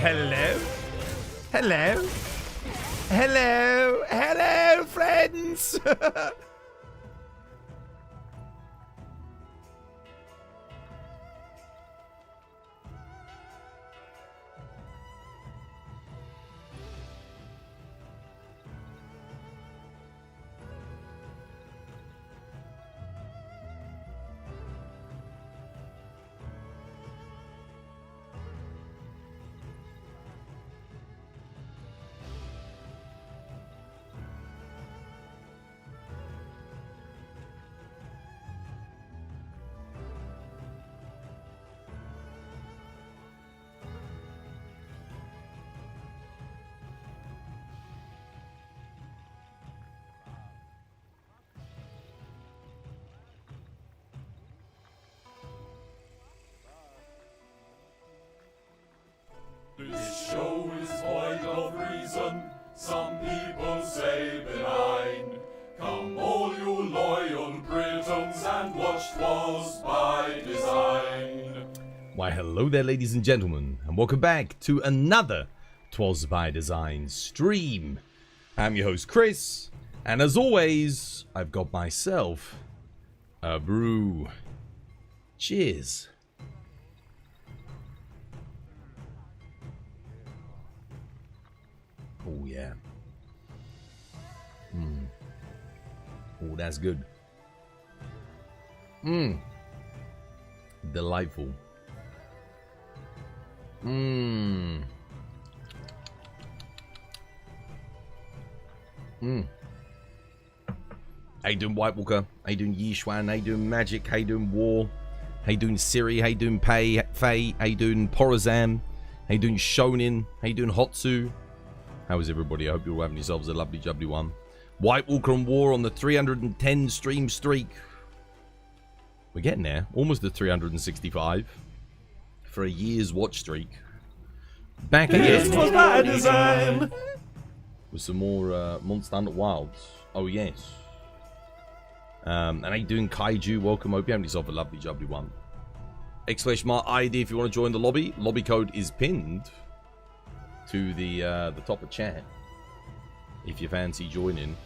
Hello? Hello? Hello? Hello, friends? This show is void of reason, some people say benign. Come all you loyal Britons and watch 'Twas by Design. Why, hello there, ladies and gentlemen, and welcome back to another 'Twas by Design stream. I'm your host, Chris, and as always, I've got myself a brew. Cheers. Oh, yeah. Oh, that's good. Delightful. How you doing, White Walker? How you doing, Yishwan? How you doing, Magic? How you doing, War? How you doing, Siri? How you doing, Faye? How you doing, Porazam? How you doing, Shonin? How you doing, Hotsu? How is everybody? I hope you're all having yourselves a lovely jubbly one. White Walker and War on the 310 stream streak. We're getting there. Almost at 365 for a year's watch streak. Back again. 'Twas by Design. With some more Monster Hunter Wilds. Oh, yes. And how you doing, Kaiju? Welcome. Hope you're having yourself a lovely jubbly one. !ID if you want to join the lobby. Lobby code is pinned to the top of chat if you fancy joining.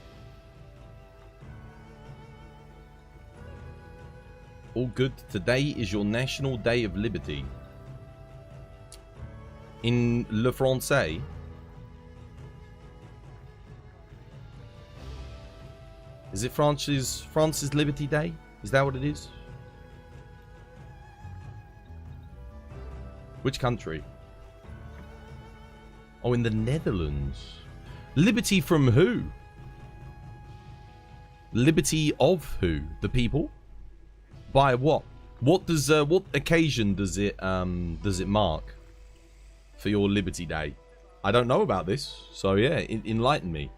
All good. Today is your National Day of Liberty. In Le Français. Is it France's Liberty Day? Is that what it is? Which country? Oh, in the Netherlands. Liberty from who? Liberty of who? The people? By what? What occasion does it mark for your Liberty Day? I don't know about this, so yeah, enlighten me.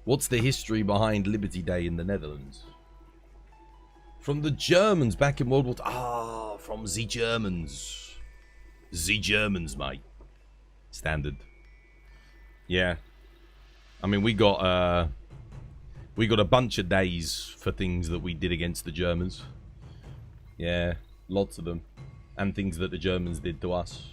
What's the history behind Liberty Day in the Netherlands? From the Germans back in World War II. Ah, from the Germans. The Germans, mate. Standard. Yeah. I mean, we got a bunch of days for things that we did against the Germans. Yeah, lots of them. And things that the Germans did to us.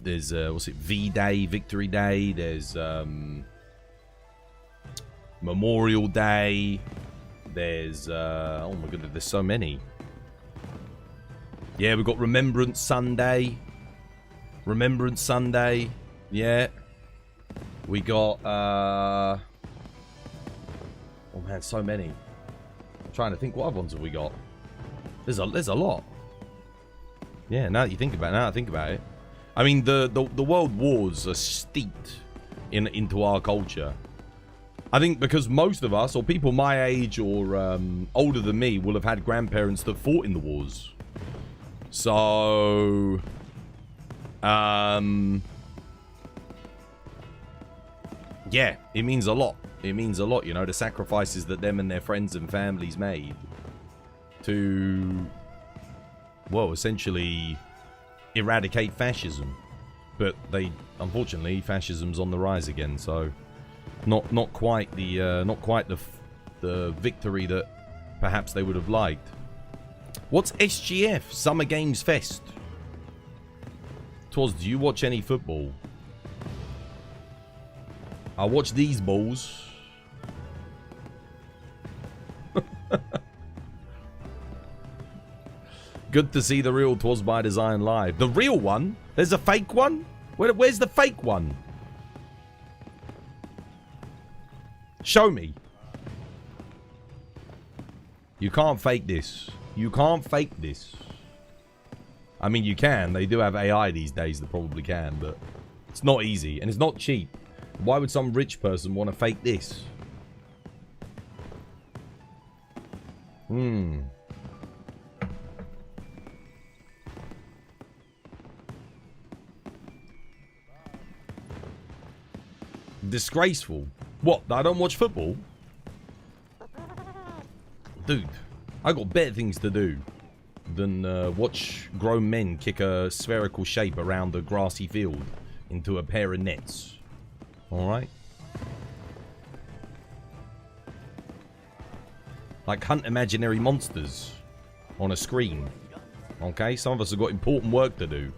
There's, what's it, V-Day, Victory Day. There's, Memorial Day. There's, oh my goodness, there's so many. Yeah, we've got Remembrance Sunday. Remembrance Sunday. Yeah. We got, oh man, so many. I'm trying to think, what other ones have we got? There's a lot. Yeah, now that you think about it. I mean, the world wars are steeped into our culture. I think because most of us, or people my age or older than me, will have had grandparents that fought in the wars. So, yeah, it means a lot. It means a lot, you know, the sacrifices that them and their friends and families made to, well, essentially eradicate fascism. But unfortunately, fascism's on the rise again. So, not quite the victory that perhaps they would have liked. What's SGF? Summer Games Fest. Twas, do you watch any football? I watch these balls. Good to see the real Twas by Design live. The real one? There's a fake one? Where's the fake one? Show me. You can't fake this. You can't fake this. I mean, you can. They do have AI these days that probably can, but it's not easy and it's not cheap. Why would some rich person want to fake this? Disgraceful. What? I don't watch football? Dude, I got better things to do than watch grown men kick a spherical shape around a grassy field into a pair of nets. Alright? Like hunt imaginary monsters on a screen. Okay? Some of us have got important work to do.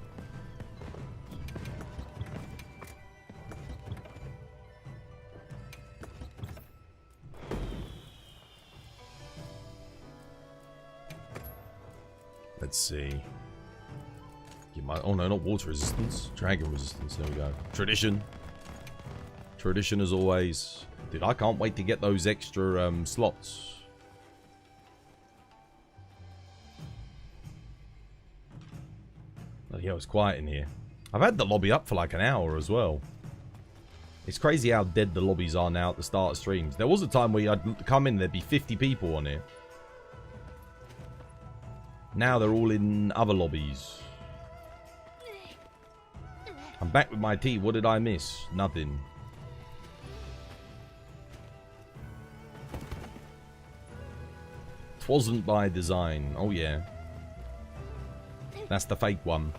Let's see. Oh no, not water resistance. Dragon resistance. There we go. Tradition. Tradition as always. Dude, I can't wait to get those extra slots. Oh, yeah, it's quiet in here. I've had the lobby up for like an hour as well. It's crazy how dead the lobbies are now at the start of streams. There was a time where I'd come in, there'd be 50 people on here. Now they're all in other lobbies. I'm back with my tea. What did I miss? Nothing. Twasn't by design. Oh yeah. That's the fake one.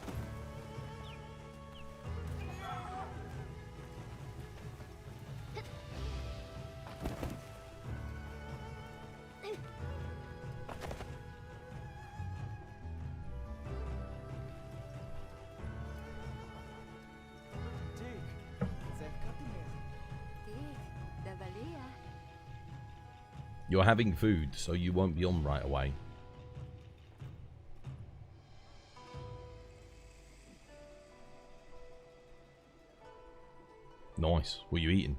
You're having food, so you won't be on right away. Nice. What are you eating?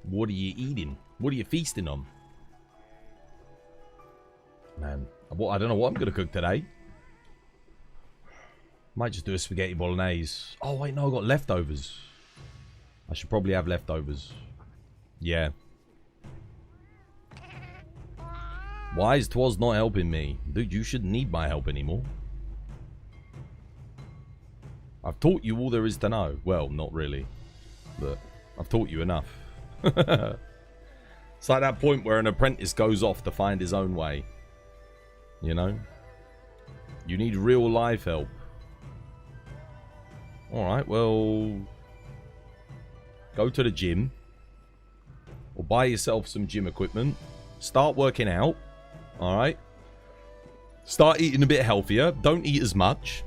What are you eating? What are you feasting on? Man, I don't know what I'm going to cook today. Might just do a spaghetti bolognese. Oh, wait, no, I've got leftovers. I should probably have leftovers. Yeah. Why is Twas not helping me? Dude, you shouldn't need my help anymore. I've taught you all there is to know. Well, not really. But I've taught you enough. It's like that point where an apprentice goes off to find his own way. You know? You need real life help. Alright, well... Go to the gym. Or buy yourself some gym equipment. Start working out. Alright? Start eating a bit healthier. Don't eat as much.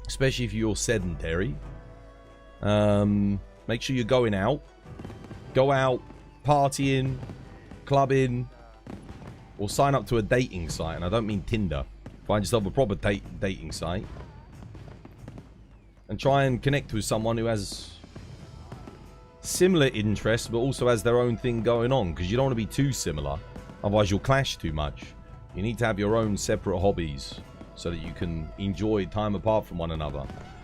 Especially if you're sedentary. Make sure you're going out. Go out, partying, clubbing, or sign up to a dating site. And I don't mean Tinder. Find yourself a proper dating site. And try and connect with someone who has similar interests, but also has their own thing going on. Because you don't want to be too similar. Otherwise you'll clash too much. You need to have your own separate hobbies, so that you can enjoy time apart from one another.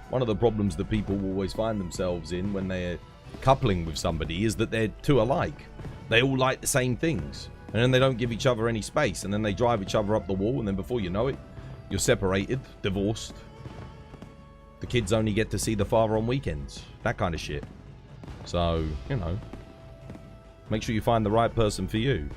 One of the problems that people will always find themselves in when they're coupling with somebody is that they're too alike. They all like the same things. And then they don't give each other any space. And then they drive each other up the wall. And then before you know it, you're separated, divorced. The kids only get to see the father on weekends. That kind of shit. So, you know, make sure you find the right person for you.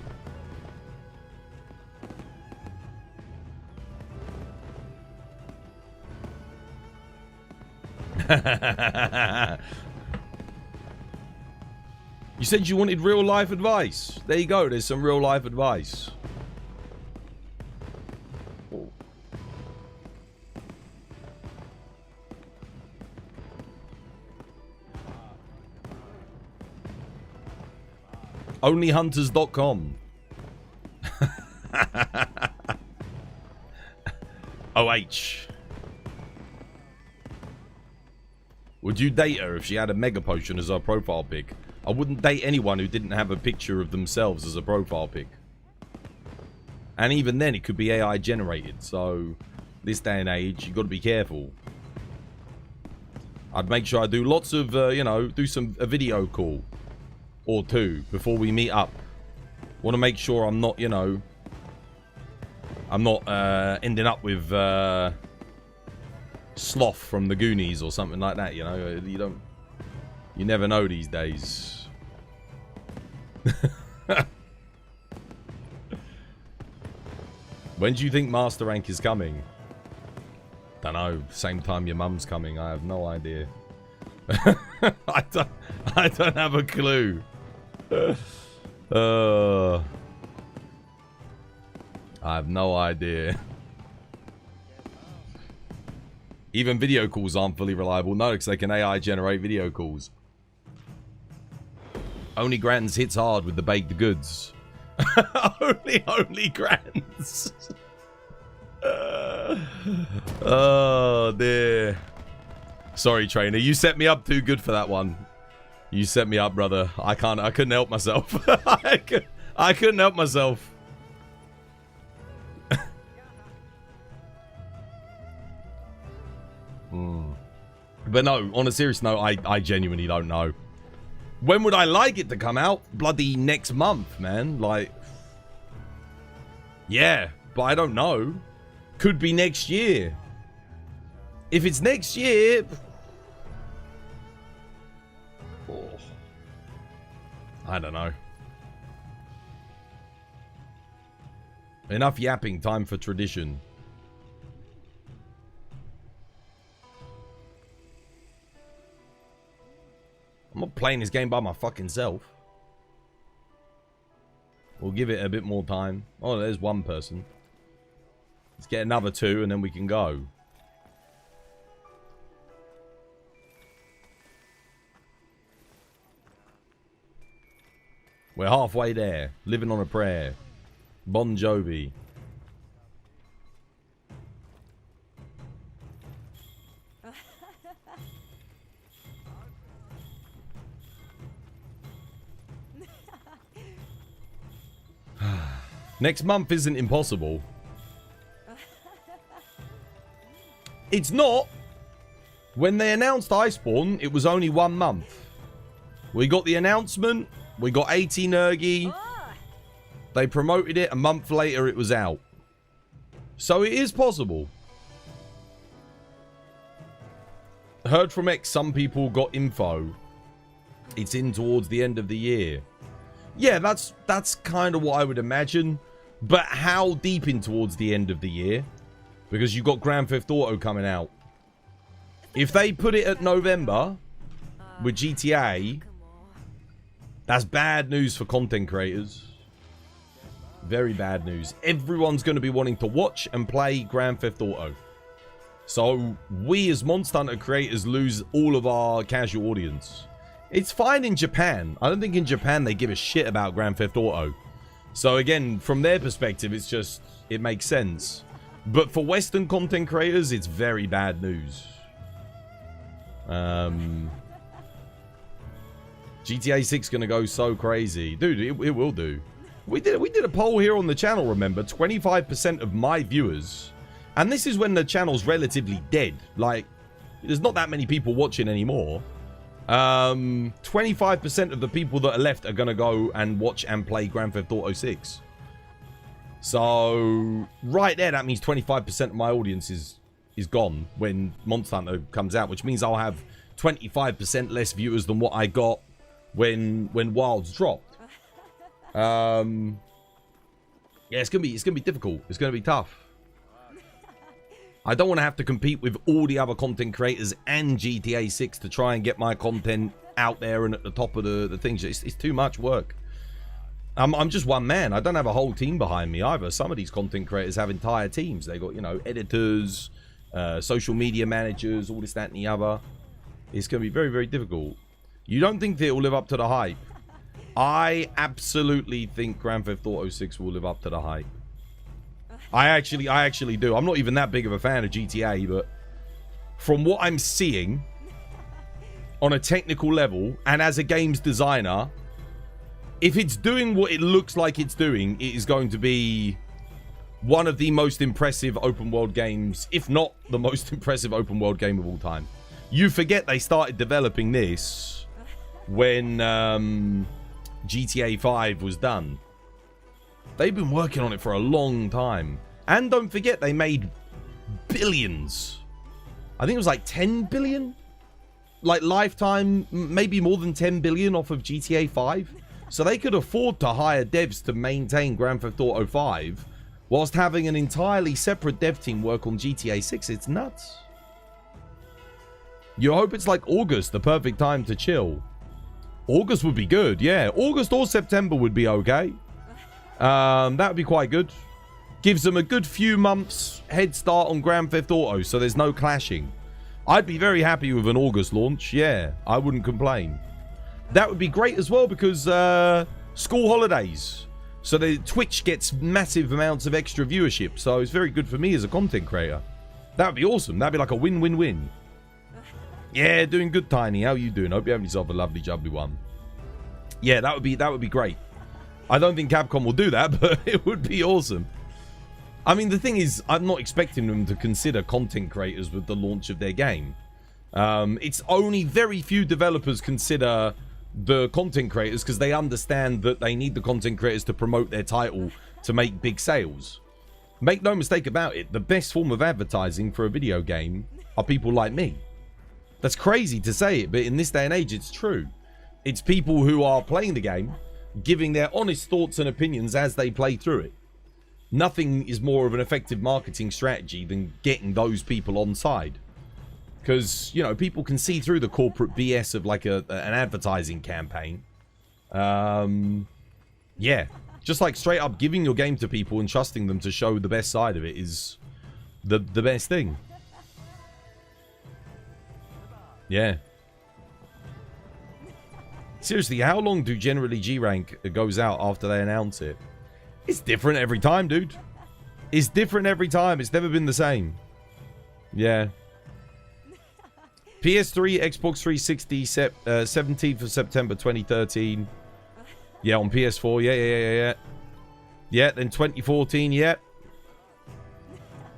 You said you wanted real life advice. There you go. There's some real life advice. Onlyhunters.com. OH. Would you date her if she had a mega potion as her profile pic? I wouldn't date anyone who didn't have a picture of themselves as a profile pic. And even then, it could be AI generated. So, this day and age, you've got to be careful. I'd make sure I do lots of, you know, do a video call or two before we meet up. Want to make sure I'm not, you know, I'm not ending up with Sloth from the Goonies or something like that, you know. You never know these days. When do you think Master Rank is coming? Don't know. Same time your mum's coming. I have no idea. I don't have a clue. I have no idea. Even video calls aren't fully reliable. No, because they can AI generate video calls. Only Grants hits hard with the baked goods. only Grants. Oh dear. Sorry, trainer. You set me up too good for that one. You set me up, brother. I couldn't help myself. I couldn't help myself. But no, on a serious note, I genuinely don't know. When would I like it to come out? Bloody next month, man. Like, yeah, but I don't know. Could be next year. If it's next year... Oh, I don't know. Enough yapping, time for tradition. I'm not playing this game by my fucking self. We'll give it a bit more time. Oh, there's one person. Let's get another two and then we can go. We're halfway there. Living on a prayer. Bon Jovi. Next month isn't impossible. It's not. When they announced Iceborne, it was only 1 month. We got the announcement. We got 18 Nergi. They promoted it. A month later, it was out. So it is possible. Heard from X, some people got info. It's in towards the end of the year. Yeah, that's kind of what I would imagine. But how deep in towards the end of the year? Because you've got Grand Theft Auto coming out. If they put it at November with GTA, that's bad news for content creators. Very bad news. Everyone's going to be wanting to watch and play Grand Theft Auto. So we as Monster Hunter creators lose all of our casual audience. It's fine in Japan. I don't think in Japan they give a shit about Grand Theft Auto. So again, from their perspective, it's just, it makes sense. But for Western content creators, it's very bad news. GTA 6 gonna go so crazy. Dude, it will do. We did a poll here on the channel, remember? 25% of my viewers, and this is when the channel's relatively dead. Like, there's not that many people watching anymore. 25% of the people that are left are gonna go and watch and play Grand Theft Auto 6. So, right there, that means 25% of my audience is gone when Monster Hunter comes out, which means I'll have 25% less viewers than what I got when Wilds dropped. Yeah, it's gonna be difficult. It's gonna be tough. I don't want to have to compete with all the other content creators and GTA 6 to try and get my content out there and at the top of the things. It's too much work. I'm just one man. I don't have a whole team behind me either. Some of these content creators have entire teams. They got, you know, editors, social media managers, all this, that, and the other. It's going to be very, very difficult. You don't think that it will live up to the hype? I absolutely think Grand Theft Auto 6 will live up to the hype. I actually do. I'm not even that big of a fan of GTA, but from what I'm seeing on a technical level and as a games designer, if it's doing what it looks like it's doing, it is going to be one of the most impressive open world games, if not the most impressive open world game of all time. You forget they started developing this when GTA 5 was done. They've been working on it for a long time. And don't forget, they made billions. I think it was like 10 billion? Like lifetime, maybe more than 10 billion off of GTA 5. So they could afford to hire devs to maintain Grand Theft Auto 5 whilst having an entirely separate dev team work on GTA 6. It's nuts. You hope it's like August, the perfect time to chill. August would be good, yeah. August or September would be okay. That would be quite good. Gives them a good few months head start on Grand Theft Auto, so there's no clashing. I'd be very happy with an August launch, yeah. I wouldn't complain. That would be great as well because school holidays. So the Twitch gets massive amounts of extra viewership, so it's very good for me as a content creator. That would be awesome. That'd be like a win-win-win. Yeah, doing good, Tiny. How you doing? Hope you're having yourself a lovely, jubbly one. Yeah, that would be great. I don't think Capcom will do that, but it would be awesome. I mean, the thing is, I'm not expecting them to consider content creators with the launch of their game. It's only very few developers consider the content creators because they understand that they need the content creators to promote their title to make big sales. Make no mistake about it, the best form of advertising for a video game are people like me. That's crazy to say it, but in this day and age, it's true. It's people who are playing the game, giving their honest thoughts and opinions as they play through it. Nothing is more of an effective marketing strategy than getting those people on side. Because, you know, people can see through the corporate BS of like an advertising campaign. Yeah. Just like straight up giving your game to people and trusting them to show the best side of it is the best thing. Yeah. Seriously, how long do generally G-Rank goes out after they announce it? It's different every time, dude. It's different every time. It's never been the same. Yeah. PS3, Xbox 360, 17th of September 2013. Yeah, on PS4. Yeah. Yeah, then 2014, yeah.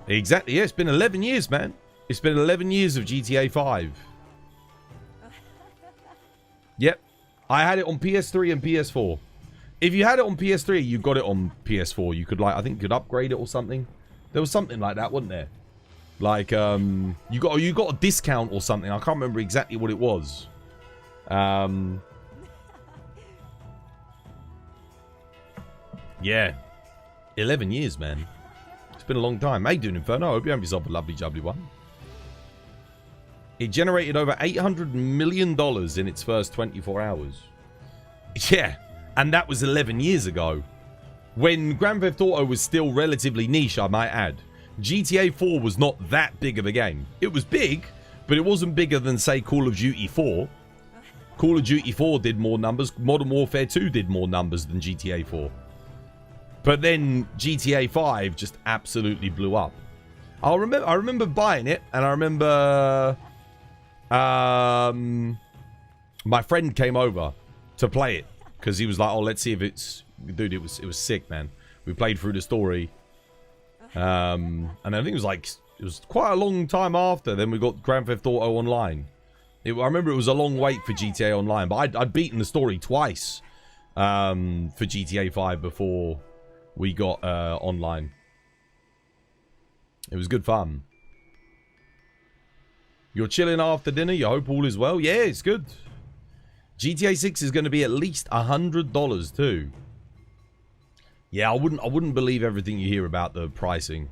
Exactly, yeah. It's been 11 years, man. It's been 11 years of GTA 5. Yep. I had it on PS3 and PS4. If you had it on PS3, you got it on PS4. You could, like, I think you could upgrade it or something. There was something like that, wasn't there? Like, you got a discount or something. I can't remember exactly what it was. Yeah. 11 years, man. It's been a long time. How you doing, Inferno? I hope you have yourself a lovely, jubbly one. It generated over $800 million in its first 24 hours. Yeah. And that was 11 years ago. When Grand Theft Auto was still relatively niche, I might add. GTA 4 was not that big of a game. It was big, but it wasn't bigger than, say, Call of Duty 4. Call of Duty 4 did more numbers. Modern Warfare 2 did more numbers than GTA 4. But then GTA 5 just absolutely blew up. I remember buying it, and I remember my friend came over to play it because he was like, "Oh, let's see if it's..." Dude, it was sick, man. We played through the story. And I think it was quite a long time after. Then we got Grand Theft Auto Online. I remember it was a long wait for GTA Online, but I'd beaten the story twice for GTA 5 before we got online. It was good fun. You're chilling after dinner. You hope all is well. Yeah, it's good. GTA 6 is going to be at least $100 too. Yeah, I wouldn't believe everything you hear about the pricing.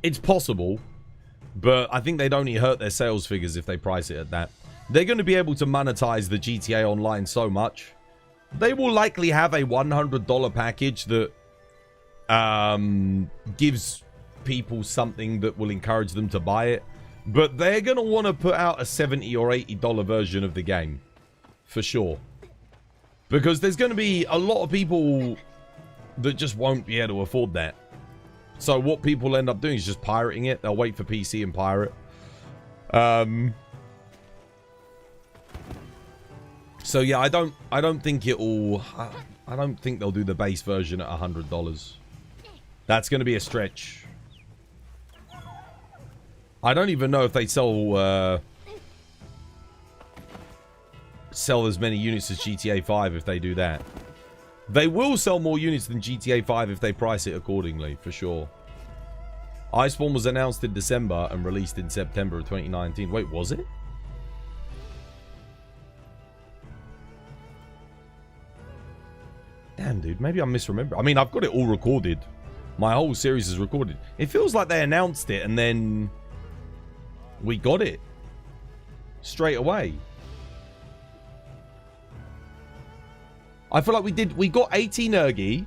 It's possible, but I think they'd only hurt their sales figures if they price it at that. they're going to be able to monetize the GTA Online so much. They will likely have a $100 package that gives people something that will encourage them to buy it. But they're going to want to put out a $70 or $80 version of the game. For sure. Because there's going to be a lot of people that just won't be able to afford that. So what people end up doing is just pirating it. They'll wait for PC and pirate. So yeah, I don't think it'll... I don't think they'll do the base version at $100. That's going to be a stretch. I don't even know if they sell as many units as GTA 5 if they do that. They will sell more units than GTA 5 if they price it accordingly, for sure. Iceborne was announced in December and released in September of 2019. Wait, was it? Damn, dude. Maybe I'm misremembering. I mean, I've got it all recorded. My whole series is recorded. It feels like they announced it and then we got it straight away. I feel like we got 18 Ergi.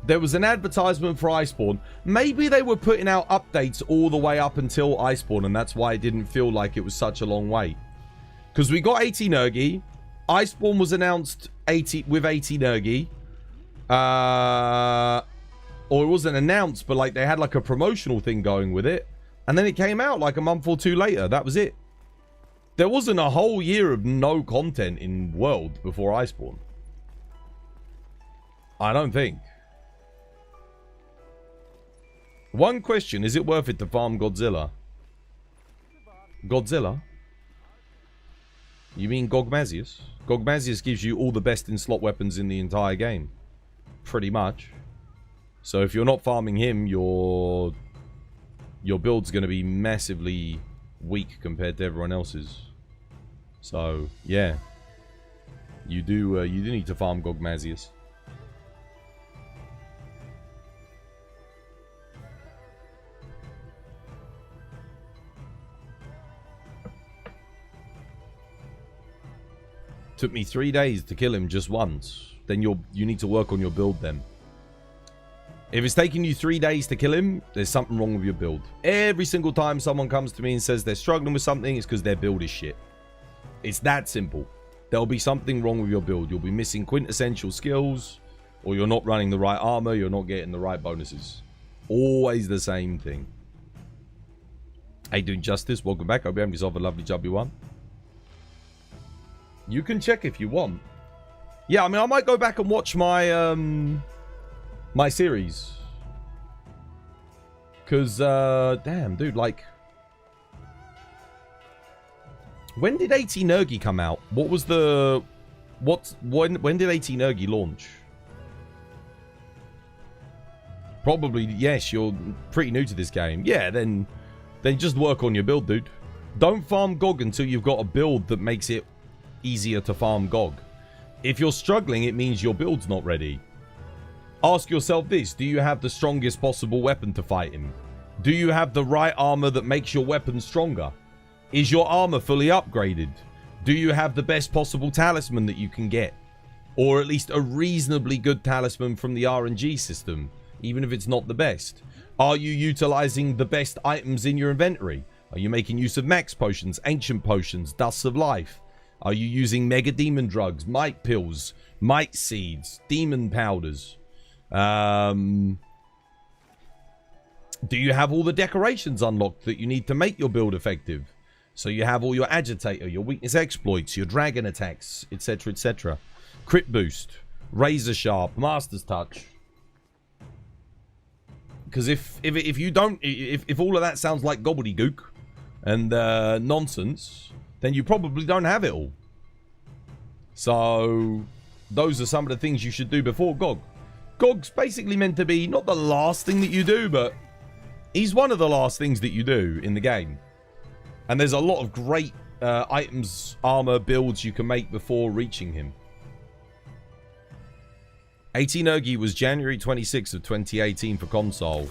There was an advertisement for Iceborne. Maybe they were putting out updates all the way up until Iceborne, and that's why it didn't feel like it was such a long wait. Because we got 18 Ergi. Iceborne was announced with 18 Ergi. Or it wasn't announced, but like they had like a promotional thing going with it. And then it came out like a month or two later. That was it. There wasn't a whole year of no content in World before Iceborne. I don't think. One question, is it worth it to farm Godzilla? Godzilla? You mean Gogmazius? Gogmazius gives you all the best in slot weapons in the entire game. Pretty much. So if you're not farming him, your build's going to be massively weak compared to everyone else's. So, yeah. You do need to farm Gogmazius. Took me 3 days to kill him just once. Then you need to work on your build then. If it's taking you 3 days to kill him, there's something wrong with your build. Every single time someone comes to me and says they're struggling with something, it's because their build is shit. It's that simple. There'll be something wrong with your build. You'll be missing quintessential skills, or you're not running the right armor, you're not getting the right bonuses. Always the same thing. Hey, doing Justice, welcome back. Hope you have yourself a lovely W1. You can check if you want. Yeah, I mean, I might go back and watch my my series. Because, damn, dude, like... When did 18 Ergi come out? What was the... When did 18 Ergi launch? Probably, yes, you're pretty new to this game. Yeah, then just work on your build, dude. Don't farm GOG until you've got a build that makes it easier to farm GOG. If you're struggling, it means your build's not ready. Ask yourself this: do you have the strongest possible weapon to fight him? Do you have the right armor that makes your weapon stronger? Is your armor fully upgraded? Do you have the best possible talisman that you can get? Or at least a reasonably good talisman from the RNG system, even if it's not the best? Are you utilizing the best items in your inventory? Are you making use of max potions, ancient potions, dusts of life? Are you using mega demon drugs, might pills, might seeds, demon powders? Do you have all the decorations unlocked that you need to make your build effective? So you have all your agitator, your weakness exploits, your dragon attacks, etc, etc. Crit boost, razor sharp, master's touch. Because if you don't, if all of that sounds like gobbledygook and nonsense, then you probably don't have it all. So those are some of the things you should do before GOG. GOG's basically meant to be not the last thing that you do, but he's one of the last things that you do in the game. And there's a lot of great items, armor, builds you can make before reaching him. 18 Ergi was January 26th of 2018 for console.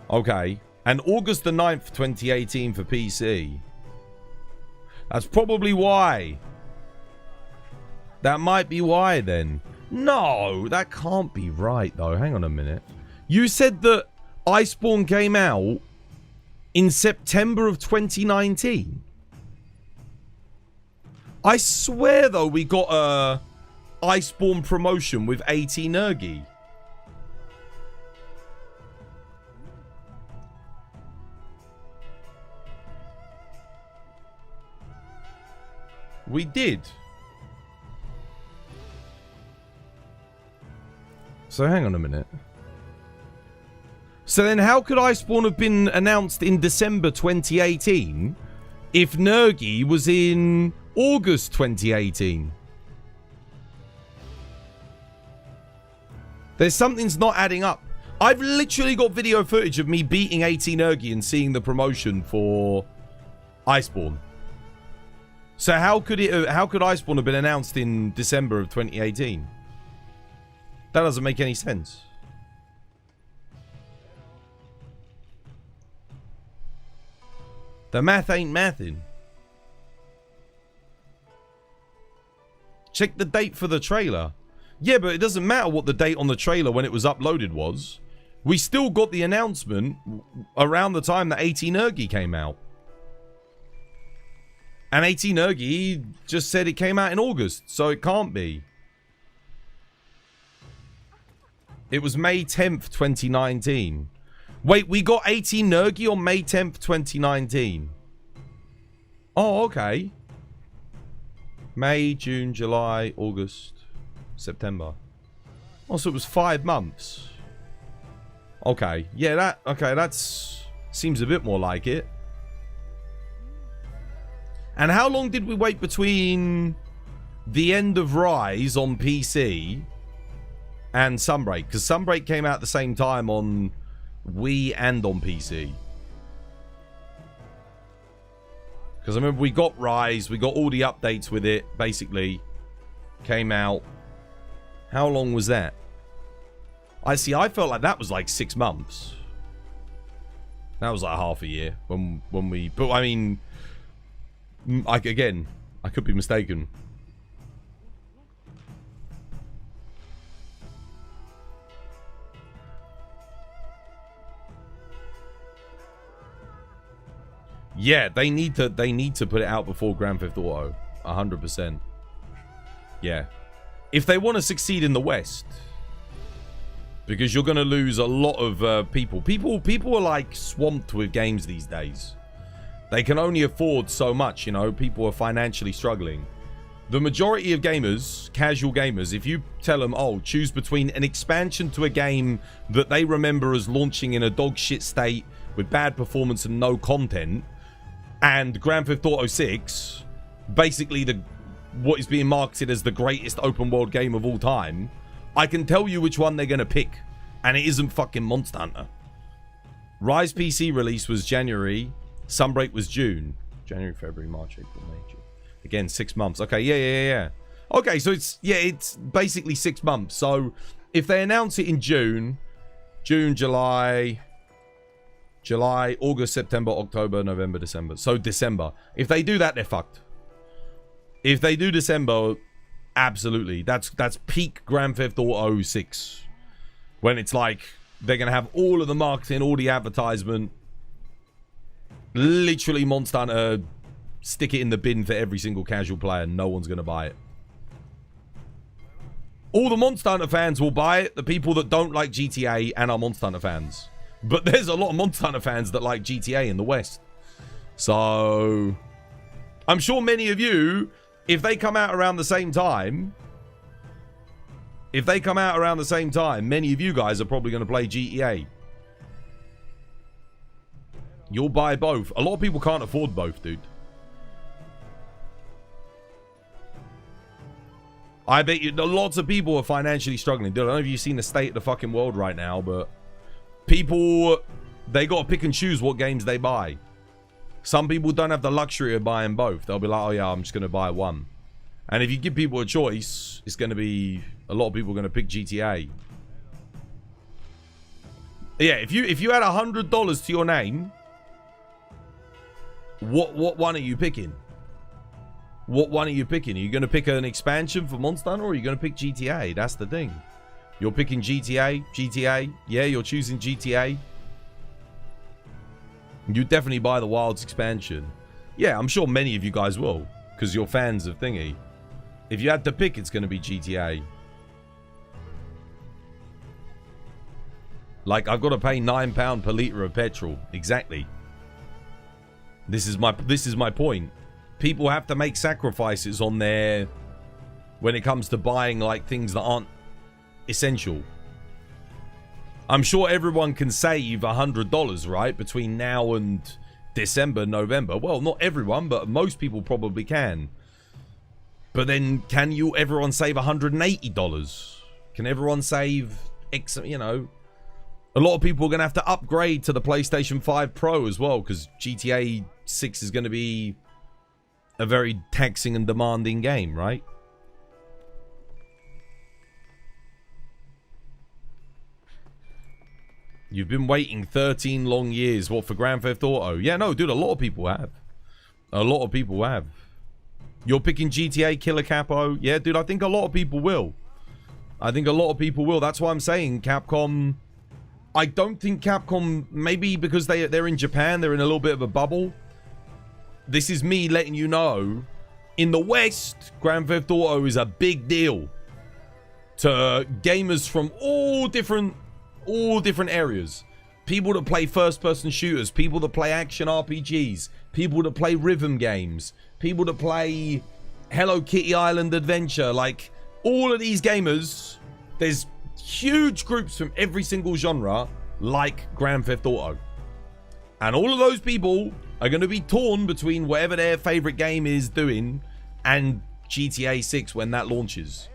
Okay. And August the 9th, 2018 for PC. That's probably why. That might be why then. No, that can't be right though. Hang on a minute. You said that Iceborne came out in September of 2019. I swear though we got a Iceborne promotion with AT Nergi. We did. So hang on a minute. So then how could Iceborne have been announced in December 2018 if Nergi was in August 2018? There's something's not adding up. I've literally got video footage of me beating AT Nergi and seeing the promotion for Iceborne. So how could Iceborne have been announced in December of 2018? That doesn't make any sense. The math ain't mathing. Check the date for the trailer. Yeah, but it doesn't matter what the date on the trailer when it was uploaded was. We still got the announcement around the time that AT Nergi came out. And AT Nergi just said it came out in August, so it can't be. It was May 10th, 2019. Wait, we got AT Nergi on May 10th, 2019. Oh, okay. May, June, July, August, September. Oh, so it was 5 months. Okay. Yeah, that's seems a bit more like it. And how long did we wait between the end of Rise on PC and Sunbreak? Because Sunbreak came out at the same time on Wii and on PC. Because I remember we got Rise, we got all the updates with it, basically. Came out. How long was that? I felt like that was like 6 months. That was like half a year when we... But I mean... Again, I could be mistaken. Yeah, they need to put it out before Grand Theft Auto. 100%. Yeah. If they want to succeed in the West. Because you're going to lose a lot of people. People are like swamped with games these days. They can only afford so much, you know. People are financially struggling. The majority of gamers, casual gamers, if you tell them, oh, choose between an expansion to a game that they remember as launching in a dog shit state with bad performance and no content, and Grand Theft Auto 6, basically what is being marketed as the greatest open world game of all time, I can tell you which one they're going to pick. And it isn't fucking Monster Hunter. Rise PC release was January. Sunbreak was June. January, February, March, April, May, June. Again, 6 months. Okay, yeah. Okay, so it's basically 6 months. So if they announce it in June, July, August, September, October, November, December. So December. If they do that, they're fucked. If they do December, absolutely. That's peak Grand Theft Auto 6. When it's like they're going to have all of the marketing, all the advertisement. Literally Monster Hunter, stick it in the bin for every single casual player. No one's going to buy it. All the Monster Hunter fans will buy it. The people that don't like GTA and are Monster Hunter fans. But there's a lot of Monster Hunter fans that like GTA in the West. So I'm sure many of you, if they come out around the same time, many of you guys are probably going to play GTA. You'll buy both. A lot of people can't afford both, dude. I bet you lots of people are financially struggling. Dude, I don't know if you've seen the state of the fucking world right now, but people, they got to pick and choose what games they buy. Some people don't have the luxury of buying both. They'll be like, oh yeah, I'm just going to buy one. And if you give people a choice, it's going to be, a lot of people are going to pick GTA. Yeah, if you had $100 to your name, what one are you picking? What one are you picking? Are you going to pick an expansion for Monster Hunter, or are you going to pick GTA? That's the thing. You're picking GTA. GTA. Yeah, you're choosing GTA. You definitely buy the Wilds expansion. Yeah, I'm sure many of you guys will, because you're fans of Thingy. If you had to pick, it's going to be GTA. Like, I've got to pay £9 per litre of petrol. Exactly. This is my point. People have to make sacrifices on their... when it comes to buying, like, things that aren't essential. I'm sure everyone can save $100, right? Between now and December, November. Well, not everyone, but most people probably can. But then, can everyone save $180? Can everyone save X, you know... A lot of people are going to have to upgrade to the PlayStation 5 Pro as well, because GTA 6 is going to be a very taxing and demanding game, right? You've been waiting 13 long years. What, for Grand Theft Auto? Yeah, no, dude, a lot of people have. A lot of people have. You're picking GTA Killer Capo? Yeah, dude, I think a lot of people will. I think a lot of people will. That's why I'm saying Capcom... I don't think Capcom, maybe because they're in Japan, they're in a little bit of a bubble. This is me letting you know, in the West, Grand Theft Auto is a big deal to gamers from all different areas. People that play first-person shooters, people that play action RPGs, people that play rhythm games, people that play Hello Kitty Island Adventure. Like, all of these gamers, there's huge groups from every single genre like Grand Theft Auto, and all of those people are going to be torn between whatever their favorite game is doing and GTA 6 when that launches.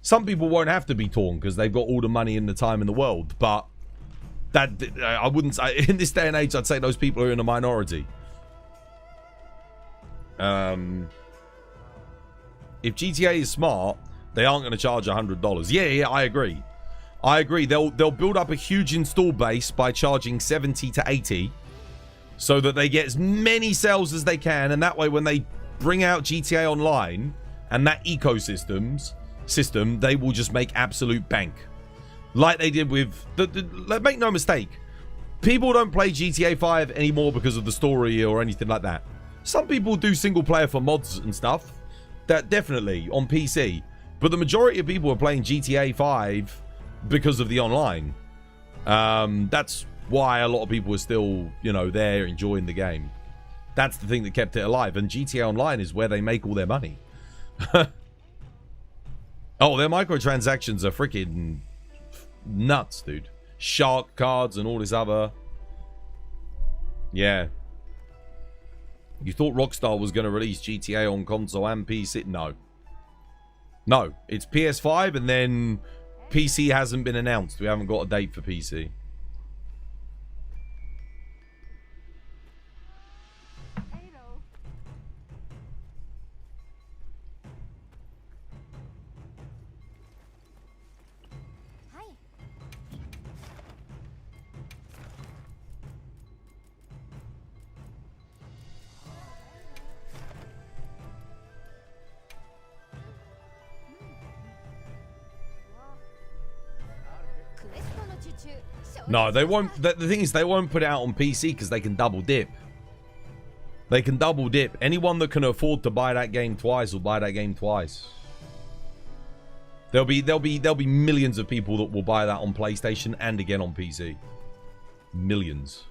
Some people won't have to be torn because they've got all the money and the time in the world, but that I wouldn't say, in this day and age, I'd say those people are in a minority. If GTA is smart, they aren't going to charge $100. Yeah, I agree. They'll build up a huge install base by charging 70 to 80 so that they get as many sales as they can, and that way when they bring out GTA Online and that system, they will just make absolute bank. Like they did with... make no mistake, people don't play GTA 5 anymore because of the story or anything like that. Some people do single player for mods and stuff. That definitely, on PC. But the majority of people are playing GTA 5 because of the online. That's why a lot of people are still, you know, there enjoying the game. That's the thing that kept it alive. And GTA Online is where they make all their money. Oh, their microtransactions are freaking nuts, dude. Shark cards and all this other... Yeah. You thought Rockstar was going to release GTA on console and PC? No. No, it's PS5 and then PC hasn't been announced. We haven't got a date for PC. No, they won't. The thing is, they won't put it out on PC because they can double dip. They can double dip. Anyone that can afford to buy that game twice will buy that game twice. There'll be millions of people that will buy that on PlayStation and again on PC. Millions.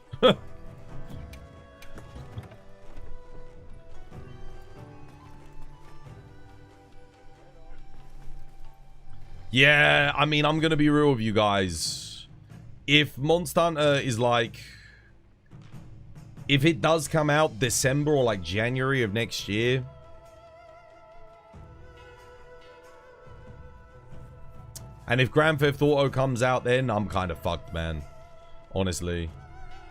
Yeah, I mean, I'm gonna be real with you guys. If Monster Hunter is like... If it does come out December or like January of next year... And if Grand Theft Auto comes out then, I'm kind of fucked, man. Honestly.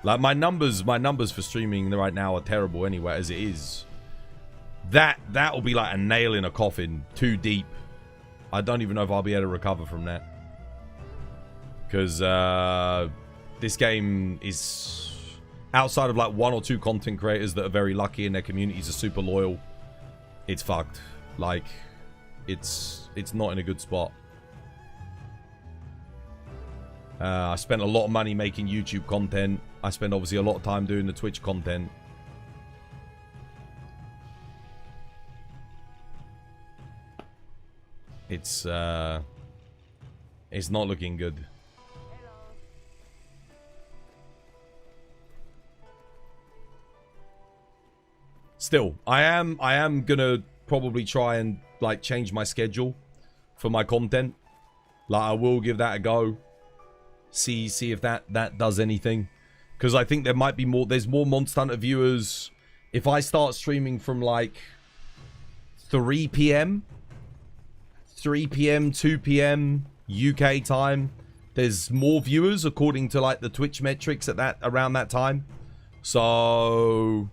Like, my numbers for streaming right now are terrible anyway, as it is. That will be like a nail in a coffin. Too deep. I don't even know if I'll be able to recover from that. Because this game is... Outside of like one or two content creators that are very lucky and their communities are super loyal. it's fucked. Like, it's not in a good spot. I spent a lot of money making YouTube content. I spend obviously a lot of time doing the Twitch content. It's not looking good. Still, I am gonna probably try and like change my schedule for my content. Like, I will give that a go. See if that does anything. Because I think there might be more. There's more Monster Hunter viewers if I start streaming from like 3 p.m. 2 p.m. UK time. There's more viewers according to like the Twitch metrics at around that time. So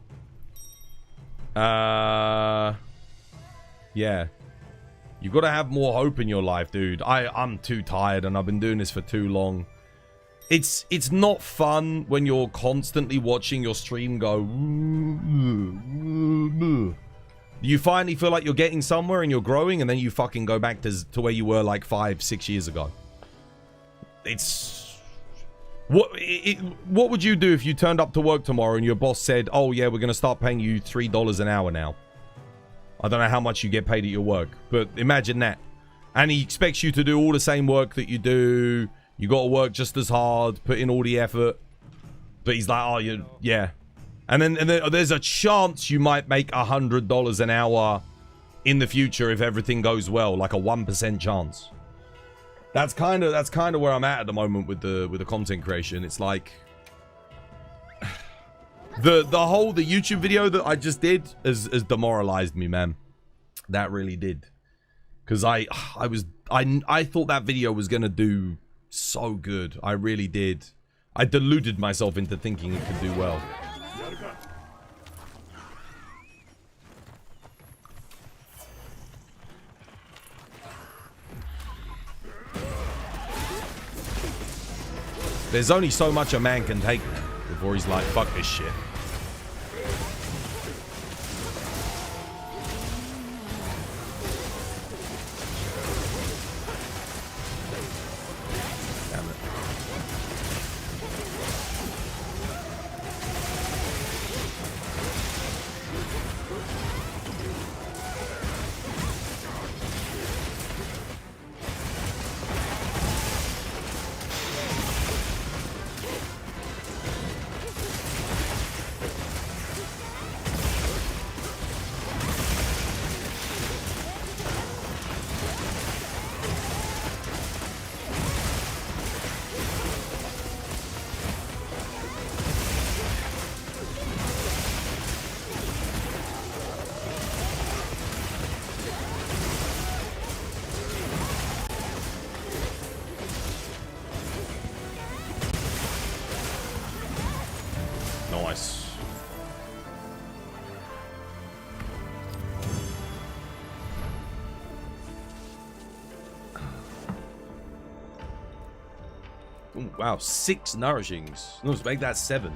yeah, you got to have more hope in your life, dude. I'm too tired and I've been doing this for too long. It's not fun when you're constantly watching your stream go. You finally feel like you're getting somewhere and you're growing, and then you fucking go back to where you were like 5-6 years ago. It's what would you do if you turned up to work tomorrow and your boss said, "Oh yeah, we're gonna start paying you $3 an hour now." I don't know how much you get paid at your work, but imagine that. And he expects you to do all the same work that you do. You got to work just as hard, put in all the effort. But he's like, "Oh, yeah." And then there's a chance you might make $100 an hour in the future if everything goes well, like a 1% chance. That's kind of where I'm at the moment with the content creation. It's like the YouTube video that I just did has demoralized me, man. That really did. Because I thought that video was gonna do so good. I really did. I deluded myself into thinking it could do well. There's only so much a man can take before he's like, fuck this shit. Damn it. Nice. Ooh, wow, 6 nourishings. Let's make that 7.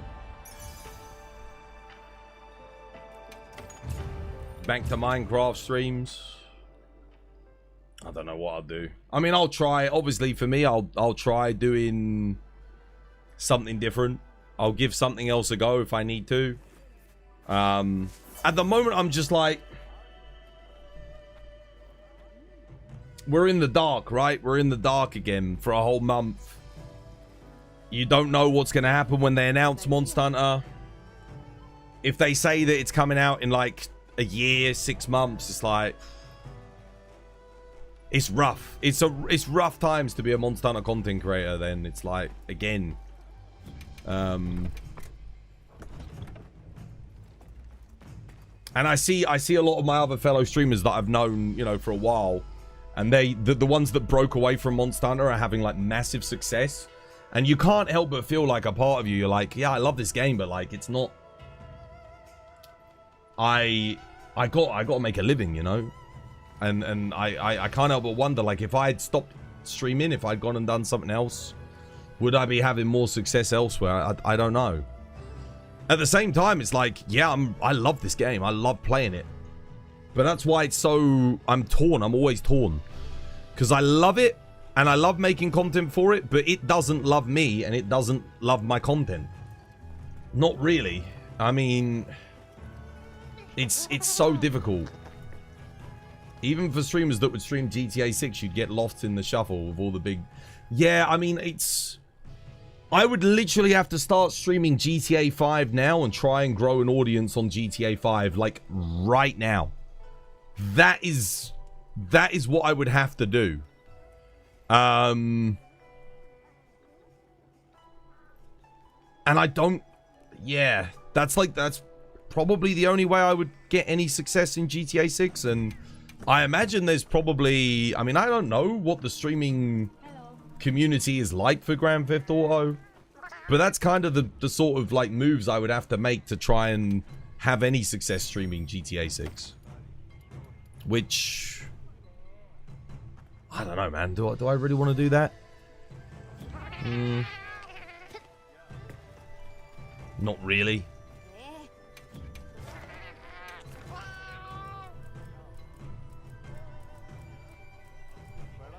Back to Minecraft streams. I don't know what I'll do. I mean, I'll try. Obviously, for me, I'll try doing something different. I'll give something else a go if I need to. At the moment, I'm just like, we're in the dark, right? We're in the dark again for a whole month. You don't know what's going to happen when they announce Monster Hunter. If they say that it's coming out in like a year, 6 months, it's like, it's rough. It's rough times to be a Monster Hunter content creator. Then it's like, again. And I see a lot of my other fellow streamers that I've known, you know, for a while, and the ones that broke away from Monster Hunter are having like massive success, and you can't help but feel like a part of you're like, yeah, I love this game, but like, it's not. I got to make a living, you know, and I can't help but wonder, like, if I had stopped streaming, if I'd gone and done something else, would I be having more success elsewhere? I don't know. At the same time, it's like, yeah, I love this game. I love playing it. But that's why it's so... I'm torn. I'm always torn. Because I love it, and I love making content for it, but it doesn't love me, and it doesn't love my content. Not really. I mean... It's so difficult. Even for streamers that would stream GTA 6, you'd get lost in the shuffle with all the big... Yeah, I mean, it's... I would literally have to start streaming GTA 5 now and try and grow an audience on GTA 5, like, right now. That is what I would have to do. And I don't... Yeah, that's probably the only way I would get any success in GTA 6, and I imagine there's probably... I mean, I don't know what the streaming community is like for Grand Theft Auto, but that's kind of the sort of, like, moves I would have to make to try and have any success streaming GTA 6. Which... I don't know, man. Do I really want to do that? Not really.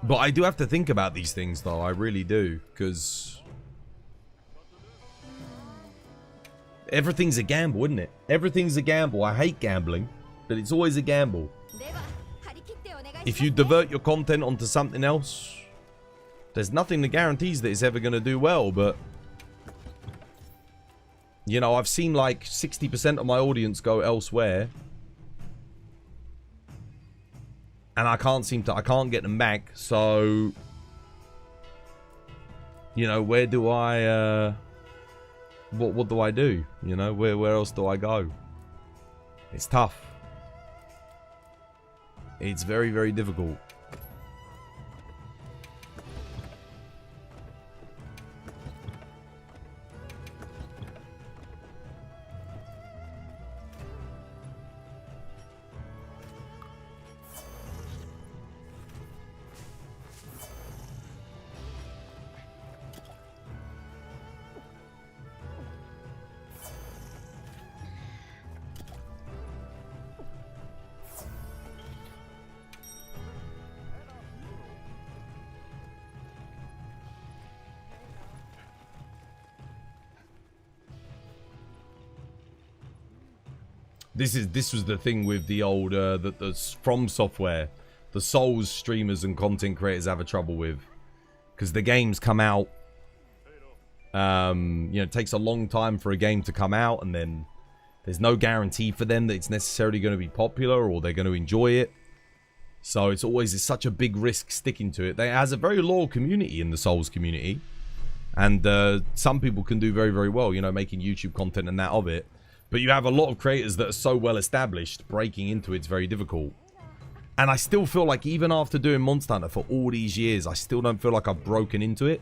But I do have to think about these things, though. I really do. Because... everything's a gamble, isn't it? Everything's a gamble. I hate gambling. But it's always a gamble. If you divert your content onto something else, there's nothing that guarantees that it's ever going to do well, but... You know, I've seen like 60% of my audience go elsewhere. And I can't get them back, so... You know, where do I, what do I do? You know, where else do I go? It's tough. It's very, very difficult. This was the thing with the old the From Software, the Souls streamers and content creators have a trouble with, because the games come out. You know, it takes a long time for a game to come out, and then there's no guarantee for them that it's necessarily going to be popular or they're going to enjoy it. So it's such a big risk sticking to it. It has a very loyal community in the Souls community, and some people can do very, very well, you know, making YouTube content and that of it. But you have a lot of creators that are so well established, breaking into it's very difficult. And I still feel like even after doing Monster Hunter for all these years, I still don't feel like I've broken into it.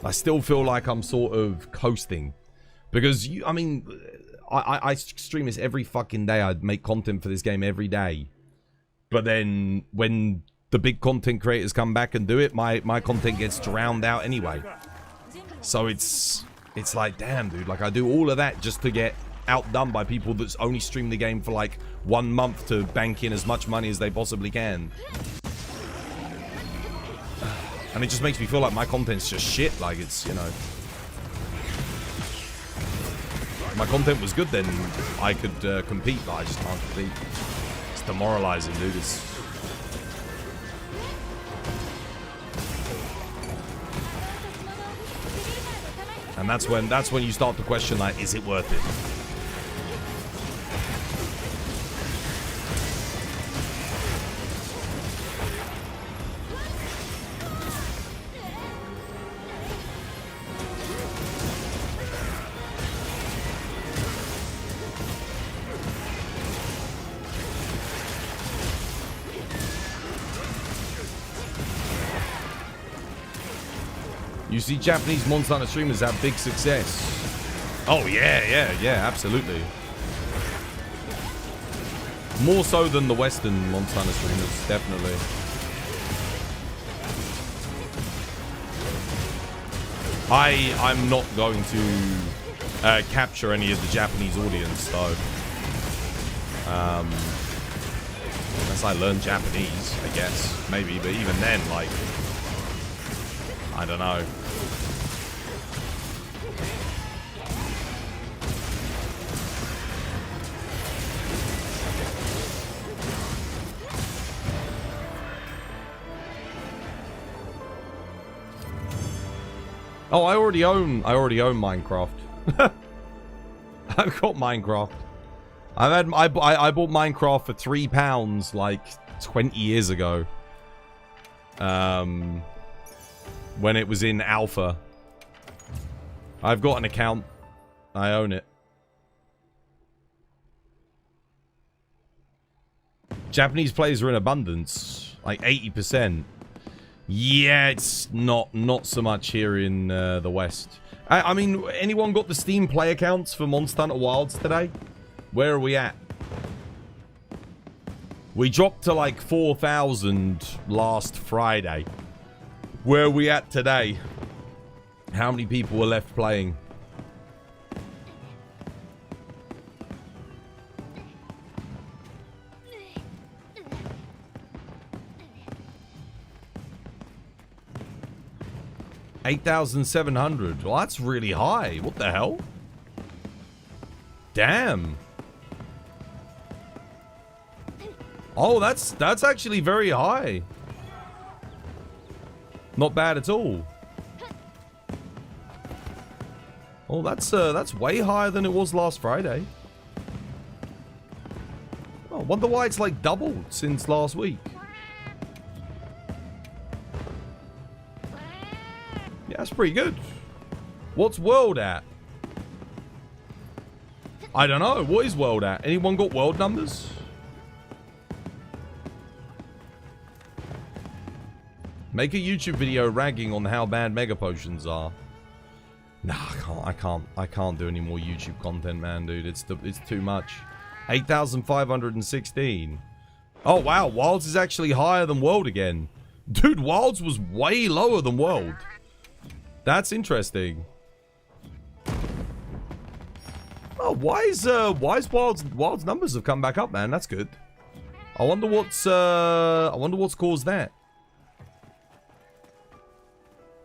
I still feel like I'm sort of coasting. Because, I mean, I stream this every fucking day. I make content for this game every day. But then when the big content creators come back and do it, my content gets drowned out anyway. So it's like, damn, dude, like I do all of that just to get outdone by people that's only stream the game for like 1 month to bank in as much money as they possibly can. And it just makes me feel like my content's just shit. Like, it's, you know, if my content was good, then I could compete, but I just can't compete. It's demoralizing, dude. And that's when you start to question, like, is it worth it? You see Japanese Monster Hunter streamers have big success. Oh, yeah, absolutely. More so than the Western Monster Hunter streamers, definitely. I'm not going to capture any of the Japanese audience, though. Unless I learn Japanese, I guess. Maybe, but even then, like... I don't know. Oh, I already own Minecraft. I've got Minecraft. I bought Minecraft for £3 like 20 years ago. When it was in alpha. I've got an account. I own it. Japanese players are in abundance. Like 80%. Yeah, it's not so much here in the West. I mean, anyone got the Steam Play accounts for Monster Hunter Wilds today? Where are we at? We dropped to like 4,000 last Friday. Where are we at today? How many people were left playing? $8,700. Well, that's really high. What the hell? Damn. Oh, that's actually very high. Not bad at all. Oh, that's way higher than it was last Friday. Oh, wonder why it's like doubled since last week. Yeah, that's pretty good. What's world at? I don't know. What is world at? Anyone got world numbers? Make a YouTube video ragging on how bad mega potions are. Nah, I can't do any more YouTube content, man, dude. It's too much. 8,516. Oh wow, Wilds is actually higher than World again. Dude, Wilds was way lower than World. That's interesting. Oh, why is Wild's numbers have come back up, man? That's good. I wonder what's caused that.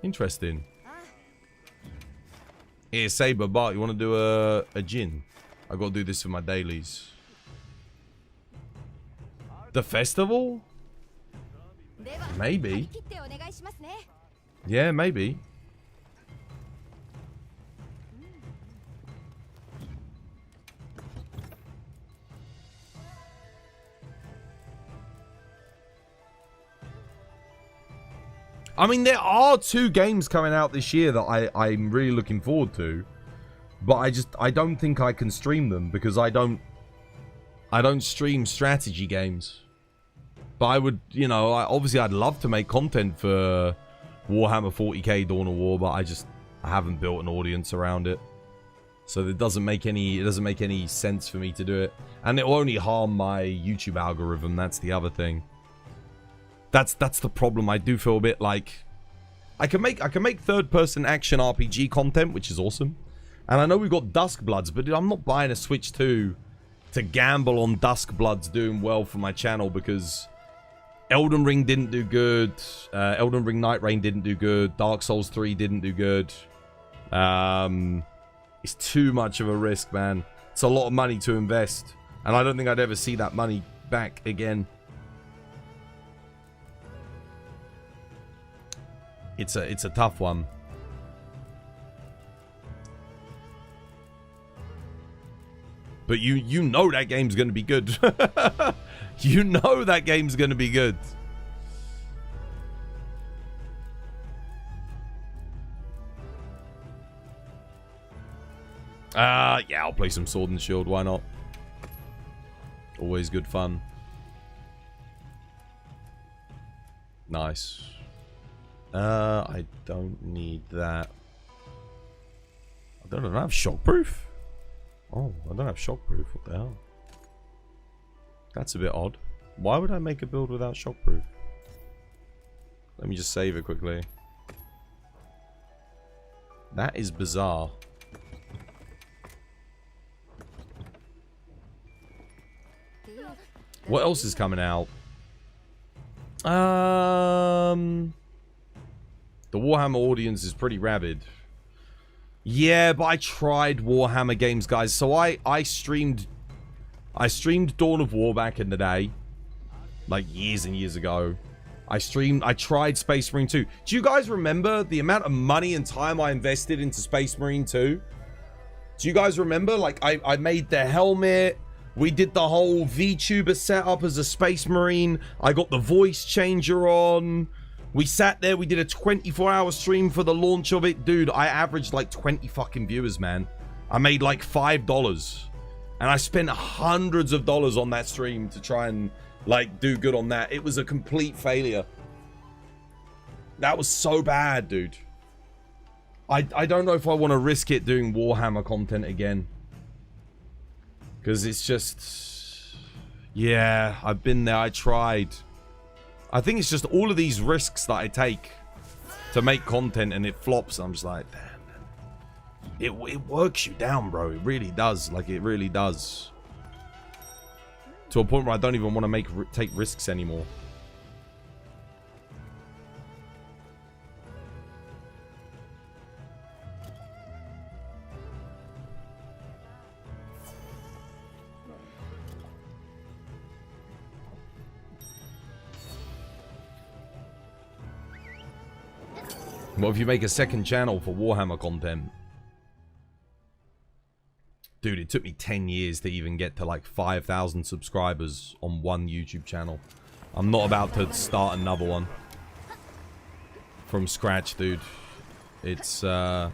Interesting. Here, Saber Bart, you want to do a gin? I got to do this for my dailies. The festival? Maybe. Yeah, maybe. I mean, there are 2 games coming out this year that I'm really looking forward to. But I don't think I can stream them because I don't stream strategy games. But I would, you know, obviously I'd love to make content for Warhammer 40k Dawn of War, but I haven't built an audience around it. So it doesn't make any sense for me to do it. And it will only harm my YouTube algorithm, that's the other thing. That's the problem. I do feel a bit like I can make third-person action RPG content, which is awesome. And I know we've got Duskbloods, but I'm not buying a Switch 2 to gamble on Duskbloods doing well for my channel because Elden Ring didn't do good. Elden Ring Night Rain didn't do good. Dark Souls 3 didn't do good. It's too much of a risk, man. It's a lot of money to invest. And I don't think I'd ever see that money back again. It's a tough one. But you know that game's going to be good. You know that game's going to be good. Yeah, I'll play some Sword and Shield. Why not? Always good fun. Nice. I don't need that. I don't have shockproof. Oh, I don't have shockproof. What the hell? That's a bit odd. Why would I make a build without shockproof? Let me just save it quickly. That is bizarre. What else is coming out? The Warhammer audience is pretty rabid. Yeah, but I tried Warhammer games, guys. So I streamed Dawn of War back in the day. Like years and years ago. I tried Space Marine 2. Do you guys remember the amount of money and time I invested into Space Marine 2? Do you guys remember? Like, I made the helmet. We did the whole VTuber setup as a Space Marine. I got the voice changer on. We sat there. We did a 24-hour stream for the launch of it. Dude, I averaged like 20 fucking viewers, man. I made like $5. And I spent hundreds of dollars on that stream to try and, like, do good on that. It was a complete failure. That was so bad, dude. I don't know if I want to risk it doing Warhammer content again. Because it's just... Yeah, I've been there. I tried. I think it's just all of these risks that I take to make content and it flops. I'm just like, damn. It works you down, bro. It really does. Like, it really does. To a point where I don't even want to take risks anymore. What if you make a second channel for Warhammer content? Dude, it took me 10 years to even get to like 5,000 subscribers on one YouTube channel. I'm not about to start another one from scratch, dude. It's, yeah.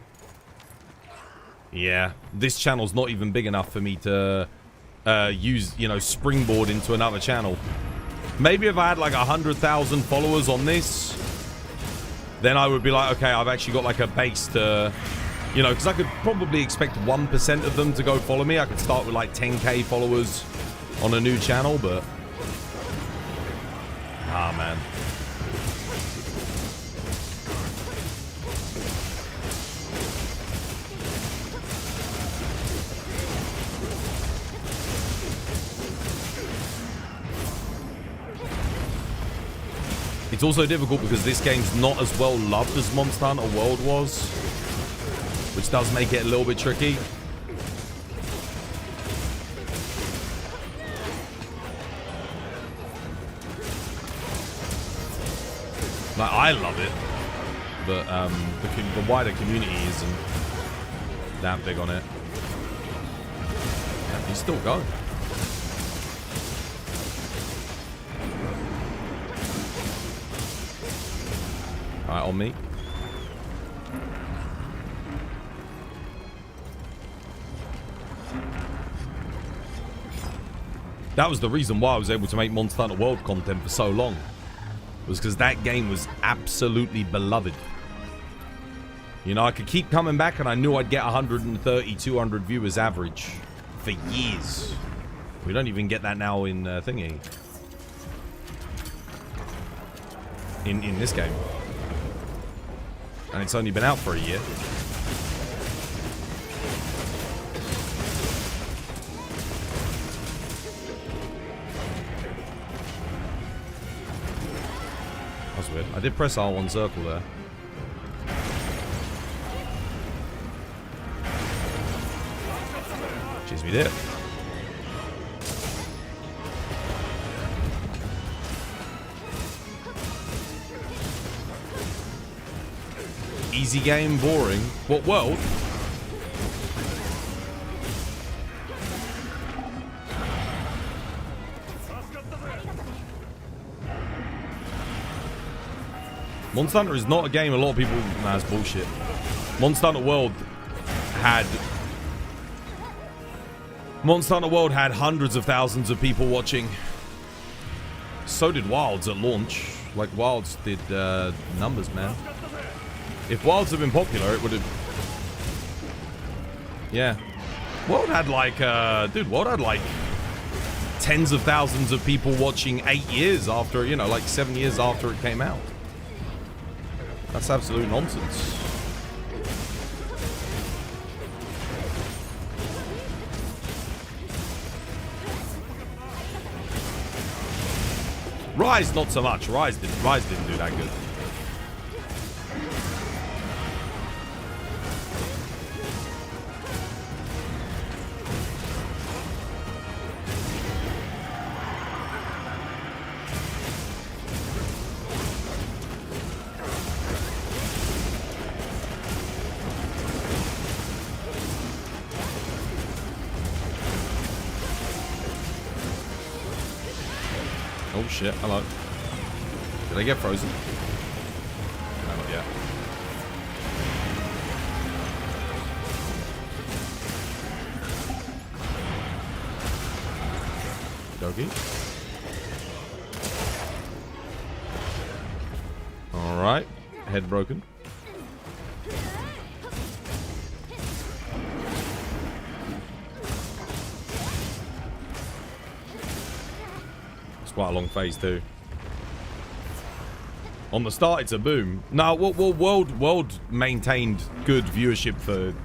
This channel's not even big enough for me to use, you know, springboard into another channel. Maybe if I had like 100,000 followers on this, then I would be like, okay, I've actually got like a base to, you know, because I could probably expect 1% of them to go follow me. I could start with like 10k followers on a new channel, but... Ah, man. It's also difficult because this game's not as well loved as Monster Hunter World was, which does make it a little bit tricky. Like, I love it, but the wider community isn't that big on it. Yeah, he's still going. Alright, on me. That was the reason why I was able to make Monster Hunter World content for so long. Was because that game was absolutely beloved. You know, I could keep coming back and I knew I'd get 130, 200 viewers average for years. We don't even get that now in thingy. In this game. And it's only been out for a year. That's weird. I did press R1 circle there. Jeez, we did. Easy game, boring. What world? Monster Hunter is not a game a lot of people... Nah, that's bullshit. Monster Hunter World had hundreds of thousands of people watching. So did Wilds at launch. Like, Wilds did numbers, man. If Wilds had been popular, it would have... Yeah. World had like... dude, World had like... tens of thousands of people watching 8 years after, you know, like 7 years after it came out. That's absolute nonsense. Rise, not so much. Rise didn't do that good. Oh shit, hello. Did I get frozen? No, not yet. Doggy. Alright. Head broken. Quite a long phase too. On the start, it's a boom. No, well, world maintained good viewership for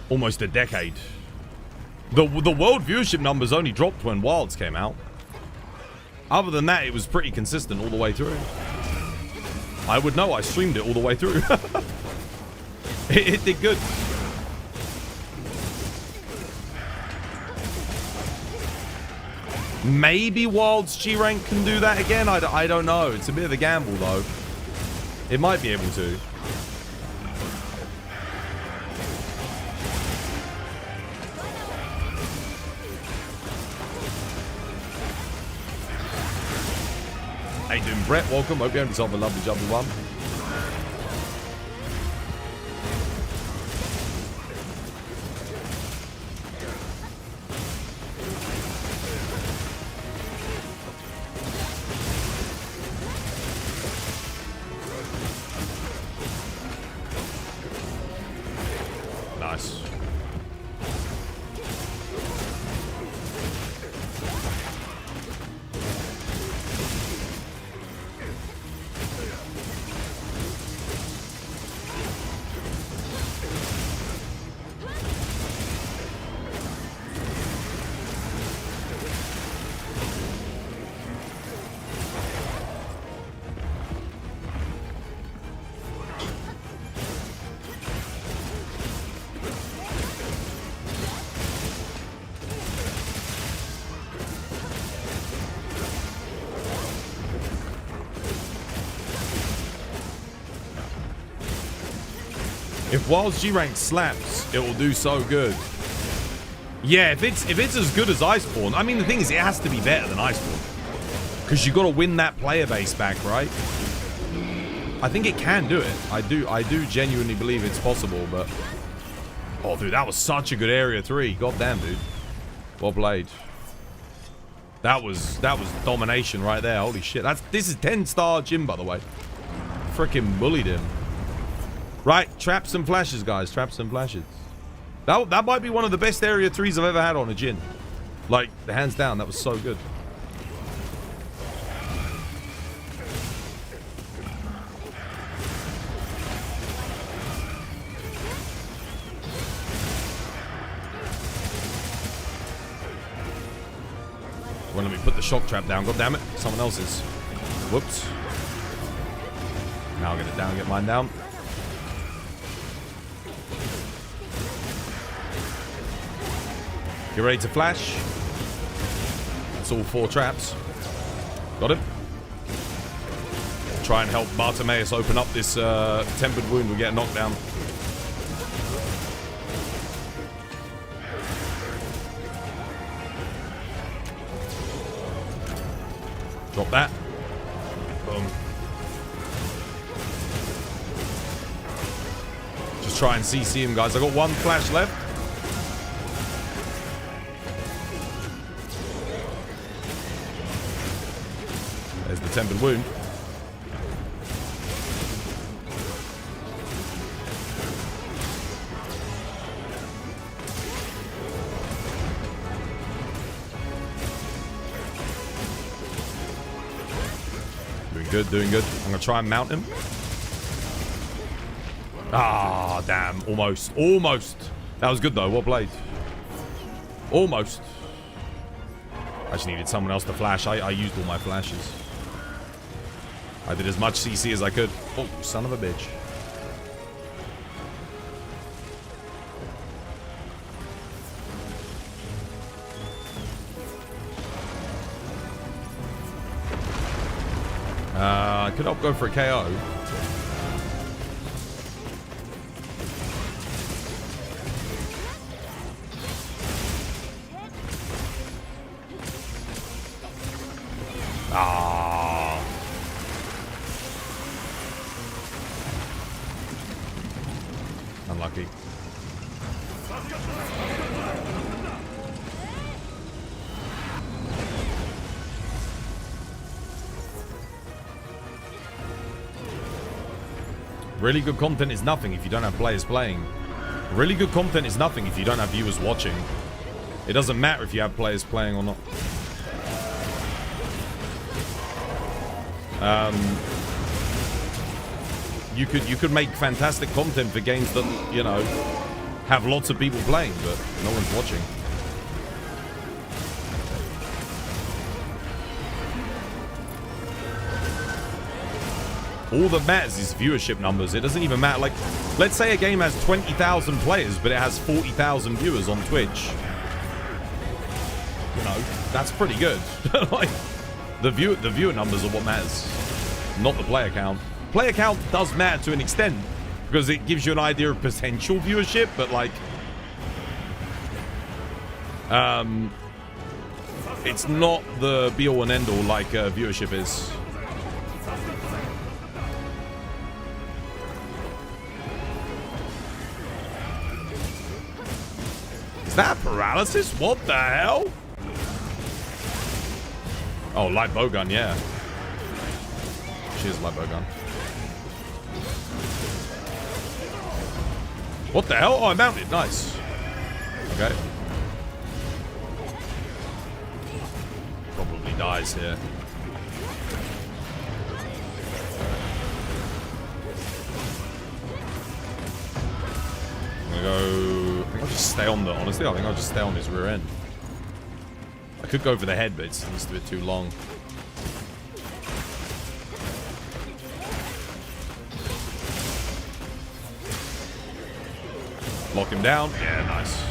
almost a decade. The world viewership numbers only dropped when Wilds came out. Other than that, it was pretty consistent all the way through. I would know. I streamed it all the way through. it did good. Maybe Wild's G rank can do that again. I don't know. It's a bit of a gamble though. It might be able to. How you doing, Brett? Welcome. Hope you have yourself a lovely jubbly one. If Wild's G rank slaps, it will do so good. Yeah, if it's as good as Iceborne, I mean the thing is it has to be better than Iceborne. Because you got to win that player base back, right? I think it can do it. I do genuinely believe it's possible, but oh dude, that was such a good area 3. God damn, dude. Well played. That was domination right there. Holy shit. This is 10-star Jim, by the way. Freaking bullied him. Right, traps and flashes, guys. Traps and flashes. That might be one of the best area 3s I've ever had on a Jin. Like, hands down, that was so good. Well, let me put the shock trap down. God damn it. Someone else's. Whoops. Now I'll get it down, get mine down. Get ready to flash. That's all 4 traps. Got him. Try and help Bartimaeus open up this tempered wound. We get a knockdown. Drop that. Boom. Just try and CC him, guys. I got 1 flash left. There's the tempered wound. Doing good, doing good. I'm gonna try and mount him. Ah, damn. Almost. Almost. That was good though. Well played. Almost. I just needed someone else to flash. I used all my flashes. I did as much CC as I could. Oh, son of a bitch. I could not go for a KO. Ah. Unlucky. Really good content is nothing if you don't have players playing. Really good content is nothing if you don't have viewers watching. It doesn't matter if you have players playing or not. You could make fantastic content for games that, you know, have lots of people playing, but no one's watching. All that matters is viewership numbers. It doesn't even matter. Like, let's say a game has 20,000 players, but it has 40,000 viewers on Twitch. You know, that's pretty good. Like, the viewer numbers are what matters, not the player count. Player count does matter to an extent because it gives you an idea of potential viewership, but like, it's not the be-all and end-all like viewership is. Is that paralysis? What the hell? Oh, light bowgun, yeah. She is light bowgun. What the hell? Oh, I mounted. Nice. Okay. Probably dies here. I'm gonna go... I think I'll just stay on the... Honestly, I think I'll just stay on his rear end. I could go for the head, but it's just a bit too long. Lock him down. Yeah, nice.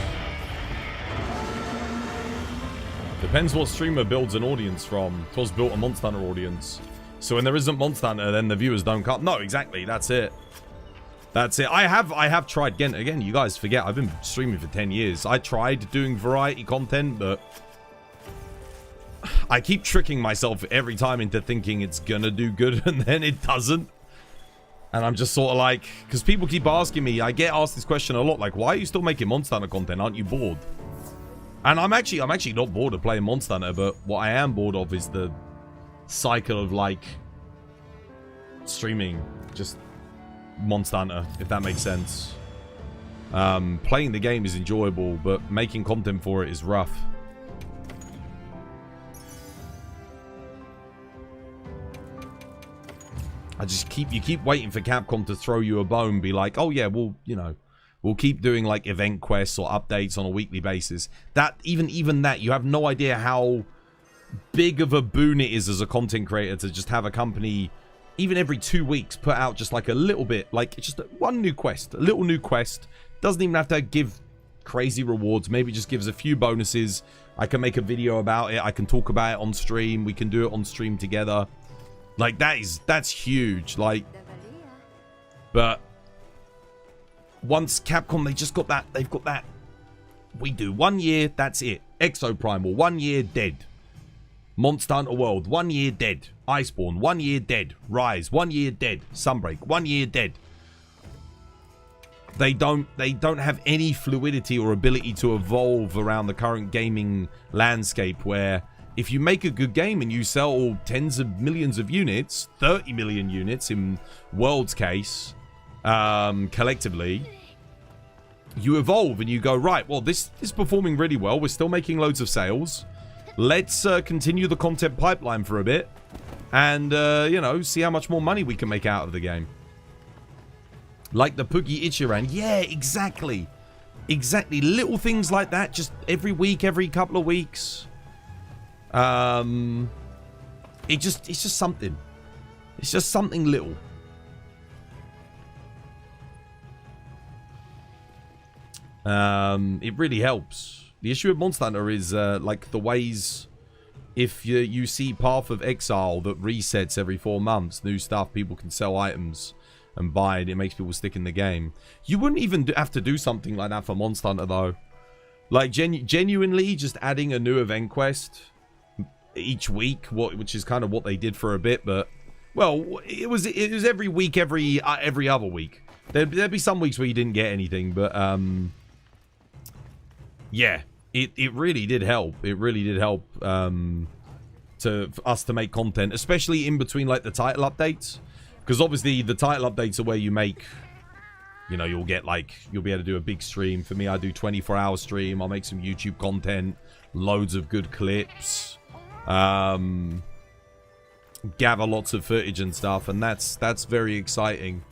Depends what streamer builds an audience from. Twas built a Monster Hunter audience. So when there isn't Monster Hunter, then the viewers don't come. No, exactly. That's it. That's it. I have tried again. You guys forget I've been streaming for 10 years. I tried doing variety content, but I keep tricking myself every time into thinking it's gonna do good, and then it doesn't. And I'm just sort of like, because people keep asking me, I get asked this question a lot, like, why are you still making Monster Hunter content? Aren't you bored? And I'm actually not bored of playing Monster Hunter, but what I am bored of is the cycle of like streaming just Monster Hunter, if that makes sense. Playing the game is enjoyable, but making content for it is rough. You keep waiting for Capcom to throw you a bone, be like, oh yeah, we'll keep doing like event quests or updates on a weekly basis. That even that, you have no idea how big of a boon it is as a content creator to just have a company, even every 2 weeks, put out just like a little bit, like just one new quest, a little new quest. Doesn't even have to give crazy rewards. Maybe just gives a few bonuses. I can make a video about it. I can talk about it on stream. We can do it on stream together. Like, that's huge. Like, but once Capcom, they've got that. We do 1 year, that's it. Exoprimal, 1 year, dead. Monster Hunter World, 1 year, dead. Iceborne, 1 year, dead. Rise, 1 year, dead. Sunbreak, 1 year, dead. They don't have any fluidity or ability to evolve around the current gaming landscape, where if you make a good game and you sell tens of millions of units, 30 million units in World's case, collectively, you evolve and you go, right, well, this is performing really well. We're still making loads of sales. Let's continue the content pipeline for a bit and, you know, see how much more money we can make out of the game. Like the Poogie Ichiran. Yeah, exactly. Exactly. Little things like that, just every week, every couple of weeks. It's just something. It's just something little. It really helps. The issue with Monster Hunter is like the ways, if you see Path of Exile that resets every 4 months, new stuff, people can sell items and buy it. It makes people stick in the game. You wouldn't even have to do something like that for Monster Hunter though. Like genuinely just adding a new event quest each week, which is kind of what they did for a bit, but well, it was every week, every other week. There'd be some weeks where you didn't get anything, but yeah, it really did help. It really did help for us to make content, especially in between like the title updates, because obviously the title updates are where you make, you know, you'll be able to do a big stream. For me, I do 24-hour stream. I'll make some YouTube content, loads of good clips, gather lots of footage and stuff, and that's very exciting.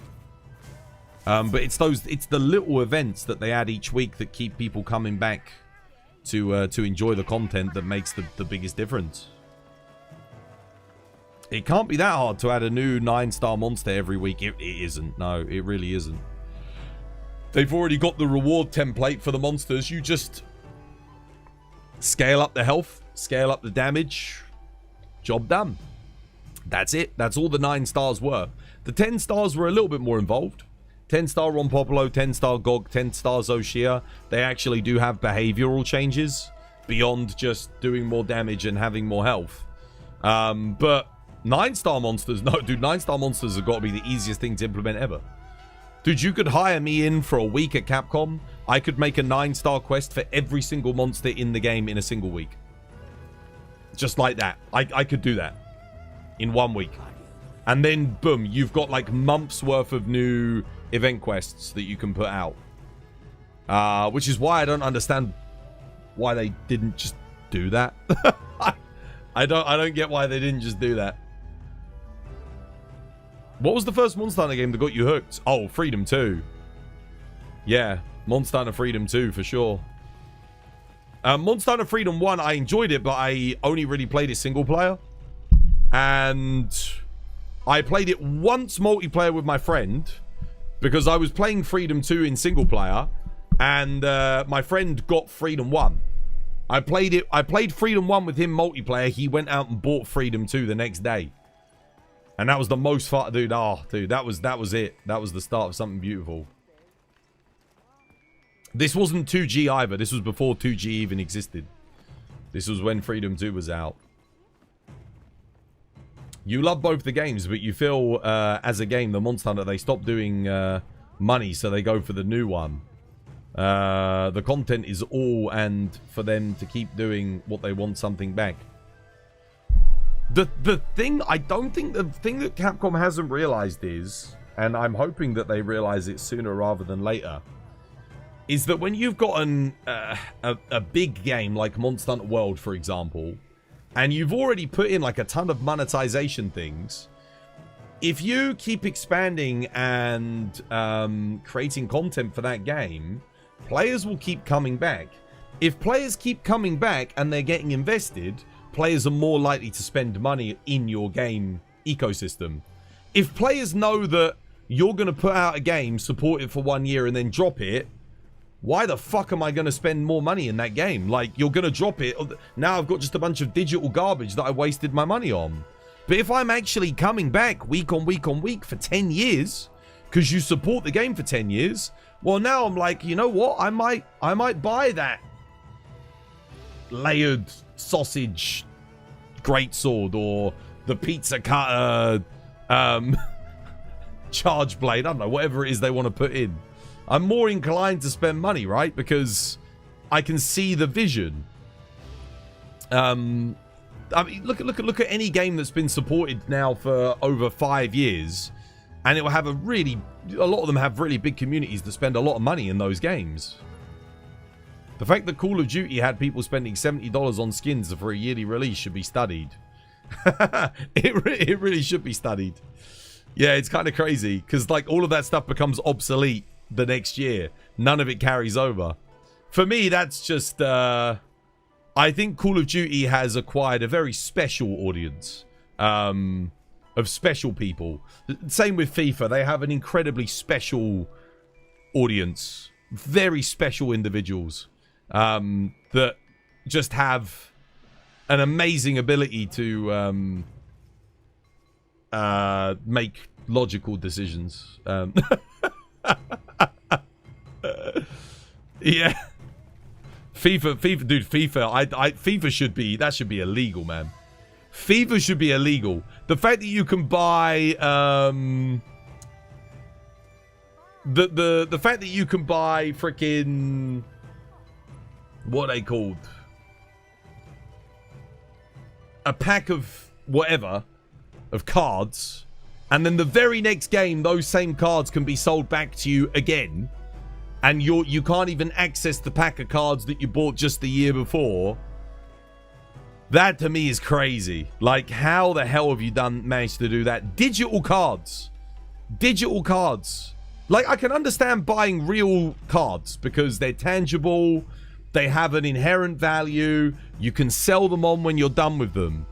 But it's the little events that they add each week that keep people coming back to enjoy the content that makes the biggest difference. It can't be that hard to add a new 9-star monster every week. It isn't. No, it really isn't. They've already got the reward template for the monsters. You just scale up the health, scale up the damage. Job done. That's it. That's all the 9 stars were. The 10 stars were a little bit more involved. 10-star Rompopolo, 10-star Gog, 10-star Zoshia. They actually do have behavioral changes beyond just doing more damage and having more health. But 9-star monsters, no, dude, 9-star monsters have got to be the easiest thing to implement ever. Dude, you could hire me in for a week at Capcom. I could make a 9-star quest for every single monster in the game in a single week. Just like that. I could do that in 1 week. And then, boom, you've got like months worth of new event quests that you can put out. Which is why I don't understand why they didn't just do that. I don't get why they didn't just do that. What was the first Monster Hunter game that got you hooked? Oh, Freedom 2. Yeah, Monster Hunter Freedom 2 for sure. Monster Hunter Freedom 1, I enjoyed it, but I only really played it single player. And I played it once multiplayer with my friend because I was playing Freedom 2 in single player, and my friend got Freedom 1. I played Freedom 1 with him multiplayer. He went out and bought Freedom 2 the next day. And that was the most fun, dude. Oh, dude, that was it. That was the start of something beautiful. This wasn't 2G either. This was before 2G even existed. This was when Freedom 2 was out. You love both the games, but you feel as a game, the Monster Hunter, they stopped doing money, so they go for the new one. The content is all, and for them to keep doing what they want something back. The thing, I don't think the thing that Capcom hasn't realized is, and I'm hoping that they realize it sooner rather than later, is that when you've got a big game like Monster Hunter World, for example, and you've already put in like a ton of monetization things, if you keep expanding and creating content for that game, players will keep coming back. If players keep coming back and they're getting invested, players are more likely to spend money in your game ecosystem. If players know that you're going to put out a game, support it for 1 year, and then drop it, why the fuck am I going to spend more money in that game? Like, you're going to drop it. Now I've got just a bunch of digital garbage that I wasted my money on. But if I'm actually coming back week on week on week for 10 years, because you support the game for 10 years, well, now I'm like, you know what? I might buy that layered sausage greatsword or the pizza cutter charge blade. I don't know, whatever it is they want to put in. I'm more inclined to spend money, right? Because I can see the vision. I mean, look at any game that's been supported now for over 5 years, and it will have a lot of them have really big communities that spend a lot of money in those games. The fact that Call of Duty had people spending $70 on skins for a yearly release should be studied. It really should be studied. Yeah, it's kind of crazy because like all of that stuff becomes obsolete the next year. None of it carries over. For me, that's just I think Call of Duty has acquired a very special audience. of special people. Same with FIFA. They have an incredibly special audience. Very special individuals that just have an amazing ability to make logical decisions. Yeah. FIFA, dude, FIFA should be illegal, man. FIFA should be illegal. The fact that you can buy, the fact that you can buy freaking, what are they called? A pack of whatever, of cards, and then the very next game, those same cards can be sold back to you again. And you can't even access the pack of cards that you bought just the year before. That to me is crazy. Like, how the hell have you managed to do that? Digital cards. Digital cards. Like, I can understand buying real cards because they're tangible. They have an inherent value. You can sell them on when you're done with them.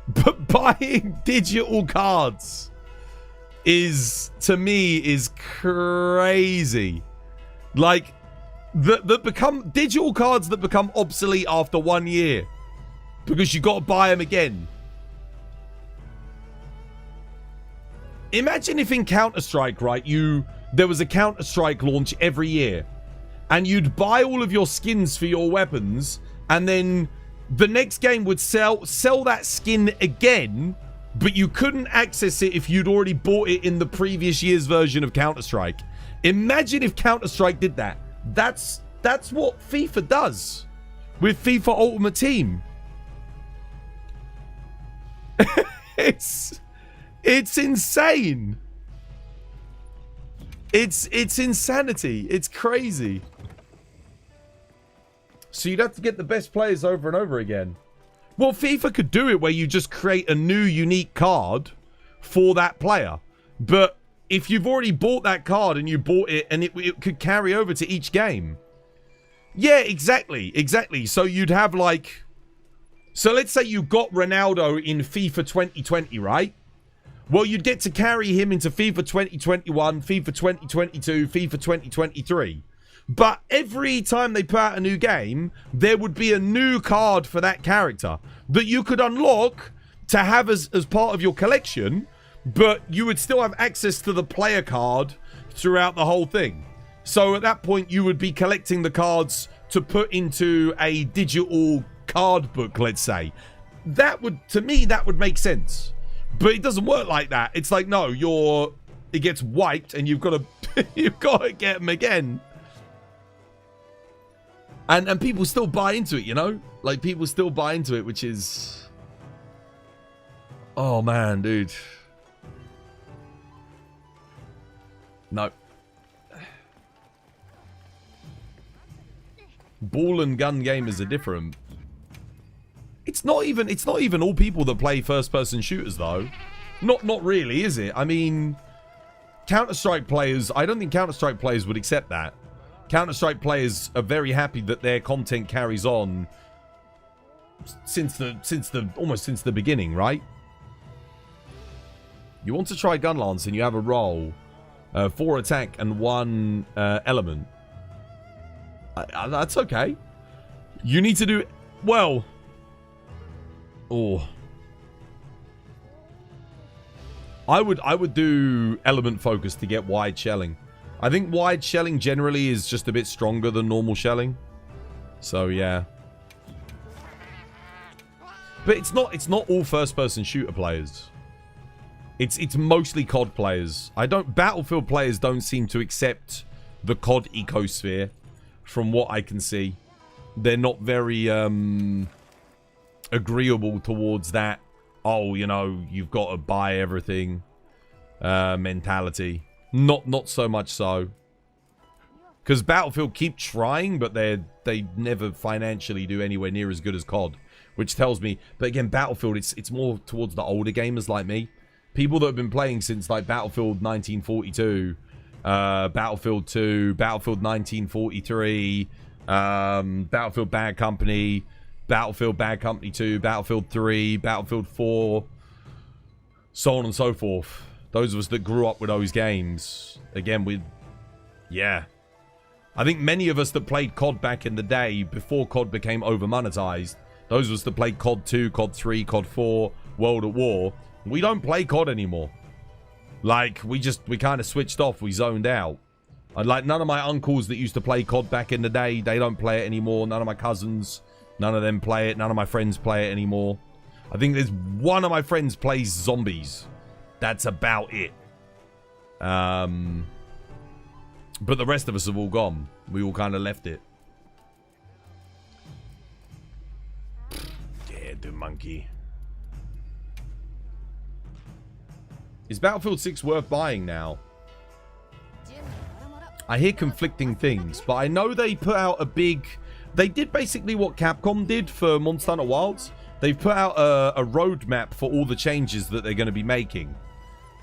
But buying digital cards to me, is crazy. Like, that become digital cards that become obsolete after 1 year because you got to buy them again. Imagine if in Counter-Strike, right, there was a Counter-Strike launch every year, and you'd buy all of your skins for your weapons, and then the next game would sell that skin again, but you couldn't access it if you'd already bought it in the previous year's version of Counter-Strike. Imagine if Counter-Strike did that. That's what FIFA does with FIFA Ultimate Team. It's insane. It's insanity. It's crazy. So you'd have to get the best players over and over again. Well, FIFA could do it where you just create a new unique card for that player. But if you've already bought that card and you bought it and it could carry over to each game. Yeah, exactly. So you'd have like... So let's say you got Ronaldo in FIFA 2020, right? Well, you'd get to carry him into FIFA 2021, FIFA 2022, FIFA 2023. But every time they put out a new game, there would be a new card for that character that you could unlock to have as part of your collection, but you would still have access to the player card throughout the whole thing. So at that point, you would be collecting the cards to put into a digital card book, let's say. To me, that would make sense. But it doesn't work like that. It's like, no, it gets wiped and you've got to get them again. And people still buy into it, you know? Like, people still buy into it, which is... Oh, man, dude. No. Ball and gun gamers are different. It's not even all people that play first-person shooters, though. Not really, is it? I mean, Counter-Strike players... I don't think Counter-Strike players would accept that. Counter-Strike players are very happy that their content carries on almost since the beginning, right? You want to try gun lance and you have a roll, 4 attack and 1 element. That's okay. You need to do well. Oh, I would do element focus to get wide shelling. I think wide shelling generally is just a bit stronger than normal shelling. So yeah. But it's not all first-person shooter players. It's mostly COD players. Battlefield players don't seem to accept the COD ecosphere from what I can see. They're not very agreeable towards that, oh, you know, you've got to buy everything mentality. Not so much so. Because Battlefield keep trying, but they never financially do anywhere near as good as COD. Which tells me, but again, Battlefield, it's more towards the older gamers like me. People that have been playing since like Battlefield 1942, Battlefield 2, Battlefield 1943, Battlefield Bad Company, Battlefield Bad Company 2, Battlefield 3, Battlefield 4. So on and so forth. Those of us that grew up with those games. Again, yeah. I think many of us that played COD back in the day, before COD became over-monetized, those of us that played COD 2, COD 3, COD 4, World at War, we don't play COD anymore. Like, we kind of switched off. We zoned out. Like, none of my uncles that used to play COD back in the day, they don't play it anymore. None of my cousins, none of them play it. None of my friends play it anymore. I think there's one of my friends plays zombies. That's about it. But the rest of us have all gone. We all kind of left it. Yeah, the monkey. Is Battlefield 6 worth buying now? I hear conflicting things, but I know they put out a big... They did basically what Capcom did for Monster Hunter Wilds. They've put out a roadmap for all the changes that they're going to be making.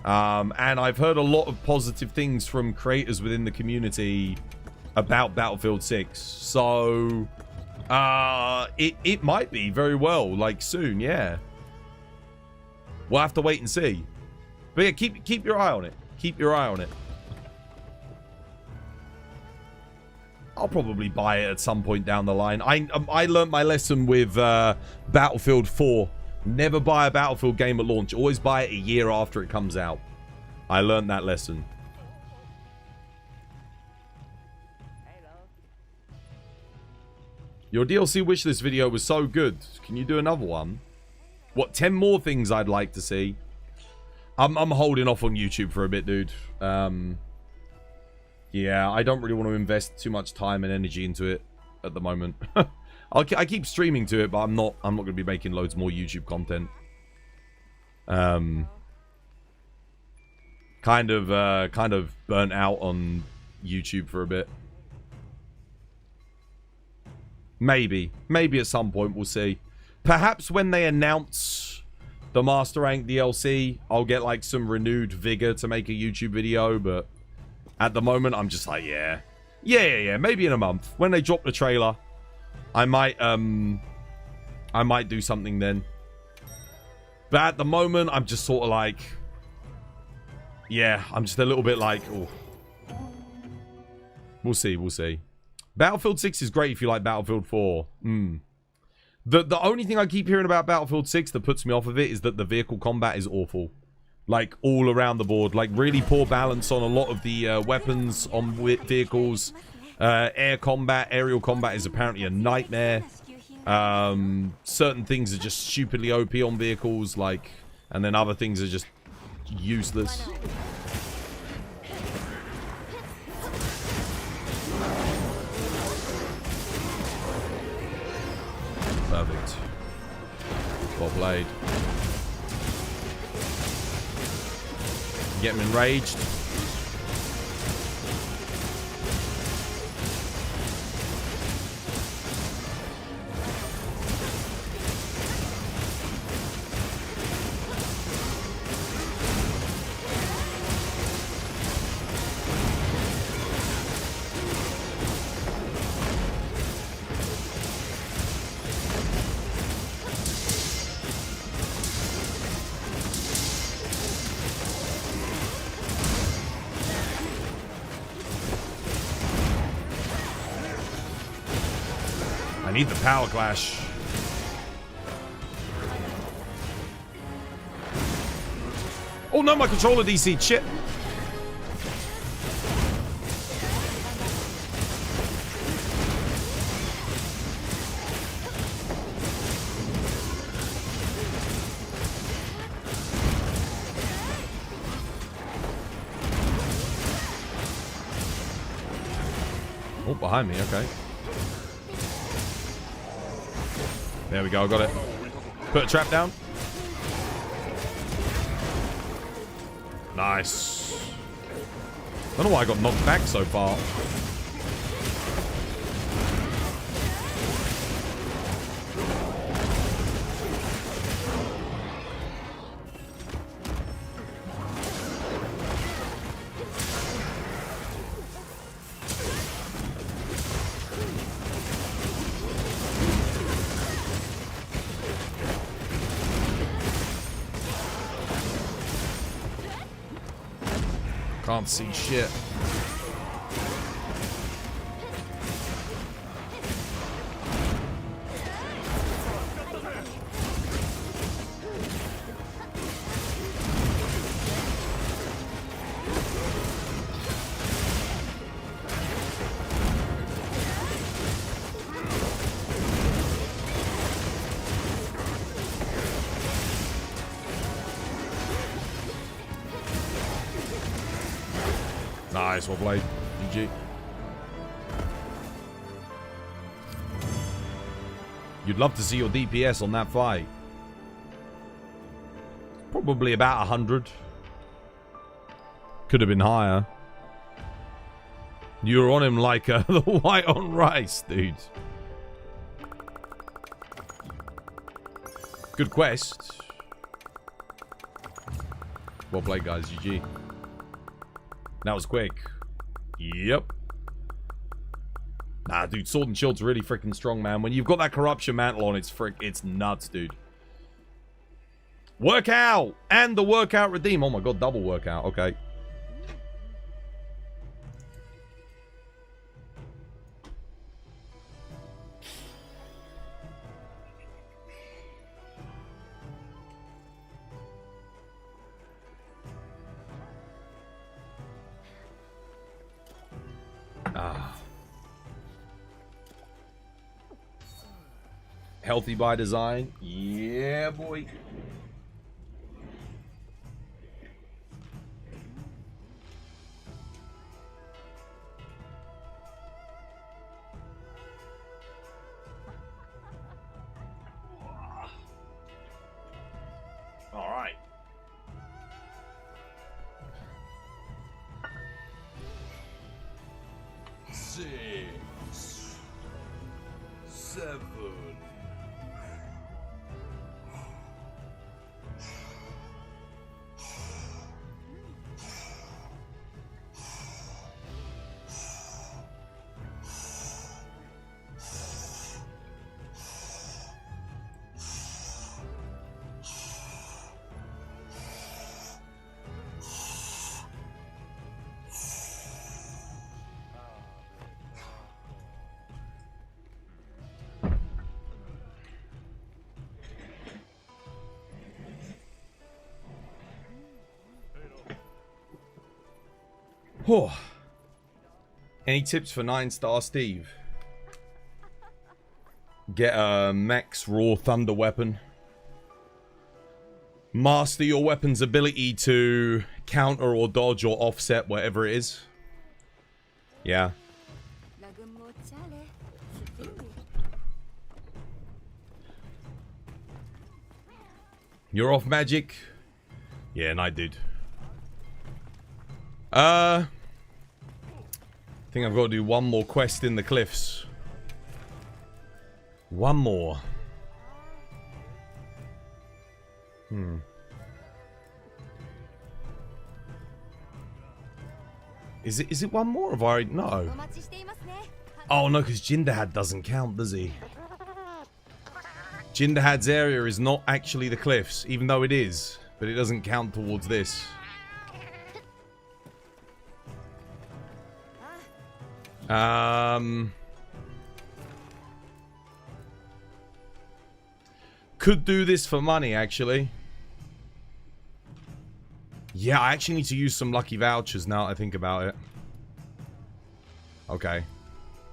And I've heard a lot of positive things from creators within the community about Battlefield 6. So, it might be very well, like, soon, yeah. We'll have to wait and see. But yeah, keep your eye on it. Keep your eye on it. I'll probably buy it at some point down the line. I learned my lesson with Battlefield 4. Never buy a Battlefield game at launch. Always buy it a year after it comes out. I learned that lesson. Your DLC wishlist video was so good. Can you do another one? What, 10 more things I'd like to see? I'm holding off on YouTube for a bit, dude. Yeah, I don't really want to invest too much time and energy into it at the moment. I keep streaming to it, but I'm not going to be making loads more YouTube content. Kind of burnt out on YouTube for a bit. Maybe at some point, we'll see. Perhaps when they announce the Master Rank DLC, I'll get like some renewed vigor to make a YouTube video, but at the moment, I'm just like, yeah. Maybe in a month. When they drop the trailer, I might do something then. But at the moment, I'm just sort of like, yeah, I'm just a little bit like, oh. We'll see. Battlefield 6 is great if you like Battlefield 4. The only thing I keep hearing about Battlefield 6 that puts me off of it is that the vehicle combat is awful. Like, all around the board. Like, really poor balance on a lot of the weapons on vehicles. Aerial combat is apparently a nightmare. Certain things are just stupidly OP on vehicles, like, and then other things are just useless. Perfect. Well played. Get him enraged. I need the power clash. Oh no, my controller DC shit. Oh, behind me, okay. There we go, got it. Put a trap down. Nice. I don't know why I got knocked back so far. Can't see shit. Nice, well played. GG. You'd love to see your DPS on that fight. Probably about 100. Could have been higher. You were on him like the white on rice, dude. Good quest. Well played, guys. GG. That was quick. Yep. Nah, dude, Sword and Shield's really freaking strong, man. When you've got that Corruption Mantle on, it's nuts, dude. Workout! And the Workout Redeem. Oh my god, double Workout. Okay. Healthy by design. Yeah, boy. All right. Six, 7. Oh. Any tips for 9-star Steve? Get a max raw thunder weapon. Master your weapon's ability to counter or dodge or offset whatever it is. Yeah. You're off magic? Yeah, and I did. I think I've got to do one more quest in the cliffs. One more. Is it one more? Have I... No. Oh, no, because Jindahad doesn't count, does he? Jindahad's area is not actually the cliffs, even though it is. But it doesn't count towards this. Could do this for money, actually. Yeah, I actually need to use some lucky vouchers now that I think about it. Okay.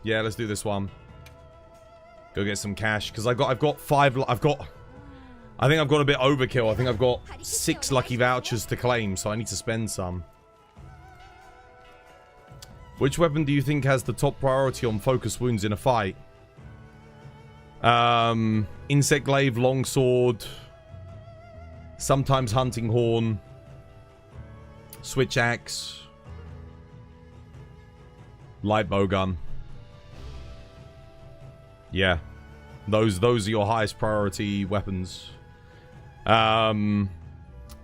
Yeah, let's do this one. Go get some cash. Because I think I've got a bit overkill. I think I've got 6 lucky vouchers to claim, so I need to spend some. Which weapon do you think has the top priority on focus wounds in a fight? Insect glaive, longsword, sometimes hunting horn, switch axe, light bowgun. Yeah, those are your highest priority weapons. And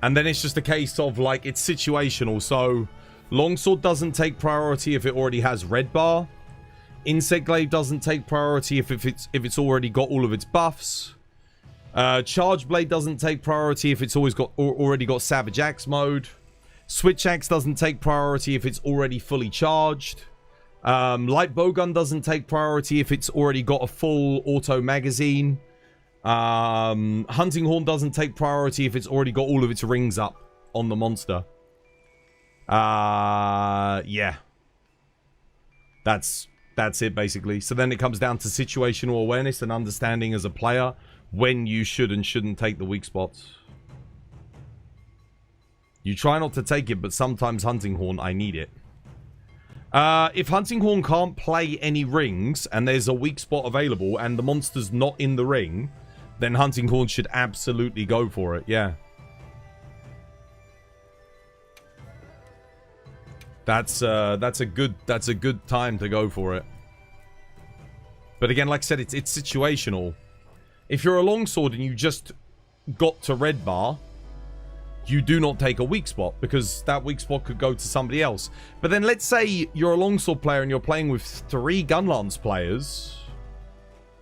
then it's just a case of like it's situational. So longsword doesn't take priority if it already has red bar. Insect glaive doesn't take priority if it's already got all of its buffs. Charge blade doesn't take priority if it's already got savage axe mode. Switch axe doesn't take priority if it's already fully charged. Light bowgun doesn't take priority if it's already got a full auto magazine. Hunting horn doesn't take priority if it's already got all of its rings up on the monster. Yeah. That's it basically. So then it comes down to situational awareness and understanding as a player when you should and shouldn't take the weak spots. You try not to take it, but sometimes Hunting Horn, I need it. If Hunting Horn can't play any rings and there's a weak spot available and the monster's not in the ring, then Hunting Horn should absolutely go for it, yeah. That's a good time to go for it. But again, like I said, it's situational. If you're a longsword and you just got to red bar, you do not take a weak spot because that weak spot could go to somebody else. But then let's say you're a longsword player and you're playing with 3 Gunlance players.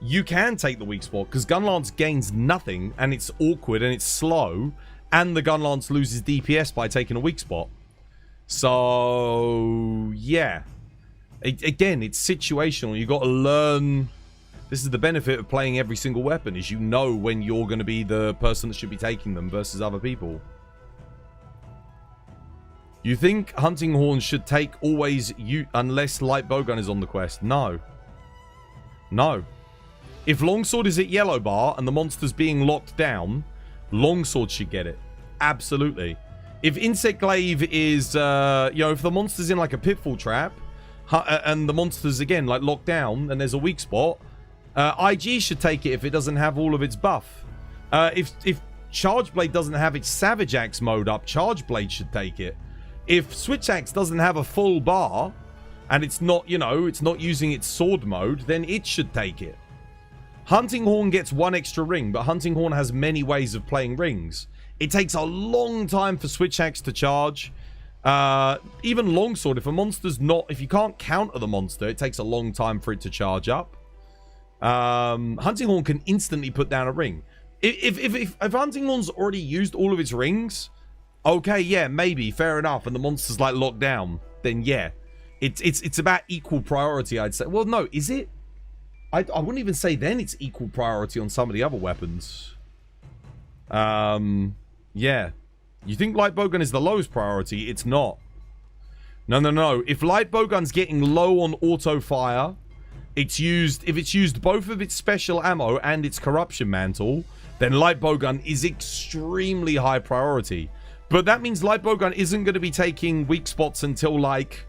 You can take the weak spot because Gunlance gains nothing and it's awkward and it's slow, and the Gunlance loses DPS by taking a weak spot. So yeah, again, it's situational. You got to learn. This is the benefit of playing every single weapon, is you know when you're going to be the person that should be taking them versus other people. You think Hunting Horn should take always you unless Light Bowgun is on the quest? No. No. If Longsword is at yellow bar and the monster's being locked down, Longsword should get it. Absolutely. If Insect Glaive is, if the monster's in like a pitfall trap and the monster's again like locked down and there's a weak spot, IG should take it if it doesn't have all of its buff. If Charge Blade doesn't have its Savage Axe mode up, Charge Blade should take it. If Switch Axe doesn't have a full bar and it's not, it's not using its sword mode, then it should take it. Hunting Horn gets 1 extra ring, but Hunting Horn has many ways of playing rings. It takes a long time for Switch Axe to charge. Even Longsword, if you can't counter the monster, it takes a long time for it to charge up. Hunting Horn can instantly put down a ring. If Hunting Horn's already used all of its rings, okay, yeah, maybe, fair enough, and the monster's like locked down, then yeah. It's about equal priority, I'd say. Well, no, is it? I wouldn't even say then it's equal priority on some of the other weapons. Yeah. You think Light Bowgun is the lowest priority? It's not. No. If Light Bowgun's getting low on auto fire, if it's used both of its special ammo and its corruption mantle, then Light Bowgun is extremely high priority. But that means Light Bowgun isn't going to be taking weak spots until like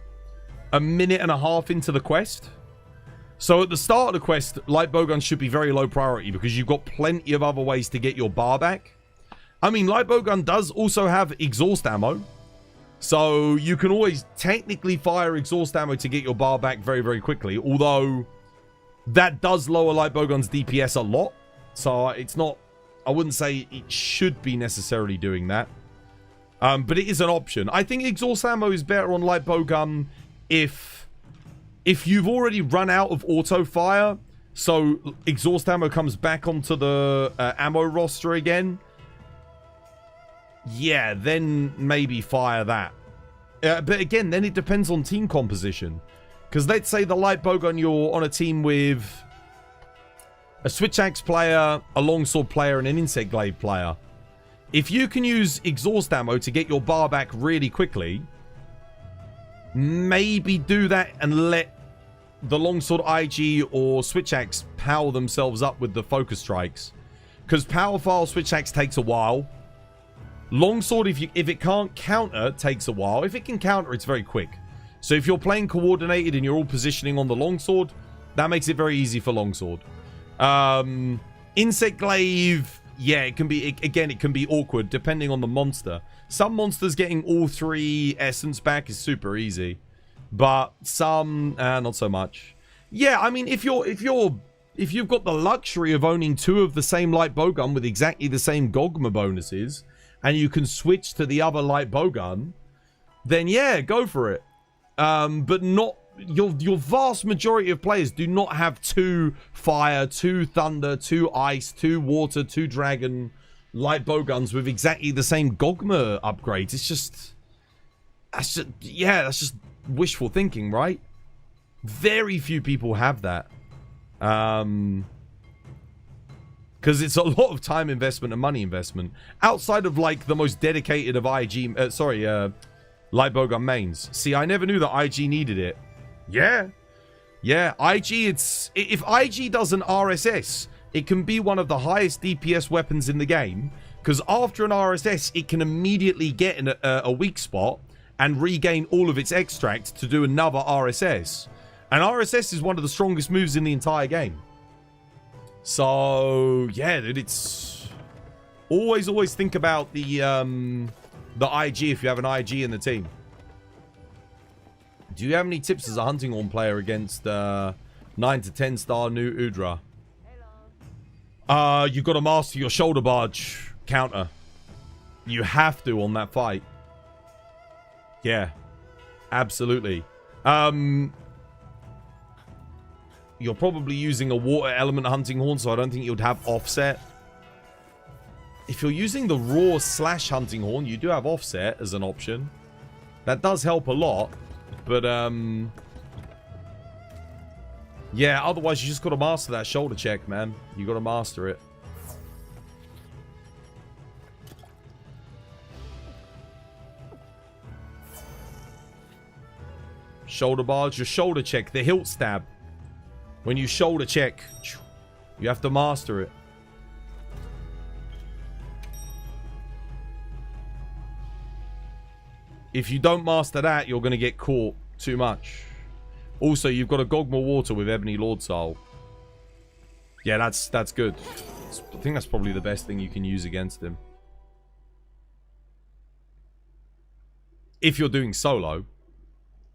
a minute and a half into the quest. So at the start of the quest, Light Bowgun should be very low priority because you've got plenty of other ways to get your bar back. I mean, Light Bowgun does also have exhaust ammo. So you can always technically fire exhaust ammo to get your bar back very, very quickly. Although that does lower Light Bowgun's DPS a lot. So it's not, I wouldn't say it should be necessarily doing that. But it is an option. I think exhaust ammo is better on Light Bowgun if you've already run out of auto fire. So exhaust ammo comes back onto the ammo roster again. Yeah, then maybe fire that. But again, then it depends on team composition. Because let's say the Light Bowgun, you're on a team with a Switch Axe player, a Longsword player, and an Insect Glaive player. If you can use exhaust ammo to get your bar back really quickly, maybe do that and let the Longsword IG or Switch Axe power themselves up with the focus strikes. Because power file Switch Axe takes a while. Longsword, if it can't counter, takes a while. If it can counter, it's very quick. So if you're playing coordinated and you're all positioning on the Longsword, that makes it very easy for Longsword. Insect Glaive, yeah, it can be, it can be awkward depending on the monster. Some monsters getting all 3 essence back is super easy. But some, not so much. Yeah, I mean, if you've got the luxury of owning 2 of the same Light Bowgun with exactly the same Gogma bonuses, and you can switch to the other Light Bowgun, then yeah, go for it. But not your vast majority of players do not have 2 fire, 2 thunder, 2 ice, 2 water, 2 dragon Light Bowguns with exactly the same Gogma upgrades. That's just, yeah, that's just wishful thinking, right? Very few people have that. Because it's a lot of time investment and money investment. Outside of, like, the most dedicated of IG... light bowgun mains. See, I never knew that IG needed it. Yeah. Yeah, IG, it's... If IG does an RSS, it can be one of the highest DPS weapons in the game. Because after an RSS, it can immediately get in a weak spot and regain all of its extract to do another RSS. And RSS is one of the strongest moves in the entire game. So, yeah, dude, it's... Always think about the IG if you have an IG in the team. Do you have any tips as a hunting horn player against 9 to 10 star new Udra? You've got to master your shoulder barge counter. You have to on that fight. Yeah. Absolutely. You're probably using a water element hunting horn, so I don't think you'd have offset. If you're using the raw / hunting horn, you do have offset as an option. That does help a lot. But, yeah, otherwise you just got to master that shoulder check, man. You got to master it. Shoulder barge, your shoulder check, the hilt stab. When you shoulder check, you have to master it. If you don't master that, you're going to get caught too much. Also, you've got a Gogma Water with Ebony Lord Soul. Yeah, that's good. I think that's probably the best thing you can use against him. If you're doing solo.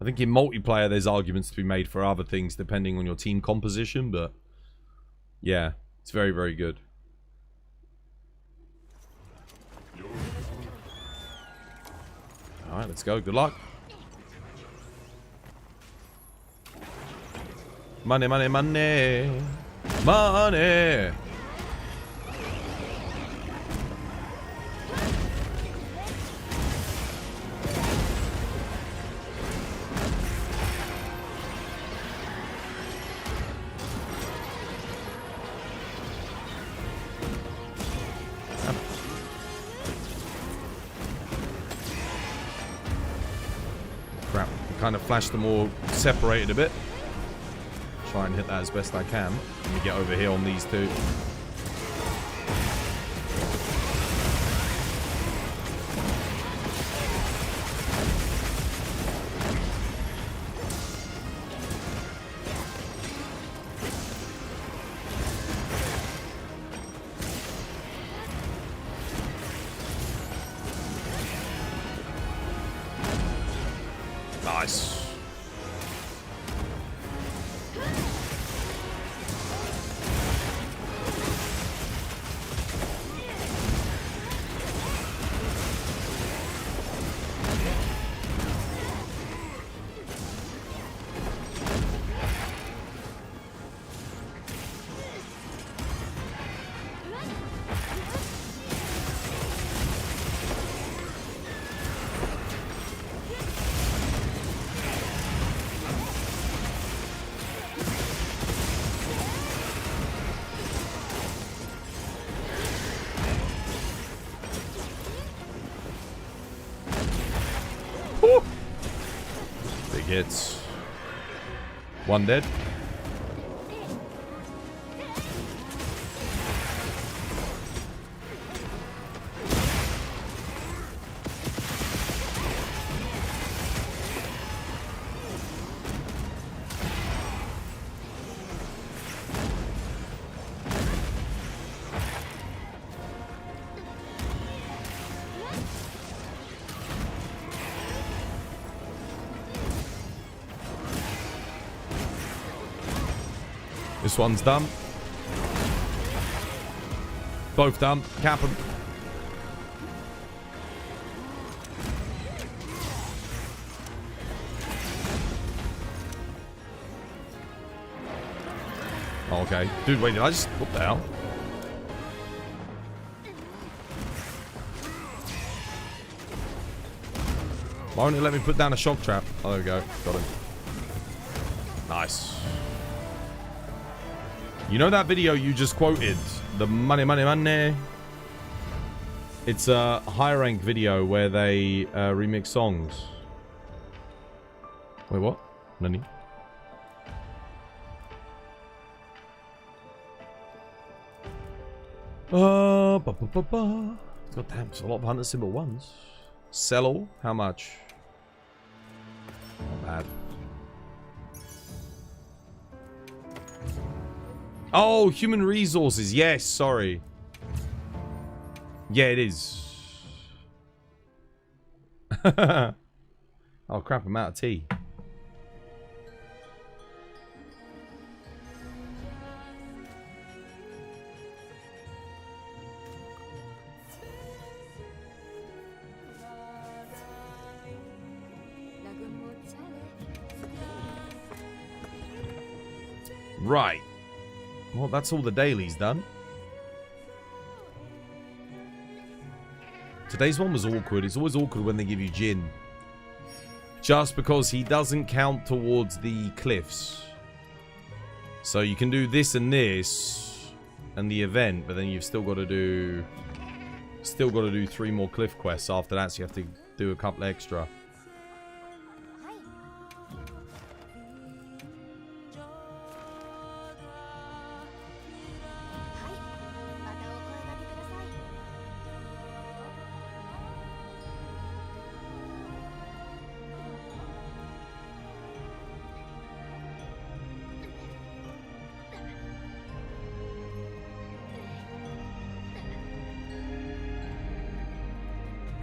I think in multiplayer, there's arguments to be made for other things depending on your team composition, but yeah, it's very, very good. Alright, let's go. Good luck. Money, money, money. Money. Crap. Kind of flashed them all separated a bit. Try and hit that as best I can. Let me get over here on these two. Nice. Woo. Big hits. One dead. This one's done. Both done. Cap them. Oh, okay. Dude, wait, did I just... What the hell? Why won't it let me put down a shock trap? Oh, there we go. Got him. Nice. You know that video you just quoted? The money, money, money. It's a high rank video where they remix songs. Wait, what? Nani? God damn, it's a lot of 100 symbol ones. Sell all? How much? Not bad. Oh, human resources. Yes, sorry. Yeah, it is. Oh, crap, I'm out of tea. Right. Well, that's all the dailies done. Today's one was awkward. It's always awkward when they give you Jin. Just because he doesn't count towards the cliffs. So you can do this and this and the event, but then you've still got to do 3 more cliff quests after that, so you have to do a couple extra.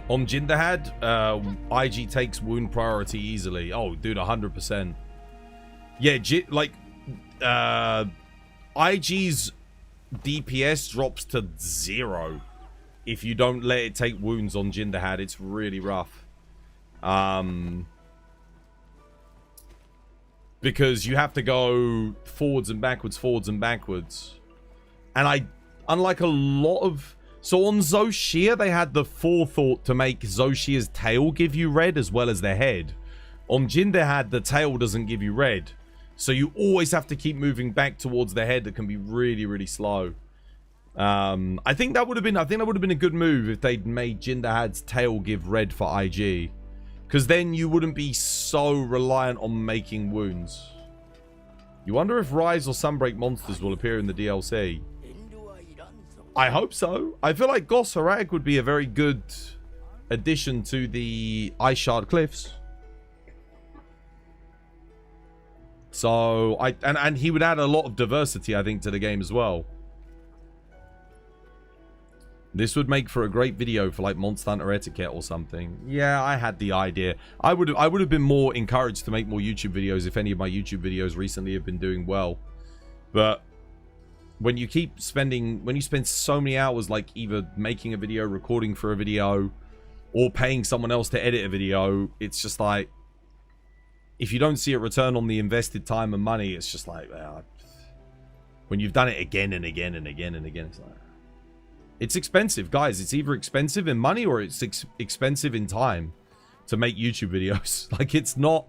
On Jindahad, IG takes wound priority easily. Oh, dude, 100%. Yeah, IG's DPS drops to 0 if you don't let it take wounds on Jindahad. It's really rough. Because you have to go forwards and backwards. And unlike a lot of... So on Zoshia, they had the forethought to make Zoshia's tail give you red as well as the head. On Jindahad, the tail doesn't give you red. So you always have to keep moving back towards the head. That can be really, really slow. I think that would have been a good move if they'd made Jindahad's tail give red for IG. Because then you wouldn't be so reliant on making wounds. You wonder if Rise or Sunbreak monsters will appear in the DLC. I hope so. I feel like Gos Harag would be a very good addition to the Ice Shard Cliffs. So, and he would add a lot of diversity, I think, to the game as well. This would make for a great video for like Monster Hunter Etiquette or something. Yeah, I had the idea. I would have been more encouraged to make more YouTube videos if any of my YouTube videos recently have been doing well. But when you spend so many hours like either making a video, recording for a video, or paying someone else to edit a video, it's just like, if you don't see a return on the invested time and money, it's just like, when you've done it again and again and again and again, it's like, it's expensive, guys. It's either expensive in money or it's expensive in time to make YouTube videos. Like, it's not,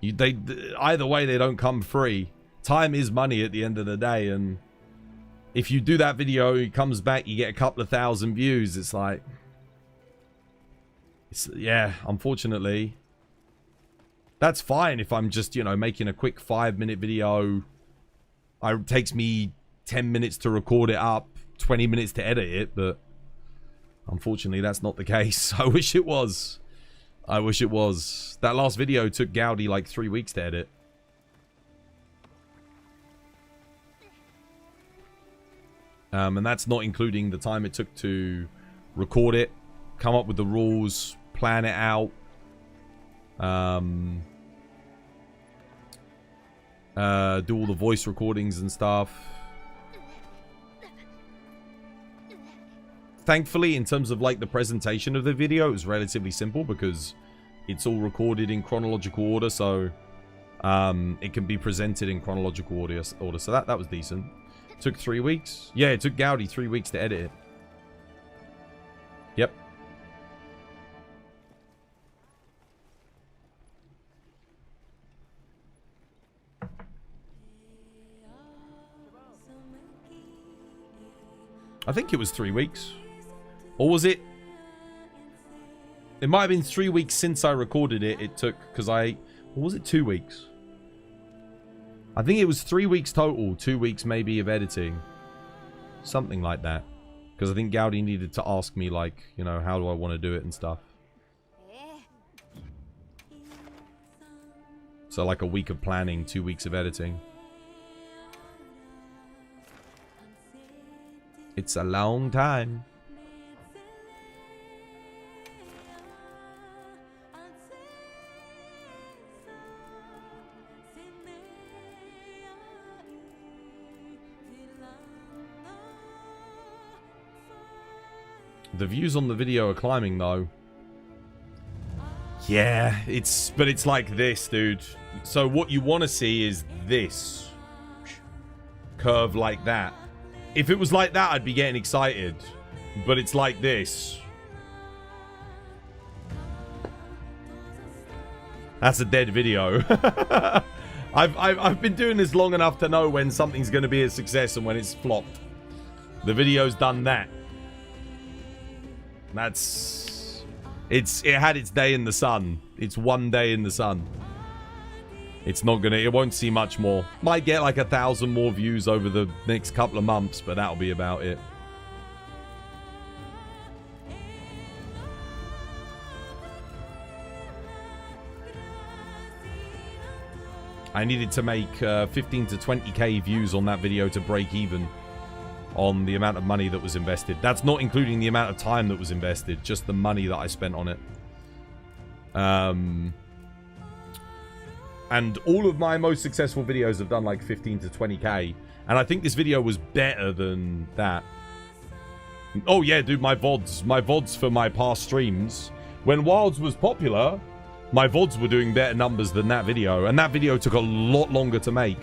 either way, they don't come free. Time is money at the end of the day, and if you do that video, it comes back, you get a couple of thousand views. It's like, yeah, unfortunately, that's fine if I'm just, making a quick 5-minute video. It takes me 10 minutes to record it up, 20 minutes to edit it, but unfortunately, that's not the case. I wish it was. I wish it was. That last video took Gaudi like 3 weeks to edit. And that's not including the time it took to record it, come up with the rules, plan it out, do all the voice recordings and stuff. Thankfully, in terms of like the presentation of the video, it was relatively simple because it's all recorded in chronological order, so it can be presented in chronological order. So that was decent. Took 3 weeks. Yeah, it took Gaudi 3 weeks to edit it. Yep. I think it was 3 weeks. Or was it? It might have been 3 weeks since I recorded it. It took, because or was it 2 weeks? I think it was 3 weeks total. 2 weeks maybe of editing. Something like that. Because I think Gaudi needed to ask me, like, you know, how do I want to do it and stuff. So like a week of planning, 2 weeks of editing. It's a long time. The views on the video are climbing though. Yeah, but it's like this, dude. So what you want to see is this curve like that. If it was like that, I'd be getting excited. But it's like this. That's a dead video. I've been doing this long enough to know when something's going to be a success and when it's flopped. The video's done that. It had its day in the sun. It's one day in the sun. It won't see much more. Might get like 1,000 more views over the next couple of months, but that'll be about it. I needed to make 15 to 20k views on that video to break even on the amount of money that was invested. That's not including the amount of time that was invested, just the money that I spent on it. And all of my most successful videos have done like 15 to 20k. And I think this video was better than that. Oh yeah, dude, my VODs for my past streams. When Wilds was popular, my VODs were doing better numbers than that video. And that video took a lot longer to make.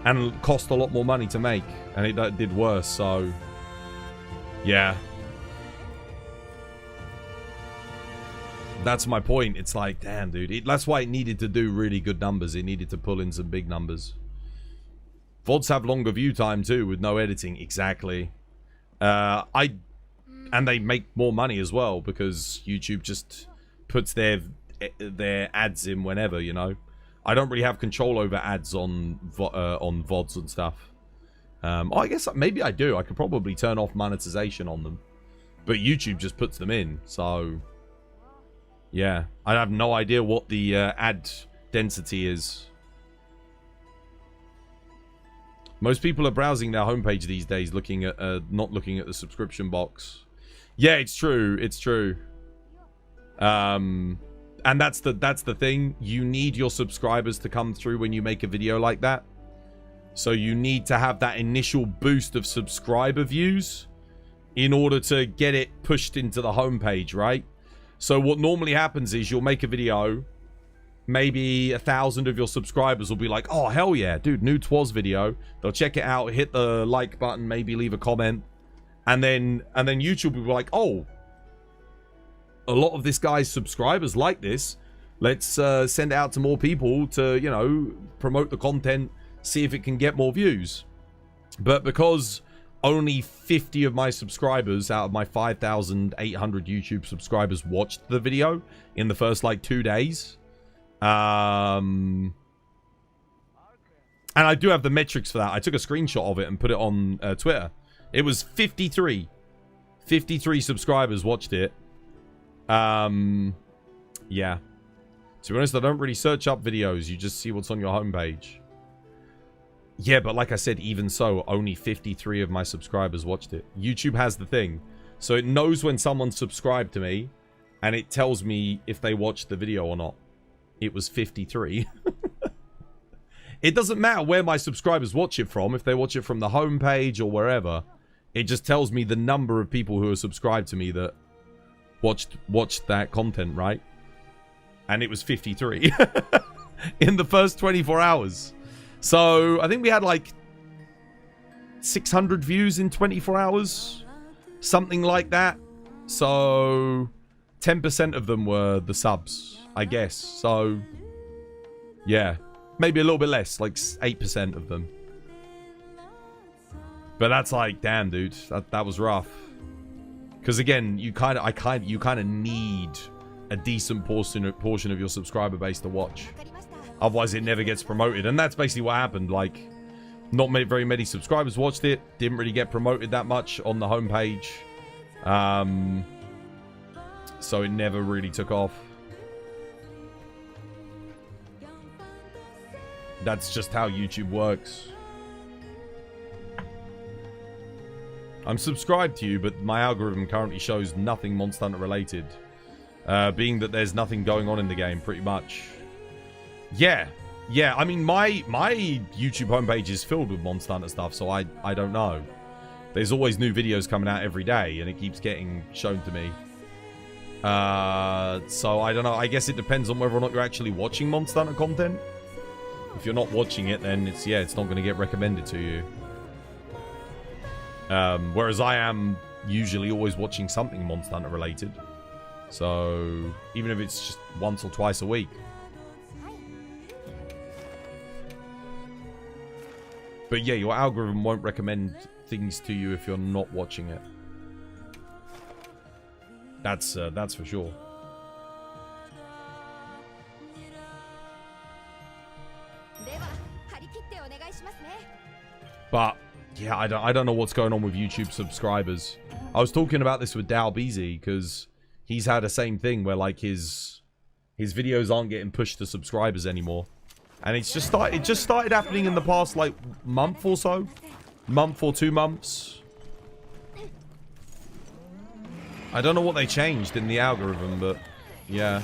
And cost a lot more money to make. And it did worse, so... yeah. That's my point. It's like, damn, dude. That's why it needed to do really good numbers. It needed to pull in some big numbers. VODs have longer view time, too, with no editing. Exactly. And they make more money as well, because YouTube just puts their ads in whenever, you know. I don't really have control over ads on VODs and stuff. I guess maybe I do. I could probably turn off monetization on them. But YouTube just puts them in, so... yeah. I have no idea what the ad density is. Most people are browsing their homepage these days, looking at not looking at the subscription box. Yeah, it's true. It's true. And that's the thing. You need your subscribers to come through when you make a video like that. So you need to have that initial boost of subscriber views in order to get it pushed into the homepage, right? So what normally happens is you'll make a video, maybe 1,000 of your subscribers will be like, oh, hell yeah, dude, new Twas video. They'll check it out, hit the like button, maybe leave a comment. And then YouTube will be like, oh, a lot of this guy's subscribers like this. Let's send it out to more people to, you know, promote the content, see if it can get more views. But because only 50 of my subscribers out of my 5,800 YouTube subscribers watched the video in the first like 2 days. And I do have the metrics for that. I took a screenshot of it and put it on Twitter. It was 53 subscribers watched it. Yeah. To be honest, I don't really search up videos. You just see what's on your homepage. Yeah, but like I said, even so, only 53 of my subscribers watched it. YouTube has the thing. So it knows when someone subscribed to me, and it tells me if they watched the video or not. It was 53. It doesn't matter where my subscribers watch it from. If they watch it from the homepage or wherever, it just tells me the number of people who are subscribed to me that watched that content, right? And it was 53 in the first 24 hours. So I think we had like 600 views in 24 hours, something like that. So 10% of them were the subs, I guess. So yeah, maybe a little bit less, like 8% of them. But that's like, damn, dude, that was rough. Because again, you kind of need a decent portion of your subscriber base to watch. Otherwise, it never gets promoted, and that's basically what happened. Like, not very many subscribers watched it. Didn't really get promoted that much on the homepage. So it never really took off. That's just how YouTube works. I'm subscribed to you, but my algorithm currently shows nothing Monster Hunter related. Being that there's nothing going on in the game, pretty much. Yeah. Yeah, I mean, my YouTube homepage is filled with Monster Hunter stuff, so I don't know. There's always new videos coming out every day, and it keeps getting shown to me. So I don't know. I guess it depends on whether or not you're actually watching Monster Hunter content. If you're not watching it, then it's not going to get recommended to you. Whereas I am usually always watching something Monster Hunter related. So even if it's just once or twice a week. But yeah, your algorithm won't recommend things to you if you're not watching it. That's for sure. But yeah, I don't know what's going on with YouTube subscribers. I was talking about this with Dal Beezy because he's had the same thing where like his videos aren't getting pushed to subscribers anymore. And it just started happening in the past like month or so. Month or 2 months. I don't know what they changed in the algorithm, but yeah.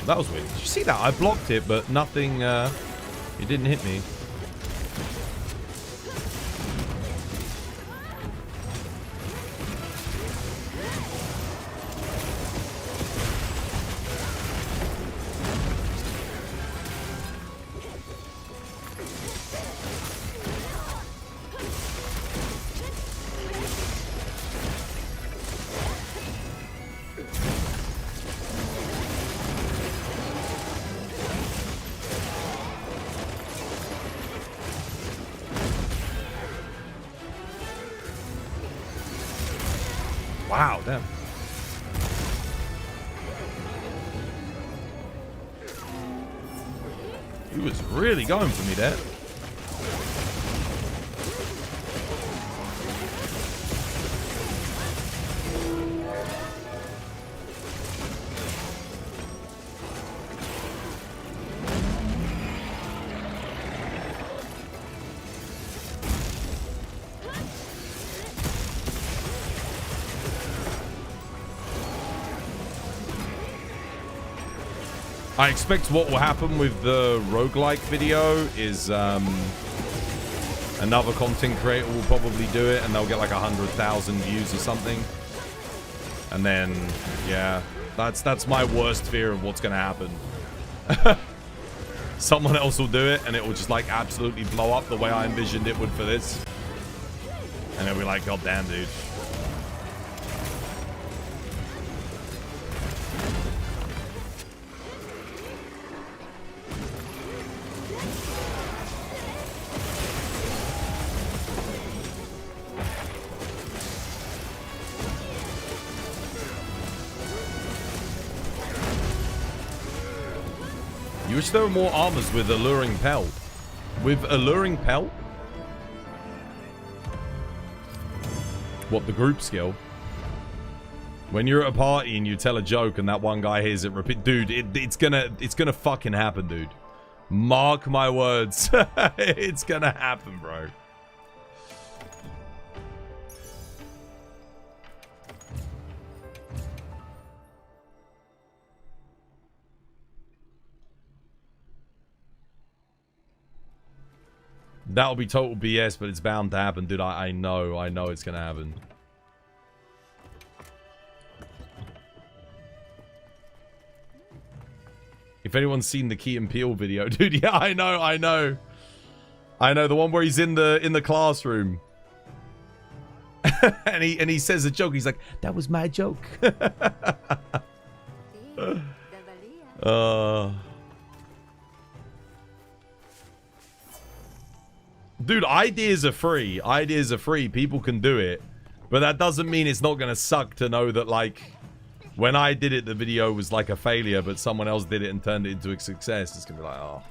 That was weird. Did you see that? I blocked it, but nothing, it didn't hit me. Wow, damn. He was really going for me there. I expect what will happen with the roguelike video is another content creator will probably do it and they'll get like 100,000 views or something. And then, yeah, that's my worst fear of what's going to happen. Someone else will do it and it will just like absolutely blow up the way I envisioned it would for this. And they'll be like, God damn, dude. You wish there were more armors with alluring pelt. With alluring pelt? What, the group skill? When you're at a party and you tell a joke and that one guy hears it repeat, dude, it's gonna fucking happen, dude. Mark my words. It's gonna happen, bro. That'll be total BS, but it's bound to happen, dude. I know it's gonna happen. If anyone's seen the Key and Peele video, dude, yeah, I know. The one where he's in the classroom. and he says a joke. He's like, that was my joke. Dude, ideas are free. Ideas are free. People can do it. But that doesn't mean it's not going to suck to know that, like, when I did it, the video was like a failure, but someone else did it and turned it into a success. It's going to be like, oh.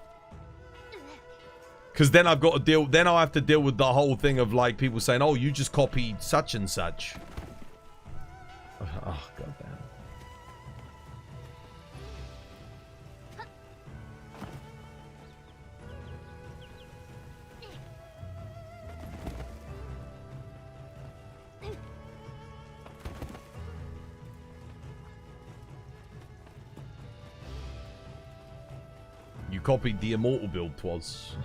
Because then I've got to deal... Then I'll have to deal with the whole thing of, like, people saying, oh, you just copied such and such. Oh, God damn. You copied the immortal build, twas.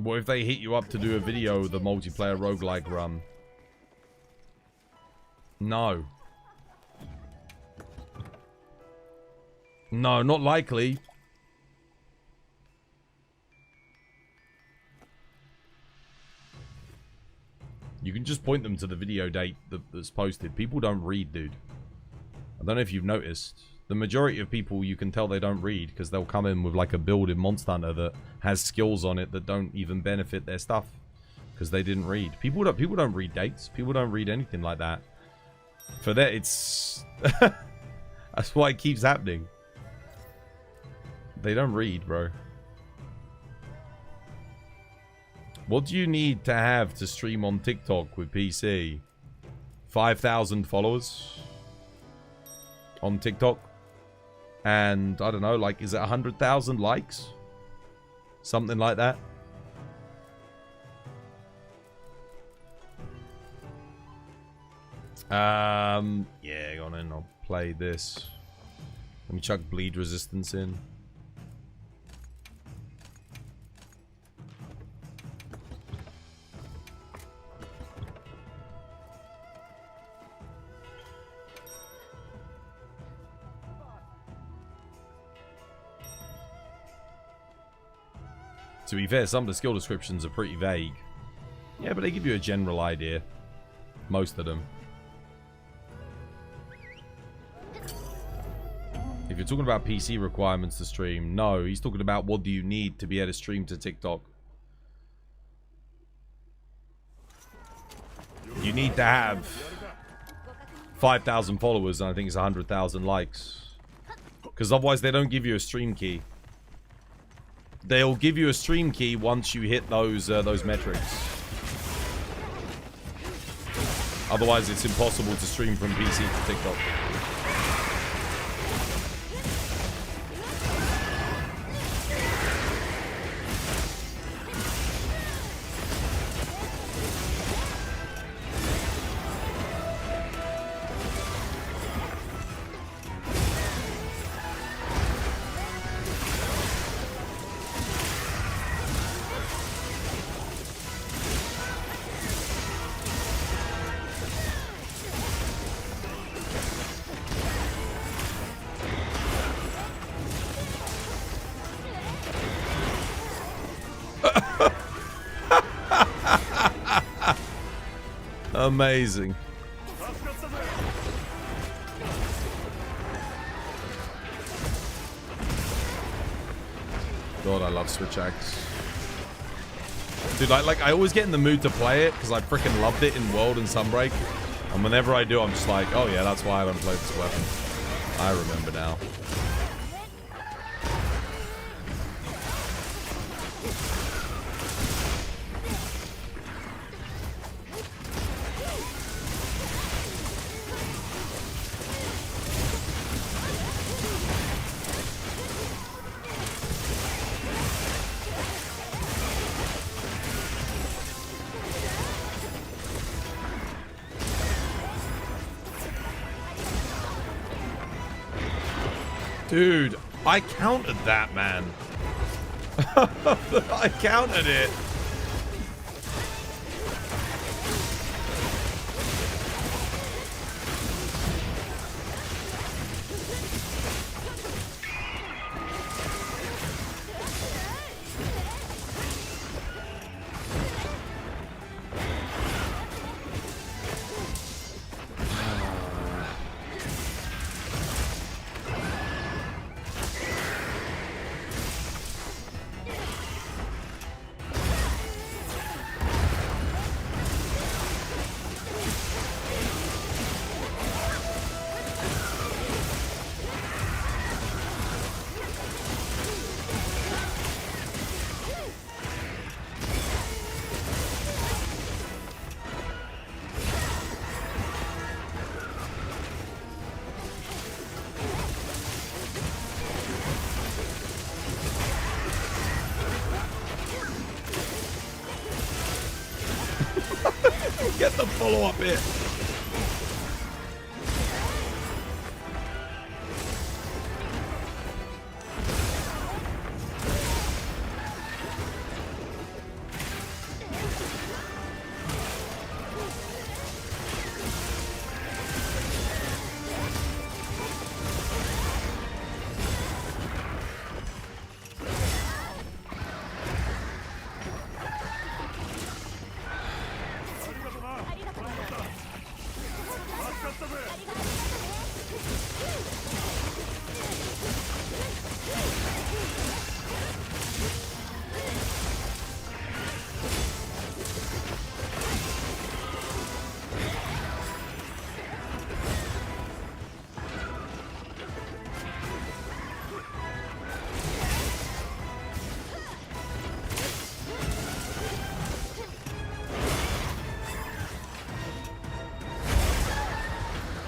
What if they hit you up to do a video of the multiplayer roguelike run? No. No, not likely. You can just point them to the video date that's posted. People don't read, dude. I don't know if you've noticed. The majority of people, you can tell they don't read because they'll come in with like a build in Monster Hunter that has skills on it that don't even benefit their stuff because they didn't read. People don't read dates. People don't read anything like that. For that, it's that's why it keeps happening. They don't read, bro. What do you need to have to stream on TikTok with PC? 5,000 followers on TikTok. And, I don't know, like, is it 100,000 likes? Something like that. Yeah, go on in. I'll play this. Let me chuck bleed resistance in. To be fair, some of the skill descriptions are pretty vague. Yeah, but they give you a general idea. Most of them. If you're talking about PC requirements to stream, no. He's talking about what do you need to be able to stream to TikTok. You need to have 5,000 followers and I think it's 100,000 likes. Because otherwise they don't give you a stream key. They'll give you a stream key once you hit those metrics. Otherwise, it's impossible to stream from PC to TikTok. Amazing. God, I love Switch Axe. Dude, I always get in the mood to play it because I freaking loved it in World and Sunbreak. And whenever I do, I'm just like, oh yeah, that's why I haven't played this weapon. I remember now. Dude, I countered that, man. I countered it. Get the follow-up hit.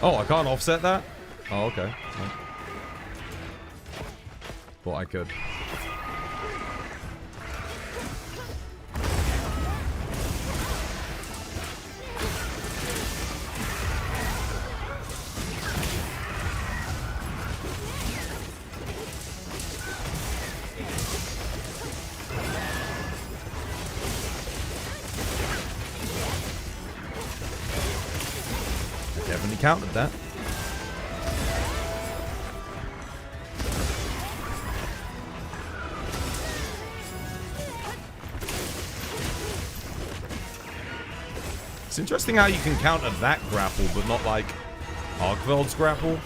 Oh, I can't offset that? Oh, okay. Thought I could. Definitely counted that. It's interesting how you can counter that grapple, but not like Arkveld's grapple.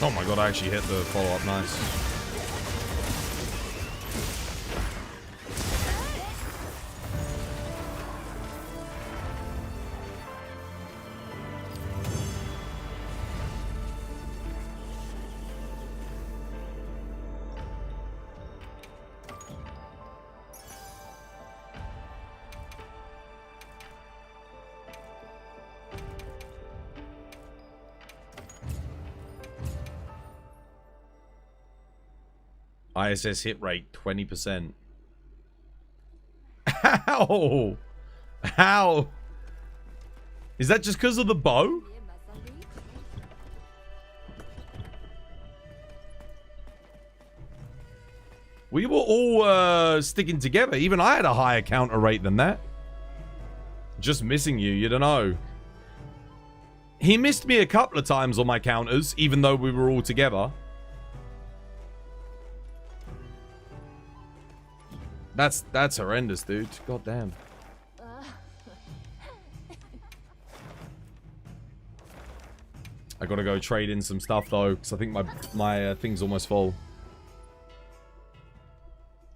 Oh my god, I actually hit the follow-up. Nice. ISS hit rate 20%. How? How? Is that just because of the bow? We were all sticking together. Even I had a higher counter rate than that. Just missing you, you don't know. He missed me a couple of times on my counters, even though we were all together. That's horrendous, dude. God damn. I gotta go trade in some stuff though, because I think my thing's almost full.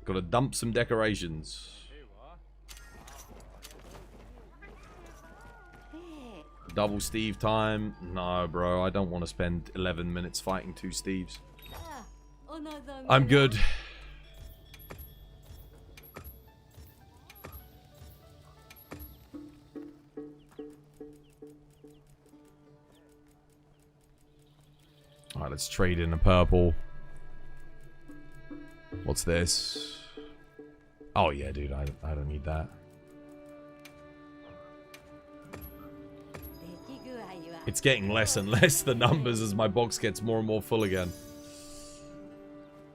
Gotta dump some decorations. Double Steve time. No, bro. I don't want to spend 11 minutes fighting two Steves. I'm good. Alright, let's trade in a purple. What's this? Oh yeah, dude, I don't need that. It's getting less and less, the numbers, as my box gets more and more full again.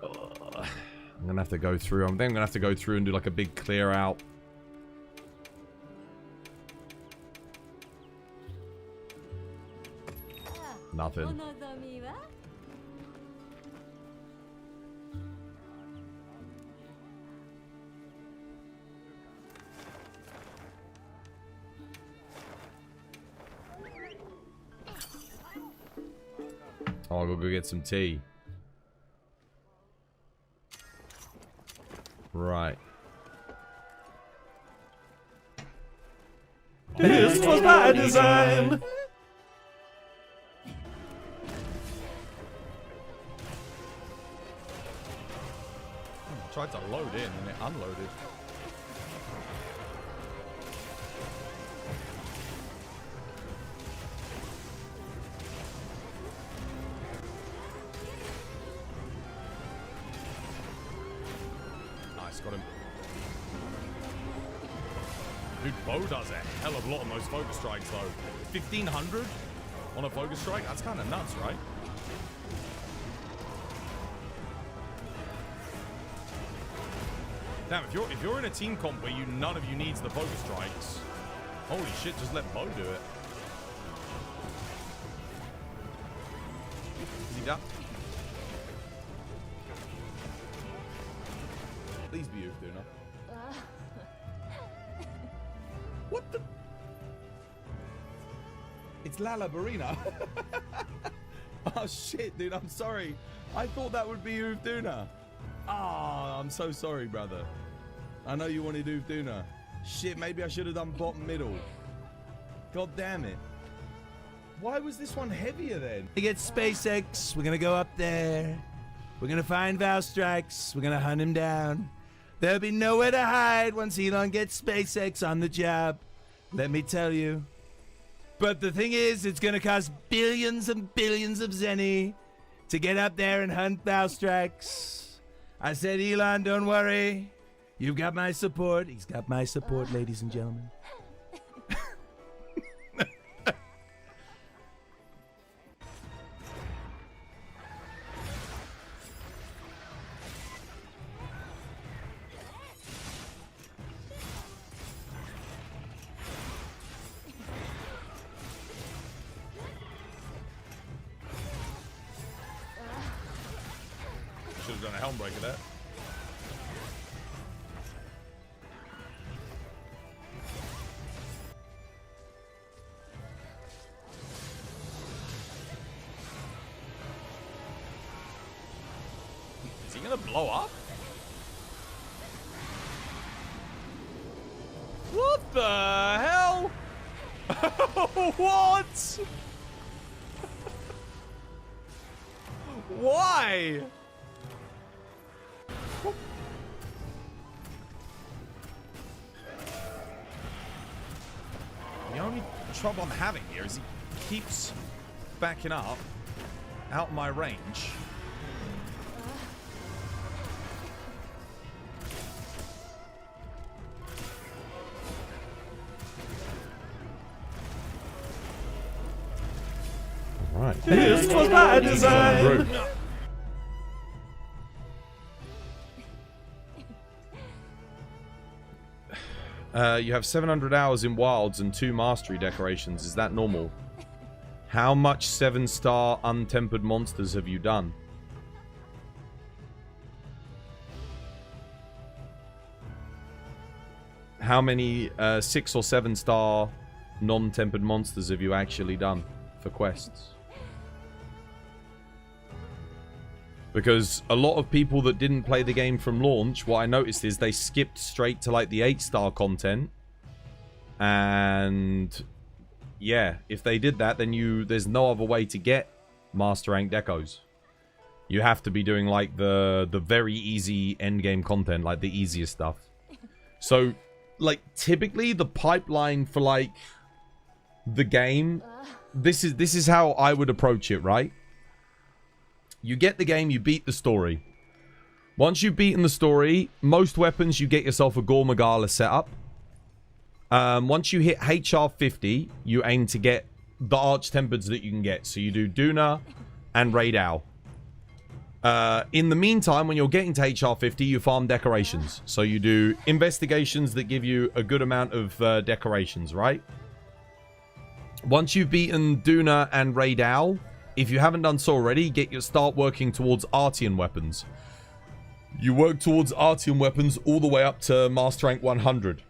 I'm gonna have to go through. I think I'm gonna have to go through and do like a big clear out. Nothing. Oh, I'll go get some tea. Right. This was by design. I tried to load in and it unloaded. Got him. Dude, Bo does a hell of a lot on those focus strikes, though. 1,500 on a focus strike? That's kind of nuts, right? Damn, if you're in a team comp where none of you needs the focus strikes, holy shit, just let Bo do it. Is he done? Please be Outlanders. What the? It's Lala Barina. Oh shit, dude, I'm sorry. I thought that would be Outlanders. Ah, I'm so sorry, brother. I know you wanted Outlanders. Shit, maybe I should have done bottom middle. God damn it. Why was this one heavier then? We get SpaceX. We're gonna go up there. We're gonna find Valstrax. We're gonna hunt him down. There'll be nowhere to hide once Elon gets SpaceX on the job. Let me tell you. But the thing is, it's gonna cost billions and billions of zenny to get up there and hunt Valstrax. I said, Elon, don't worry. You've got my support. He's got my support, ladies and gentlemen. Should have done a helm breaker there. Is he gonna blow up? What the hell? What? Why? The only trouble I'm having here is he keeps backing up out my range. Right. This was by design. You have 700 hours in wilds and 2 mastery decorations. Is that normal? How much 7-star untempered monsters have you done? How many 6 or 7-star non-tempered monsters have you actually done for quests? Because a lot of people that didn't play the game from launch, what I noticed is they skipped straight to like the 8-star content. And yeah, if they did that, then there's no other way to get master rank decos. You have to be doing like the very easy end game content, like the easiest stuff. So, like, typically the pipeline for like the game, this is how I would approach it, right? You get the game, you beat the story. Once you've beaten the story, most weapons you get yourself a Gore Magala setup. Once you hit HR 50, you aim to get the Arch-Tempered that you can get. So you do Duna and Raid Owl. In the meantime, when you're getting to HR 50, you farm decorations. So you do investigations that give you a good amount of decorations, right? Once you've beaten Duna and Raid Owl, if you haven't done so already, start working towards Artian weapons. You work towards Artian weapons all the way up to Master Rank 100.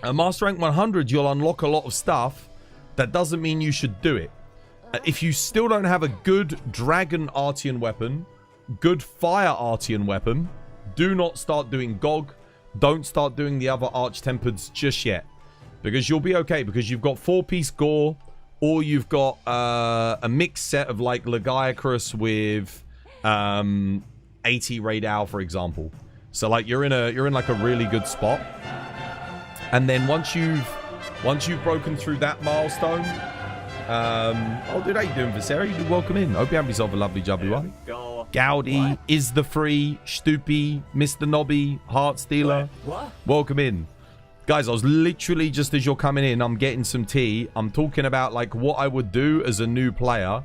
At Master Rank 100, you'll unlock a lot of stuff. That doesn't mean you should do it. If you still don't have a good Dragon Artian weapon, good Fire Artian weapon, do not start doing GOG. Don't start doing the other Arch-Tempereds just yet. Because you'll be okay, because you've got 4-piece Gore, or you've got a mixed set of like Lagiacrus with 80 Raid Owl, for example. So like you're in like a really good spot. And then once you've broken through that milestone, oh dude, how you doing, Viseria? You welcome in. Hope you have yourself a lovely W1. Gowdy, Is the Free, Stoopy, Mr. Nobby, Heart Stealer. What? Welcome in. Guys, I was literally, just as you're coming in, I'm getting some tea. I'm talking about like what I would do as a new player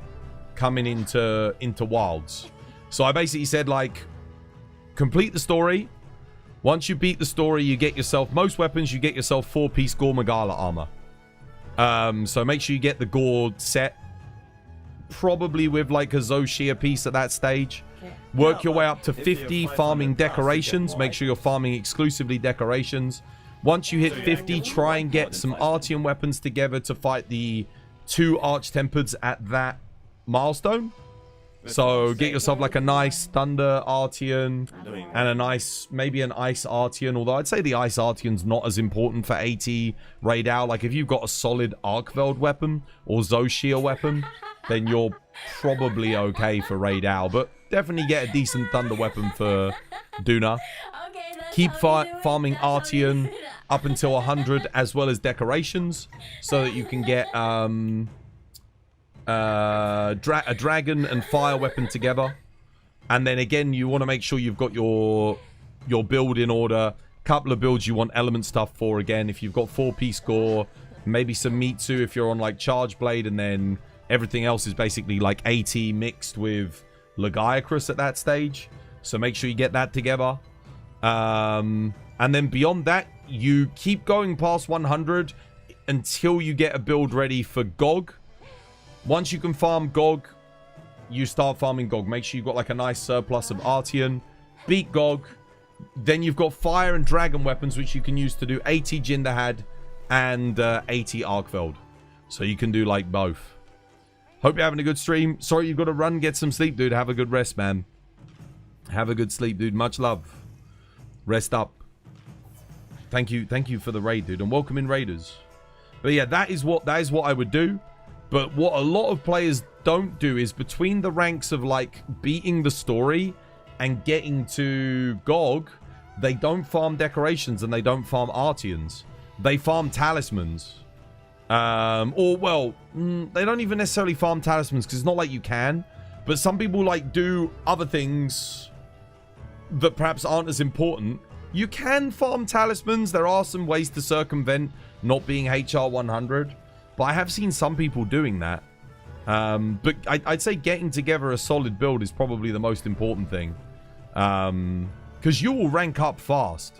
coming into Wilds. So I basically said like, complete the story. Once you beat the story, you get yourself, most weapons, you get yourself 4-piece Gore Magala armor. So make sure you get the Gore set. Probably with like a Zoshia piece at that stage. Work your way up to 50 farming decorations. Make sure you're farming exclusively decorations. Once you hit 50, try and get some Artian weapons together to fight the 2 Arch-Tempereds at that milestone. So get yourself like a nice Thunder Artian and a nice, maybe an Ice Artian. Although I'd say the Ice Artian's not as important for 80 Raid Owl. Like if you've got a solid Arcveld weapon or Zoshia weapon, then you're probably okay for Raid Owl. But definitely get a decent Thunder weapon for Duna. Keep farming Artian up until 100 as well as decorations so that you can get a dragon and fire weapon together. And then again, you want to make sure you've got your build in order. Couple of builds you want element stuff for. Again, if you've got 4-piece Gore, maybe some Mitsu if you're on like Charge Blade, and then everything else is basically like AT mixed with Lagiacrus at that stage. So make sure you get that together. And then beyond that, you keep going past 100 until you get a build ready for GOG. Once you can farm GOG, you start farming GOG. Make sure you've got like a nice surplus of Artian. Beat GOG. Then you've got fire and dragon weapons, which you can use to do 80 Jinderhad and 80 Arkveld. So you can do like both. Hope you're having a good stream. Sorry you've got to run, get some sleep, dude. Have a good rest, man. Have a good sleep, dude. Much love. Rest up. Thank you for the raid, dude. And welcome in, Raiders. But yeah, that is what I would do. But what a lot of players don't do is between the ranks of like beating the story and getting to GOG, they don't farm decorations and they don't farm Artians. They farm talismans. Or, well, they don't even necessarily farm talismans because it's not like you can. But some people like do other things that perhaps aren't as important. You can farm talismans. There are some ways to circumvent not being HR 100. But I have seen some people doing that. But I'd say getting together a solid build is probably the most important thing. Because you will rank up fast.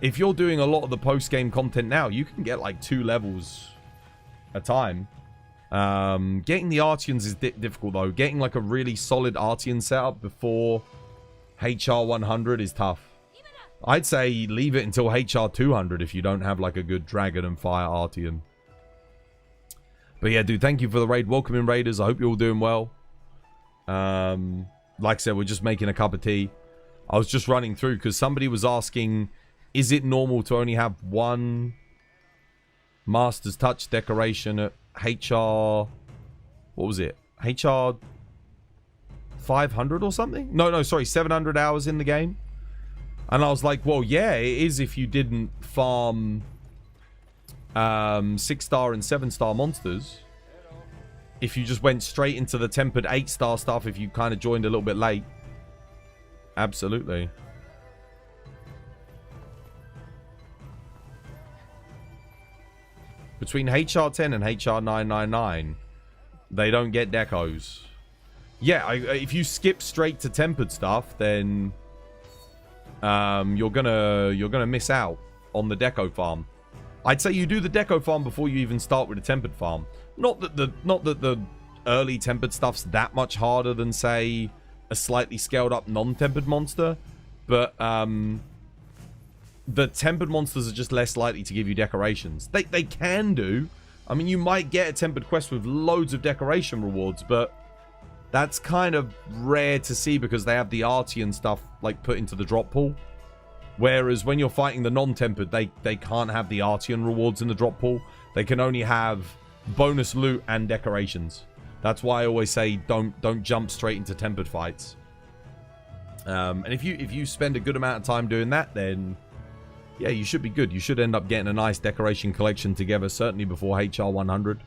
If you're doing a lot of the post-game content now, you can get like 2 levels a time. Getting the Artians is difficult though. Getting like a really solid Artian setup before HR 100 is tough. I'd say leave it until HR 200 if you don't have like a good Dragon and Fire Artian. But yeah, dude, thank you for the raid. Welcome in, Raiders. I hope you're all doing well. Like I said, we're just making a cup of tea. I was just running through because somebody was asking, is it normal to only have 1 Master's Touch decoration at HR... What was it? HR 500 or something. No, sorry, 700 hours in the game. And I was like, well, yeah, it is if you didn't farm 6-star and 7-star monsters. If you just went straight into the tempered 8-star stuff, if you kind of joined a little bit late. Absolutely. Between HR10 and HR999, they don't get decos. Yeah, if you skip straight to tempered stuff, then you're gonna miss out on the deco farm. I'd say you do the deco farm before you even start with a tempered farm. Not that the early tempered stuff's that much harder than, say, a slightly scaled up non-tempered monster, but the tempered monsters are just less likely to give you decorations. They can do. I mean, you might get a tempered quest with loads of decoration rewards, but that's kind of rare to see because they have the arty and stuff like put into the drop pool. Whereas when you're fighting the non-tempered, they can't have the Artian rewards in the drop pool. They can only have bonus loot and decorations. That's why I always say don't jump straight into tempered fights. And if you spend a good amount of time doing that, then yeah, you should be good. You should end up getting a nice decoration collection together, certainly before HR 100.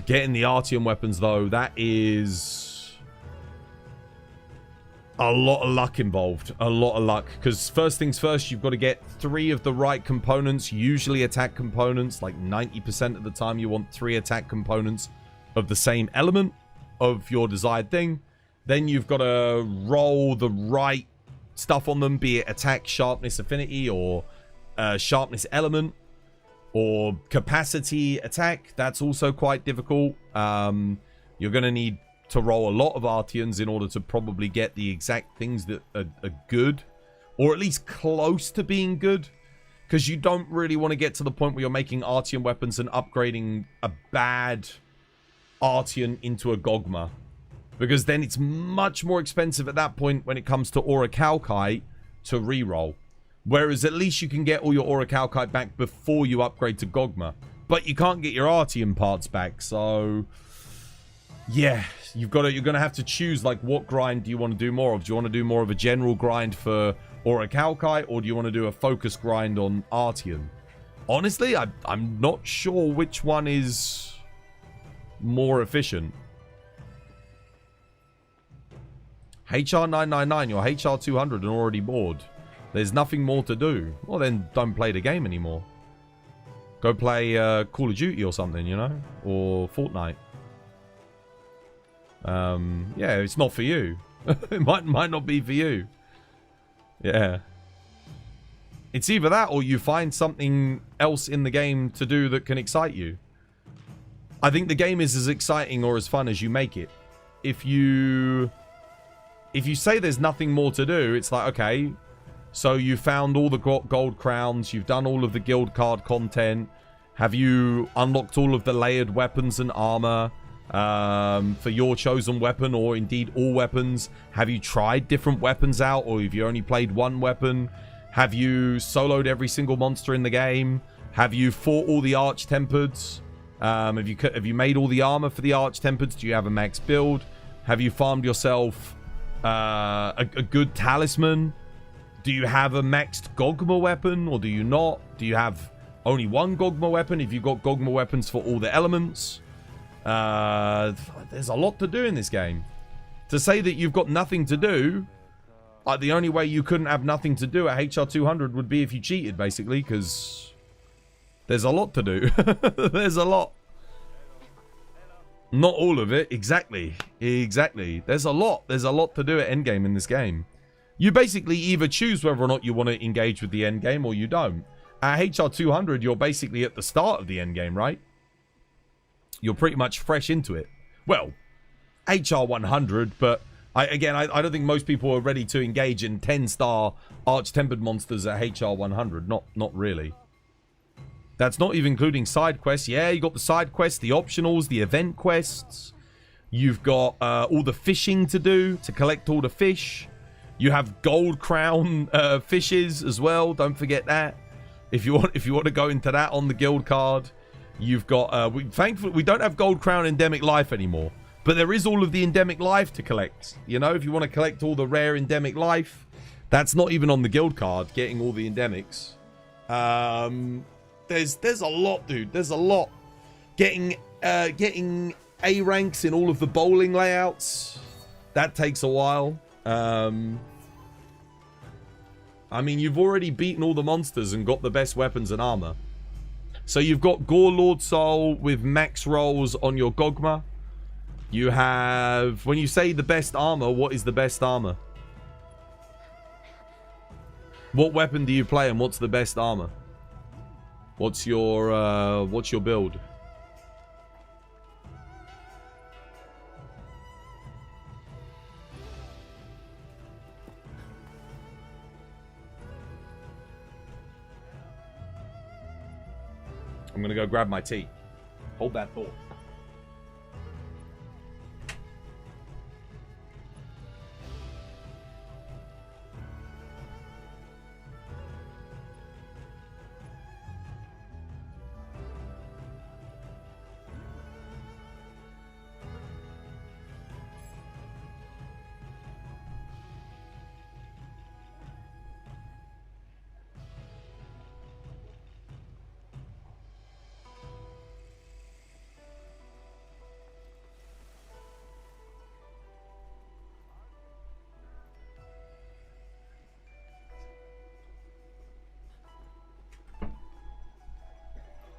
Getting the Artian weapons though, that is a lot of luck involved. A lot of luck. Because first things first, you've got to get 3 of the right components, usually attack components. Like 90% of the time you want 3 attack components of the same element of your desired thing. Then you've got to roll the right stuff on them, be it attack, sharpness, affinity, or sharpness element, or capacity attack. That's also quite difficult. You're going to need to roll a lot of Artians in order to probably get the exact things that are good, or at least close to being good, because you don't really want to get to the point where you're making Artian weapons and upgrading a bad Artian into a Gogma, because then it's much more expensive at that point when it comes to Orichalcite to reroll. Whereas at least you can get all your Orichalcite back before you upgrade to Gogma, but you can't get your Artian parts back. So yeah, you're gonna have to choose, like, what grind do you want to do more of? Do you want to do more of a general grind for Orichalcite, or do you want to do a focus grind on Artian? Honestly, I'm not sure which one is more efficient. HR999, you're HR200 and already bored. There's nothing more to do. Well, then don't play the game anymore. Go play Call of Duty or something, you know? Or Fortnite. Yeah, it's not for you. It might not be for you. Yeah. It's either that or you find something else in the game to do that can excite you. I think the game is as exciting or as fun as you make it. If you say there's nothing more to do, it's like, okay, so you found all the gold crowns, you've done all of the guild card content, have you unlocked all of the layered weapons and armor for your chosen weapon, or indeed all weapons? Have you tried different weapons out, or have you only played one weapon? Have you soloed every single monster in the game? Have you fought all the arch-tempereds? Have you made all the armor for the arch-tempereds? Do you have a max build? Have you farmed yourself a good talisman? Do you have a maxed Gogma weapon, or do you not? Do you have only one Gogma weapon? If you've got Gogma weapons for all the elements? There's a lot to do in this game. To say that you've got nothing to do, the only way you couldn't have nothing to do at HR200 would be if you cheated, basically, because there's a lot to do. There's a lot. Not all of it. Exactly. There's a lot to do at endgame in this game. You basically either choose whether or not you want to engage with the endgame, or you don't. At HR200, you're basically at the start of the endgame, right? You're pretty much fresh into it. Well, HR100, but I don't think most people are ready to engage in 10-star arch-tempered monsters at HR100. Not really. That's not even including side quests. Yeah, you got the side quests, the optionals, the event quests. You've got all the fishing to do to collect all the fish. You have gold crown fishes as well. Don't forget that. If you want to go into that on the guild card. You've got thankfully we don't have gold crown endemic life anymore. But there is all of the endemic life to collect. You know, if you want to collect all the rare endemic life, that's not even on the guild card, getting all the endemics. There's a lot, dude. There's a lot. Getting A ranks in all of the bowling layouts, that takes a while. I mean, you've already beaten all the monsters and got the best weapons and armor. So you've got Gore Lord Soul with max rolls on your Gogma. You have... When you say the best armor, what is the best armor? What weapon do you play and what's the best armor? What's your build? I'm gonna go grab my tea. Hold that thought.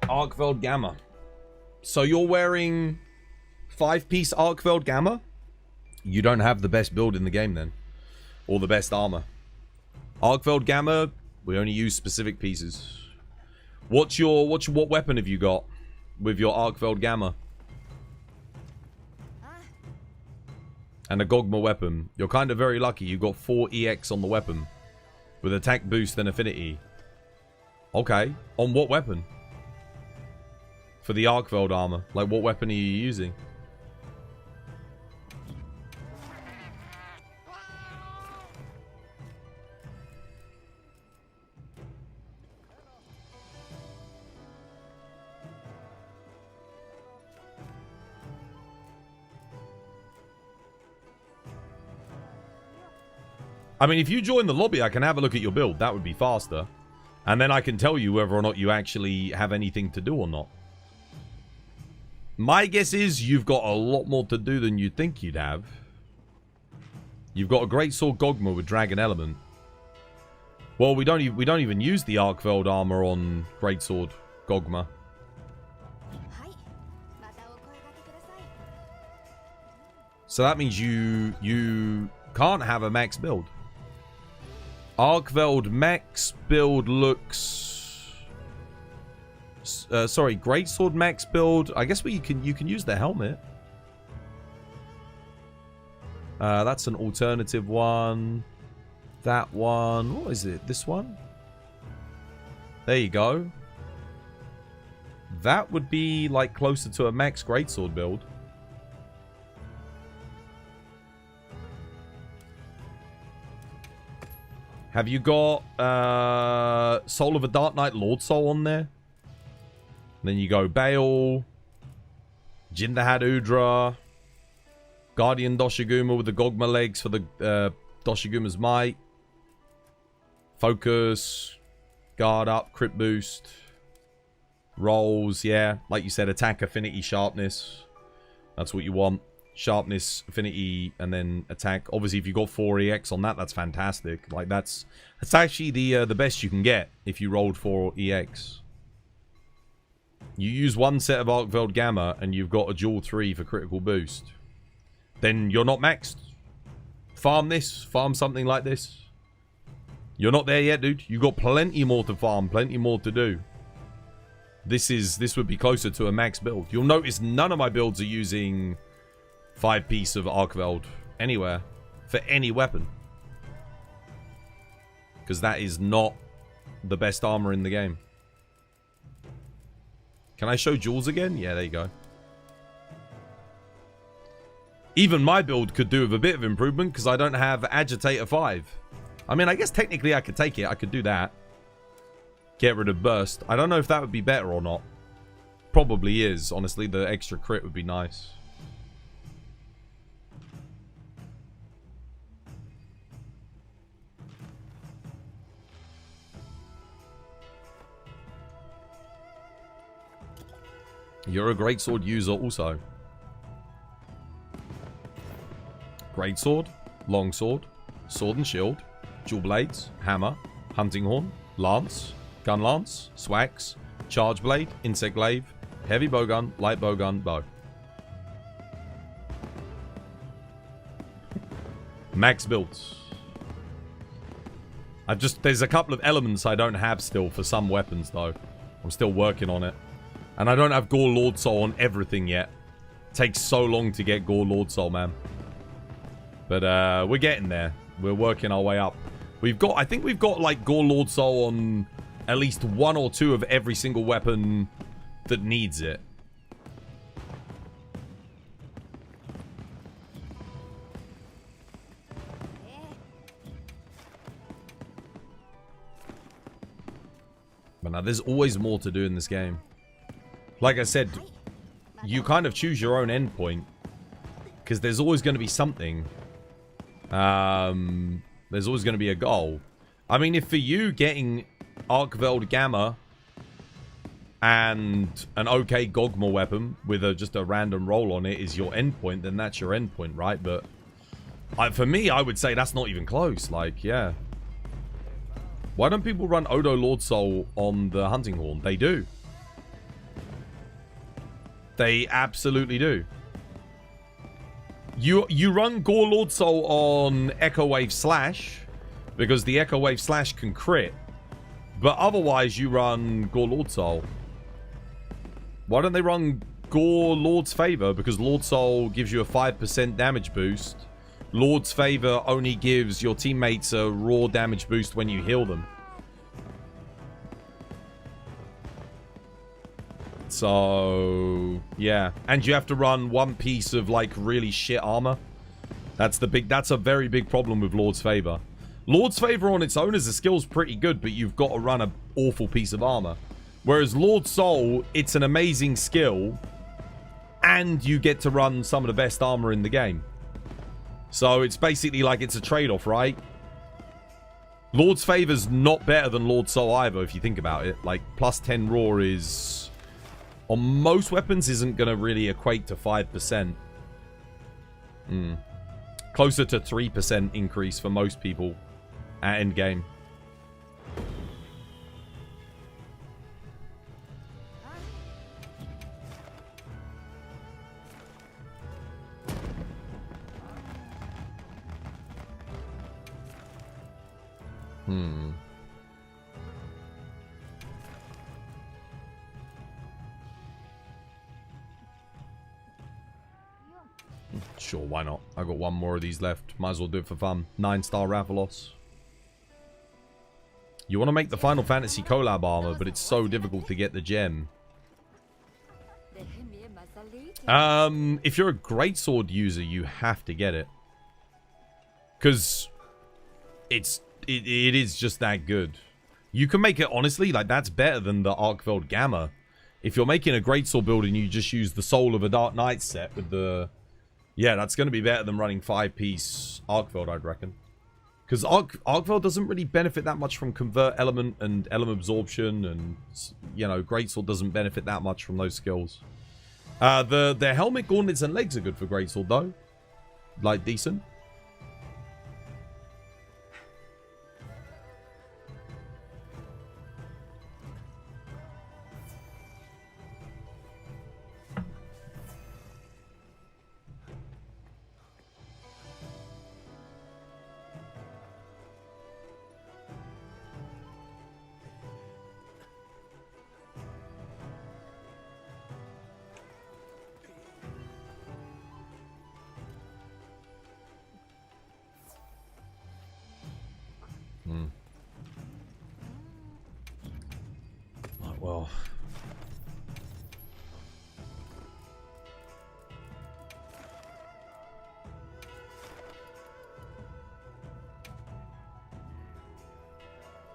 Arkveld Gamma. So you're wearing 5-piece Arkveld Gamma? You don't have the best build in the game then. Or the best armor. Arkveld Gamma, we only use specific pieces. What weapon have you got with your Arkveld Gamma? And a Gogma weapon. You're kind of very lucky. You got 4 EX on the weapon. With attack boost and affinity. Okay. On what weapon? For the Arkveld armor. Like, what weapon are you using? I mean, if you join the lobby, I can have a look at your build. That would be faster. And then I can tell you whether or not you actually have anything to do or not. My guess is you've got a lot more to do than you think you'd have. You've got a Greatsword Gogma with Dragon Element. Well, we don't even use the Arkveld armor on Greatsword Gogma. So that means you can't have a max build. Arkveld max build looks... sorry, Greatsword max build. I guess you can use the helmet. That's an alternative one. That one. What is it? This one? There you go. That would be like closer to a max Greatsword build. Have you got Soul of a Dark Knight Lord Soul on there? Then you go Bale, Jindahad Udra, Guardian Doshiguma with the Gogma legs for the Doshiguma's might. Focus, guard up, crit boost, rolls, yeah. Like you said, attack, affinity, sharpness. That's what you want. Sharpness, affinity, and then attack. Obviously, if you got 4 EX on that, that's fantastic. Like, that's actually the best you can get if you rolled 4 EX. You use one set of Arkveld Gamma and you've got a dual 3 for critical boost. Then you're not maxed. Farm this. Farm something like this. You're not there yet, dude. You've got plenty more to farm. Plenty more to do. This would be closer to a max build. You'll notice none of my builds are using 5-piece of Arkveld anywhere. For any weapon. Because that is not the best armor in the game. Can I show jewels again? Yeah, there you go. Even my build could do with a bit of improvement because I don't have Agitator 5. I mean, I guess technically I could take it. I could do that. Get rid of Burst. I don't know if that would be better or not. Probably is. Honestly, the extra crit would be nice. You're a greatsword user also. Greatsword, longsword, sword and shield, dual blades, hammer, hunting horn, lance, gun lance, swags, charge blade, insect glaive, heavy bowgun, light bowgun, bow. Max builds. There's a couple of elements I don't have still for some weapons though. I'm still working on it. And I don't have Gore Lord Soul on everything yet. Takes so long to get Gore Lord Soul, man. But we're getting there. We're working our way up. I think we've got like Gore Lord Soul on at least 1 or 2 of every single weapon that needs it. But now there's always more to do in this game. Like I said, you kind of choose your own endpoint. Because there's always going to be something. There's always going to be a goal. I mean, if for you getting Arkveld Gamma and an okay Gogma weapon with just a random roll on it is your endpoint, then that's your endpoint, right? But for me, I would say that's not even close. Like, yeah. Why don't people run Odo Lord Soul on the Hunting Horn? They do. They absolutely do. You run Gore Lord Soul on Echo Wave Slash because the Echo Wave Slash can crit. But otherwise you run Gore Lord Soul. Why don't they run Gore Lord's Favor? Because Lord Soul gives you a 5% damage boost. Lord's Favor only gives your teammates a raw damage boost when you heal them. So, yeah. And you have to run 1 piece of, like, really shit armor. That's a very big problem with Lord's Favor. Lord's Favor on its own as a skill is pretty good, but you've got to run an awful piece of armor. Whereas Lord Soul, it's an amazing skill, and you get to run some of the best armor in the game. So it's basically like it's a trade-off, right? Lord's Favor's not better than Lord Soul either, if you think about it. Like, plus 10 raw is... on most weapons isn't going to really equate to 5%. Closer to 3% increase for most people at endgame. Sure, why not? I got 1 more of these left. Might as well do it for fun. 9-star Rathalos. You want to make the Final Fantasy collab armor, but it's so difficult to get the gem. If you're a greatsword user, you have to get it. Because it is just that good. You can make it, honestly, like, that's better than the Arkveld Gamma. If you're making a greatsword build and you just use the Soul of a Dark Knight set with the... yeah, that's going to be better than running 5-piece Arkveld, I'd reckon. Because Arkveld doesn't really benefit that much from Convert Element and Element Absorption, and, you know, Greatsword doesn't benefit that much from those skills. The Helmet, Gauntlets, and Legs are good for Greatsword, though. Like, decent. Right, well.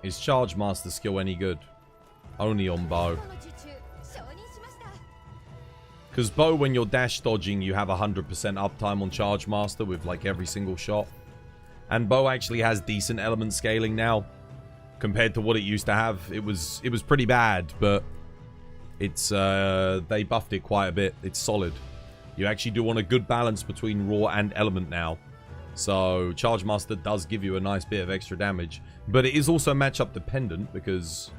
Is Charge Master skill any good? Only on bow. Because bow, when you're dash dodging, you have 100% uptime on Charge Master with like every single shot. And bow actually has decent element scaling now compared to what it used to have. It was pretty bad, but It's, they buffed it quite a bit. It's solid. You actually do want a good balance between raw and element now. So, Charge Master does give you a nice bit of extra damage. But it is also matchup dependent because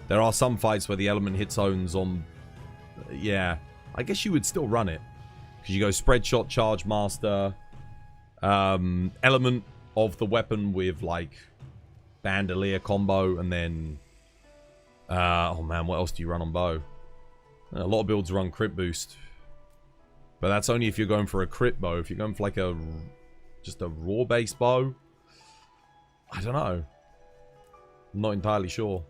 there are some fights where the element hit zones on... Yeah, I guess you would still run it. Because you go Spread Shot, Charge Master, element of the weapon with like Bandolier combo, and then... oh man, what else do you run on bow? A lot of builds run crit boost. But that's only if you're going for a crit bow. If you're going for like a... just a raw base bow, I don't know. I'm not entirely sure.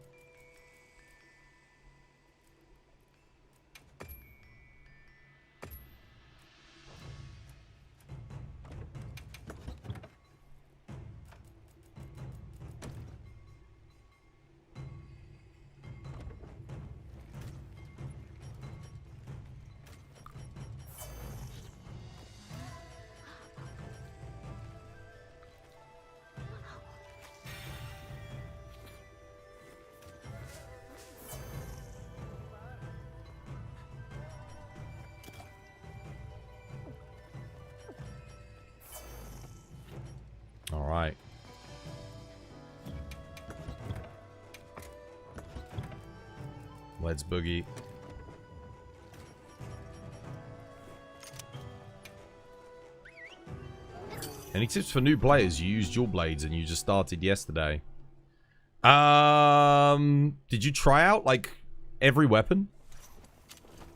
Alright. Let's boogie. Any tips for new players? You use dual blades and you just started yesterday. Did you try out like every weapon?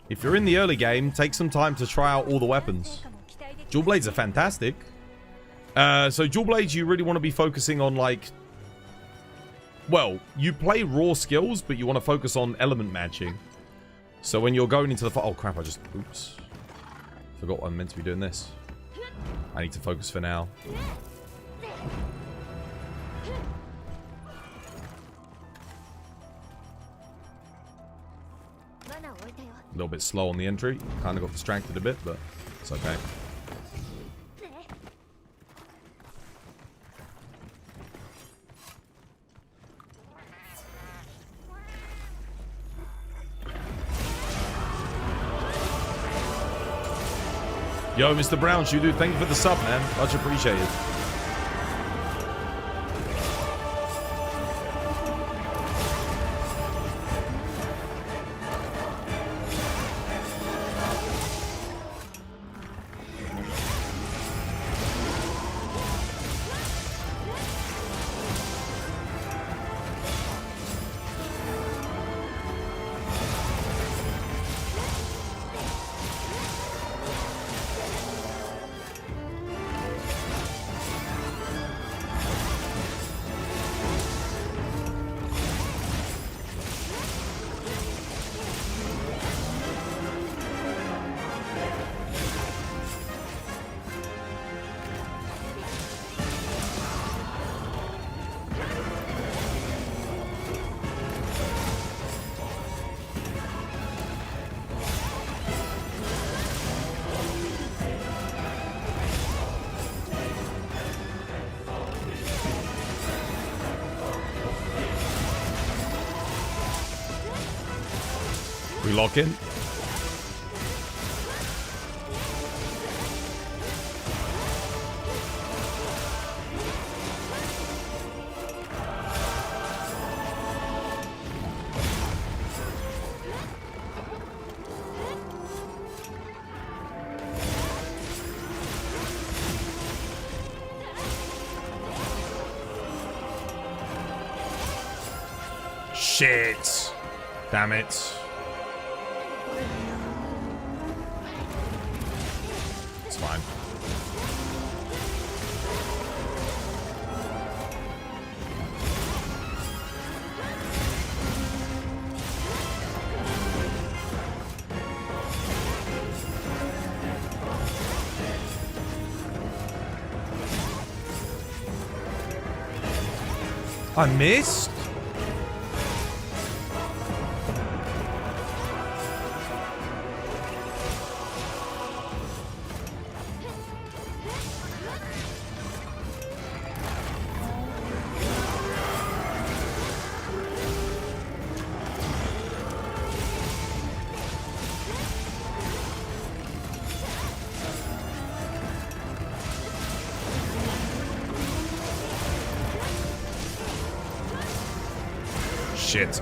If you're in the early game, take some time to try out all the weapons. Dual blades are fantastic. So dual blades, you really want to be focusing on like... Well, you play raw skills, but you want to focus on element matching. So when you're going into the fight... Oh crap, I just... Oops. Forgot I'm meant to be doing this. I need to focus for now. A little bit slow on the entry. Kind of got distracted a bit, but it's okay. Yo, Mr. Brown, dude, thank you for the sub, man. Much appreciated. We lock in. Shit. Damn it. It's fine. I missed? Shit.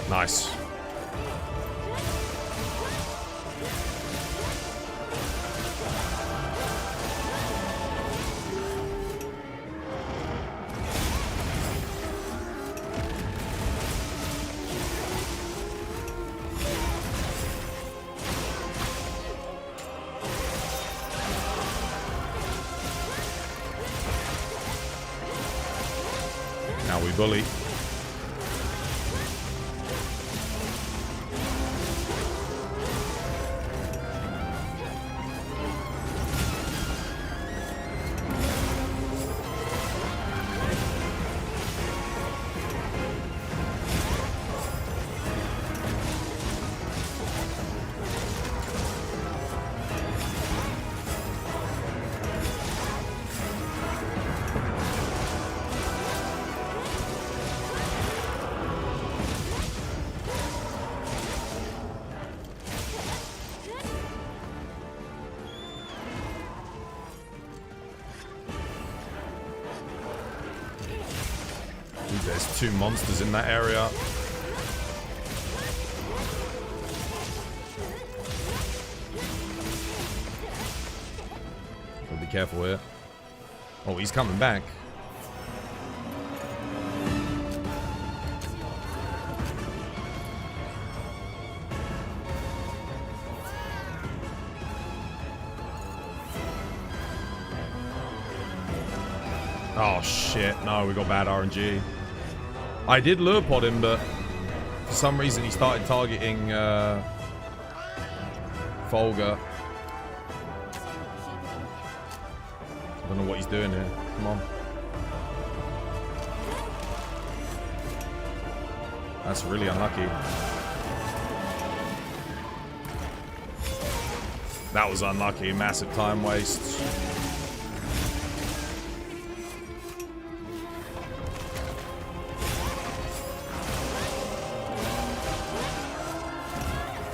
Nice. Now we bully. There's 2 monsters in that area. Gotta be careful here. Oh, he's coming back. Oh shit, no, we got bad RNG. I did lure pod him, but for some reason he started targeting Folga. I don't know what he's doing here. Come on. That's really unlucky. That was unlucky. Massive time waste.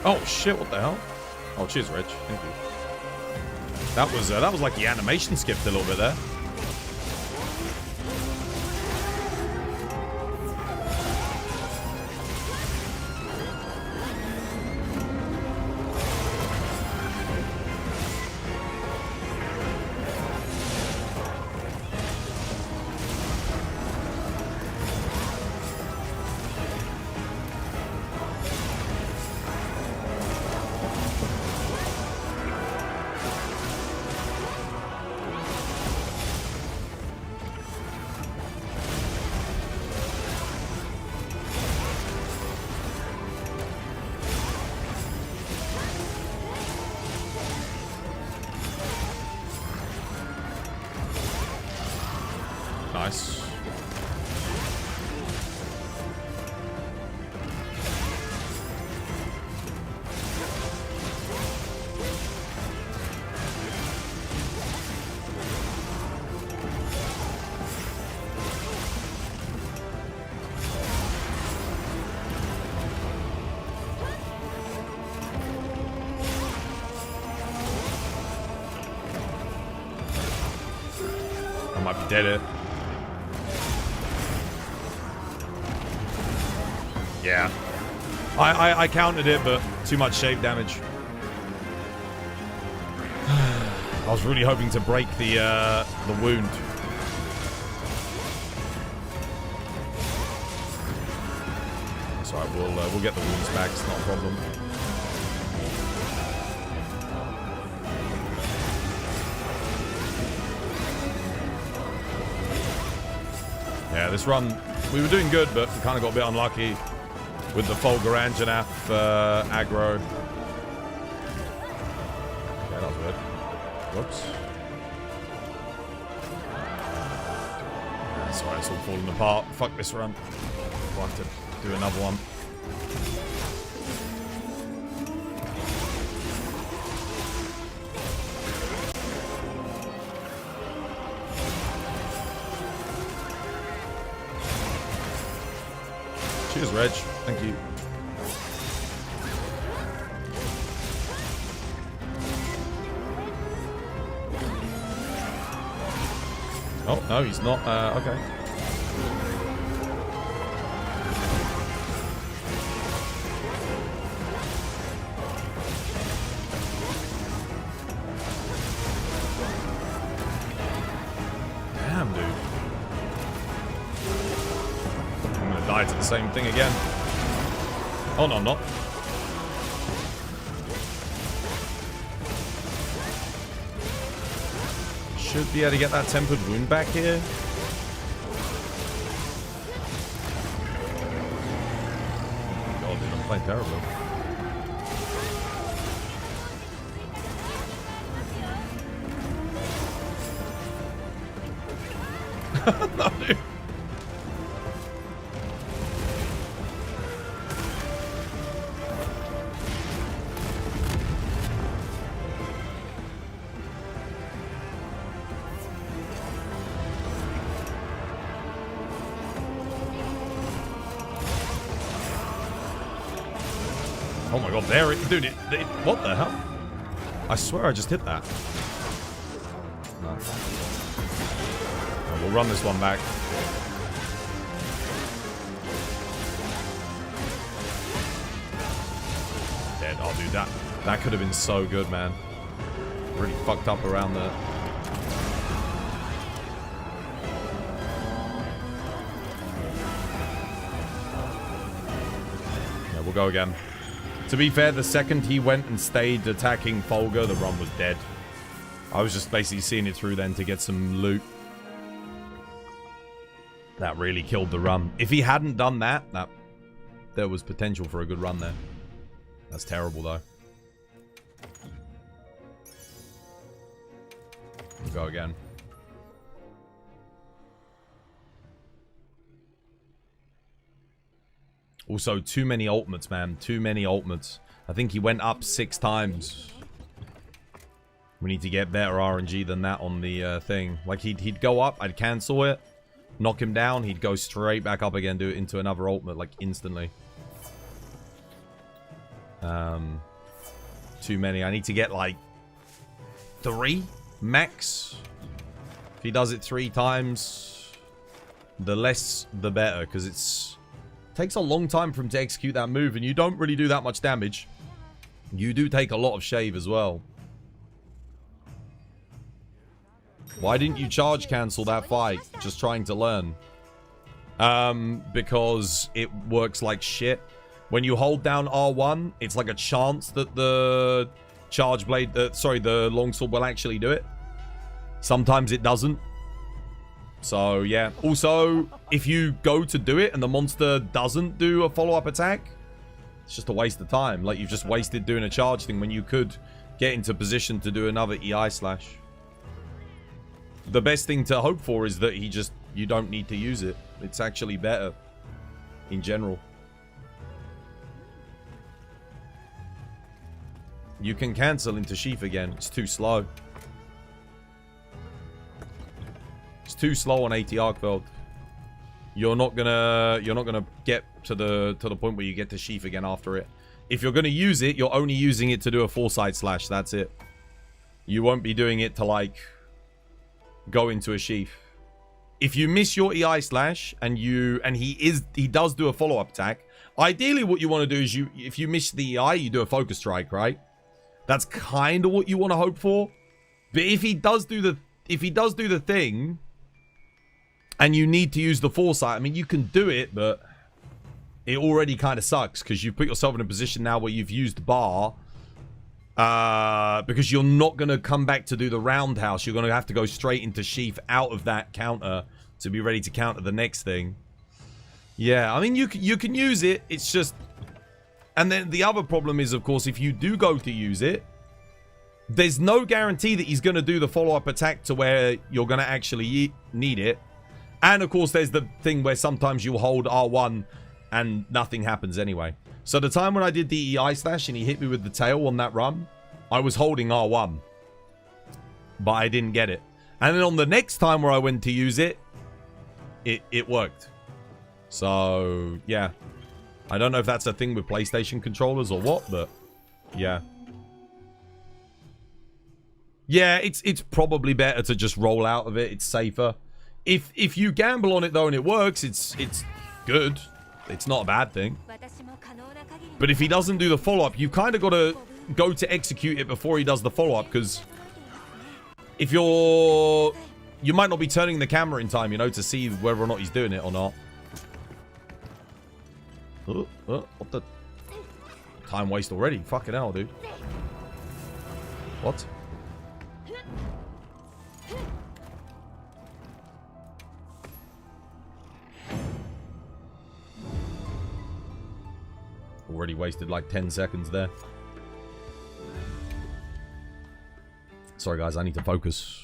Oh shit, what the hell? Oh, cheers, Rich. Thank you. That was like the animation skipped a little bit there. Nice. I might be dead here. Yeah. I countered it, but too much shape damage. I was really hoping to break the wound. I It's alright, we'll get the wounds back, it's not a problem. Yeah, this run, we were doing good, but we kind of got a bit unlucky with the Fulguranjanaf aggro. Yeah, that was weird. Whoops. Sorry, it's all falling apart. Fuck this run. We'll have to do another one. Cheers, Reg. Thank you. Oh, no, he's not. Okay. Damn, dude. I'm gonna die to the same thing again. Oh, no, I'm not. Should be able to get that tempered wound back here. God, dude, I'm playing terribly. No, dude. Oh my god, there it... Dude, what the hell? I swear I just hit that. No. Oh, we'll run this one back. Dead. Oh, dude, that could have been so good, man. Really fucked up around there. Yeah, we'll go again. To be fair, the second he went and stayed attacking Folga, the run was dead. I was just basically seeing it through then to get some loot. That really killed the run. If he hadn't done that, there was potential for a good run there. That's terrible, though. We'll go again. Also, too many ultimates, man. Too many ultimates. I think he went up 6 times. We need to get better RNG than that on the thing. Like, he'd go up, I'd cancel it, knock him down, he'd go straight back up again, do it into another ultimate, like, instantly. Too many. I need to get, like, 3 max. If he does it 3 times, the less, the better, because it's... takes a long time for him to execute that move, and you don't really do that much damage. You do take a lot of shave as well. Why didn't you charge cancel that fight? Just trying to learn. Because it works like shit. When you hold down R1, it's like a chance that the charge blade, the longsword will actually do it. Sometimes it doesn't. So, yeah. Also, if you go to do it and the monster doesn't do a follow-up attack, it's just a waste of time. Like, you've just wasted doing a charge thing when you could get into position to do another EI slash. The best thing to hope for is that you don't need to use it. It's actually better in general. You can cancel into Sheath again. It's too slow. It's too slow on AT Arkfeld. You're not gonna get to the point where you get to Sheath again after it. If you're gonna use it, you're only using it to do a foresight slash. That's it. You won't be doing it to, like, go into a Sheath. If you miss your EI slash and he does do a follow-up attack, ideally what you want to do is if you miss the EI, you do a focus strike, right? That's kind of what you want to hope for. But if he does do the thing and you need to use the foresight, I mean, you can do it, but it already kind of sucks because you've put yourself in a position now where you've used bar. Because you're not going to come back to do the roundhouse. You're going to have to go straight into sheath out of that counter to be ready to counter the next thing. Yeah, I mean, you can use it. It's just... And then the other problem is, of course, if you do go to use it, there's no guarantee that he's going to do the follow-up attack to where you're going to actually need it. And, of course, there's the thing where sometimes you'll hold R1 and nothing happens anyway. So the time when I did the EI slash and he hit me with the tail on that run, I was holding R1. But I didn't get it. And then on the next time where I went to use it, it worked. So, yeah. I don't know if that's a thing with PlayStation controllers or what, but yeah. Yeah, it's probably better to just roll out of it. It's safer. If you gamble on it though and it works, it's good. It's not a bad thing. But if he doesn't do the follow-up, you kind of got to go to execute it before he does the follow-up, because if you might not be turning the camera in time, you know, to see whether or not he's doing it or not. What the? Time waste already. Fucking hell, dude. What? Already wasted like 10 seconds there. Sorry guys, I need to focus.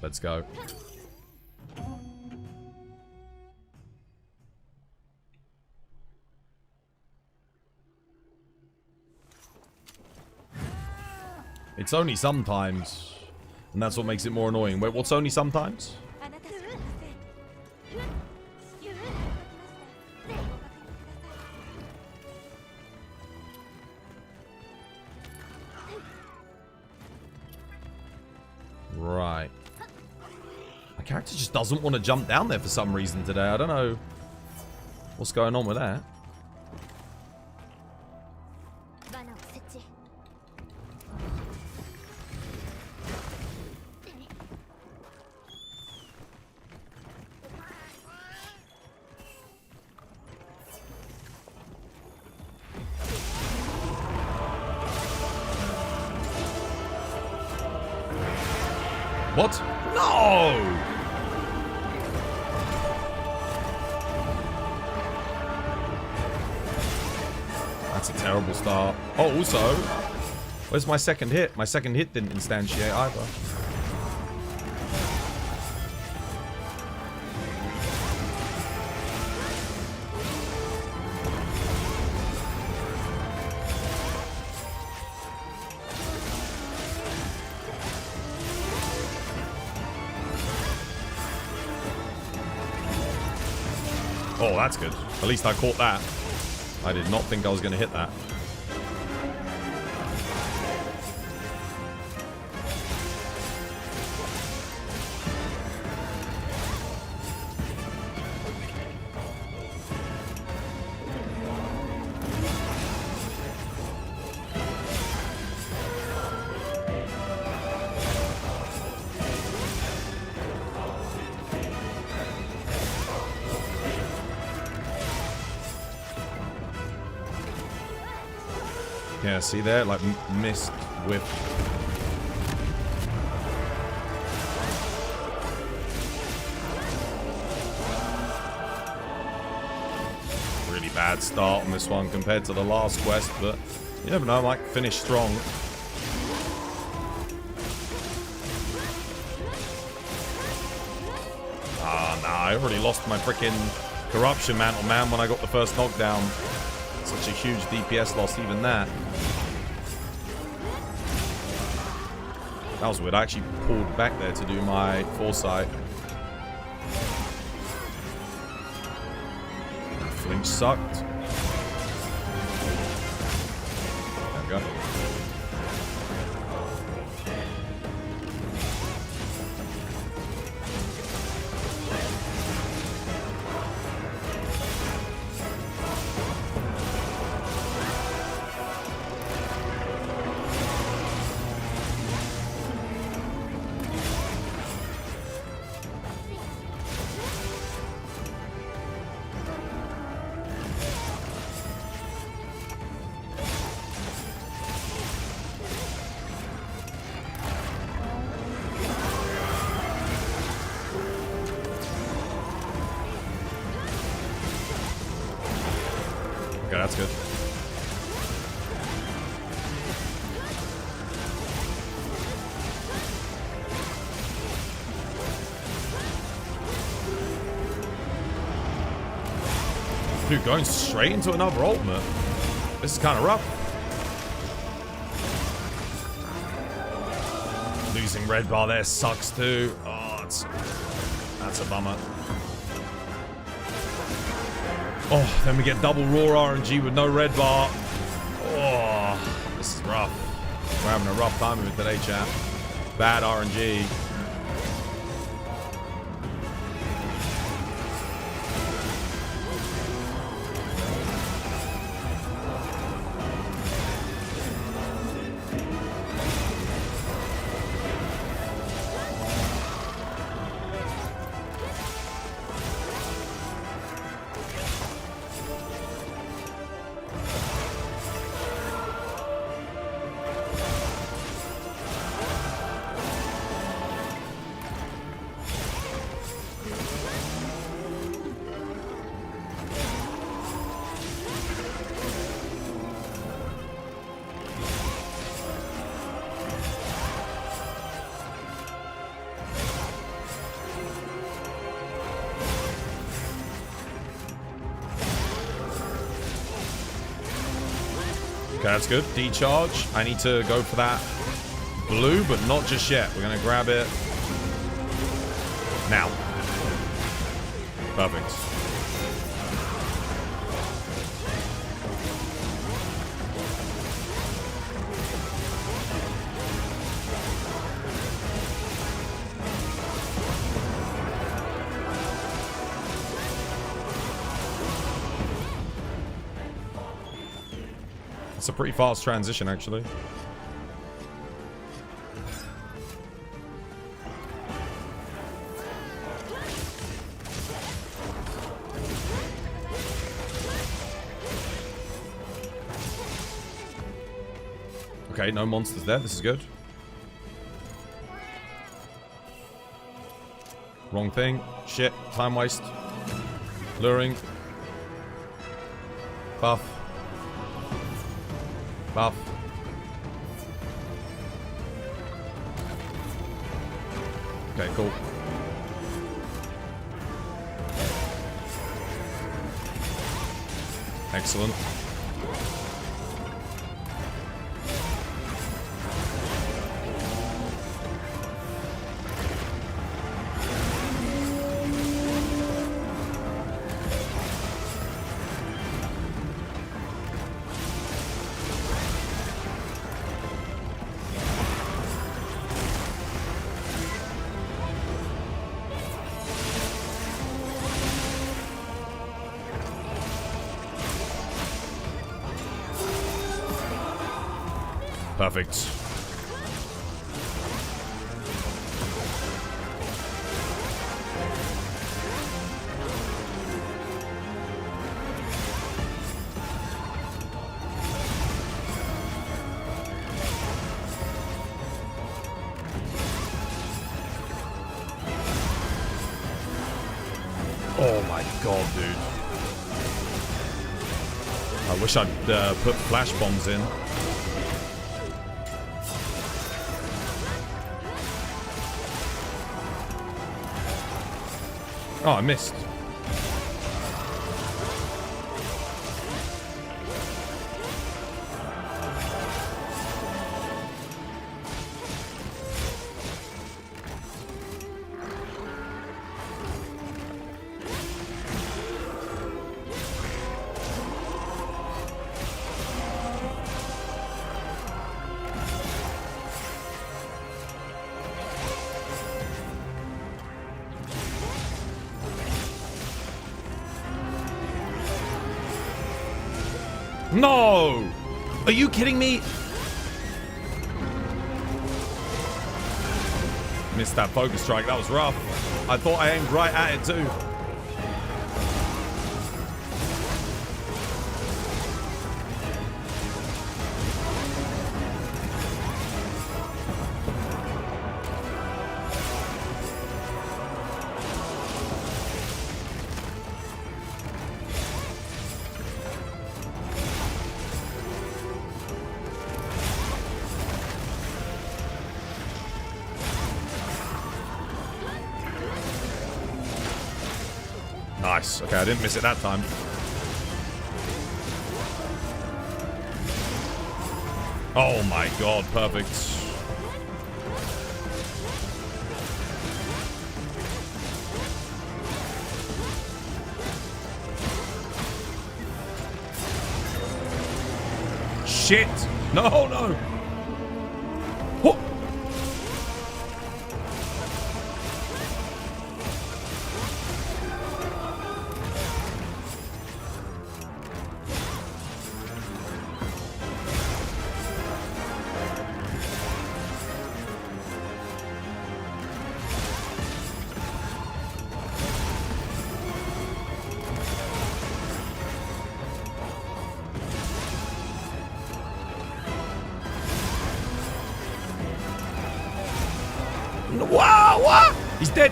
Let's go. It's only sometimes, and that's what makes it more annoying. Wait, what's only sometimes? Right. My character just doesn't want to jump down there for some reason today. I don't know what's going on with that. What? No! That's a terrible start. Oh, also, where's my second hit? My second hit didn't instantiate either. Oh, that's good. At least I caught that. I did not think I was going to hit that. Yeah, see there? Like, missed whip. Really bad start on this one compared to the last quest, but you never know, I might finish strong. Ah, nah, I already lost my freaking corruption mantle, man, when I got the first knockdown. Such a huge DPS loss, even that. That was weird. I actually pulled back there to do my foresight. which sucked. There we go. Okay, that's good. Dude, going straight into another ultimate. This is kind of rough. Losing red bar there sucks too. Oh, that's a bummer. Oh, then we get double raw RNG with no red bar. Oh, this is rough. We're having a rough time with it today, chat. Bad RNG. Okay, that's good. Decharge. I need to go for that blue, but not just yet. We're going to grab it now. Perfect. It's a pretty fast transition, actually. Okay, no monsters there. This is good. Wrong thing. Shit. Time waste. Luring. Buff. Buff. Okay, cool. Excellent. Perfect. Oh my god, dude. I wish I'd put flash bombs in. Oh, I missed. No! Are you kidding me? Missed that focus strike. That was rough. I thought I aimed right at it too. Nice. Okay, I didn't miss it that time. Oh my god, perfect. Shit! No, no! What? Wow, what? He's dead.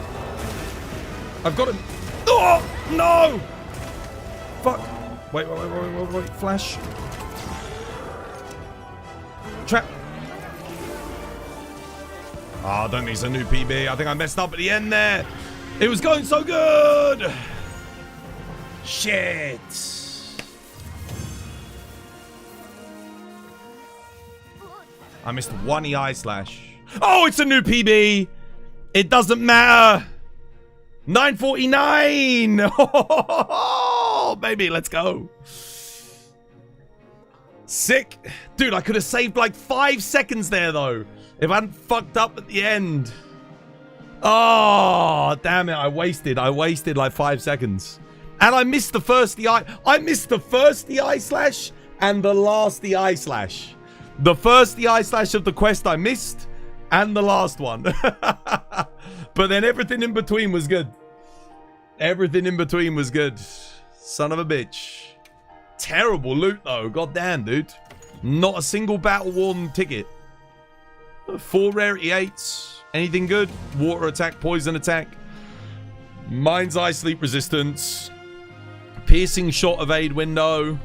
I've got him. Oh, no. Fuck. Wait. Flash. Trap. Oh, I don't think it's a new PB. I think I messed up at the end there. It was going so good. Shit. I missed one EI slash. Oh, it's a new PB. It doesn't matter. 949. Oh, baby, let's go. Sick. Dude, I could have saved like 5 seconds there, though, if I hadn't fucked up at the end. Oh, damn it. I wasted like 5 seconds. And I missed the first DI. I missed the first DI slash and the last DI slash. The first DI slash of the quest I missed. And the last one. But then everything in between was good. Everything in between was good. Son of a bitch. Terrible loot, though. God damn, dude. Not a single battle-worn ticket. 4 rarity 8s. Anything good? Water attack, poison attack. Mind's Eye sleep resistance. Piercing shot evade window.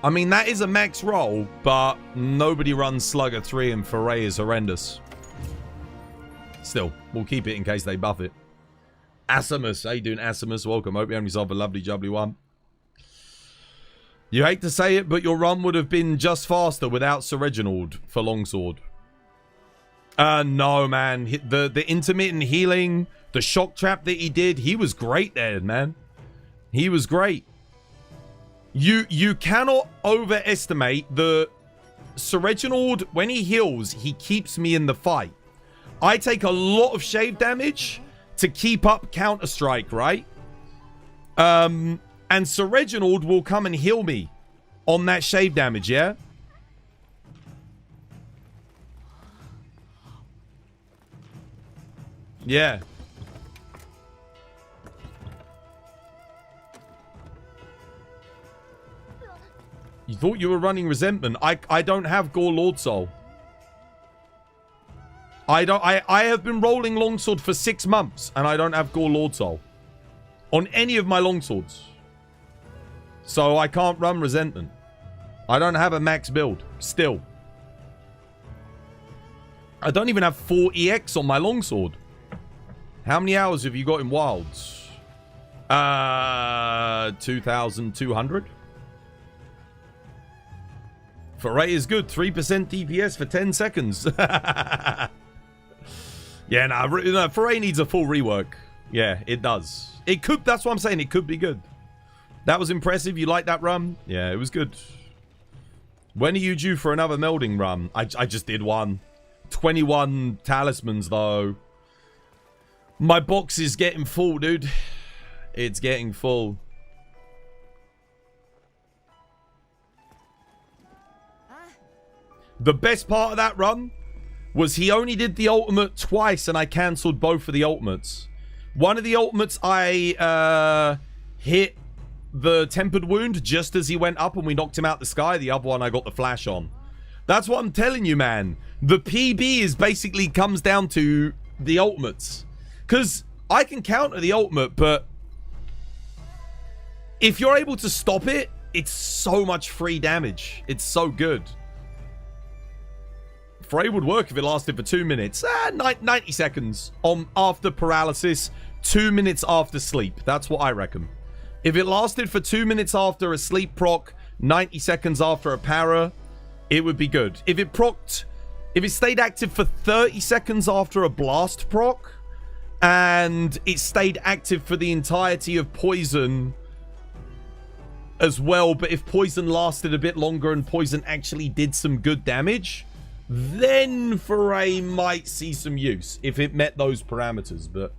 I mean, that is a max roll, but nobody runs Slugger 3 and Foray is horrendous. Still, we'll keep it in case they buff it. Asimus, how you doing, Asimus? Welcome. Hope you have yourself a lovely jubbly one. You hate to say it, but your run would have been just faster without Sir Reginald for Longsword. No, man. The intermittent healing, the shock trap that he did, he was great there, man. He was great. You cannot overestimate the Sir Reginald. When he heals, he keeps me in the fight. I take a lot of shave damage to keep up Counter-Strike, right? And Sir Reginald will come and heal me on that shave damage, yeah? Yeah. You thought you were running Resentment. I don't have Gore Lord Soul. I have been rolling Longsword for 6 months and I don't have Gore Lord Soul on any of my Longswords. So I can't run Resentment. I don't have a max build still. I don't even have 4 EX on my Longsword. How many hours have you got in Wilds? 2,200. Foray is good. 3% DPS for 10 seconds. Yeah, no, Foray needs a full rework. Yeah, it does. It could, that's what I'm saying. It could be good. That was impressive. You like that run? Yeah, it was good. When are you due for another melding run? I just did one. 21 talismans, though. My box is getting full, dude. It's getting full. The best part of that run was he only did the ultimate twice and I cancelled both of the ultimates. One of the ultimates I hit the tempered wound just as he went up and we knocked him out the sky. The other one I got the flash on. That's what I'm telling you, man. The PB is basically comes down to the ultimates. Because I can counter the ultimate, but if you're able to stop it, it's so much free damage. It's so good. Fray would work if it lasted for 2 minutes. 90 seconds on after paralysis, 2 minutes after sleep. That's what I reckon. If it lasted for 2 minutes after a sleep proc, 90 seconds after a para, it would be good. If it stayed active for 30 seconds after a blast proc, and it stayed active for the entirety of poison as well, but if poison lasted a bit longer and poison actually did some good damage, then Foray might see some use if it met those parameters, but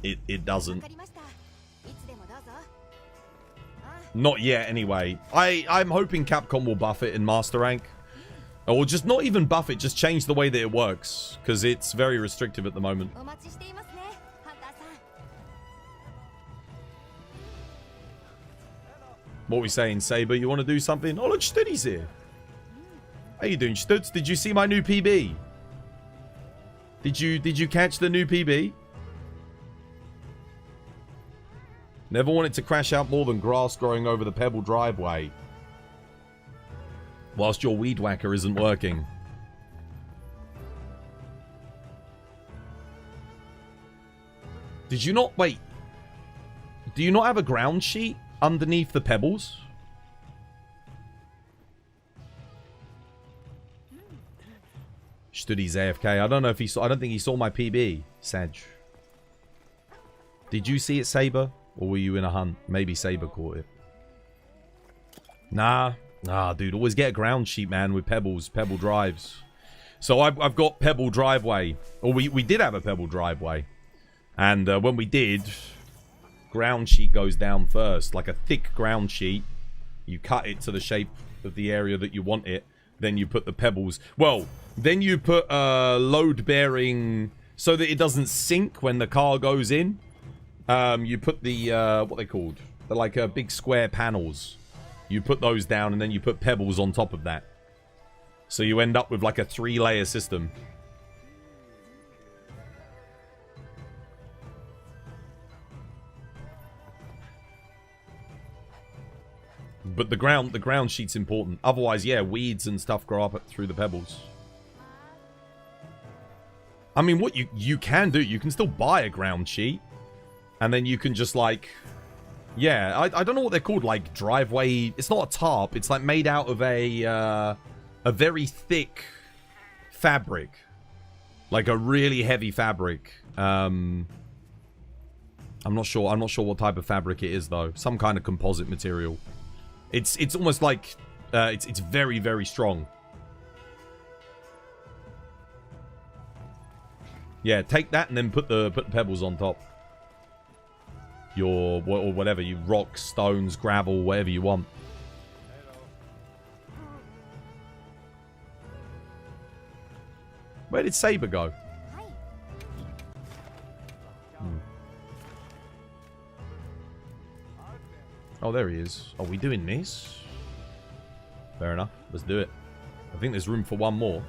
it doesn't. Not yet, anyway. I'm hoping Capcom will buff it in Master Rank. Or just not even buff it, just change the way that it works, because it's very restrictive at the moment. What are we saying, Saber? You want to do something? Oh, look, Studdy's here. How you doing, Studs? Did you see my new PB? Did you catch the new PB? Never wanted to crash out more than grass growing over the pebble driveway. Whilst your weed whacker isn't working. Did you not... Wait. Do you not have a ground sheet underneath the pebbles? Study's AFK. I don't know if he saw... I don't think he saw my PB, Saj. Did you see it, Saber? Or were you in a hunt? Maybe Saber caught it. Nah, dude. Always get a ground sheet, man, with pebbles. Pebble drives. So I've got pebble driveway. Or we did have a pebble driveway. And when we did, ground sheet goes down first. Like a thick ground sheet. You cut it to the shape of the area that you want it. Then you put the pebbles. Well, then you put load bearing so that it doesn't sink when the car goes in. You put the, what they called? They're like big square panels. You put those down and then you put pebbles on top of that. So you end up with like a 3-layer system. But the ground sheet's important. Otherwise, yeah, weeds and stuff grow up through the pebbles. I mean, what you can do, you can still buy a ground sheet. And then you can just like... Yeah, I don't know what they're called, like driveway... It's not a tarp, it's like made out of a very thick fabric. Like a really heavy fabric. I'm not sure what type of fabric it is though. Some kind of composite material. It's almost like... it's very, very strong. Yeah, take that and then put the pebbles on top. Or whatever, you rocks, stones, gravel, whatever you want. Where did Saber go? Oh, there he is. Are we doing this? Fair enough. Let's do it. I think there's room for one more.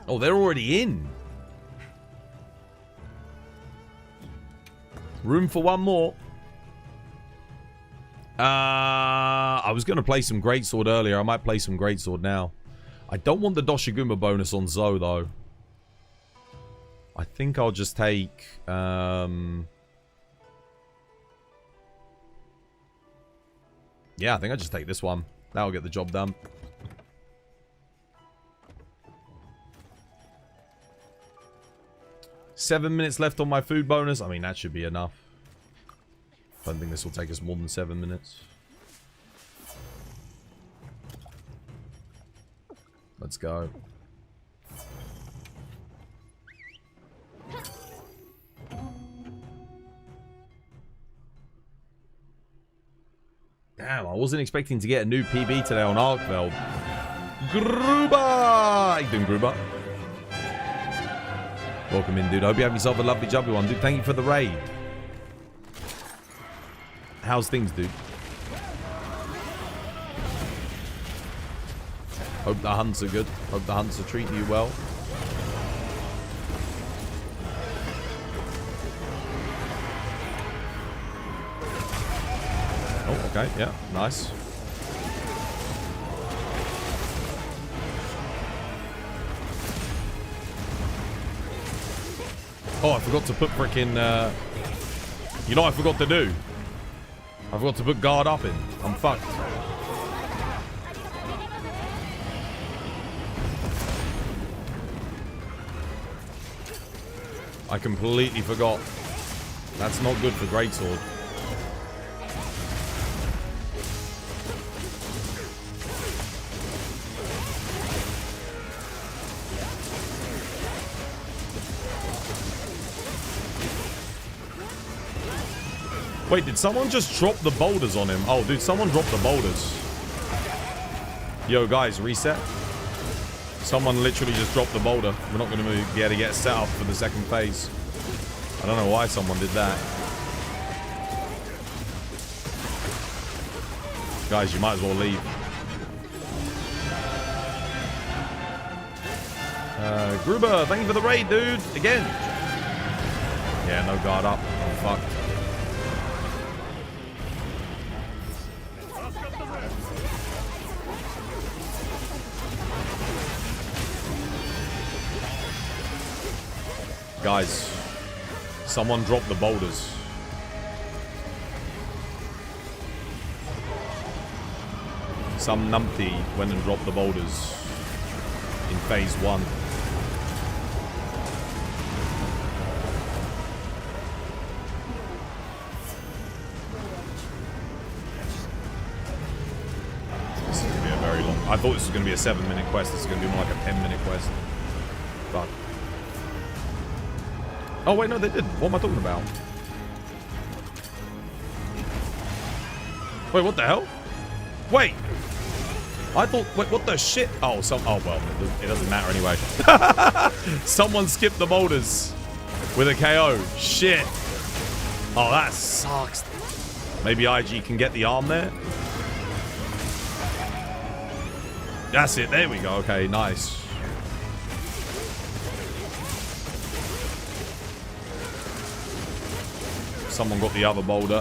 Oh, they're already in. Room for one more. I was going to play some Greatsword earlier. I might play some Greatsword now. I don't want the Doshiguma bonus on Zoe, though. I think I'll just take... Yeah, I think I'll just take this one. That'll get the job done. Seven minutes left on my food bonus. I mean, that should be enough. I don't think this will take us more than 7 minutes. Let's go. I wasn't expecting to get a new PB today on Arkveld. Gruber! How you doing, Gruber? Welcome in, dude. I hope you have yourself a lovely jubbly one, dude. Thank you for the raid. How's things, dude? Hope the hunts are good. Hope the hunts are treating you well. Oh, okay. Yeah, nice. Oh, I forgot to put frickin', you know what I forgot to do? I forgot to put guard up in. I'm fucked. I completely forgot. That's not good for greatsword. Wait, did someone just drop the boulders on him? Oh, dude, someone dropped the boulders. Yo, guys, reset. Someone literally just dropped the boulder. We're not going to be able to get set up for the second phase. I don't know why someone did that. Guys, you might as well leave. Gruber, thank you for the raid, dude. Again. Yeah, no guard up. I'm fucked. Guys, someone dropped the boulders. Some numpty went and dropped the boulders in phase 1. This is going to be a very long... I thought this was going to be a 7-minute quest. This is going to be more like a 10-minute quest. But... Oh, wait, no, they did. What am I talking about? Wait, what the hell? Wait. I thought... Wait, what the shit? Oh, oh well, it doesn't matter anyway. Someone skipped the boulders with a KO. Shit. Oh, that sucks. Maybe IG can get the arm there? That's it. There we go. Okay, nice. Someone got the other boulder.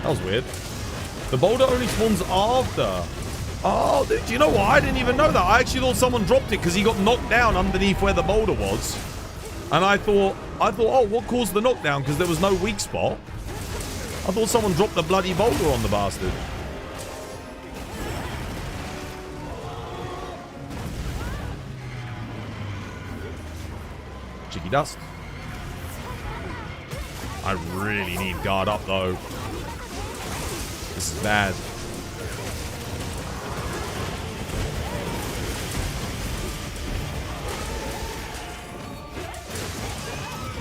That was weird. The boulder only spawns after. Oh, dude, you know what? I didn't even know that. I actually thought someone dropped it because he got knocked down underneath where the boulder was. And I thought, oh, what caused the knockdown? Because there was no weak spot. I thought someone dropped the bloody boulder on the bastard. Cheeky dust. I really need guard up though. This is bad.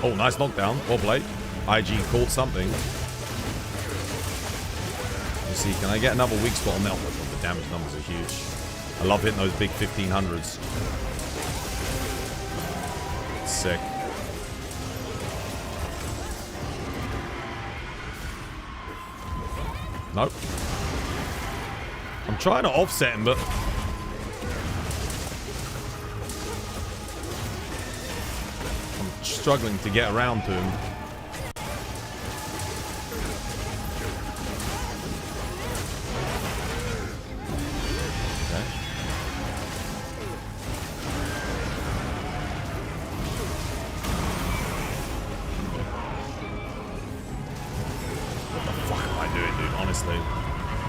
Oh, nice knockdown. Well played. IG caught something. Let's see, can I get another weak spot on that? Oh, the damage numbers are huge. I love hitting those big 1500s. Sick. Nope. I'm trying to offset him, but... I'm struggling to get around to him.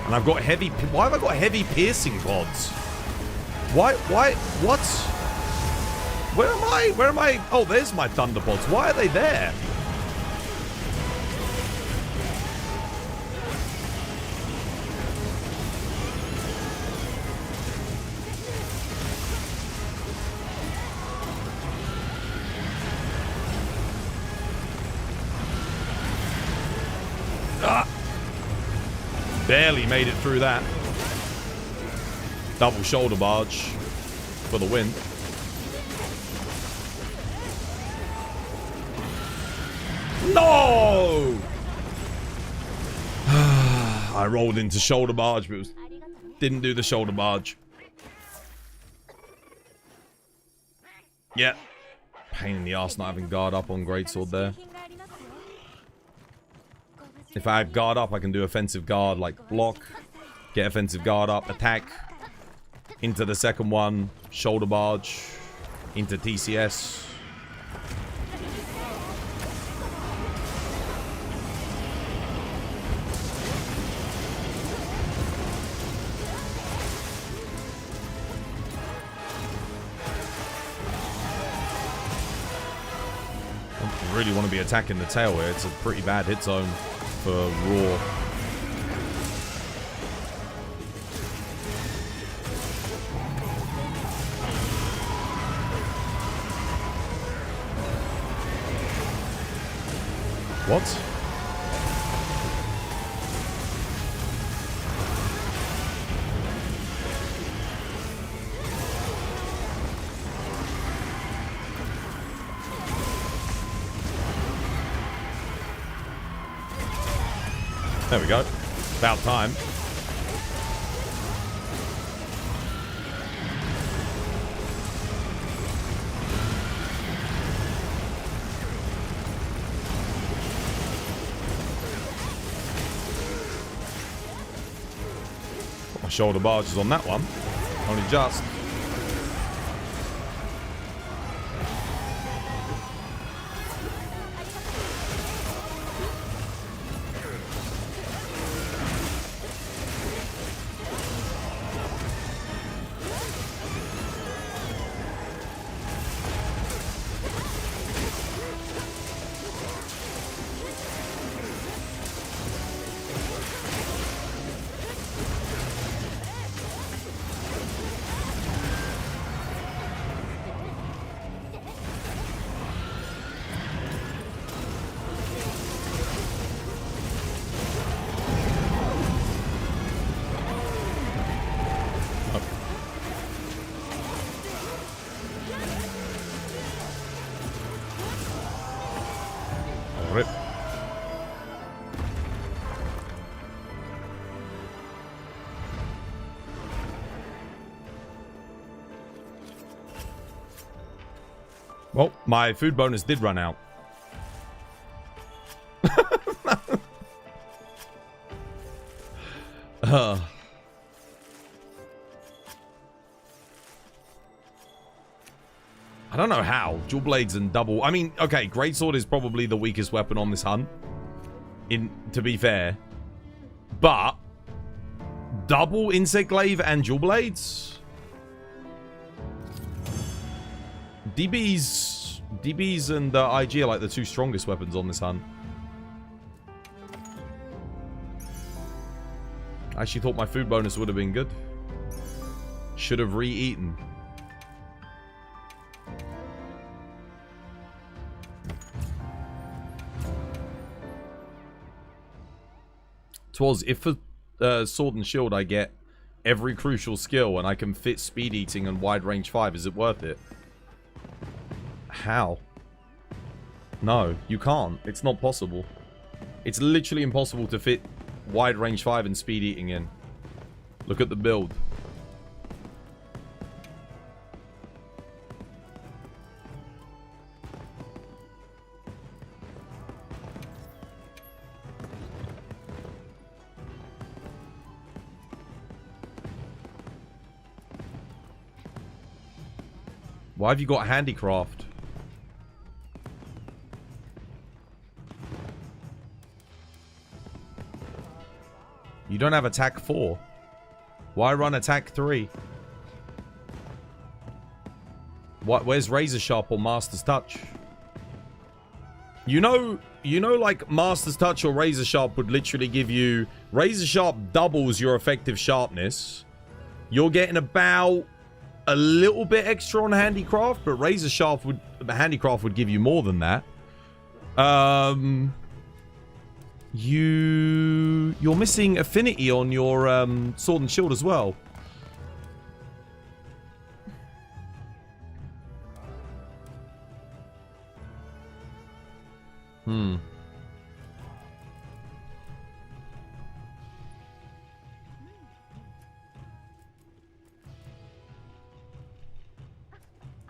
And I've got heavy... Why have I got heavy piercing pods? Why? What? Where am I? Oh, there's my thunder pods. Why are they there? Barely made it through that. Double shoulder barge for the win. No! I rolled into shoulder barge, but didn't do the shoulder barge. Yeah. Pain in the ass not having guard up on greatsword there. If I have guard up, I can do offensive guard, like block, get offensive guard up, attack, into the second one, shoulder barge, into TCS. I really want to be attacking the tail here. It's a pretty bad hit zone for raw. What? There we go. About time. Got my shoulder barges on that one. Only just. Rip. Well, my food bonus did run out. I don't know how. Dual blades and double... I mean, okay, greatsword is probably the weakest weapon on this hunt. To be fair. But... double insect glaive and dual blades? DBs and IG are like the two strongest weapons on this hunt. I actually thought my food bonus would have been good. Should have re-eaten. Twas, if for sword and shield I get every crucial skill and I can fit speed eating and wide range 5, is it worth it? How? No, you can't. It's not possible. It's literally impossible to fit wide range 5 and speed eating in. Look at the build. Why have you got handicraft? You don't have attack 4. Why run attack 3? What? Where's Razor Sharp or Master's Touch? You know, like Master's Touch or Razor Sharp would literally give you... Razor Sharp doubles your effective sharpness. You're getting about a little bit extra on handicraft, but Razor Sharp would... handicraft would give you more than that. You're missing affinity on your sword and shield as well.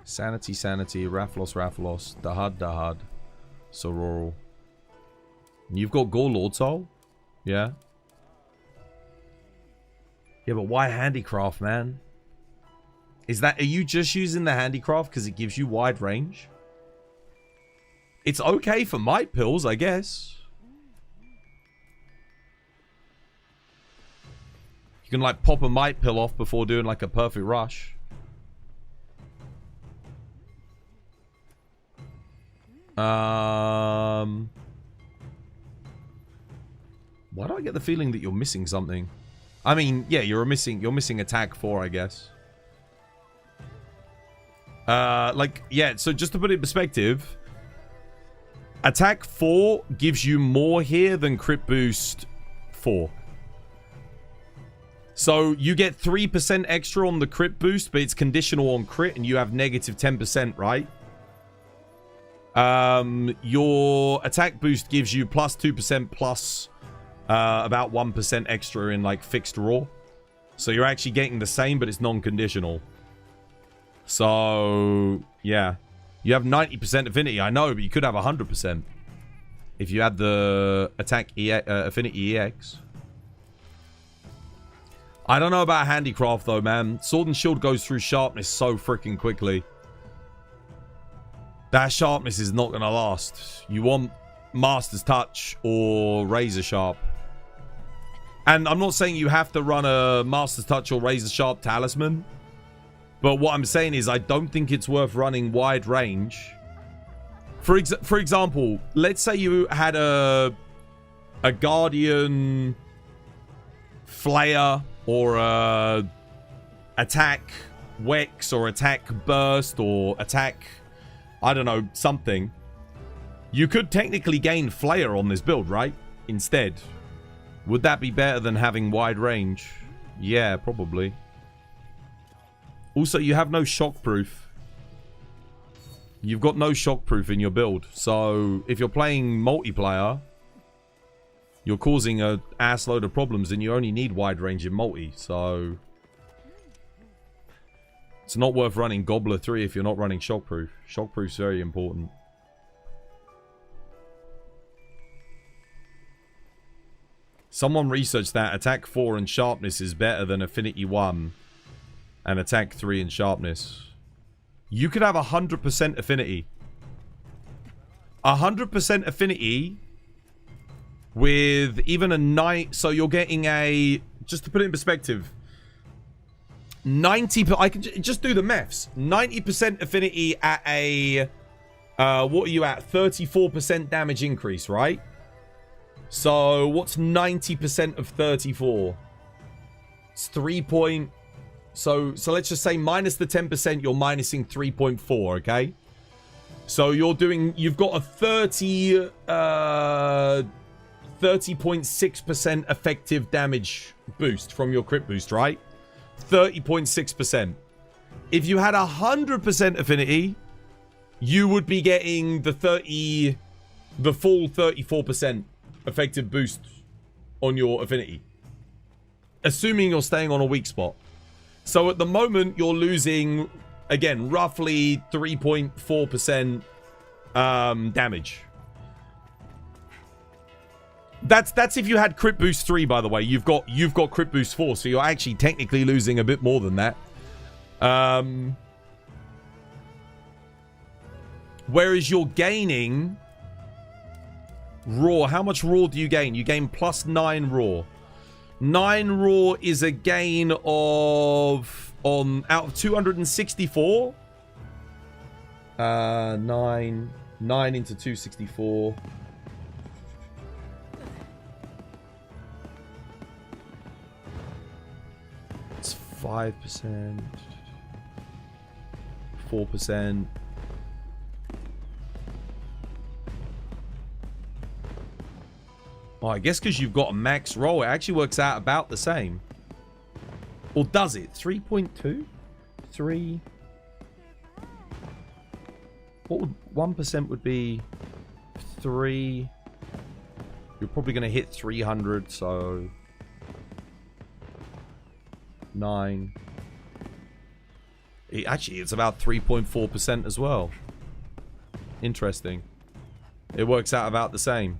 Sanity, Sanity, Rathalos, Rathalos, Dahad, Dahad, Sororo. You've got Gore Lord Soul? Yeah. Yeah, but why Handicraft, man? Are you just using the Handicraft because it gives you wide range? It's okay for might pills, I guess. You can like pop a might pill off before doing like a perfect rush. Why do I get the feeling that you're missing something? I mean, yeah, you're missing attack 4, I guess. Like, yeah, so just to put it in perspective, attack 4 gives you more here than crit boost 4. So you get 3% extra on the crit boost, but it's conditional on crit, and you have negative 10%, right? Your attack boost gives you plus 2% plus about 1% extra in like fixed raw. So you're actually getting the same, but it's non-conditional. So yeah, you have 90% affinity. I know, but you could have 100% if you had the attack affinity EX. I don't know about handicraft though, man. Sword and shield goes through sharpness so freaking quickly. That sharpness is not going to last. You want Master's Touch or Razor Sharp. And I'm not saying you have to run a Master's Touch or Razor Sharp talisman. But what I'm saying is I don't think it's worth running wide range. For example, let's say you had a Guardian Flayer or a Attack Wex or Attack Burst or Attack... I don't know, something. You could technically gain Flayer on this build, right? Instead. Would that be better than having wide range? Yeah, probably. Also, you have no shockproof. You've got no shockproof in your build. So, if you're playing multiplayer, you're causing a ass load of problems and you only need wide range in multi. So... it's not worth running Gobbler 3 if you're not running Shockproof. Shockproof's very important. Someone researched that Attack 4 and Sharpness is better than Affinity 1 and Attack 3 and Sharpness. You could have 100% Affinity. 100% Affinity with even a 9... so you're getting a... just to put it in perspective... 90... I can just do the maths. 90% affinity at a... what are you at? 34% damage increase, right? So, what's 90% of 34? It's 3 point... So let's just say minus the 10%, you're minusing 3.4, okay? So, you're doing... you've got a 30.6% effective damage boost from your crit boost, right? 30.6%. If you had 100% affinity, you would be getting the full 34% effective boost on your affinity. Assuming you're staying on a weak spot. So at the moment, you're losing, again, roughly 3.4% damage. That's if you had crit boost 3, by the way. You've got crit boost 4, so you're actually technically losing a bit more than that. Whereas you're gaining raw. How much raw do you gain? You gain plus 9 raw. 9 raw is a gain of out of 264. 9 into 264. It's 5%, 4%. Oh, I guess because you've got a max roll, it actually works out about the same. Or does it? 3.2? 3... What would 1% would be 3. You're probably going to hit 300, so 9. Actually, it's about 3.4% as well. Interesting. It works out about the same.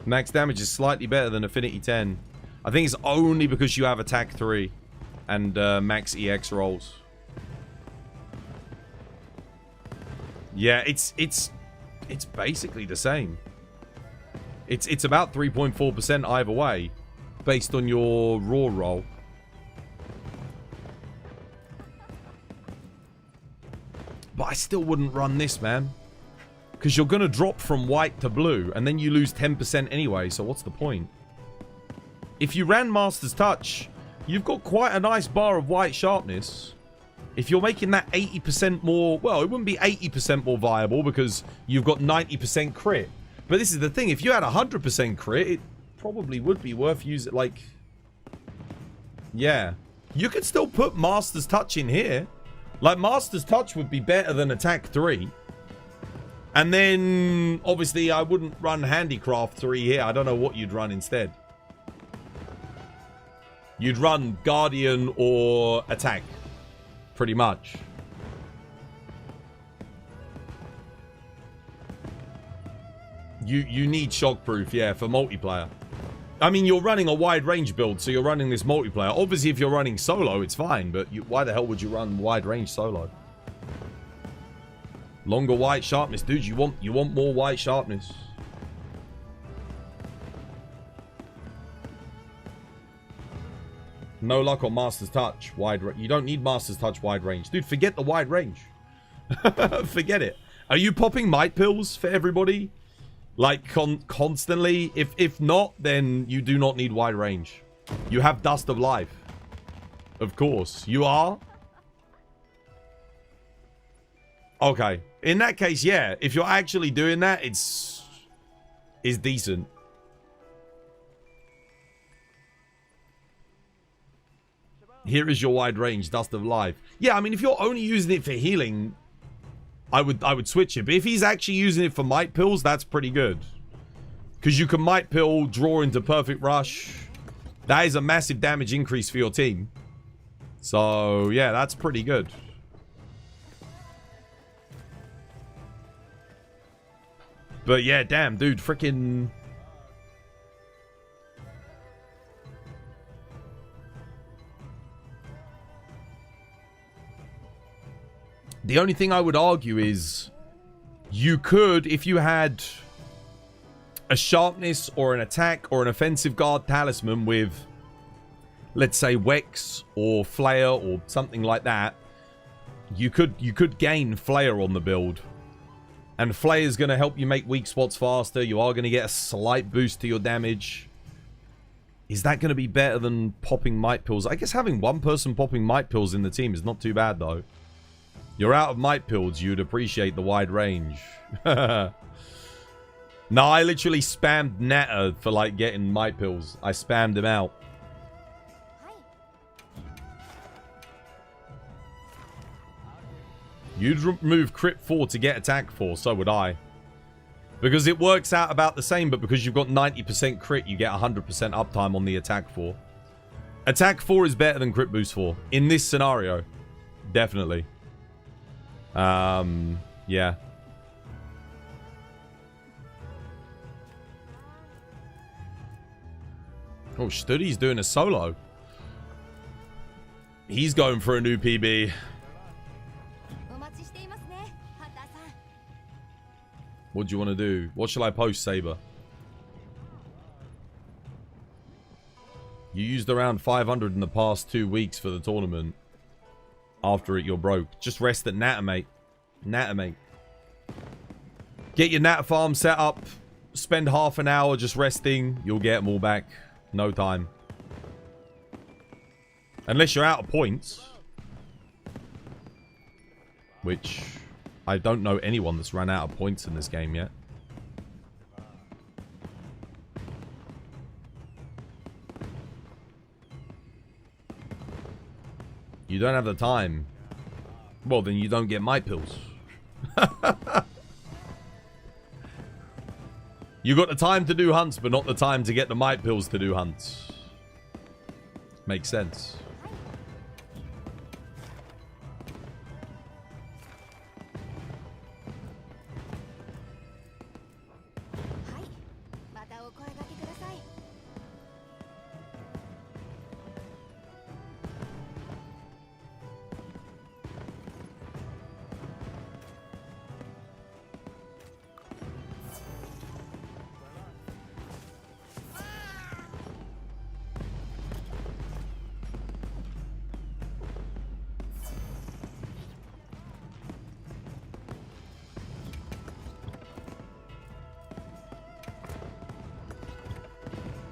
Max damage is slightly better than Affinity 10. I think it's only because you have Attack 3 and Max EX rolls. Yeah, it's basically the same. It's about 3.4% either way, based on your raw roll. But I still wouldn't run this, man. Because you're going to drop from white to blue, and then you lose 10% anyway, so what's the point? If you ran Master's Touch, you've got quite a nice bar of white sharpness. If you're making that 80% more... Well, it wouldn't be 80% more viable because you've got 90% crit. But this is the thing. If you had 100% crit, it probably would be worth using, like... Yeah. You could still put Master's Touch in here. Like, Master's Touch would be better than Attack 3. And then, obviously, I wouldn't run Handicraft 3 here. I don't know what you'd run instead. You'd run Guardian or Attack. Pretty much. You need Shockproof, yeah, for multiplayer. I mean, you're running a wide range build, so you're running this multiplayer. Obviously, if you're running solo, it's fine, but why the hell would you run wide range solo? Longer white sharpness, dude. You want more white sharpness. No luck on Master's Touch. You don't need Master's Touch wide range. Dude, forget the wide range. Forget it. Are you popping might pills for everybody? Like, constantly? If not, then you do not need wide range. You have Dust of Life. Of course. You are? Okay. In that case, yeah. If you're actually doing that, it's decent. Here is your wide range, Dust of Life. Yeah, I mean, if you're only using it for healing, I would switch it. But if he's actually using it for might pills, that's pretty good. Because you can might pill, draw into Perfect Rush. That is a massive damage increase for your team. So, yeah, that's pretty good. But yeah, damn, dude, freaking... The only thing I would argue is you could, if you had a sharpness or an attack or an offensive guard talisman with, let's say, Wex or Flare or something like that, you could gain Flare on the build. And Flare is going to help you make weak spots faster. You are going to get a slight boost to your damage. Is that going to be better than popping might pills? I guess having one person popping might pills in the team is not too bad, though. You're out of might pills, you'd appreciate the wide range. No, I literally spammed Natter for, like, getting might pills. I spammed him out. You'd remove crit 4 to get attack 4, so would I. Because it works out about the same, but because you've got 90% crit, you get 100% uptime on the attack 4. Attack 4 is better than crit boost 4. In this scenario. Definitely. Yeah. Oh, Studdy's doing a solo. He's going for a new PB. What do you want to do? What shall I post, Saber? You used around 500 in the past 2 weeks for the tournament. After it, you're broke. Just rest at Natter, mate. Natter, mate. Get your Natter farm set up. Spend half an hour just resting. You'll get them all back. No time. Unless you're out of points. Which... I don't know anyone that's run out of points in this game yet. You don't have the time. Well, then you don't get might pills. You got the time to do hunts, but not the time to get the might pills to do hunts. Makes sense.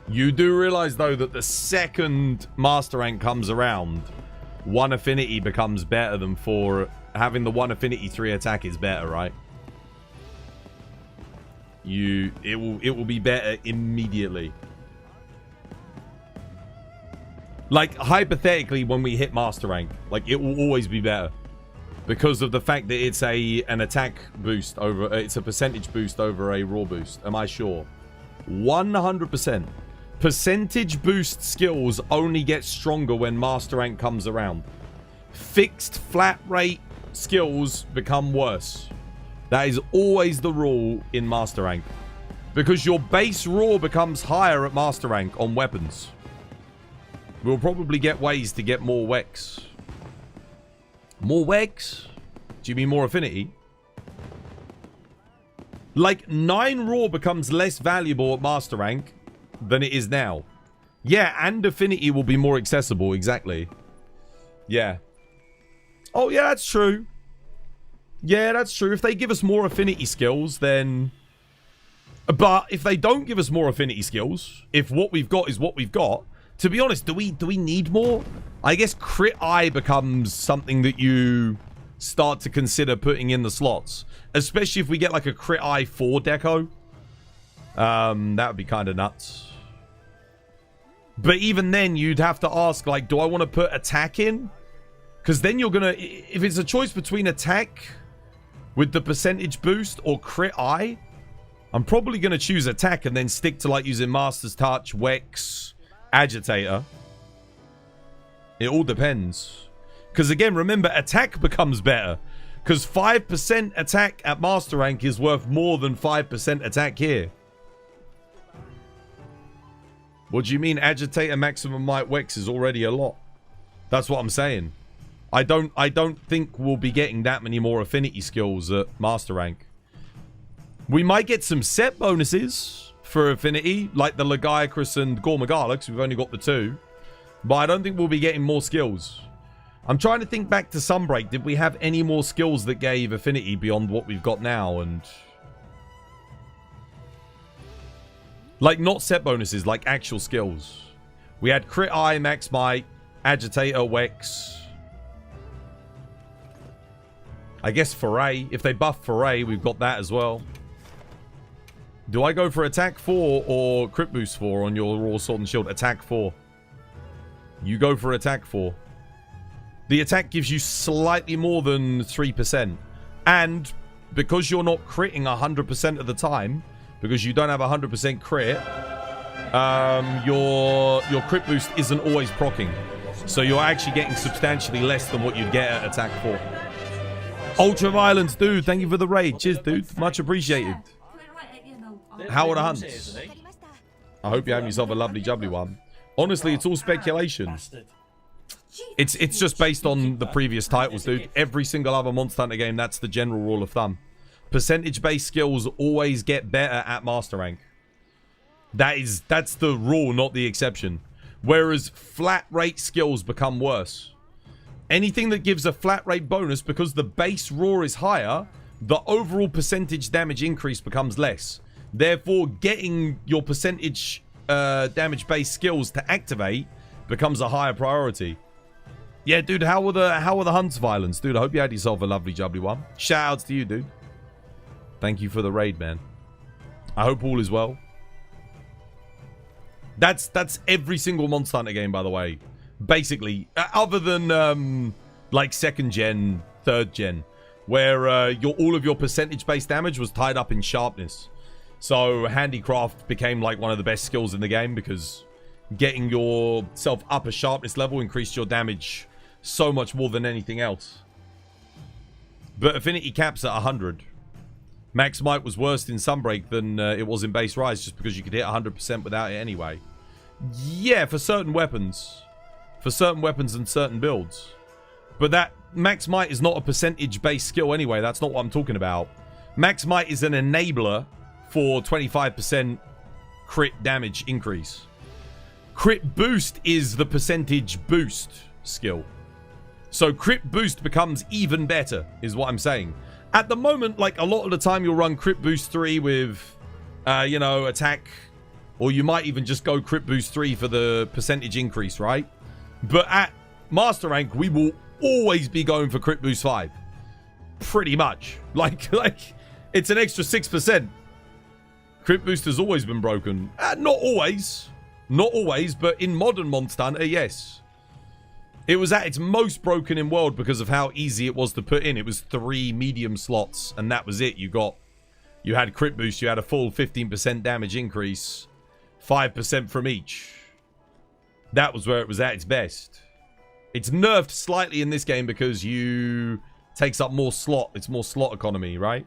You do realize, though, that the second Master Rank comes around, 1 affinity becomes better than 4. Having the 1 affinity 3 attack is better, right? It will be better immediately. Like, hypothetically, when we hit Master Rank, like, it will always be better. Because of the fact that it's an attack boost over... it's a percentage boost over a raw boost. Am I sure? 100%. Percentage boost skills only get stronger when Master Rank comes around. Fixed flat rate skills become worse. That is always the rule in Master Rank. Because your base raw becomes higher at Master Rank on weapons. We'll probably get ways to get more Wex. More Wex? Do you mean more affinity? Like, 9 raw becomes less valuable at Master Rank than it is now. Yeah, and affinity will be more accessible, exactly. Yeah. Oh, yeah, that's true. Yeah, that's true. If they give us more affinity skills, then... But if they don't give us more affinity skills, if what we've got is what we've got, to be honest, do we need more? I guess crit eye becomes something that you start to consider putting in the slots. Especially if we get like a crit eye 4 deco. That would be kind of nuts. But even then, you'd have to ask, like, do I want to put attack in? Because then you're going to... If it's a choice between attack with the percentage boost or crit eye, I'm probably going to choose attack and then stick to, like, using Master's Touch, Wex, Agitator. It all depends. Because, again, remember, attack becomes better. Because 5% attack at Master Rank is worth more than 5% attack here. What do you mean Agitator maximum might Wex is already a lot? That's what I'm saying. I don't think we'll be getting that many more affinity skills at Master Rank. We might get some set bonuses for affinity, like the Lagiacrus and Gormagala, because we've only got the 2. But I don't think we'll be getting more skills. I'm trying to think back to Sunbreak. Did we have any more skills that gave affinity beyond what we've got now? And... like, not set bonuses, like actual skills. We had Crit Eye, Max Might, Agitator, Wex. I guess Foray. If they buff Foray, we've got that as well. Do I go for Attack 4 or Crit Boost 4 on your Raw Sword and Shield? Attack 4. You go for Attack 4. The attack gives you slightly more than 3%. And because you're not critting 100% of the time... because you don't have 100% crit, your crit boost isn't always proccing. So you're actually getting substantially less than what you'd get at attack 4. Ultra Violence, dude, thank you for the raid. Cheers, dude. Much appreciated. How are the hunts? I hope you're having yourself a lovely jubbly one. Honestly, it's all speculation. It's just based on the previous titles, dude. Every single other Monster Hunter game, that's the general rule of thumb. Percentage-based skills always get better at Master Rank. That's the rule, not the exception. Whereas flat rate skills become worse. Anything that gives a flat rate bonus, because the base raw is higher, the overall percentage damage increase becomes less. Therefore, getting your percentage damage-based skills to activate becomes a higher priority. Yeah, dude, how were the hunts violence? Dude, I hope you had yourself a lovely jubbly one. Shout-outs to you, dude. Thank you for the raid, man. I hope all is well. That's every single Monster Hunter game, by the way. Basically, other than like 2nd gen, 3rd gen, where all of your percentage-based damage was tied up in sharpness. So handicraft became like one of the best skills in the game because getting yourself up a sharpness level increased your damage so much more than anything else. But affinity caps at 100. Max Might was worse in Sunbreak than it was in Base Rise just because you could hit 100% without it anyway. Yeah, for certain weapons. For certain weapons and certain builds. But that Max Might is not a percentage-based skill anyway. That's not what I'm talking about. Max Might is an enabler for 25% crit damage increase. Crit boost is the percentage boost skill. So crit boost becomes even better, is what I'm saying. At the moment, like, a lot of the time you'll run crit boost 3 with, you know, attack. Or you might even just go crit boost 3 for the percentage increase, right? But at Master Rank, we will always be going for crit boost 5. Pretty much. Like it's an extra 6%. Crit boost has always been broken. Not always. Not always, but in modern Monster Hunter, yes. It was at its most broken in World because of how easy it was to put in. It was 3 medium slots, and that was it. You had crit boost, you had a full 15% damage increase, 5% from each. That was where it was at its best. It's nerfed slightly in this game because you takes up more slot. It's more slot economy, right?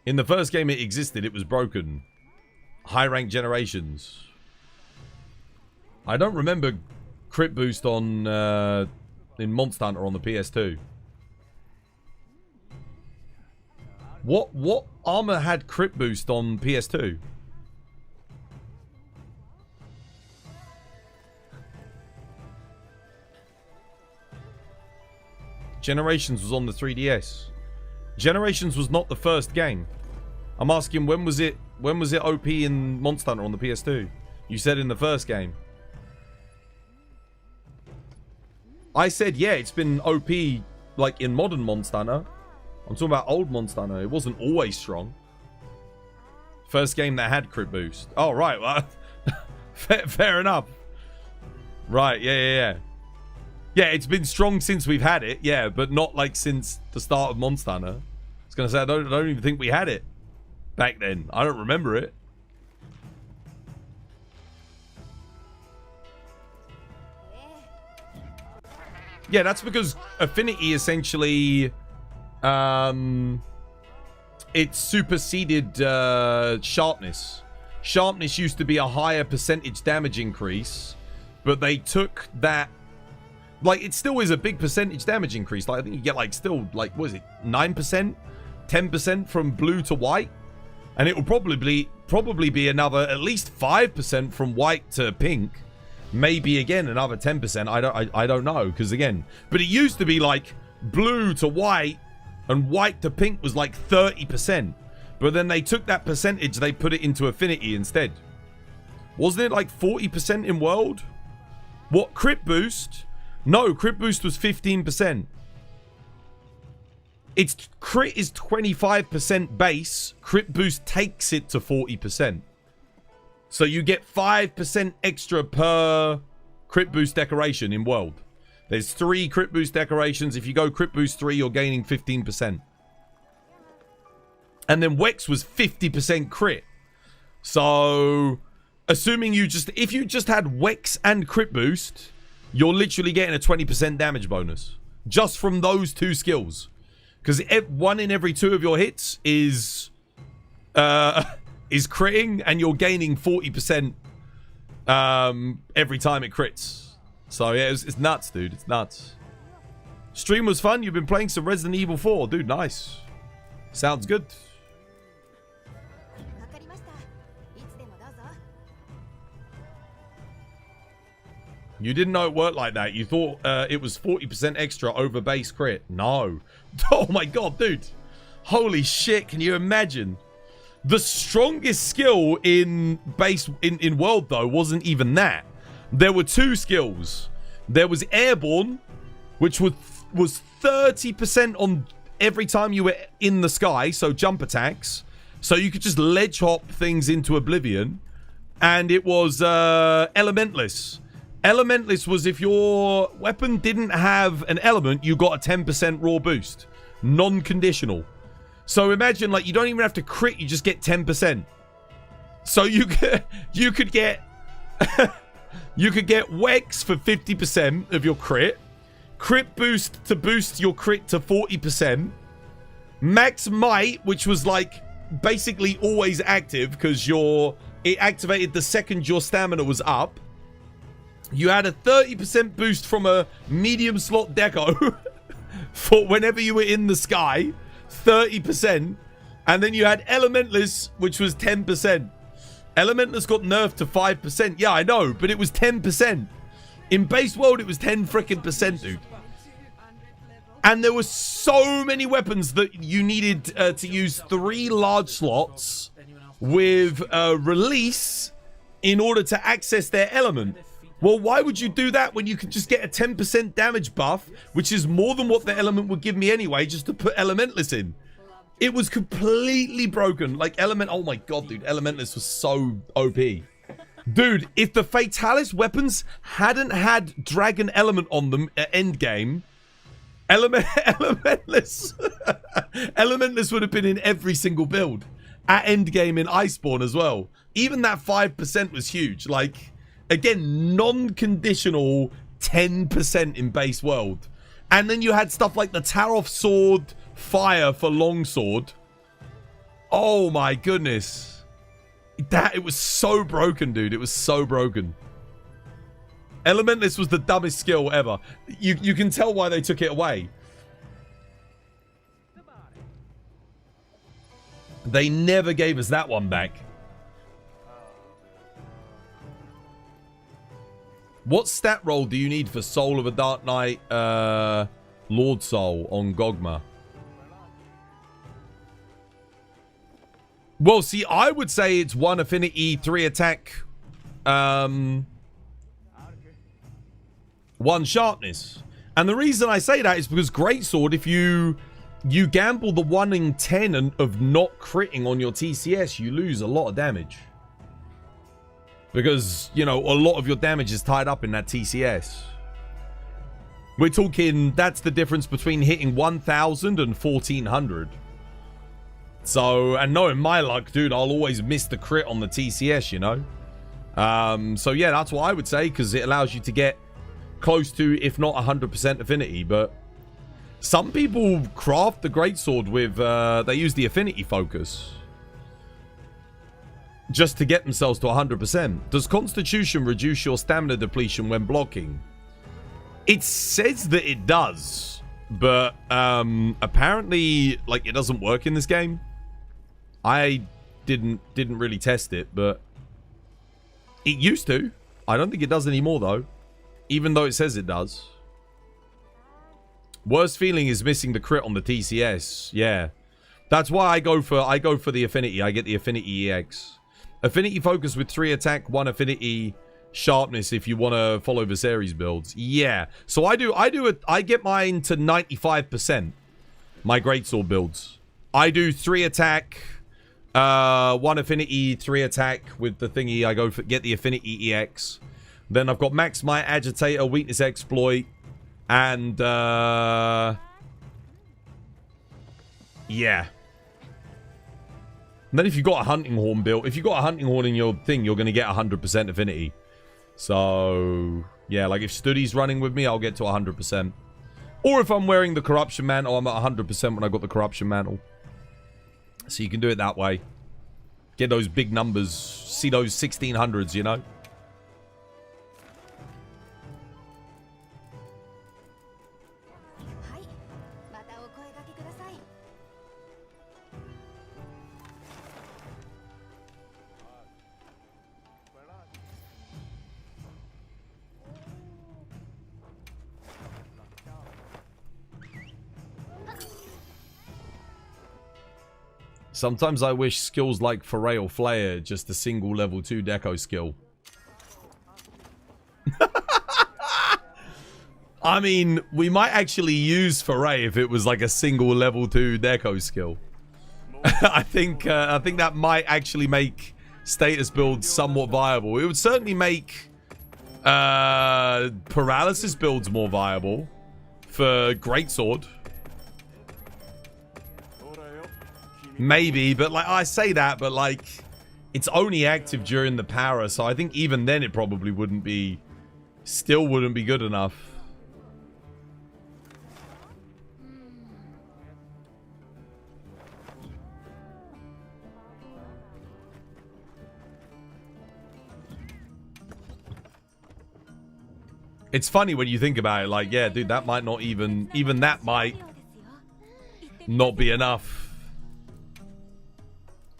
In the first game it existed, it was broken. High rank generations. I don't remember crit boost on in Monster Hunter on the PS2. What armor had crit boost on PS2? Generations was on the 3DS. Generations was not the first game. I'm asking when was it OP in Monster Hunter on the PS2? You said in the first game. I said, yeah, it's been OP like in modern Monster Hunter. I'm talking about old Monster Hunter. It wasn't always strong. First game that had crit boost. Oh, right. Well, fair enough. Right, yeah. Yeah, it's been strong since we've had it. Yeah, but not like since the start of Monster Hunter. I was going to say, I don't even think we had it back then. I don't remember it. Yeah, that's because Affinity essentially, it superseded Sharpness. Sharpness used to be a higher percentage damage increase, but they took that, like, it still is a big percentage damage increase. Like, I think you get, like, still, like, what is it, 9%? 10% from blue to white? And it will probably be another at least 5% from white to pink. Maybe again another 10%. I don't know, because again, but it used to be like blue to white and white to pink was like 30%. But then they took that percentage, they put it into Affinity instead. Wasn't it like 40% in World? What, crit boost? No, crit boost was 15%. Its crit is 25% base. Crit boost takes it to 40%. So you get 5% extra per crit boost decoration in World. There's 3 crit boost decorations. If you go crit boost 3, you're gaining 15%. And then Wex was 50% crit. So, assuming if you just had Wex and crit boost, you're literally getting a 20% damage bonus. Just from those 2 skills. Because 1 in every 2 of your hits is critting, and you're gaining 40% every time it crits. So yeah, it's nuts, dude. It's nuts. Stream was fun. You've been playing some Resident Evil 4. Dude, nice. Sounds good. You didn't know it worked like that. You thought it was 40% extra over base crit. No. Oh my god, dude. Holy shit, can you imagine? The strongest skill in base in World though wasn't even that. There were 2 skills. There was Airborne, which was 30% on every time you were in the sky, so jump attacks. So you could just ledge hop things into oblivion. and it was Elementless. Elementless was if your weapon didn't have an element, you got a 10% raw boost. Non-conditional. So imagine, like, you don't even have to crit, you just get 10%. So you could get you could get Wex for 50% of your crit. Crit boost to boost your crit to 40%. Max Might, which was like basically always active because it activated the second your stamina was up. You had a 30% boost from a medium slot deco for whenever you were in the sky. 30%. And then you had Elementless, which was 10%. Elementless got nerfed to 5%. Yeah, I know, but it was 10%. In base world, it was 10 freaking percent, dude. And there were so many weapons that you needed to use 3 large slots with release in order to access their element. Well, why would you do that when you could just get a 10% damage buff, which is more than what the element would give me anyway, just to put Elementless in? It was completely broken. Like, oh my god, dude. Elementless was so OP. Dude, if the Fatalis weapons hadn't had Dragon Element on them at endgame, Elementless Elementless would have been in every single build. At endgame in Iceborne as well. Even that 5% was huge. Like, again, non-conditional 10% in base world. And then you had stuff like the Taroth Sword Fire for Longsword. Oh my goodness. It was so broken, dude. It was so broken. Elementless was the dumbest skill ever. You can tell why they took it away. They never gave us that one back. What stat roll do you need for Soul of a Dark Knight Lord Soul on Gogma? Well, see, I would say it's 1 affinity, 3 attack, 1 sharpness. And the reason I say that is because Greatsword, if you gamble the 1 in 10 of not critting on your TCS, you lose a lot of damage. Because, you know, a lot of your damage is tied up in that TCS. We're talking, that's the difference between hitting 1,000 and 1,400. So, and knowing my luck, dude, I'll always miss the crit on the TCS, you know? So yeah, that's what I would say, because it allows you to get close to, if not 100% affinity. But some people craft the Greatsword with, they use the affinity focus. Just to get themselves to 100%. Does Constitution reduce your stamina depletion when blocking? It says that it does. But apparently, like, it doesn't work in this game. I didn't really test it, but it used to. I don't think it does anymore, though. Even though it says it does. Worst feeling is missing the crit on the TCS. Yeah. That's why I go for the affinity. I get the affinity EX. Affinity focus with 3 attack, 1 affinity sharpness if you want to follow Viserys builds. Yeah. So I get mine to 95%. My Greatsword builds. I do 3 attack, 1 affinity, 3 attack with the thingy. I go for get the affinity EX. Then I've got Max Might, Agitator, Weakness Exploit, and yeah. And then if you've got a Hunting Horn built, if you've got a Hunting Horn in your thing, you're going to get 100% affinity. So, yeah, like if Studi's running with me, I'll get to 100%. Or if I'm wearing the Corruption Mantle, I'm at 100% when I got the Corruption Mantle. So you can do it that way. Get those big numbers. See those 1600s, you know? Sometimes I wish skills like Foray or Flare just a single level 2 deco skill. I mean, we might actually use Foray if it was like a single level 2 deco skill. I think that might actually make status builds somewhat viable. It would certainly make paralysis builds more viable for greatsword. Maybe, but like I say that, but like it's only active during the para, so I think even then it probably wouldn't be, still wouldn't be good enough. It's funny when you think about it, like, yeah, dude, that might not even that might not be enough.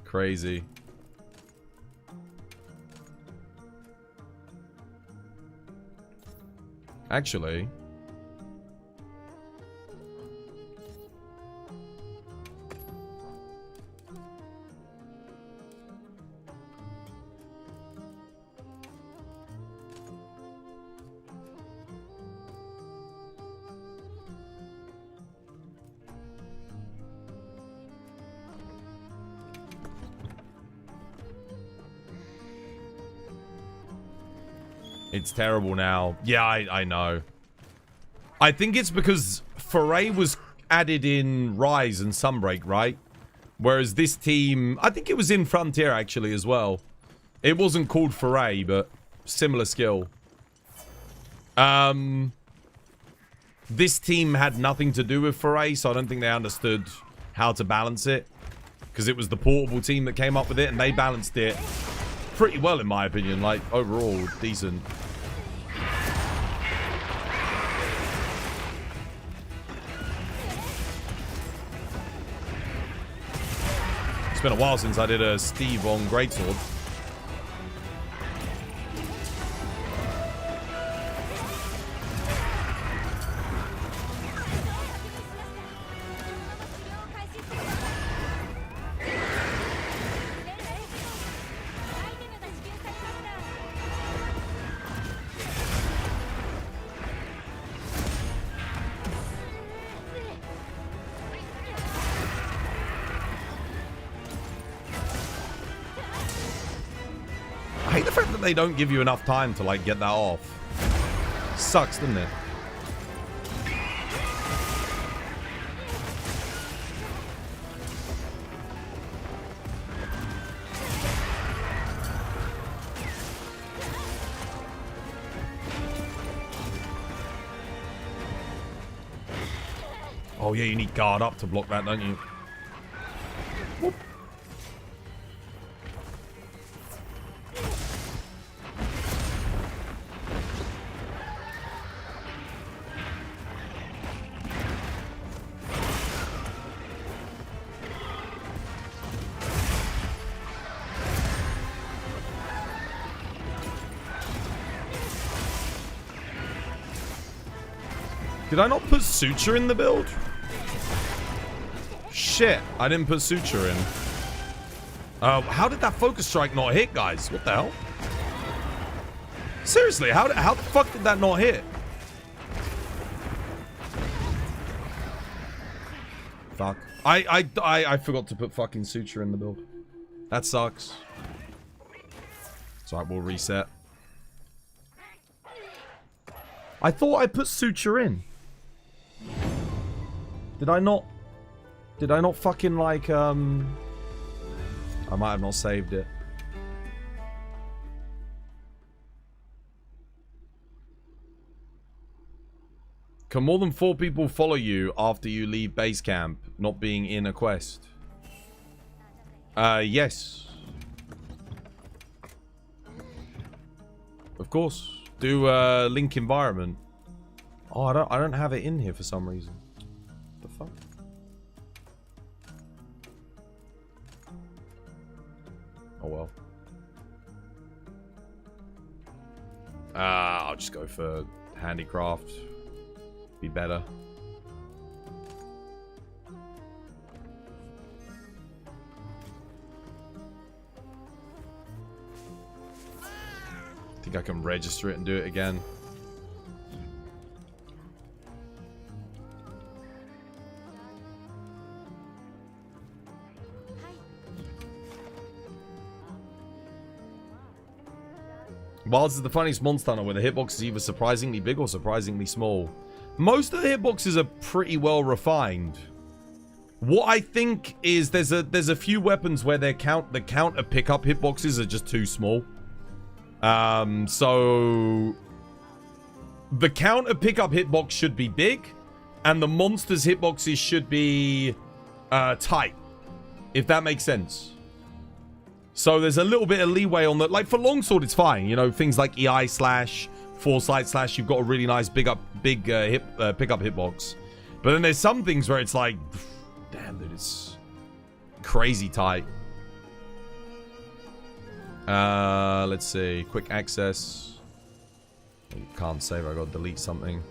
Crazy. Actually, it's terrible now. Yeah, I know. I think it's because Foray was added in Rise and Sunbreak, right? Whereas this team, I think it was in Frontier actually as well. It wasn't called Foray, but similar skill. This team had nothing to do with Foray, so I don't think they understood how to balance it. Because it was the portable team that came up with it, and they balanced it pretty well in my opinion, like overall decent. It's been a while since I did a Steve on Greatsword. They don't give you enough time to like get that off. Sucks, doesn't it? Oh yeah, you need guard up to block that, don't you? Whoop. Did I not put Suture in the build? Shit, I didn't put Suture in. How did that focus strike not hit, guys? What the hell? Seriously, how the fuck did that not hit? Fuck. I forgot to put fucking Suture in the build. That sucks. It's alright, we'll reset. I thought I put Suture in. Did I not fucking like, I might have not saved it. Can more than 4 people follow you after you leave base camp, not being in a quest? Yes. Of course. Do link environment. Oh, I don't have it in here for some reason. The fuck? Oh well. I'll just go for handicraft. Be better. I think I can register it and do it again. Wilds is the funniest monster hunter where the hitbox is either surprisingly big or surprisingly small. Most of the hitboxes are pretty well refined. What I think is there's a few weapons where the counter pickup hitboxes are just too small. So the counter pickup hitbox should be big, and the monster's hitboxes should be tight, if that makes sense. So there's a little bit of leeway on that. Like for longsword, it's fine. You know, things like EI slash, foresight slash, you've got a really nice pickup hitbox. But then there's some things where it's like, damn, dude, it's crazy tight. Let's see. Quick access. Can't save. I gotta delete something.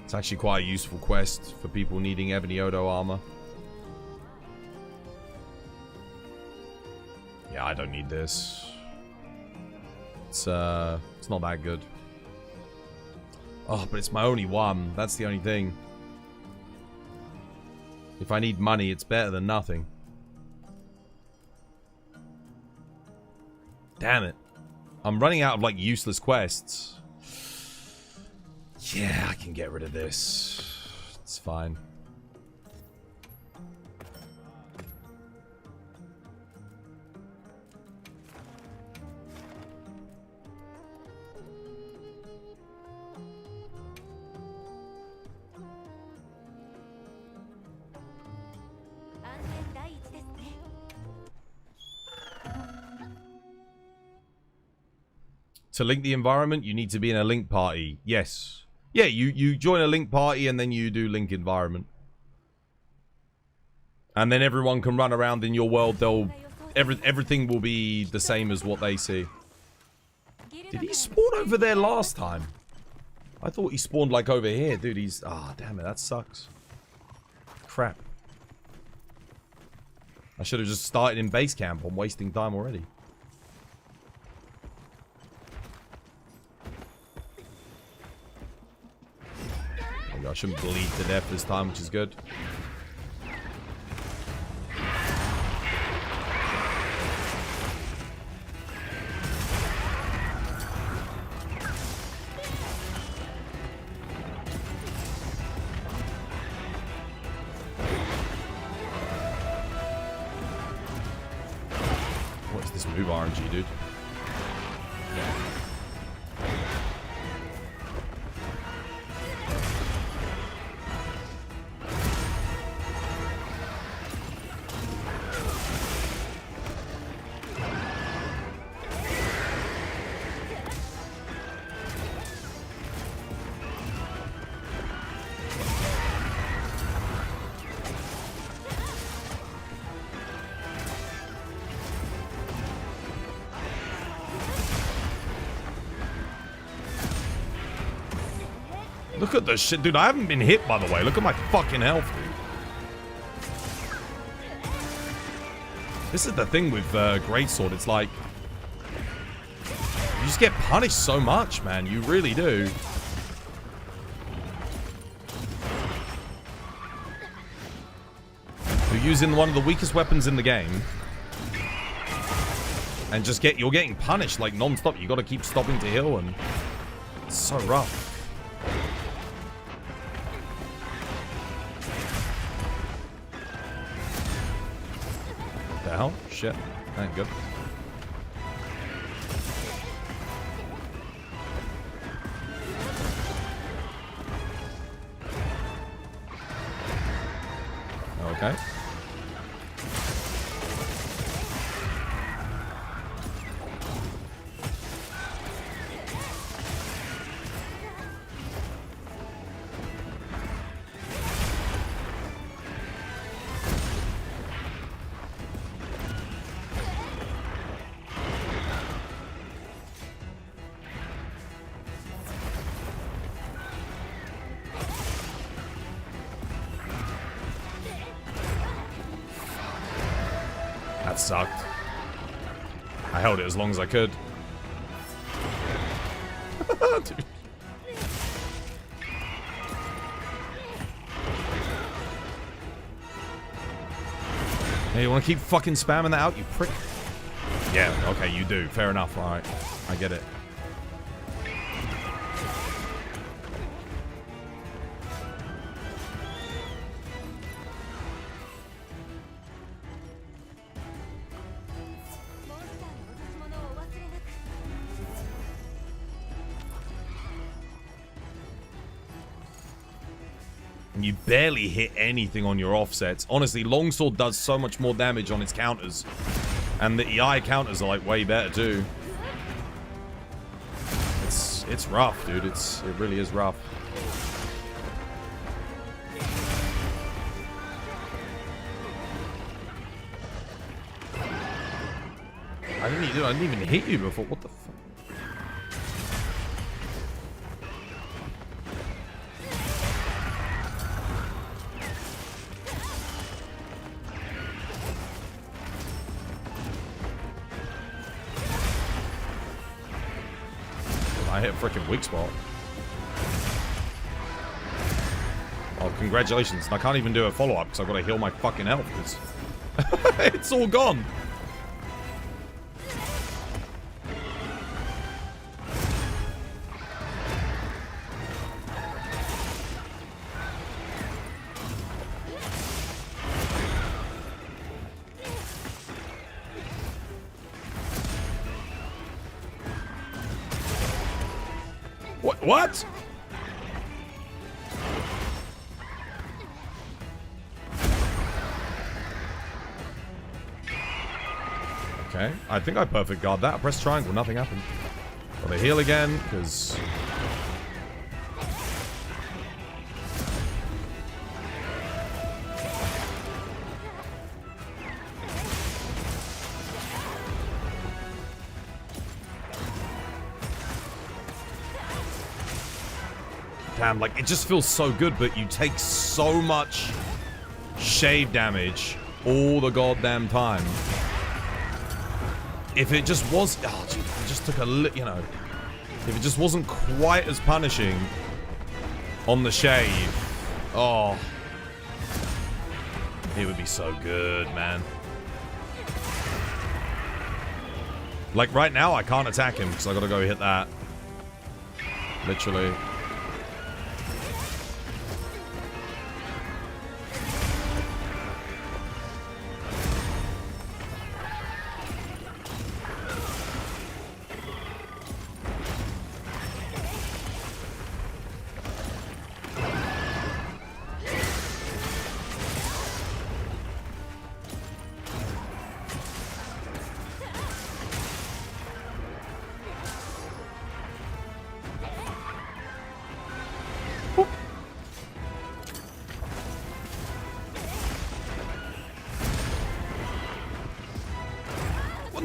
It's actually quite a useful quest for people needing Ebony Odo armor. Yeah, I don't need this. It's not that good. Oh, but it's my only one. That's the only thing. If I need money, it's better than nothing. Damn it. I'm running out of, like, useless quests. Yeah, I can get rid of this. It's fine. To link the environment, you need to be in a link party. Yes. Yeah, you join a link party and then you do link environment. And then everyone can run around in your world. Everything will be the same as what they see. Did he spawn over there last time? I thought he spawned like over here. Dude, he's... Ah, damn it. That sucks. Crap. I should have just started in base camp. I'm wasting time already. I shouldn't bleed to death this time, which is good. What's this move RNG, dude? Look at the shit, dude. I haven't been hit, by the way. Look at my fucking health, dude. This is the thing with Greatsword. It's like... You just get punished so much, man. You really do. You're using one of the weakest weapons in the game. And just you're getting punished, like, non-stop. You gotta keep stopping to heal, and... It's so rough. The hell? Shit. Ain't good. Okay. Sucked. I held it as long as I could. Dude. Hey, you want to keep fucking spamming that out, you prick? Yeah, okay, you do. Fair enough. Alright. I get it. You barely hit anything on your offsets. Honestly, longsword does so much more damage on its counters. And the EI counters are like way better too. It's rough, dude. It really is rough. I didn't even hit you before. What the fuck? I hit a freaking weak spot. Oh, congratulations. And I can't even do a follow-up because I've got to heal my fucking health. It's all gone. What? Okay, I think I perfect guard that. I pressed triangle, nothing happened. Gotta heal again, because... Damn, like, it just feels so good, but you take so much shave damage all the goddamn time. If it just was... Oh, dude, it just took a you know... If it just wasn't quite as punishing on the shave... Oh. It would be so good, man. Like, right now, I can't attack him, because I gotta go hit that. Literally.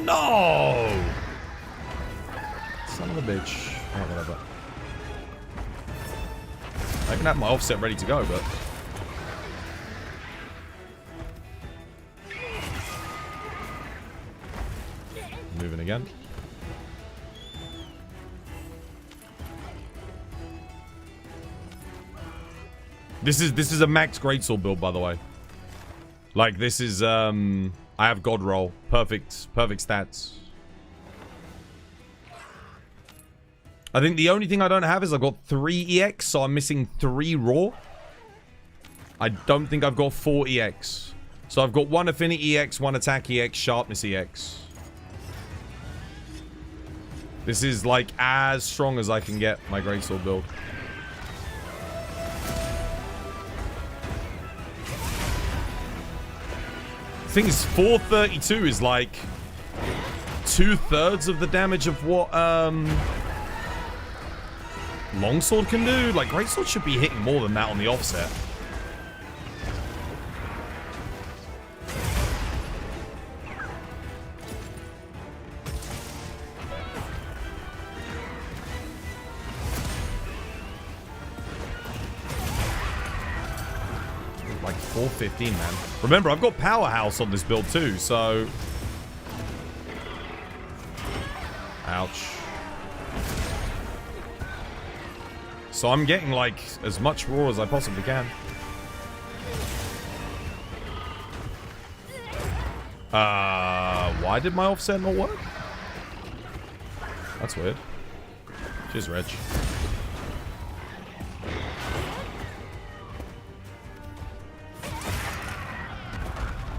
No! Son of a bitch. Oh, whatever. I can have my offset ready to go, but... Moving again. This is a max greatsword build, by the way. Like, this is, I have God roll. Perfect stats. I think the only thing I don't have is I've got 3 EX, so I'm missing 3 raw. I don't think I've got 4 EX. So I've got 1 affinity EX, 1 attack EX, sharpness EX. This is like as strong as I can get my greatsword build. Thing is, 432 is like 2/3 of the damage of what longsword can do. Like, greatsword should be hitting more than that on the offset. Like 415, man. Remember, I've got Powerhouse on this build too, so... Ouch. So I'm getting, like, as much raw as I possibly can. Why did my offset not work? That's weird. Cheers, Reg.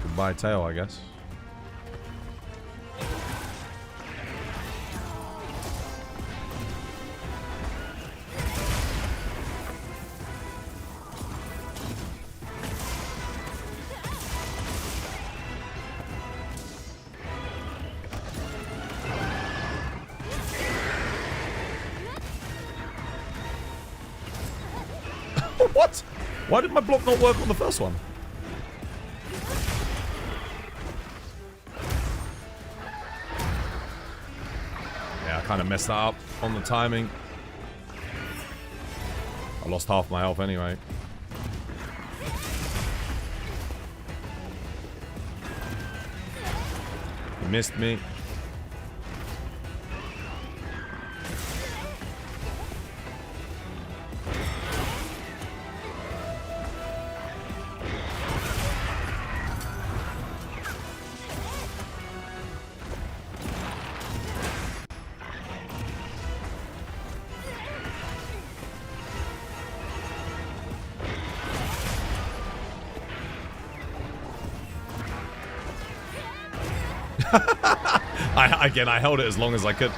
Goodbye, tail, I guess. What? Why did my block not work on the first one? Yeah, I kind of messed that up on the timing. I lost half my health anyway. He missed me. Again, I held it as long as I could.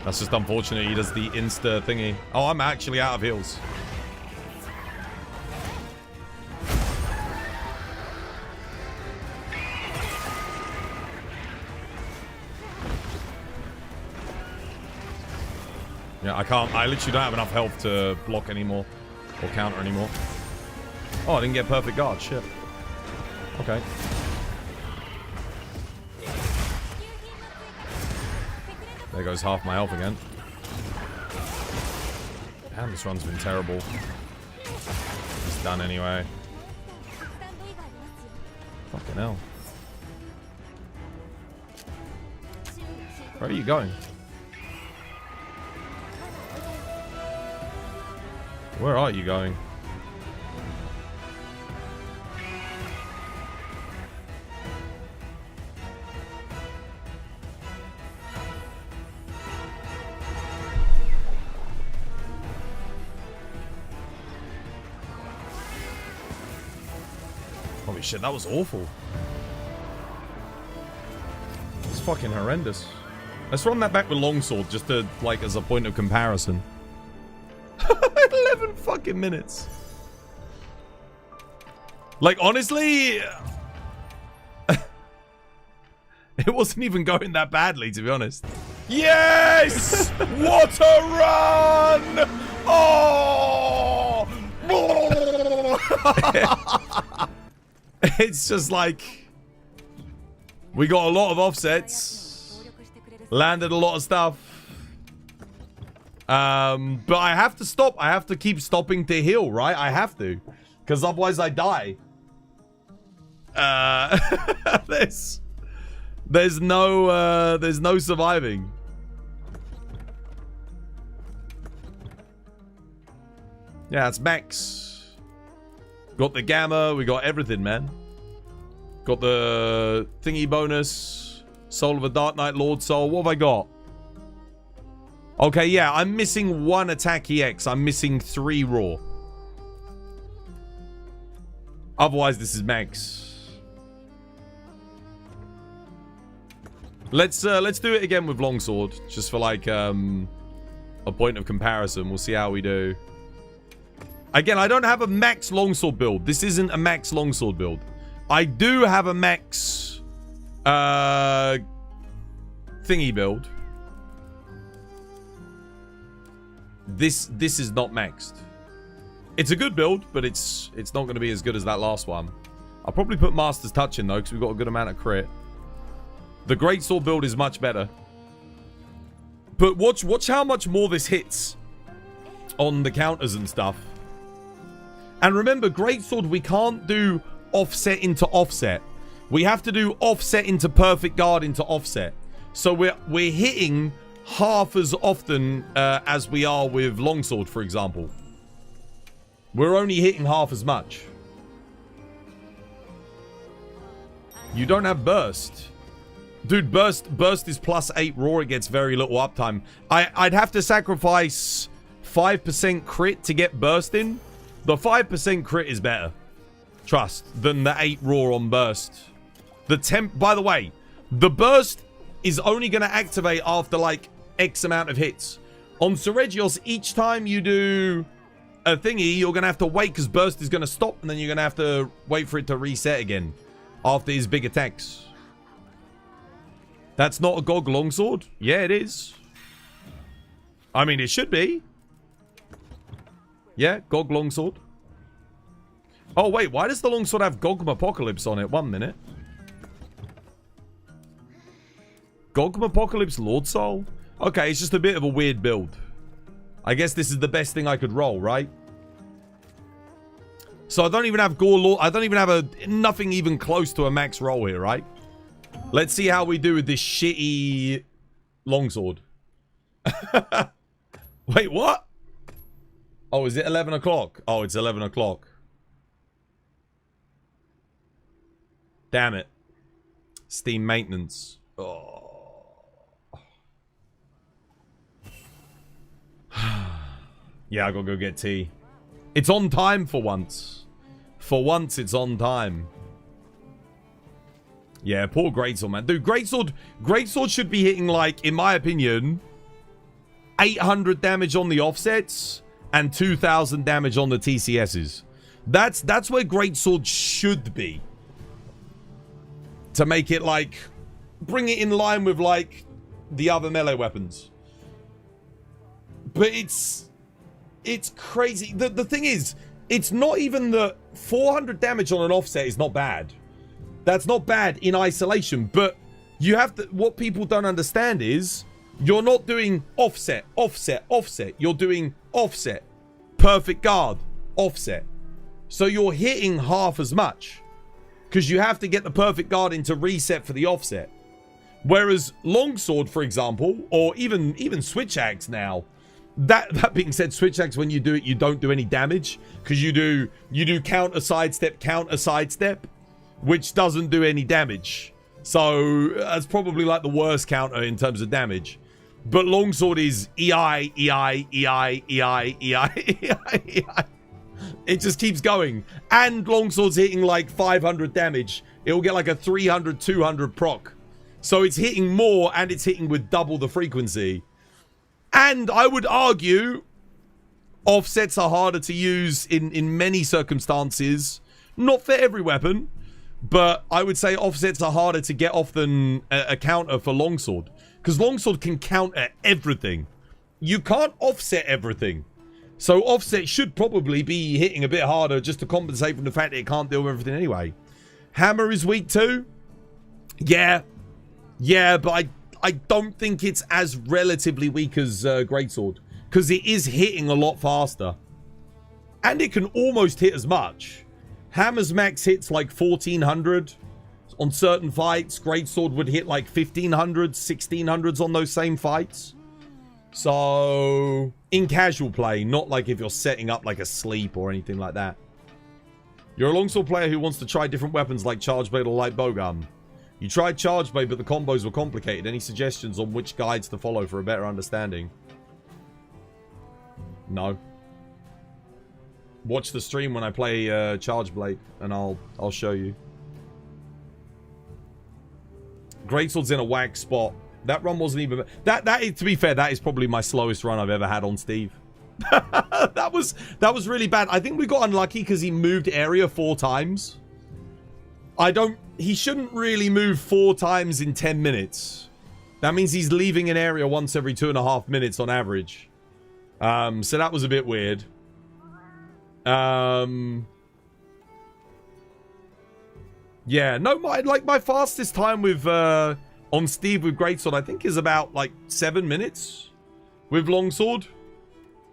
That's just unfortunate. He does the insta thingy. Oh, I'm actually out of heals. Yeah, I can't. I literally don't have enough health to block anymore or counter anymore. Oh, I didn't get perfect guard. Shit. Okay. There goes half my health again. Damn, this run's been terrible. It's done anyway. Fucking hell. Where are you going? Where are you going? Holy shit, that was awful. It's fucking horrendous. Let's run that back with longsword just to, like, as a point of comparison. 11 fucking minutes. Like, honestly, it wasn't even going that badly, to be honest. Yes! What a run! Oh! It's just like we got a lot of offsets, landed a lot of stuff, but I have to stop. I have to keep stopping to heal, right? I have to, because otherwise I die. There's no surviving. Yeah, it's max. Got the gamma, we got everything, man. Got the thingy bonus, Soul of a Dark Knight, Lord Soul. What have I got? Okay, yeah, I'm missing 1 attack EX. I'm missing 3 raw. Otherwise, this is max. Let's do it again with longsword, just for like a point of comparison. We'll see how we do. Again, I don't have a max longsword build. This isn't a max longsword build. I do have a max thingy build. This is not maxed. It's a good build, but it's not going to be as good as that last one. I'll probably put Master's Touch in though, because we've got a good amount of crit. The Greatsword build is much better. But watch how much more this hits on the counters and stuff. And remember, Greatsword, we can't do offset into offset. We have to do offset into perfect guard into offset. So we're hitting half as often as we are with longsword, for example. We're only hitting half as much. You don't have burst. Dude, burst is +8 raw. It gets very little uptime. I'd have to sacrifice 5% crit to get burst in. The 5% crit is better, trust, than the 8 raw on burst. The temp, by the way, the burst is only going to activate after like X amount of hits. On Seregios, each time you do a thingy, you're going to have to wait because burst is going to stop, and then you're going to have to wait for it to reset again after his big attacks. That's not a GOG longsword? Yeah, it is. I mean, it should be. Yeah, GOG longsword. Oh, wait, why does the longsword have Gogmapocalypse on it? 1 minute. Gogmapocalypse Lord Soul? Okay, it's just a bit of a weird build. I guess this is the best thing I could roll, right? So I don't even have Gore Lord. I don't even have nothing even close to a max roll here, right? Let's see how we do with this shitty longsword. Wait, what? Oh, is it 11 o'clock? Oh, it's 11 o'clock. Damn it. Steam maintenance. Oh. Yeah, I gotta go get tea. It's on time for once. For once, it's on time. Yeah, poor Greatsword, man. Dude, Greatsword should be hitting, like, in my opinion, 800 damage on the offsets and 2,000 damage on the TCSs. That's where Greatsword should be. To make it, like, bring it in line with, like, the other melee weapons. But it's crazy. The thing is, it's not even the 400 damage on an offset is not bad. That's not bad in isolation, but you have to, what people don't understand is you're not doing offset, offset, offset. You're doing offset, perfect guard, offset. So you're hitting half as much because you have to get the perfect guard into reset for the offset. Whereas longsword, for example, or even switch axe now, that being said, switch axe, when you do it, you don't do any damage because you do counter sidestep, which doesn't do any damage. So that's probably like the worst counter in terms of damage. But longsword is EI. It just keeps going. And longsword's hitting like 500 damage. It'll get like a 300, 200 proc. So it's hitting more and it's hitting with double the frequency. And I would argue offsets are harder to use in many circumstances. Not for every weapon, but I would say offsets are harder to get off than a counter for longsword. Because longsword can counter everything. You can't offset everything. So offset should probably be hitting a bit harder just to compensate from the fact that it can't deal with everything anyway. Hammer is weak too? Yeah, but I don't think it's as relatively weak as Greatsword. Because it is hitting a lot faster. And it can almost hit as much. Hammer's max hits like 1400 on certain fights. Greatsword would hit like 1500s, 1600s on those same fights. So, in casual play, not like if you're setting up like a sleep or anything like that. You're a longsword player who wants to try different weapons like charge blade or light bowgun. You tried charge blade, but the combos were complicated. Any suggestions on which guides to follow for a better understanding? No. Watch the stream when I play charge blade, and I'll show you. Greatsword's in a whack spot. That run wasn't even... That is, to be fair, that is probably my slowest run I've ever had on Steve. that was really bad. I think we got unlucky because he moved area 4 times. He shouldn't really move 4 times in 10 minutes. That means he's leaving an area once every 2.5 minutes on average. So that was a bit weird. Yeah, no, my fastest time with on Steve with Greatsword, I think, is about like 7 minutes with Longsword.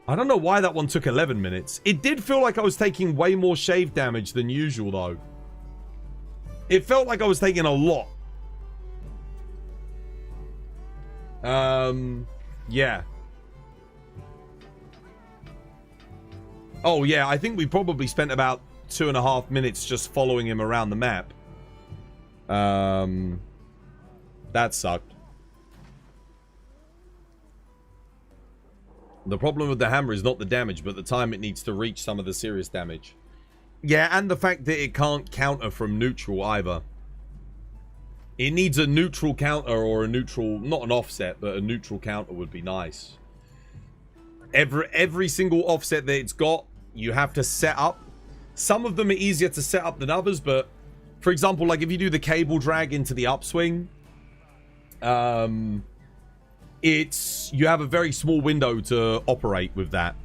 I don't know why that one took 11 minutes. It did feel like I was taking way more shave damage than usual, though. It felt like I was taking a lot. Yeah. Oh, yeah, I think we probably spent about 2.5 minutes just following him around the map. That sucked. The problem with the hammer is not the damage, but the time it needs to reach some of the serious damage. Yeah, and the fact that it can't counter from neutral either. It needs a neutral counter or a neutral, not an offset, but a neutral counter would be nice. Every single offset that it's got, you have to set up. Some of them are easier to set up than others, but for example, like if you do the cable drag into the upswing, you have a very small window to operate with that.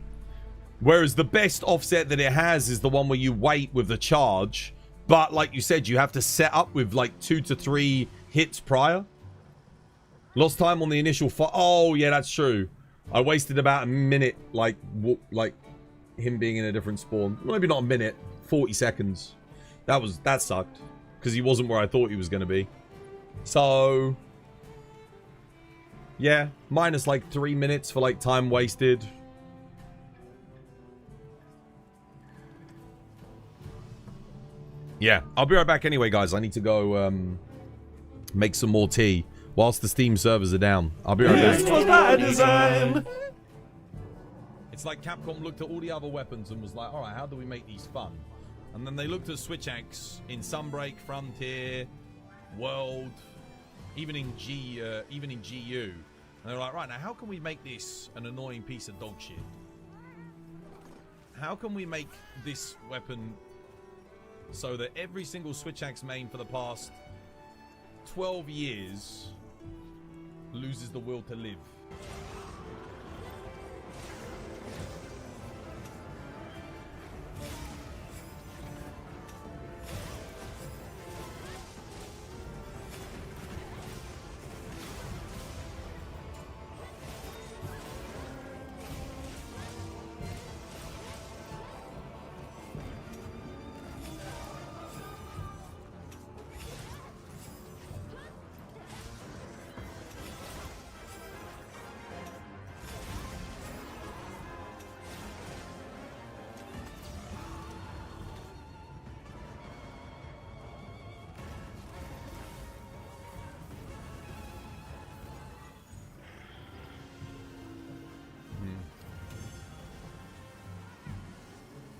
Whereas the best offset that it has is the one where you wait with the charge, but like you said, you have to set up with like 2 to 3 hits prior. Lost time on the initial fire. Oh yeah, that's true. I wasted about a minute, like him being in a different spawn. Maybe not a minute, 40 seconds. That sucked because he wasn't where I thought he was going to be. So yeah, minus like 3 minutes for like time wasted. Yeah, I'll be right back anyway, guys. I need to go make some more tea whilst the Steam servers are down. I'll be right back. This was by design. It's like Capcom looked at all the other weapons and was like, all right, how do we make these fun? And then they looked at Switch Axe in Sunbreak, Frontier, World, even in GU. And they're like, right, now how can we make this an annoying piece of dog shit? How can we make this weapon so that every single Switch Axe main for the past 12 years loses the will to live?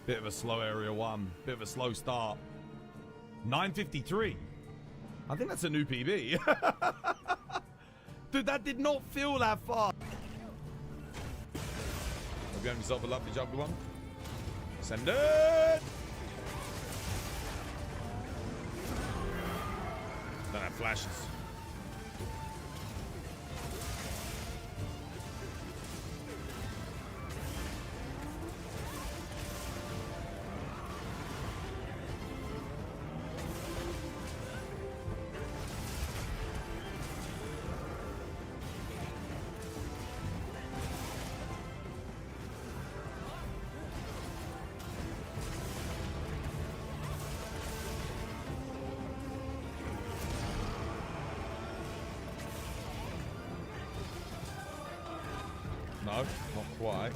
Bit of a slow area 1. Bit of a slow start. 9:53. I think that's a new PB. Dude, that did not feel that far. Hope you have yourself a lovely juggler one. Send it! Don't have flashes. No, not quite.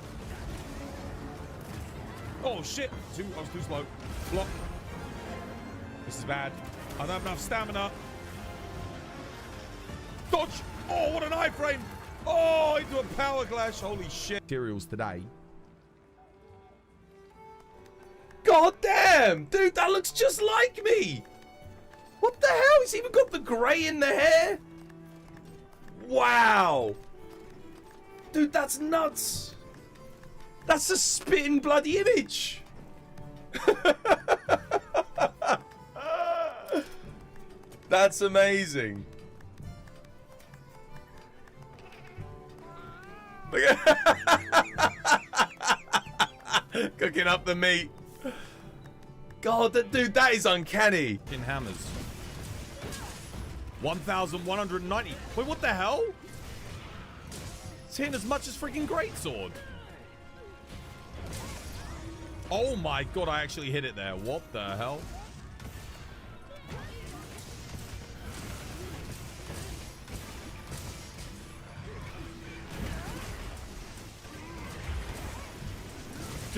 Oh shit! I was too slow. Block. This is bad. I don't have enough stamina. Dodge! Oh, what an iframe! Oh, into a power clash. Holy shit. Materials today. God damn! Dude, that looks just like me! What the hell? He's even got the grey in the hair? Wow! Dude, that's nuts. That's a spitting bloody image. That's amazing. Look at cooking up the meat. God, dude, that is uncanny. In hammers. 1,190. Wait, what the hell? It's hitting as much as freaking greatsword. Oh my god, I actually hit it there. What the hell?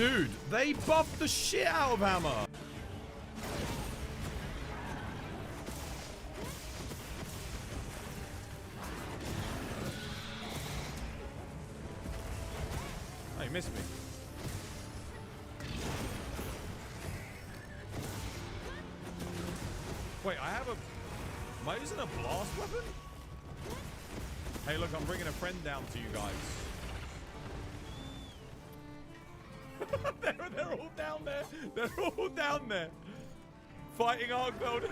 Dude, they buffed the shit out of Hammer. Oh, you missed me. Wait, I have a... Am I using a blast weapon? Hey, look, I'm bringing a friend down to you guys. they're all down there. They're all down there. Fighting Arkveld.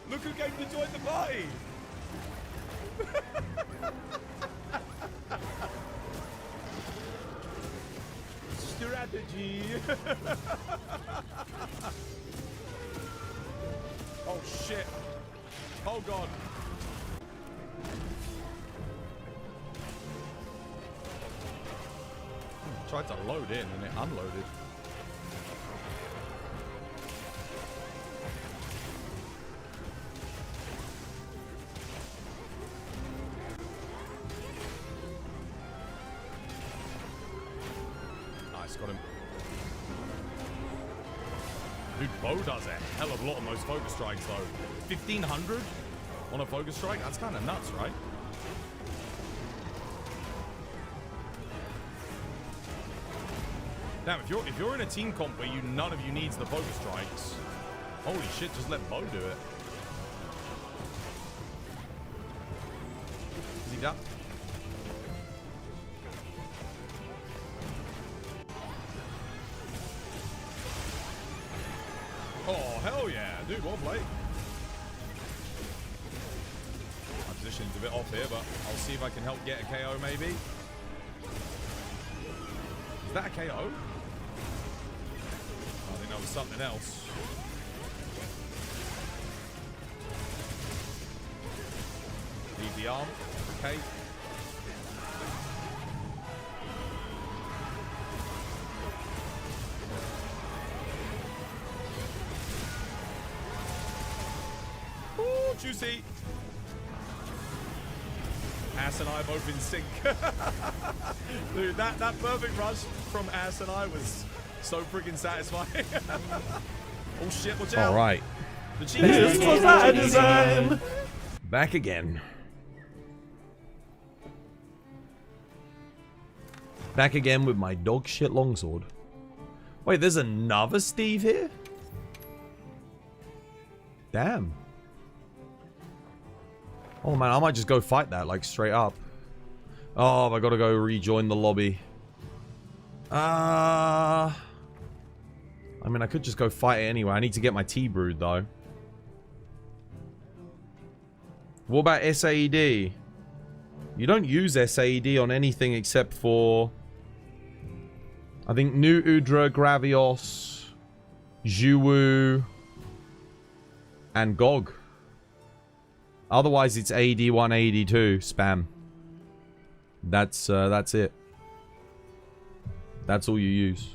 Look who came to join the party. Strategy. Oh, shit. Oh, God. Tried to load in and it unloaded. Nice, got him. Dude, Bo does a hell of a lot on those focus strikes though. 1,500 on a focus strike? That's kind of nuts, right? Damn, if you're in a team comp where none of you needs the focus strikes, holy shit, just let Bo do it. Is he done? Oh, hell yeah, dude, well played. My position's a bit off here, but I'll see if I can help get a KO maybe. Is that a KO? I think that was something else. Leave the arm. Okay. Ooh, juicy. Ass and I both in sync. Dude, that perfect rush from Ass and I was so freaking satisfying. Oh shit, watch out. Alright. This was my design. Back again. Back again with my dog shit longsword. Wait, there's another Steve here? Damn. Oh man, I might just go fight that, like, straight up. Oh, I gotta go rejoin the lobby. I mean, I could just go fight it anyway. I need to get my tea brewed, though. What about SAED? You don't use SAED on anything except for... I think New Udra, Gravios, Zhuwu, and Gog. Otherwise, it's AD 182 spam. That's it. That's all you use.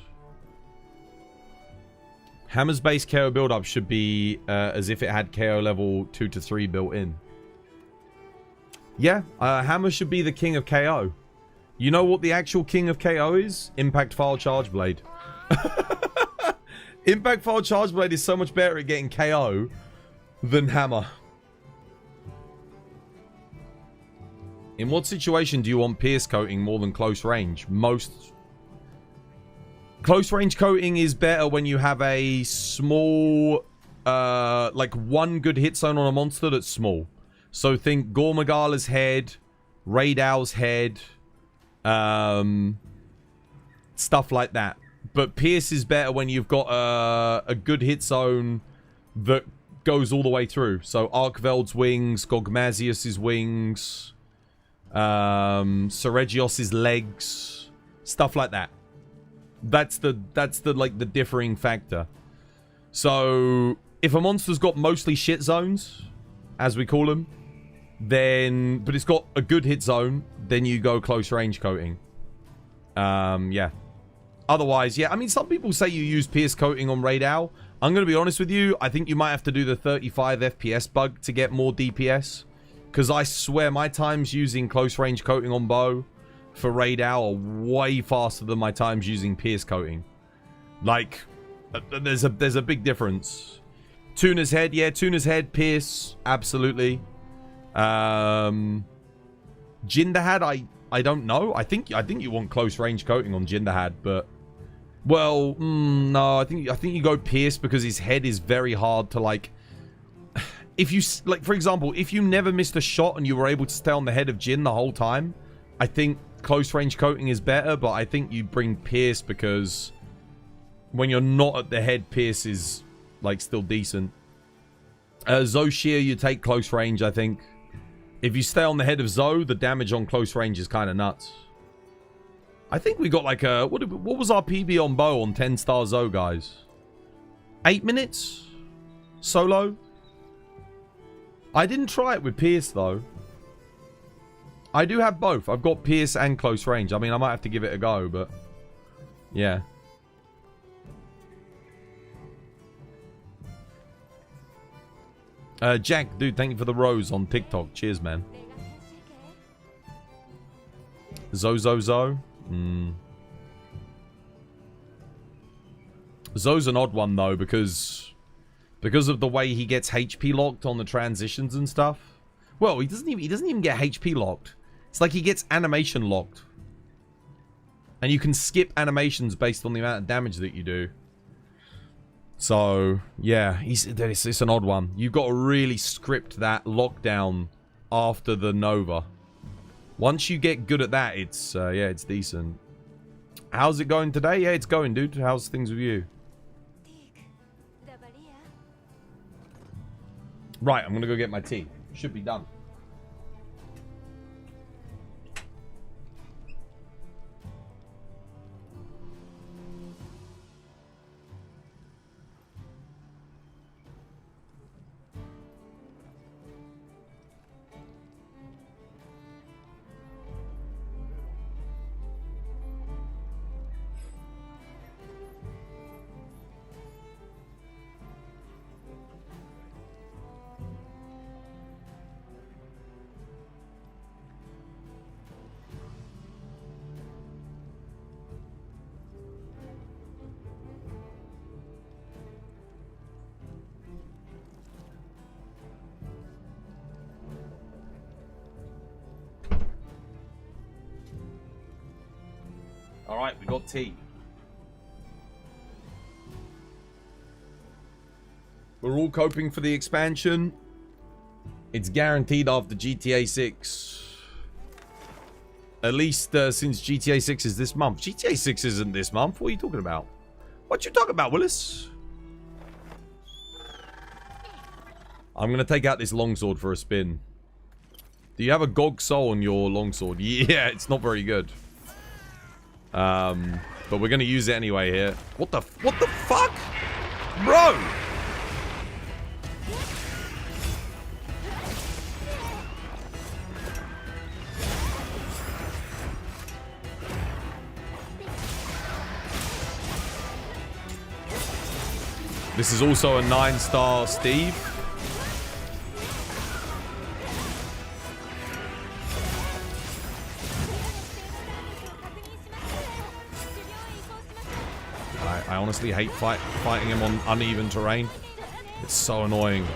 Hammer's base KO build-up should be as if it had KO level 2 to 3 built in. Yeah, Hammer should be the king of KO. You know what the actual king of KO is? Impact File Charge Blade. Impact File Charge Blade is so much better at getting KO than Hammer. In what situation do you want pierce coating more than close range? Most... Close range coating is better when you have a small... like one good hit zone on a monster that's small. So think Gormagala's head, Raidow's head, stuff like that. But pierce is better when you've got a good hit zone that goes all the way through. So Arkveld's wings, Gogmazius's wings... Seregios's legs, stuff like that. That's the like the differing factor. So if a monster's got mostly shit zones, as we call them, then but it's got a good hit zone, then you go close range coating. Yeah. Otherwise, yeah. I mean, some people say you use pierce coating on Raid Owl. I'm gonna be honest with you. I think you might have to do the 35 FPS bug to get more DPS. Because I swear my times using close range coating on bow for raid hour way faster than my times using pierce coating. Like, there's a big difference. Tuna's head, yeah, Tuna's head, pierce, absolutely. Jinderhad, I don't know. I think you want close range coating on Jinderhad, but well, no, I think you go pierce because his head is very hard to like. If you like, for example, if you never missed a shot and you were able to stay on the head of Jin the whole time, I think close range coating is better. But I think you bring pierce because when you're not at the head, pierce is like still decent. Zoshir, you take close range, I think. If you stay on the head of Zo, the damage on close range is kind of nuts. I think we got like a... What was our PB on bow on 10-star Zo, guys? 8 minutes? Solo? I didn't try it with Pierce, though. I do have both. I've got Pierce and close range. I mean, I might have to give it a go, but... Yeah. Jack, dude, thank you for the rose on TikTok. Cheers, man. Zo. Zo's an odd one, though, because of the way he gets HP locked on the transitions and stuff. Well, he doesn't even get HP locked. It's like he gets animation locked. And you can skip animations based on the amount of damage that you do. So, yeah, it's an odd one. You've got to really script that lockdown after the Nova. Once you get good at that, it's, yeah, it's decent. How's it going today? Yeah, it's going, dude. How's things with you? Right, I'm going to go get my tea. Should be done. Alright, we got tea. We're all coping for the expansion. It's guaranteed after GTA 6. At least since GTA 6 is this month. GTA 6 isn't this month. What are you talking about? What you talking about, Willis? I'm going to take out this longsword for a spin. Do you have a Gog Soul on your longsword? Yeah, it's not very good. But we're gonna use it anyway here. What the fuck? Bro! This is also a 9-star Steve. I honestly hate fighting him on uneven terrain. It's so annoying.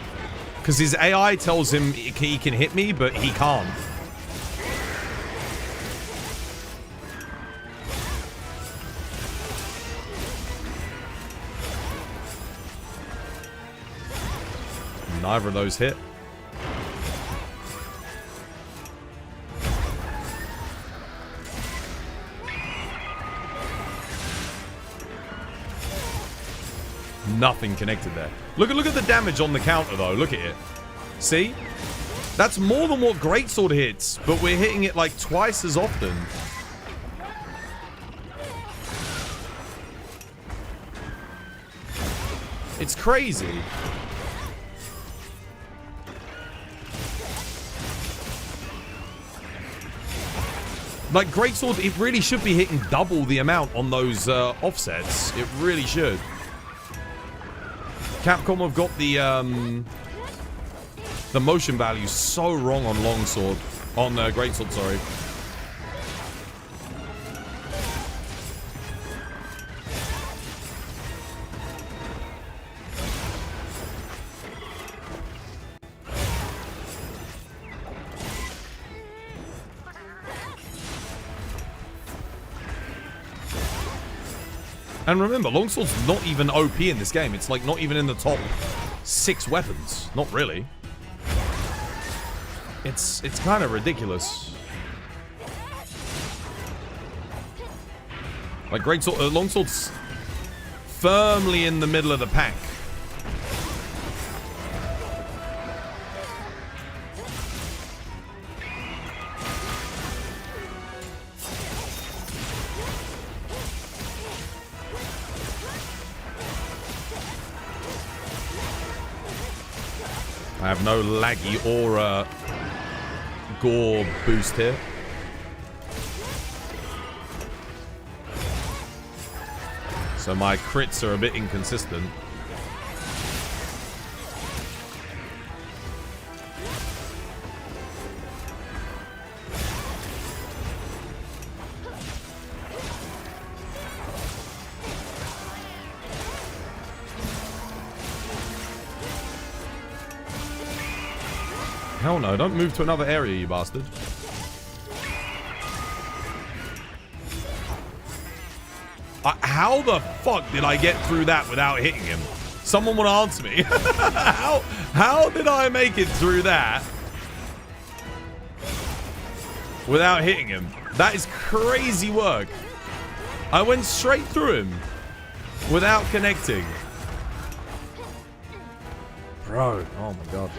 Because his AI tells him he can hit me, but he can't. Neither of those hit. Nothing connected there. Look at the damage on the counter though. Look at it. See? That's more than what Greatsword hits, but we're hitting it like twice as often. It's crazy. Like Greatsword, it really should be hitting double the amount on those offsets. It really should. Capcom have got the motion value so wrong on longsword, on Greatsword, sorry. And remember, longsword's not even OP in this game. It's like not even in the top 6 weapons. Not really. It's kind of ridiculous. Like greatsword, longsword's firmly in the middle of the pack. I have no laggy or gore boost here. So my crits are a bit inconsistent. Hell no, don't move to another area, you bastard. How the fuck did I get through that without hitting him? Someone want to answer me. how did I make it through that without hitting him? That is crazy work. I went straight through him without connecting. Bro, oh my god.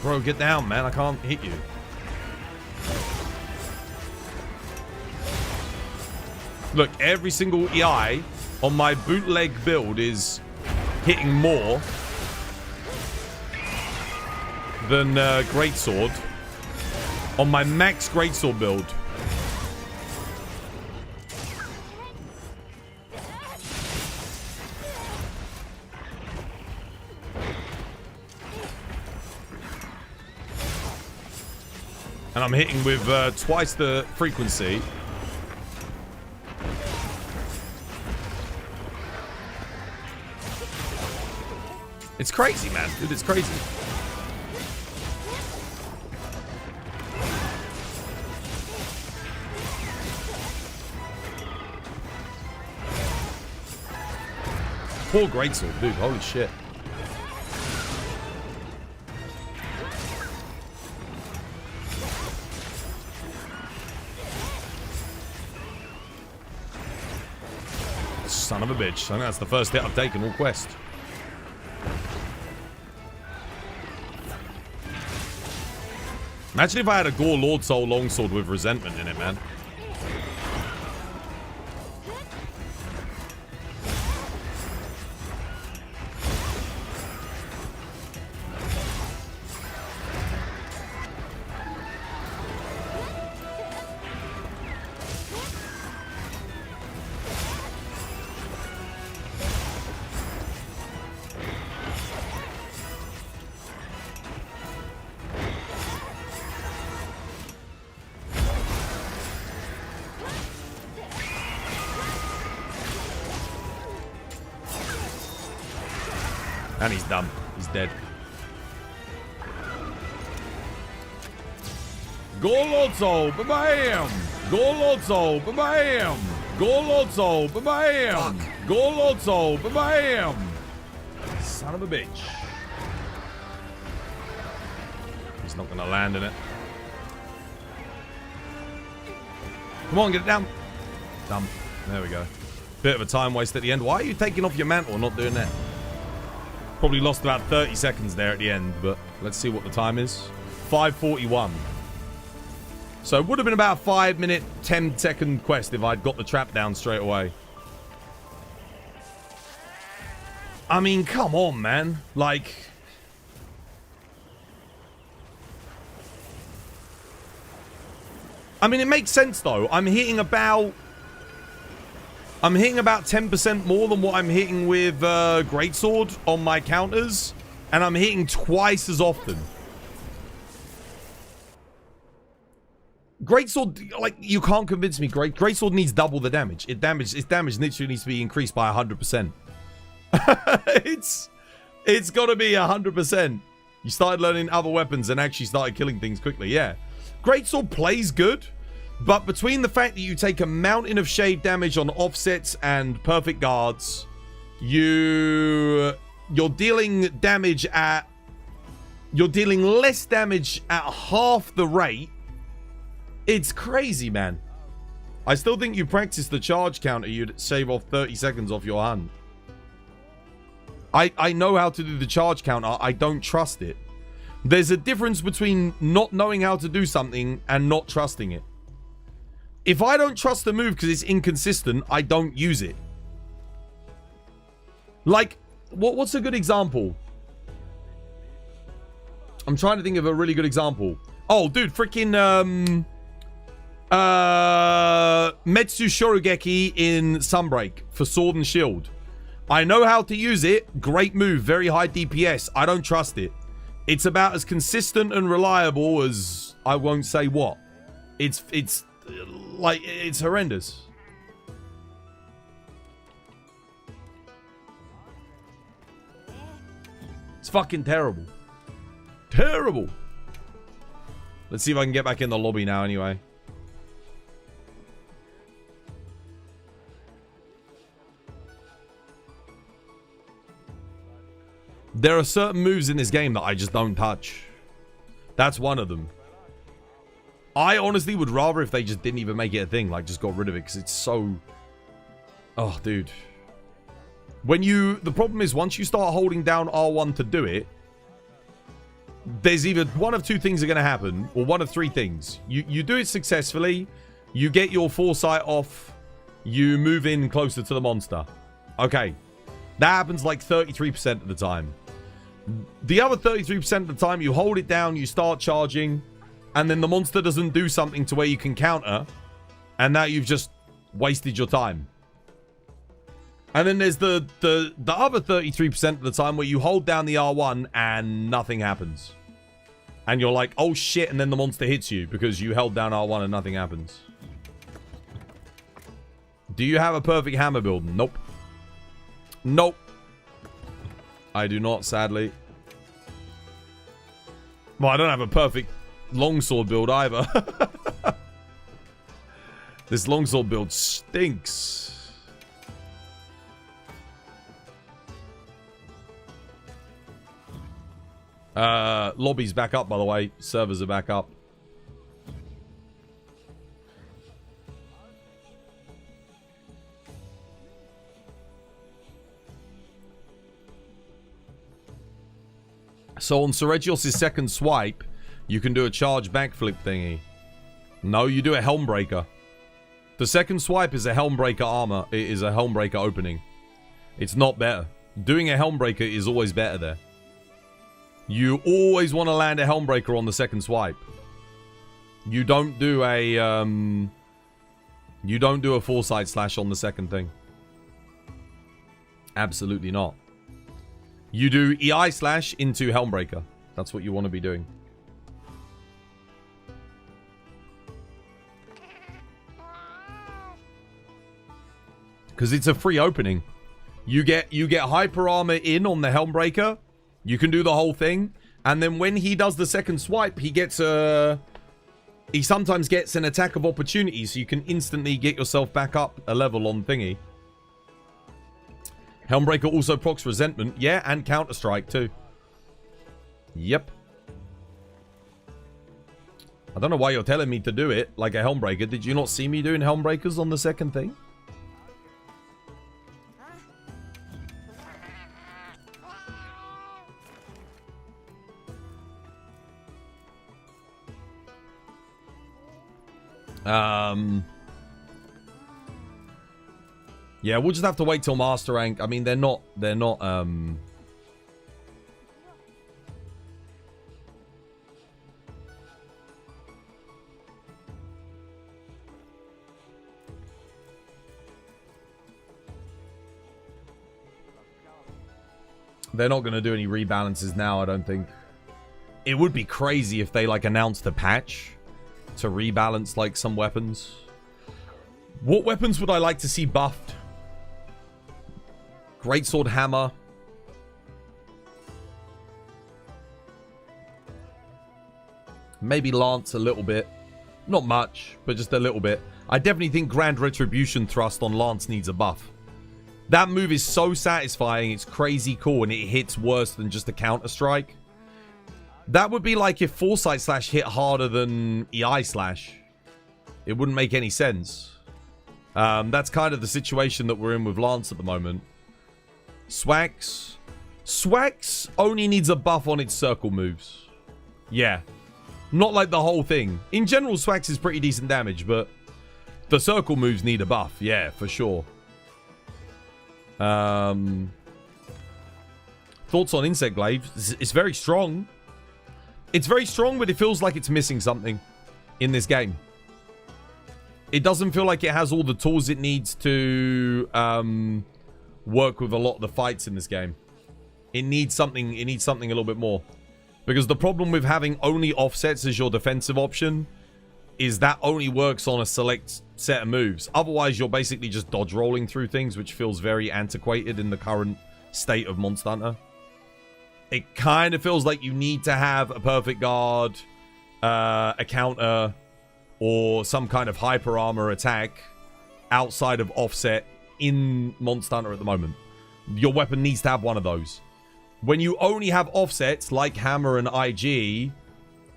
Bro, get down, man. I can't hit you. Look, every single EI on my bootleg build is hitting more than greatsword on my max greatsword build. And I'm hitting with twice the frequency. It's crazy, man. Dude, it's crazy. Poor greatsword, dude. Holy shit. Son of a bitch. I think that's the first hit I've taken all quest. Imagine if I had a Gore Lord Soul longsword with resentment in it, man. And he's done. He's dead. Golotso, ba-bam! Golotso, ba-bam! Golotso, ba-bam! Golotso, ba-bam! Son of a bitch. He's not gonna land in it. Come on, get it down. Dumb. There we go. Bit of a time waste at the end. Why are you taking off your mantle and not doing that? Probably lost about 30 seconds there at the end, but let's see what the time is. 5:41. So it would have been about a 5-minute, 10-second quest if I'd got the trap down straight away. I mean, come on, man. Like... I mean, it makes sense, though. I'm hitting about 10% more than what I'm hitting with greatsword on my counters, and I'm hitting twice as often. Greatsword, like, you can't convince me. Greatsword needs double the damage. Its damage literally needs to be increased by 100%. It's got to be 100%. You started learning other weapons and actually started killing things quickly. Yeah. Greatsword plays good, but between the fact that you take a mountain of shade damage on offsets and perfect guards, you're dealing damage at... You're dealing less damage at half the rate. It's crazy, man. I still think you practice the charge counter, you'd save off 30 seconds off your hand. I know how to do the charge counter. I don't trust it. There's a difference between not knowing how to do something and not trusting it. If I don't trust the move because it's inconsistent, I don't use it. Like, what's a good example? I'm trying to think of a really good example. Oh, dude, freaking Metsu Shorogeki in Sunbreak for Sword and Shield. I know how to use it. Great move, very high DPS. I don't trust it. It's about as consistent and reliable as I won't say what. It's like, it's horrendous. It's fucking terrible. Terrible. Let's see if I can get back in the lobby now anyway. There are certain moves in this game that I just don't touch. That's one of them. I honestly would rather if they just didn't even make it a thing. Like, just got rid of it because it's so... Oh, dude. The problem is once you start holding down R1 to do it, there's either one of two things are going to happen, or one of three things. You do it successfully, you get your foresight off, you move in closer to the monster. Okay. That happens like 33% of the time. The other 33% of the time, you hold it down, you start charging, and then the monster doesn't do something to where you can counter, and now you've just wasted your time. And then there's the other 33% of the time where you hold down the R1 and nothing happens. And you're like, oh shit, and then the monster hits you because you held down R1 and nothing happens. Do you have a perfect hammer build? Nope. Nope. I do not, sadly. Well, I don't have a perfect longsword build either. This longsword build stinks. Lobby's back up, by the way. Servers are back up. So on Seregios' second swipe, you can do a charge backflip thingy. No, you do a Helmbreaker. The second swipe is a Helmbreaker armor. It is a Helmbreaker opening. It's not better. Doing a Helmbreaker is always better there. You always want to land a Helmbreaker on the second swipe. You don't do a foresight slash on the second thing. Absolutely not. You do EI slash into Helmbreaker. That's what you want to be doing. Because it's a free opening. You get hyper armor in on the Helmbreaker. You can do the whole thing. And then when he does the second swipe, he gets a... He sometimes gets an attack of opportunity, so you can instantly get yourself back up a level on thingy. Helmbreaker also procs resentment. Yeah, and Counter-Strike too. Yep. I don't know why you're telling me to do it like a Helmbreaker. Did you not see me doing Helmbreakers on the second thing? Yeah, we'll just have to wait till Master Rank. I mean, they're not, They're not going to do any rebalances now, I don't think. It would be crazy if they, like, announced a patch to rebalance, like, some weapons. What weapons would I like to see buffed? Greatsword hammer. Maybe Lance a little bit. Not much, but just a little bit. I definitely think Grand Retribution Thrust on Lance needs a buff. That move is so satisfying. It's crazy cool, and it hits worse than just a counter strike. That would be like if Foresight Slash hit harder than EI Slash. It wouldn't make any sense. That's kind of the situation that we're in with Lance at the moment. Swax. Swax only needs a buff on its circle moves. Yeah. Not like the whole thing. In general, Swax is pretty decent damage, but the circle moves need a buff. Yeah, for sure. Thoughts on Insect Glaive? It's very strong. It's very strong, but it feels like it's missing something in this game. It doesn't feel like it has all the tools it needs to work with a lot of the fights in this game. It needs something. It needs something a little bit more. Because the problem with having only offsets as your defensive option is that only works on a select set of moves. Otherwise, you're basically just dodge rolling through things, which feels very antiquated in the current state of Monster Hunter. It kind of feels like you need to have a perfect guard, a counter, or some kind of hyper armor attack outside of offset in Monster Hunter at the moment. Your weapon needs to have one of those. When you only have offsets like Hammer and IG,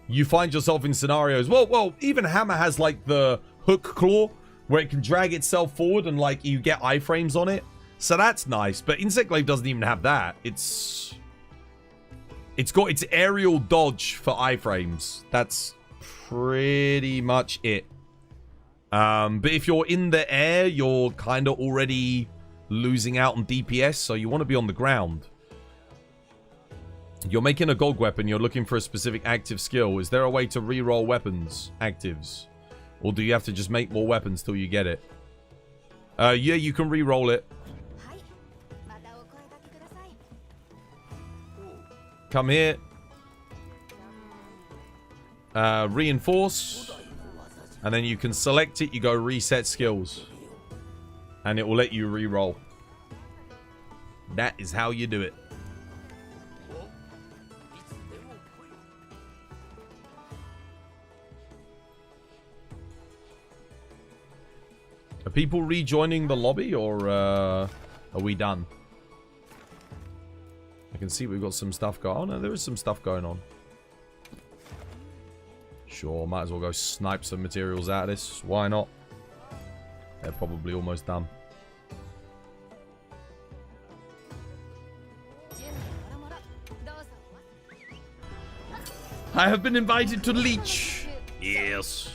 you find yourself in scenarios. Well, even Hammer has like the hook claw where it can drag itself forward and like you get iframes on it. So that's nice. But Insect Glaive doesn't even have that. It's got its aerial dodge for iframes. That's pretty much it. But if you're in the air, you're kind of already losing out on DPS. So you want to be on the ground. You're making a gold weapon. You're looking for a specific active skill. Is there a way to reroll weapons actives? Or do you have to just make more weapons till you get it? Yeah, you can reroll it. Come here. Reinforce. And then you can select it. You go reset skills. And it will let you reroll. That is how you do it. Are people rejoining the lobby, or are we done? I can see we've got some stuff going on. Oh, no, there is some stuff going on. Sure, might as well go snipe some materials out of this. Why not? They're probably almost done. I have been invited to Leech. Yes.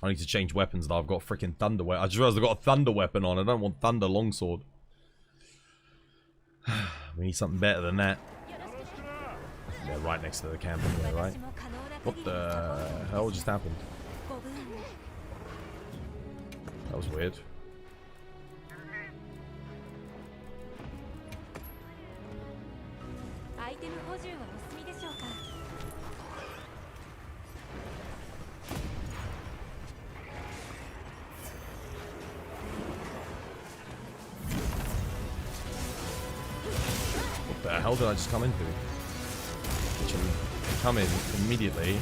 I need to change weapons now. I've got a freaking thunder weapon. I just realized I've got a thunder weapon on. I don't want thunder longsword. We need something better than that. Yeah, right next to the camp anyway, right? What the hell just happened? That was weird. What the hell did I just come into? Kitchen. Come in immediately.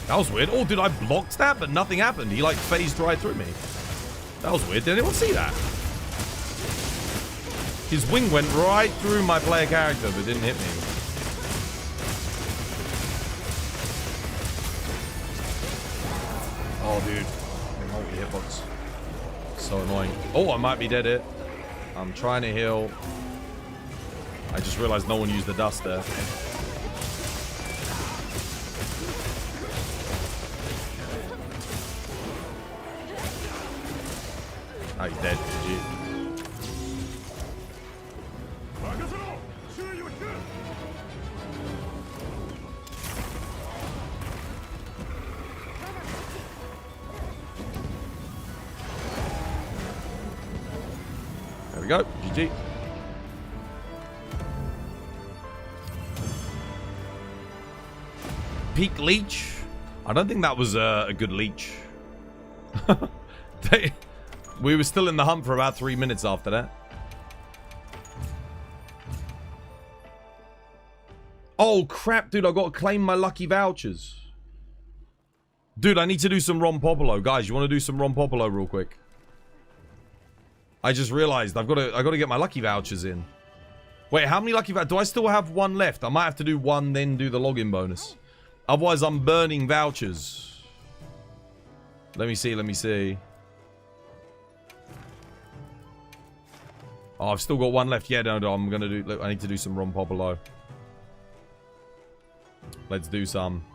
That was weird. Oh, dude, I blocked that, but nothing happened. He, like, phased right through me. That was weird. Did anyone see that? His wing went right through my player character, but didn't hit me. Oh, dude. The multi-hitbox. So annoying. Oh, I might be dead here. I'm trying to heal. I just realized no one used the dust there. Oh, he's dead. GG. There we go. GG. Peak leech? I don't think that was a good leech. We were still in the hunt for about 3 minutes after that. Oh, crap, dude. I got to claim my lucky vouchers. Dude, I need to do some Rompopolo. Guys, you want to do some Rompopolo real quick? I just realized I got to get my lucky vouchers in. Wait, how many lucky vouchers? Do I still have one left? I might have to do one, then do the login bonus. Otherwise, I'm burning vouchers. Let me see. Let me see. Oh, I've still got one left. Yeah, no, I'm going to do... Look, I need to do some Rompopolo. Let's do some.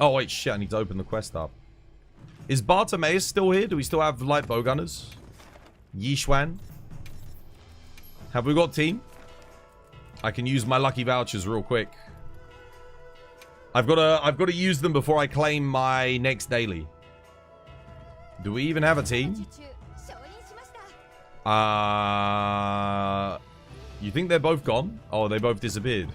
Oh, wait, shit. I need to open the quest up. Is Bartimaeus still here? Do we still have light bowgunners? Yishuan? Have we got team? I can use my lucky vouchers real quick. I've got to use them before I claim my next daily. Do we even have a team? You think they're both gone? Oh, they both disappeared.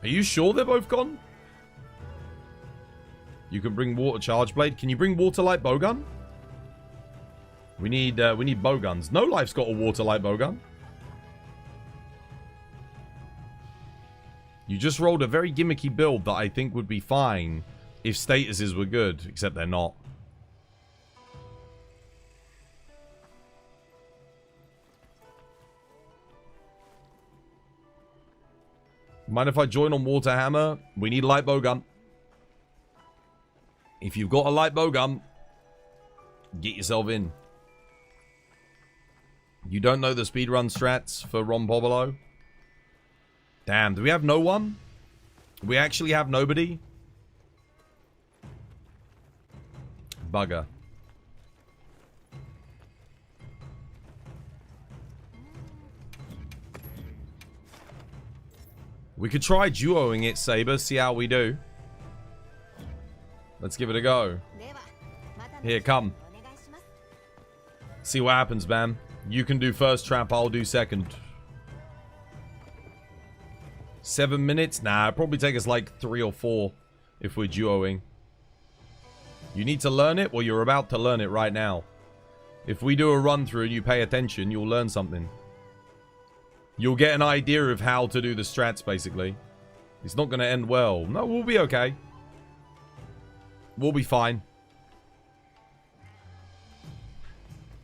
Are you sure they're both gone? You can bring water charge blade. Can you bring water light bowgun? We need bowguns. No Life's got a water light bowgun. You just rolled a very gimmicky build that I think would be fine if statuses were good, except they're not. Mind if I join on water hammer? We need light bowgun. If you've got a light bowgun, get yourself in. You don't know the speedrun strats for Rompopolo? Damn, do we have no one? We actually have nobody? Bugger. We could try duoing it, Saber, see how we do. Let's give it a go. Here, come. See what happens, man. You can do first trap, I'll do second. 7 minutes? Nah, it'll probably take us like 3 or 4 if we're duoing. You need to learn it? Well, you're about to learn it right now. If we do a run through and you pay attention, you'll learn something. You'll get an idea of how to do the strats, basically. It's not going to end well. No, we'll be okay. We'll be fine.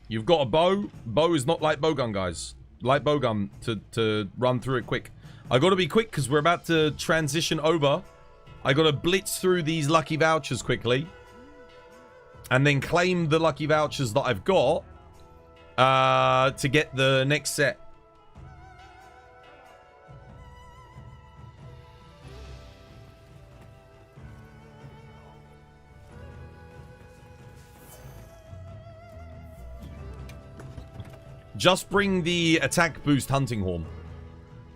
You've got a bow. Bow is not light bowgun, guys. Light bowgun to run through it quick. I got to be quick because we're about to transition over. I got to blitz through these lucky vouchers quickly. And then claim the lucky vouchers that I've got to get the next set. Just bring the attack boost hunting horn.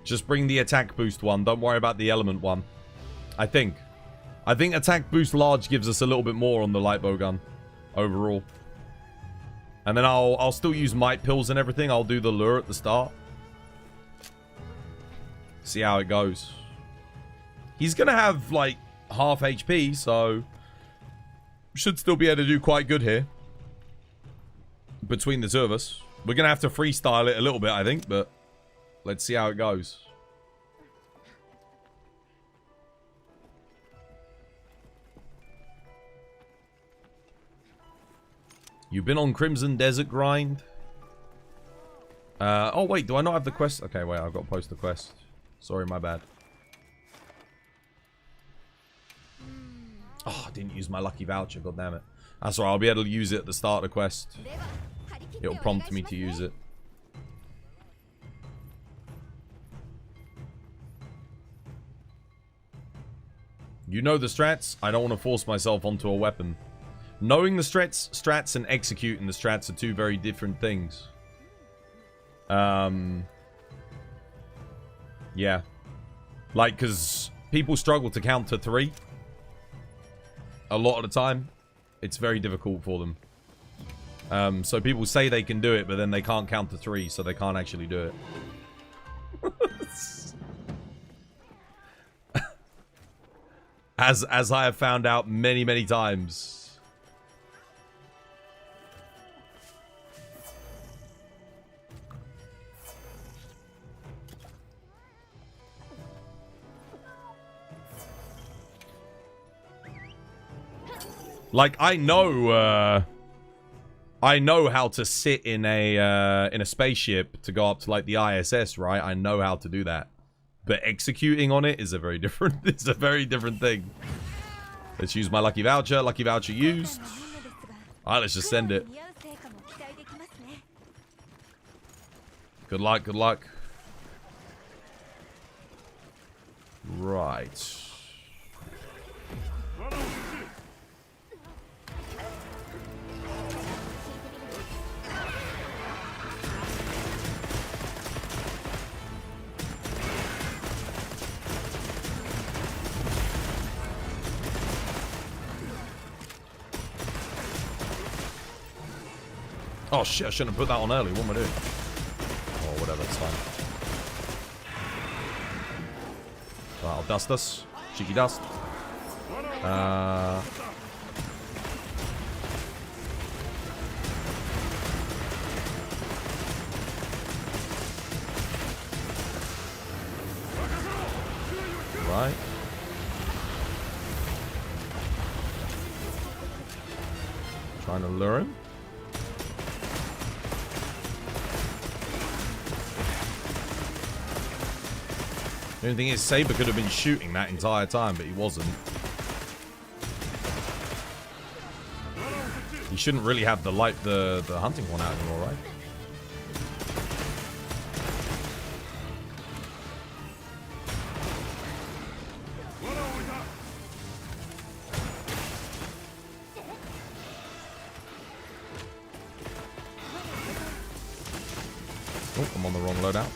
Just bring the attack boost one. Don't worry about the element one. I think attack boost large gives us a little bit more on the light bowgun overall. And then I'll still use might pills and everything. I'll do the lure at the start. See how it goes. He's going to have like half HP, so should still be able to do quite good here. Between the two of us. We're going to have to freestyle it a little bit, I think, but let's see how it goes. You've been on Crimson Desert Grind. Oh, wait. Do I not have the quest? Okay, wait. I've got to post the quest. Sorry, my bad. Oh, I didn't use my lucky voucher. God damn it. That's all right. I'll be able to use it at the start of the quest. It'll prompt me to use it. You know the strats. I don't want to force myself onto a weapon. Knowing the strats and executing the strats are two very different things. Yeah. Like, because people struggle to count to 3. A lot of the time. It's very difficult for them. So people say they can do it, but then they can't count to 3, so they can't actually do it. As I have found out many, many times. Like, I know how to sit in a spaceship to go up to like the ISS, right? I know how to do that. But executing on it is a very different thing. Let's use my lucky voucher. Lucky voucher used. Alright, let's just send it. Good luck, good luck. Right. Oh shit, I shouldn't have put that on early. What am I doing? Oh, whatever, it's fine. Right, I'll dust us. Cheeky dust. Right. Trying to lure him. The only thing is, Saber could have been shooting that entire time, but he wasn't. He shouldn't really have the hunting one out anymore, right? Oh, I'm on the wrong loadout.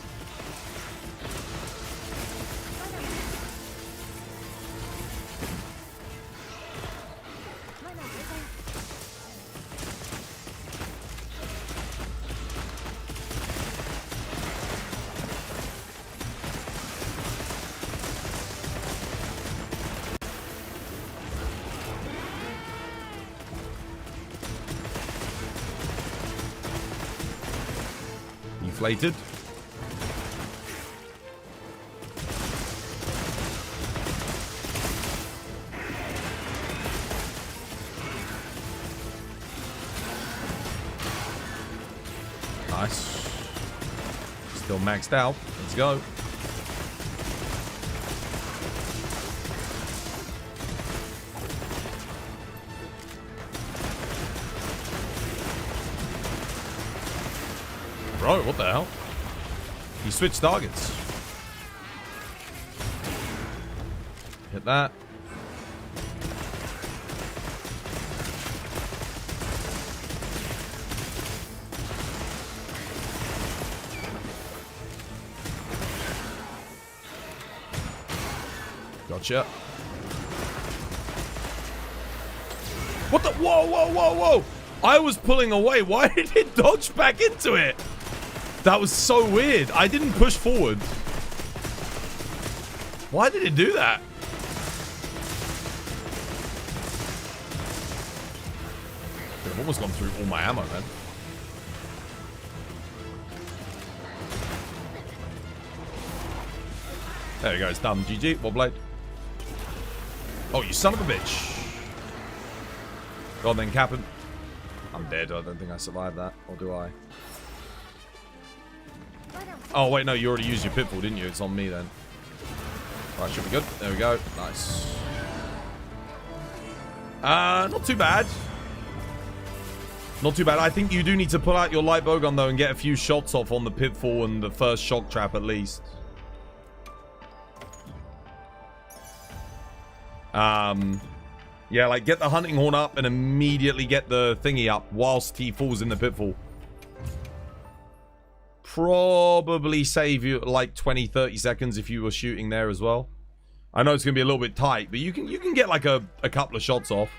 Inflated. Nice. Still maxed out. Let's go. Bro, what the hell? He switched targets. Hit that. Gotcha. What the? Whoa, whoa, whoa, whoa! I was pulling away. Why did it dodge back into it? That was so weird. I didn't push forward. Why did it do that? I've almost gone through all my ammo, man. There we go. It's done. GG. Wobblade. Oh, you son of a bitch. Go on then, cap him. I'm dead. I don't think I survived that. Or do I? Oh, wait, no. You already used your pitfall, didn't you? It's on me then. Right, should be good. There we go. Nice. Not too bad. Not too bad. I think you do need to pull out your light bowgun, though, and get a few shots off on the pitfall and the first shock trap, at least. Yeah, like, get the hunting horn up and immediately get the thingy up whilst he falls in the pitfall. Probably save you, like, 20, 30 seconds if you were shooting there as well. I know it's going to be a little bit tight, but you can get, like, a couple of shots off.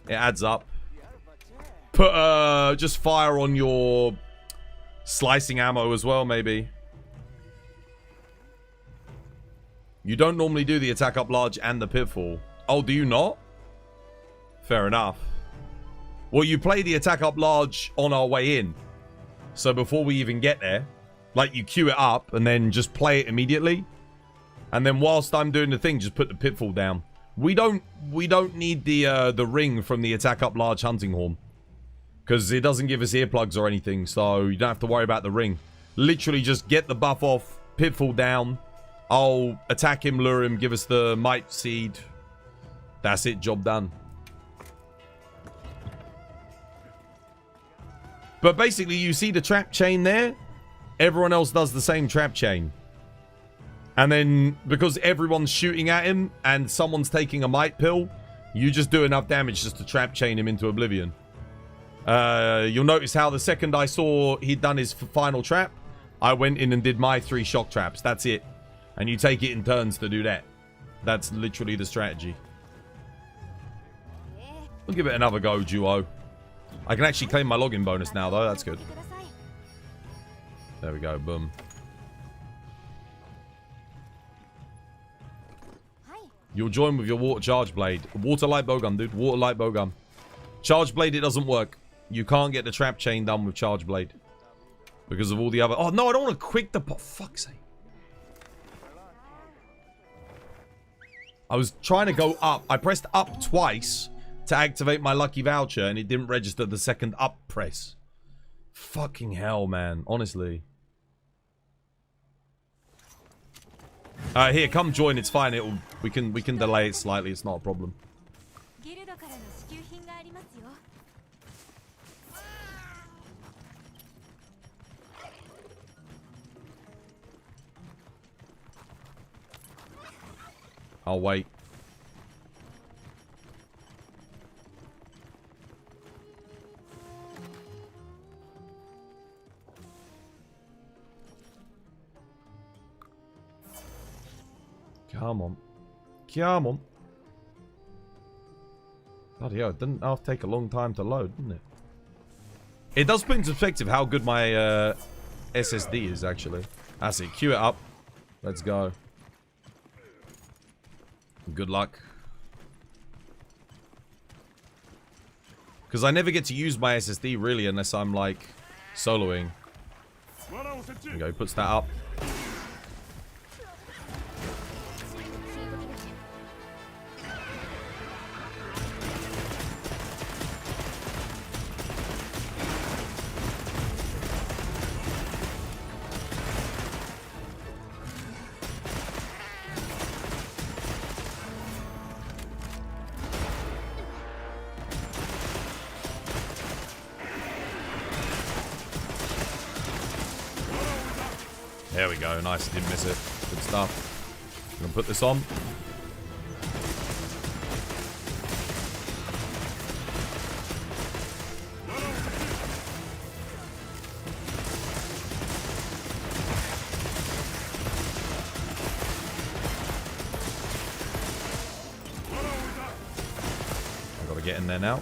It adds up. Put, just fire on your slicing ammo as well, maybe. You don't normally do the attack up large and the pitfall. Oh, do you not? Fair enough. Well, you play the attack up large on our way in. So before we even get there, like, you queue it up and then just play it immediately. And then whilst I'm doing the thing, just put the pitfall down. We don't need the ring from the attack up large hunting horn. Because it doesn't give us earplugs or anything, so you don't have to worry about the ring. Literally just get the buff off, pitfall down. I'll attack him, lure him, give us the might seed. That's it, job done. But basically, you see the trap chain there? Everyone else does the same trap chain. And then, because everyone's shooting at him and someone's taking a might pill, you just do enough damage just to trap chain him into oblivion. You'll notice how the second I saw he'd done his final trap, I went in and did my 3 shock traps. That's it. And you take it in turns to do that. That's literally the strategy. We'll give it another go, duo. I can actually claim my login bonus now, though. That's good. There we go. Boom. You'll join with your water charge blade. Water light bowgun, dude. Water light bowgun. Charge blade, it doesn't work. You can't get the trap chain done with charge blade. Because of all the other... Oh, no, I don't want to quick the... Fuck's sake. I was trying to go up. I pressed up twice to activate my lucky voucher, and it didn't register the second up press. Fucking hell, man. Honestly. Here, come join. It's fine. We can delay it slightly. It's not a problem. I'll wait. Come on. Come on. Bloody hell, it didn't have to take a long time to load, didn't it? It does put into perspective how good my SSD is, actually. That's it. Queue it up. Let's go. Good luck. Because I never get to use my SSD, really, unless I'm, like, soloing. There we go. He puts that up. There we go. Nice. Didn't miss it. Good stuff. I'm gonna put this on. I've got to get in there now.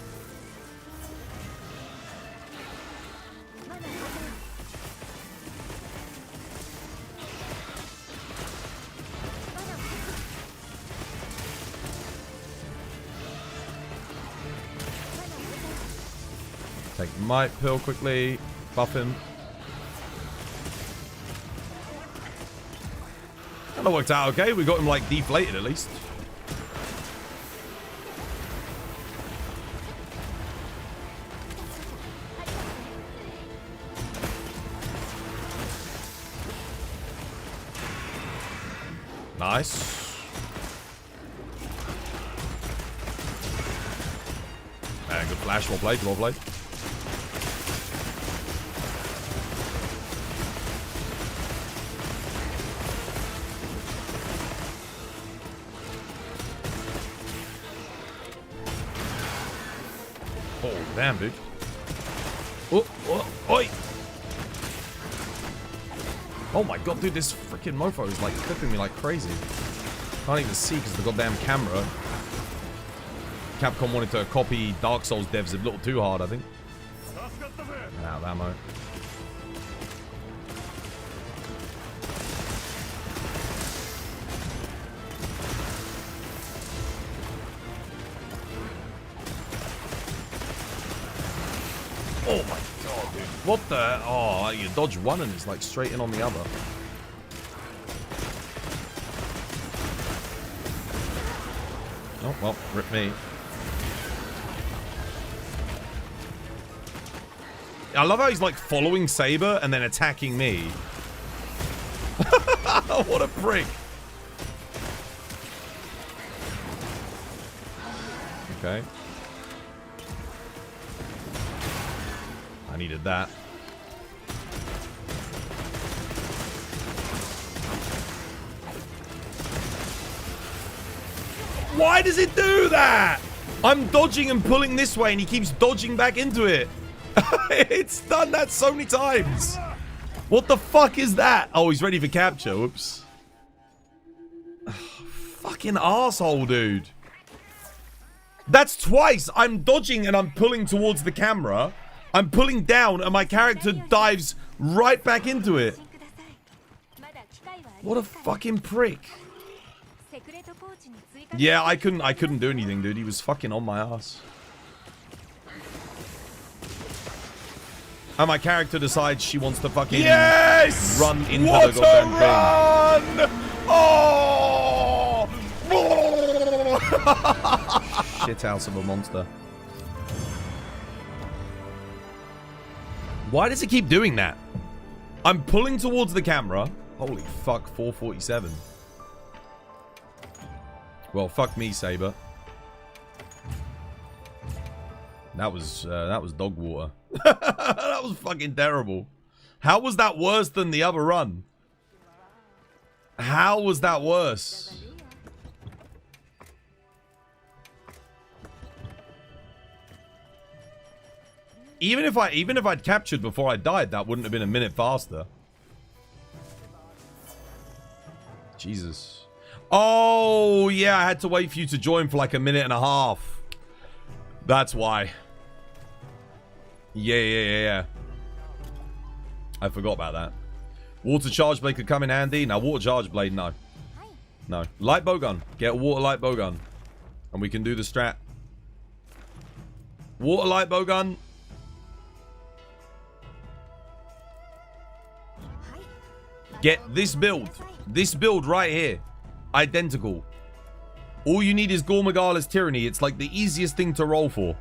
Take might pill quickly, buff him. That worked out okay. We got him like deflated at least. Nice. Man, good flash. Well played. Well played. Oh, damn, dude. Oh, oh, oi. Oh my god, dude, this freaking mofo is like clipping me like crazy. Can't even see because the goddamn camera. Capcom wanted to copy Dark Souls devs a little too hard, I think. Out of ammo. Oh my god, dude. What the? Oh, you dodge one and it's like straight in on the other. Oh, well, rip me. I love how he's like following Saber and then attacking me. What a prick. Okay. I needed that. Why does it do that? I'm dodging and pulling this way and he keeps dodging back into it. It's done that so many times. What the fuck is that? Oh, he's ready for capture. Whoops. Fucking asshole, dude. That's twice. I'm dodging and I'm pulling towards the camera. I'm pulling down and my character dives right back into it. What a fucking prick. Yeah, I couldn't do anything, dude. He was fucking on my ass. And my character decides she wants to fucking run into the goddamn thing. Oh! Shithouse of a monster. Why does it keep doing that? I'm pulling towards the camera. Holy fuck, 447. Well, fuck me, Saber. That was dog water. That was fucking terrible. How was that worse than the other run? How was that worse? Even if I'd captured before I died, that wouldn't have been a minute faster. Jesus. Oh, yeah, I had to wait for you to join for like a minute and a half. That's why. Yeah. I forgot about that. Water charge blade could come in handy. Now, water charge blade, no. No. Light bowgun. Get a water light bowgun. And we can do the strat. Water light bowgun. Get this build. This build right here. Identical. All you need is Gormagala's Tyranny. It's like the easiest thing to roll for.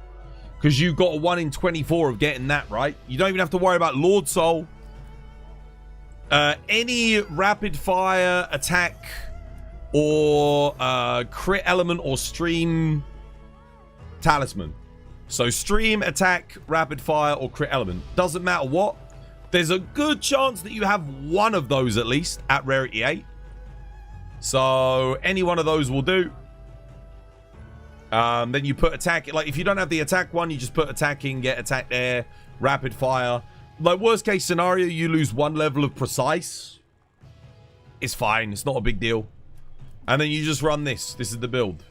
Because you got a 1 in 24 of getting that, right? You don't even have to worry about Lord Soul. Any rapid fire attack or crit element or stream talisman. So stream, attack, rapid fire or crit element. Doesn't matter what. There's a good chance that you have one of those at least at rarity 8. So any one of those will do. Then you put attack. Like if you don't have the attack one, you just put attacking, get attack there, rapid fire. Like worst case scenario, you lose 1 level of precise. It's fine. It's not a big deal. And then you just run this. This is the build.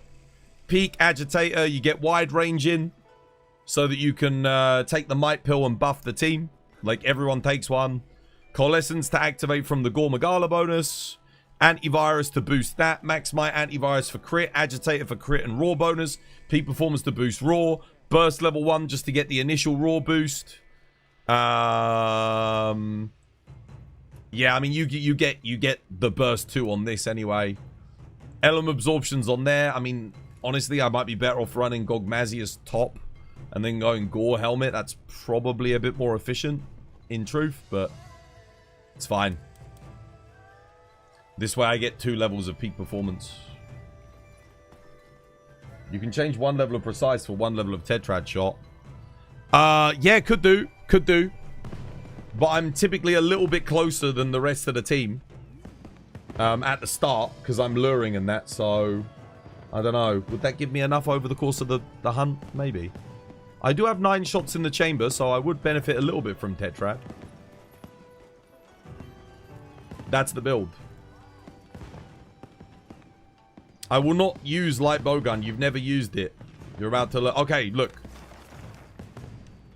Peak agitator. You get wide range in so that you can take the might pill and buff the team. Like everyone takes one. Coalescence to activate from the Gormagala bonus. Antivirus to boost that. Max Might antivirus for crit. Agitator for crit and raw bonus. Peak performance to boost raw. Burst level 1 just to get the initial raw boost. Yeah, I mean you get the burst 2 on this anyway. Element absorptions on there. I mean, honestly, I might be better off running Gogmazia's top and then going Gore helmet. That's probably a bit more efficient in truth, but it's fine. This way I get 2 levels of peak performance. You can change 1 level of precise for 1 level of tetrad shot. Yeah, could do. Could do. But I'm typically a little bit closer than the rest of the team. At the start, because I'm luring and that, so... I don't know. Would that give me enough over the course of the hunt? Maybe. I do have 9 shots in the chamber, so I would benefit a little bit from tetrad. That's the build. I will not use light bowgun. You've never used it. You're about to learn. Okay, look.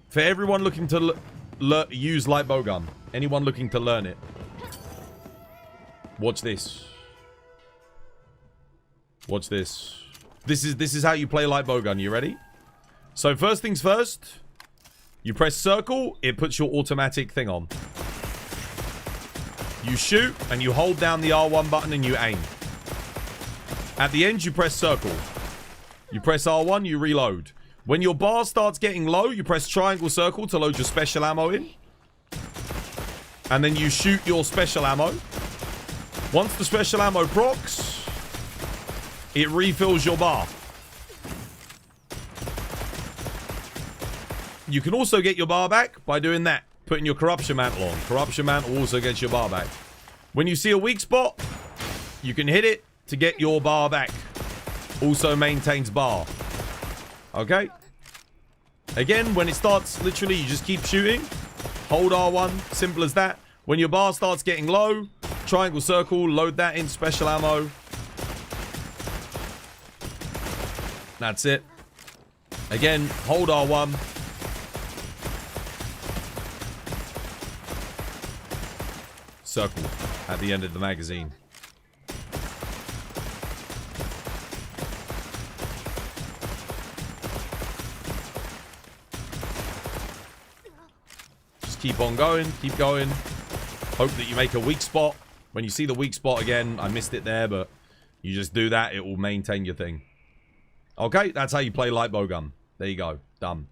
For everyone looking to use light bowgun, anyone looking to learn it, watch this. Watch this. This is how you play light bowgun. You ready? So first things first. You press circle. It puts your automatic thing on. You shoot and you hold down the R1 button and you aim. At the end, you press circle. You press R1, you reload. When your bar starts getting low, you press triangle circle to load your special ammo in. And then you shoot your special ammo. Once the special ammo procs, it refills your bar. You can also get your bar back by doing that. Putting your corruption mantle on. Corruption mantle also gets your bar back. When you see a weak spot, you can hit it to get your bar back. Also maintains bar. Okay? Again, when it starts, literally, you just keep shooting. Hold R1. Simple as that. When your bar starts getting low, triangle circle, load that in special ammo. That's it. Again, hold R1. Circle at the end of the magazine. Just keep on going, keep going. Hope that you make a weak spot. When you see the weak spot again, I missed it there, but you just do that, it will maintain your thing. Okay, that's how you play light bowgun. There you go. Done.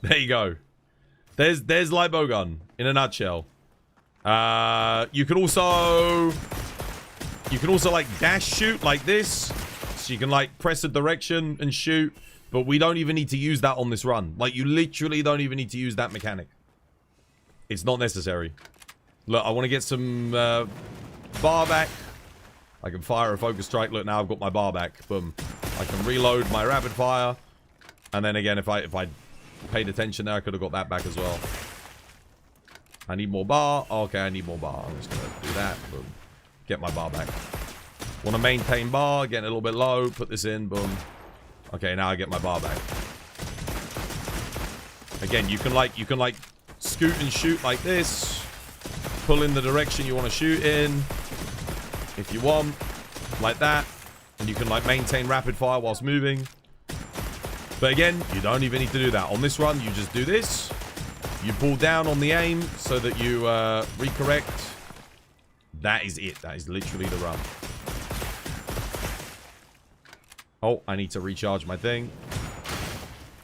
There you go. There's light bowgun in a nutshell. You can also like dash shoot like this, so you can like press a direction and shoot. But we don't even need to use that on this run. Like you literally don't even need to use that mechanic. It's not necessary. Look, I want to get some bar back. I can fire a focus strike. Look, now I've got my bar back. Boom. I can reload my rapid fire, and then again, if I paid attention there, I could have got that back as well. I need more bar. Okay, I need more bar. I'm just going to do that. Boom. Get my bar back. Want to maintain bar. Getting a little bit low. Put this in. Boom. Okay, now I get my bar back. Again, you can like scoot and shoot like this. Pull in the direction you want to shoot in. If you want. Like that. And you can like maintain rapid fire whilst moving. But again, you don't even need to do that. On this run, you just do this. You pull down on the aim so that you recorrect. That is it. That is literally the run. Oh, I need to recharge my thing.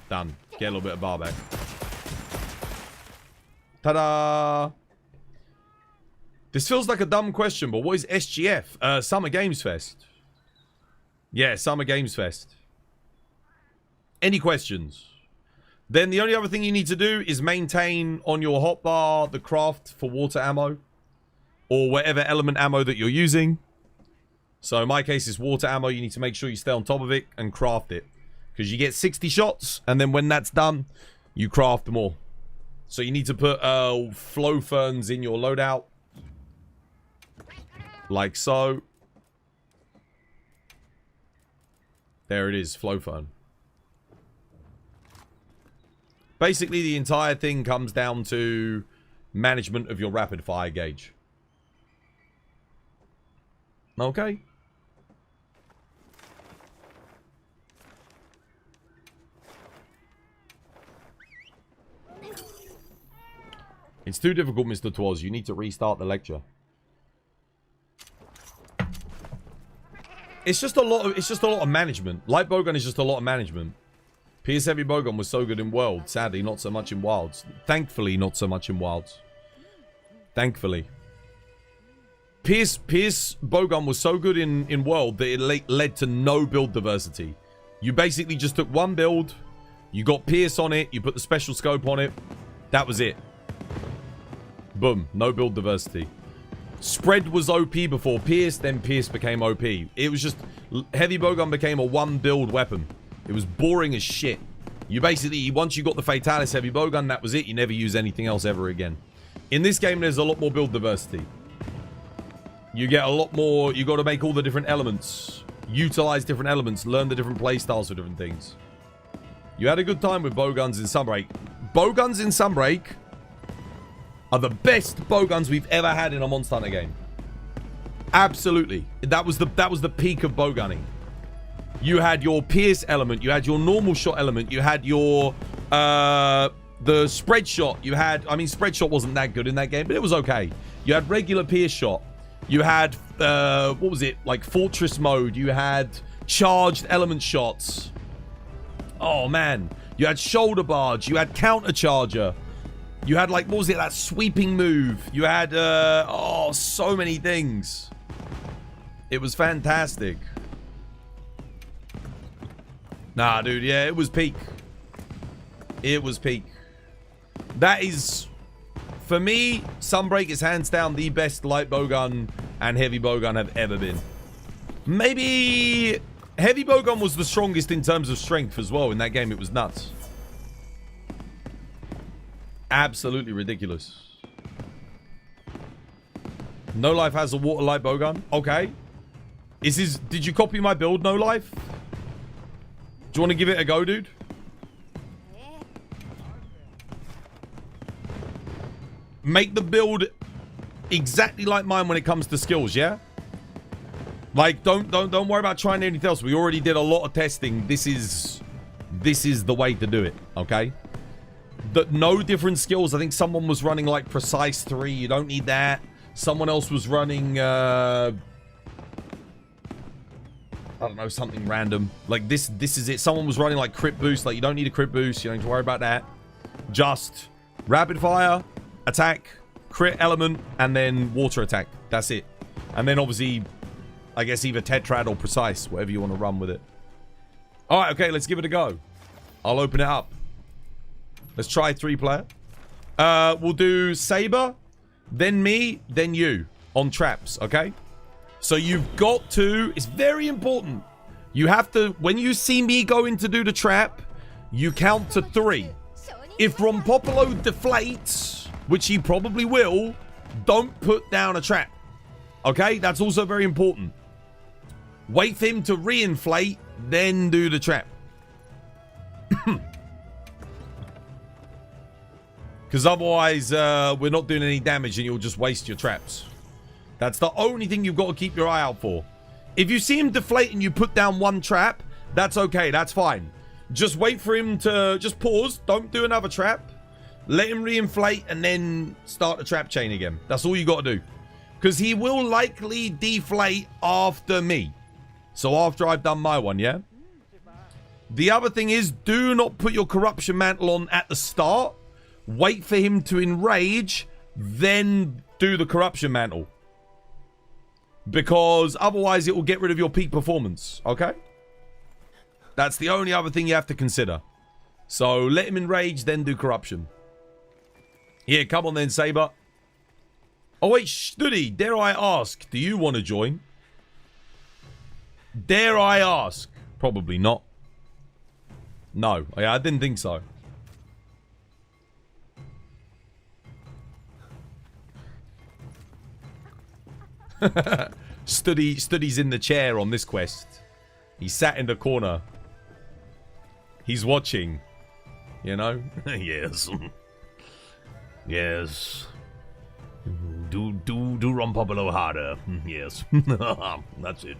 Done. Get a little bit of bar back. Ta-da! This feels like a dumb question, but what is SGF? Summer Games Fest. Yeah, Summer Games Fest. Any questions? Then the only other thing you need to do is maintain on your hotbar the craft for water ammo. Or whatever element ammo that you're using. So in my case, it's water ammo. You need to make sure you stay on top of it and craft it. Because you get 60 shots, and then when that's done, you craft more. So you need to put flow ferns in your loadout. Like so. There it is, flow fern. Basically, the entire thing comes down to management of your rapid fire gauge. Okay. It's too difficult, Mr. Twoz. You need to restart the lecture. It's just a lot of management. Light bowgun is just a lot of management. PS Heavy Bowgun was so good in Worlds. Sadly, not so much in Wilds. Thankfully, not so much in Wilds. Thankfully. Pierce bowgun was so good in World that it led to no build diversity. You basically just took one build, you got Pierce on it, you put the special scope on it. That was it. Boom. No build diversity. Spread was OP before Pierce, then Pierce became OP. It was just... Heavy bowgun became a one build weapon. It was boring as shit. You basically... Once you got the Fatalis heavy bowgun, that was it. You never use anything else ever again. In this game, there's a lot more build diversity. You get a lot more... You got to make all the different elements. Utilize different elements. Learn the different playstyles for different things. You had a good time with bowguns in Sunbreak. Bowguns in Sunbreak are the best bowguns we've ever had in a Monster Hunter game. Absolutely. That was the peak of bowgunning. You had your pierce element, you had your normal shot element, you had your the spread shot, you had, I mean, spread shot wasn't that good in that game, but it was okay. You had regular pierce shot. You had what was it? Like fortress mode. You had charged element shots. Oh man. You had shoulder barge, you had counter charger. You had, like, what was it? That sweeping move. You had, oh, so many things. It was fantastic. Nah, dude, yeah, it was peak. It was peak. That is, for me, Sunbreak is hands down the best light bowgun and heavy bowgun have ever been. Maybe heavy bowgun was the strongest in terms of strength as well. In that game, it was nuts. Absolutely ridiculous. No Life has a water light bowgun. Okay. Did you copy my build, No Life? Do you want to give it a go, dude? Make the build exactly like mine when it comes to skills, yeah? Like, don't worry about trying anything else. We already did a lot of testing. This is the way to do it, okay? No different skills. I think someone was running like Precise 3. You don't need that. Someone else was running, I don't know, something random. Like this is it. Someone was running like Crit Boost. Like, you don't need a Crit Boost. You don't need to worry about that. Just Rapid Fire, Attack, Crit Element, and then Water Attack. That's it. And then obviously, I guess either Tetrad or Precise. Whatever you want to run with it. Alright, okay, let's give it a go. I'll open it up. Let's try 3-player. We'll do Saber, then me, then you on traps, okay? So you've got to... It's very important. You have to... When you see me go in to do the trap, you count to 3. If Rompopolo deflates, which he probably will, don't put down a trap. Okay? That's also very important. Wait for him to reinflate, then do the trap. Because otherwise, we're not doing any damage and you'll just waste your traps. That's the only thing you've got to keep your eye out for. If you see him deflate and you put down one trap, that's okay. That's fine. Just wait for him to... Just pause. Don't do another trap. Let him reinflate and then start the trap chain again. That's all you got to do. Because he will likely deflate after me. So after I've done my one, yeah? The other thing is, do not put your Corruption Mantle on at the start. Wait for him to enrage, then do the Corruption Mantle. Because otherwise it will get rid of your peak performance, okay? That's the only other thing you have to consider. So let him enrage, then do Corruption. Here, come on then, Saber. Oh wait, Studi, dare I ask, do you want to join? Dare I ask? Probably not. No, I didn't think so. Study's in the chair on this quest. He's sat in the corner. He's watching. You know? Yes. Yes. Do Rompopolo harder. Yes. That's it.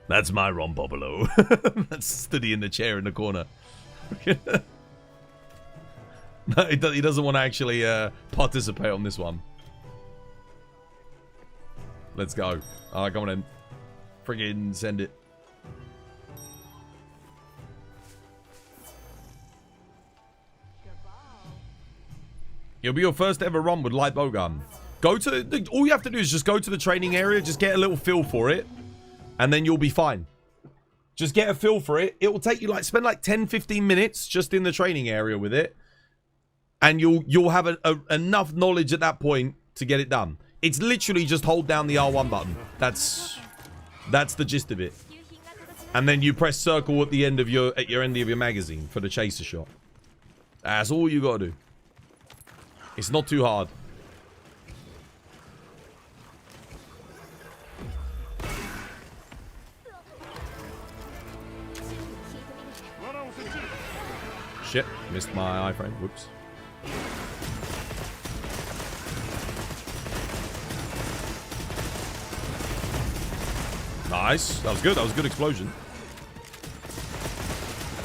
That's my Rompopolo. That's Study in the chair in the corner. No, he doesn't want to actually participate on this one. Let's go. Alright, come on in. Friggin' send it. It'll be your first ever run with light bowgun. Go to all you have to do is just go to the training area, just get a little feel for it, and then you'll be fine. Just get a feel for it. It will take you like spend like 10-15 minutes just in the training area with it, and you'll have enough knowledge at that point to get it done. It's literally just hold down the R1 button. That's the gist of it. And then you press circle at the end of your end of your magazine for the chaser shot. That's all you gotta do. It's not too hard. Shit, missed my iframe. Whoops. Nice. That was good. That was a good explosion.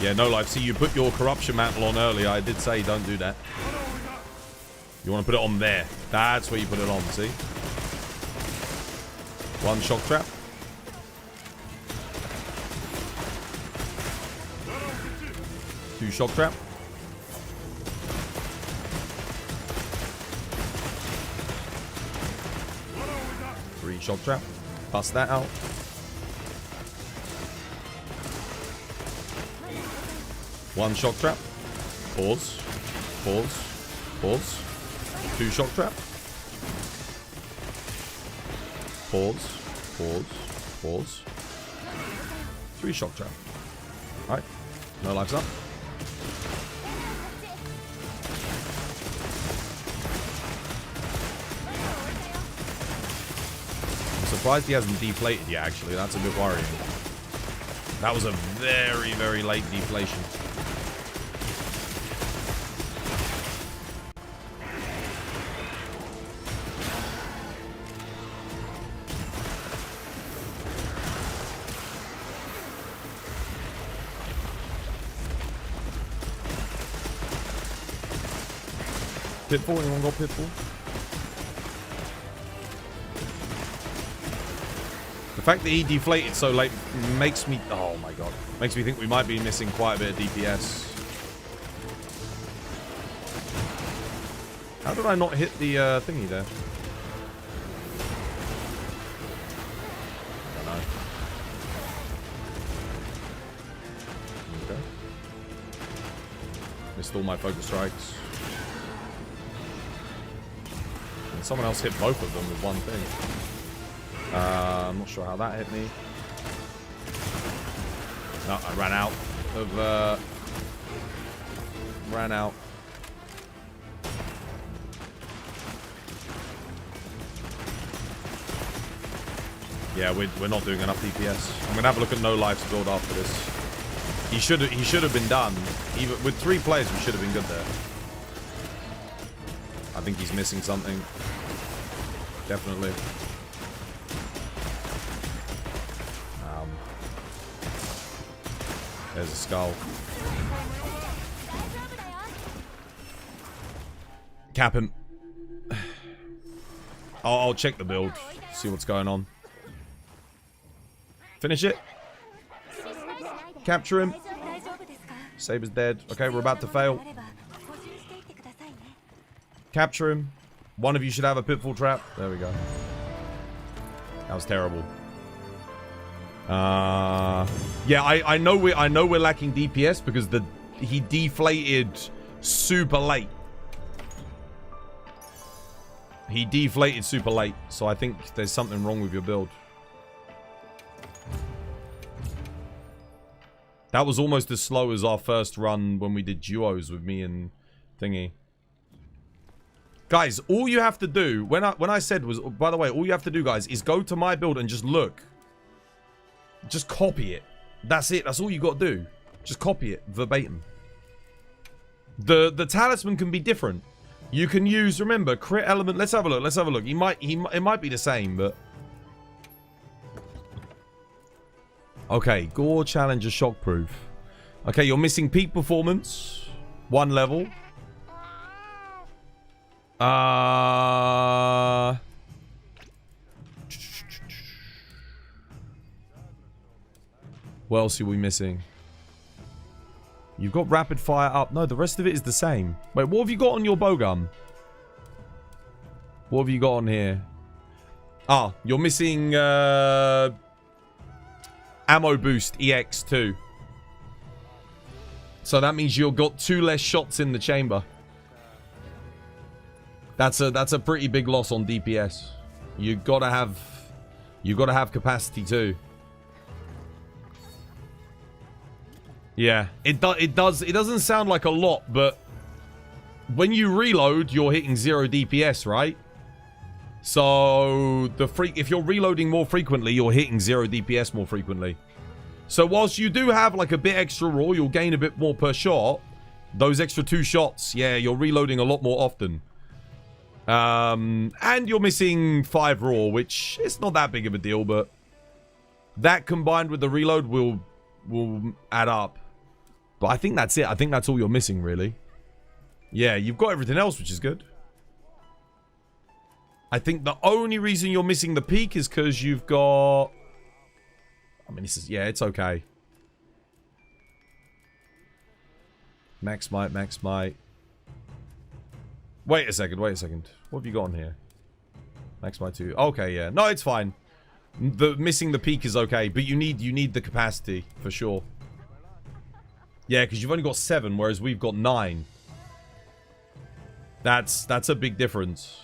Yeah, no life. See, you put your corruption mantle on earlier. I did say don't do that. You want to put it on there. That's where you put it on, see? One shock trap. Two shock trap. Three shock trap. Bust that out. One shock trap. Pause. Pause. Pause. Two shock trap. Pause. Pause. Pause. Three shock trap. Alright. No lives up. I'm surprised he hasn't deflated yet, actually. That's a bit worrying. That was a very, very late deflation. Pitfall? Anyone got Pitfall? The fact that he deflated so late makes me... Oh my god. Makes me think we might be missing quite a bit of DPS. How did I not hit the thingy there? I don't know. Okay. Missed all my focus strikes. And someone else hit both of them with one thing. I'm not sure how that hit me. No, I ran out of... ran out. Yeah, we're not doing enough DPS. I'm gonna have a look at no lives build after this. He should have been done. Even with 3 players, we should have been good there. I think he's missing something. Definitely. There's a skull. Cap him. I'll check the build. See what's going on. Finish it. Capture him. Saber's dead. Okay, we're about to fail. Capture him. One of you should have a pitfall trap. There we go. That was terrible. Yeah, I know we're lacking DPS because he deflated super late. He deflated super late, so I think there's something wrong with your build. That was almost as slow as our first run when we did duos with me and Thingy. Guys, all you have to do, when I said was, by the way, all you have to do, guys, is go to my build and just look. Just copy it. That's it. That's all you got to do. Just copy it verbatim. The talisman can be different. You can use, remember, crit element. Let's have a look. Let's have a look. It might be the same, but okay, Gore Challenger Shockproof. Okay, you're missing peak performance. 1 level. What else are we missing? You've got rapid fire up. No, the rest of it is the same. Wait, what have you got on your bowgun? What have you got on here? Ah, you're missing ammo boost EX2. So that means you've got 2 less shots in the chamber. That's a pretty big loss on DPS. You gotta have capacity too. Yeah, it doesn't sound like a lot, but when you reload, you're hitting 0 DPS, right? So if you're reloading more frequently, you're hitting 0 DPS more frequently. So whilst you do have like a bit extra raw, you'll gain a bit more per shot. Those extra 2 shots, yeah, you're reloading a lot more often. And you're missing 5 raw, which is not that big of a deal, but that combined with the reload will add up. But I think that's it. I think that's all you're missing, really. Yeah, you've got everything else, which is good. I think the only reason you're missing the peak is because you've got... I mean, this is... Yeah, it's okay. Max might, max might. Wait a second, wait a second. What have you got on here? Max might 2. Okay, yeah. No, it's fine. Missing the peak is okay, but you need the capacity, for sure. Yeah, because you've only got 7, whereas we've got 9. That's a big difference.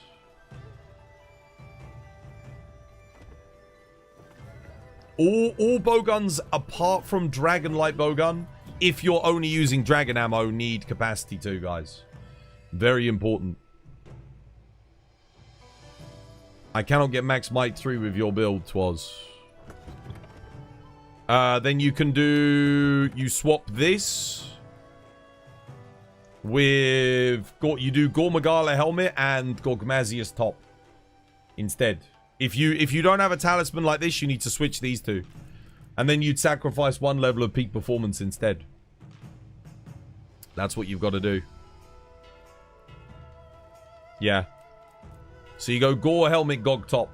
All bowguns apart from Dragon Light Bowgun, if you're only using Dragon ammo, need capacity too, guys. Very important. I cannot get Max Might 3 with your build, Twas. Then you can do... You swap this with... You do Gormagala Helmet and Gorgmazius Top instead. If you don't have a talisman like this, you need to switch these two. And then you'd sacrifice 1 level of peak performance instead. That's what you've got to do. Yeah. So you go Gore Helmet, Gog Top.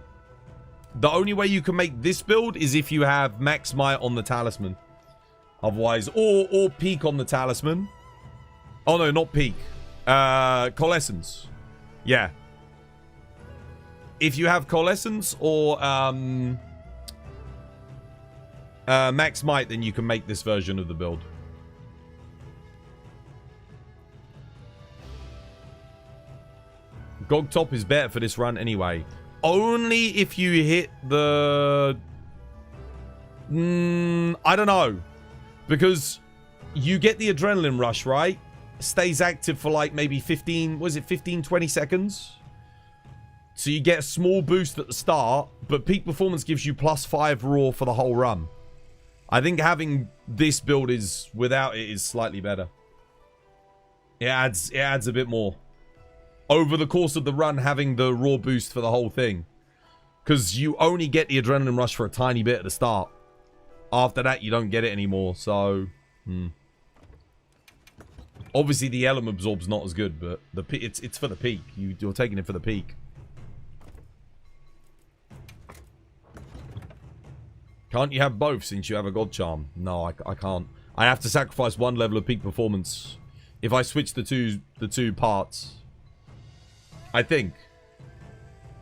The only way you can make this build is if you have Max Might on the talisman. Otherwise, or peak on the talisman. Oh no, not peak. Coalescence. Yeah. If you have Coalescence or Max Might, then you can make this version of the build. Gog Top is better for this run anyway. Only if you hit the... I don't know. Because you get the adrenaline rush, right? Stays active for like maybe 15... Was it 15, 20 seconds? So you get a small boost at the start, but peak performance gives you +5 raw for the whole run. I think having this build is, without it, is slightly better. It adds a bit more. Over the course of the run, having the raw boost for the whole thing. Because you only get the adrenaline rush for a tiny bit at the start. After that, you don't get it anymore, so... Obviously, the element absorb's not as good, but it's for the peak. You're taking it for the peak. Can't you have both since you have a God Charm? No, I can't. I have to sacrifice 1 level of peak performance if I switch the two parts. I think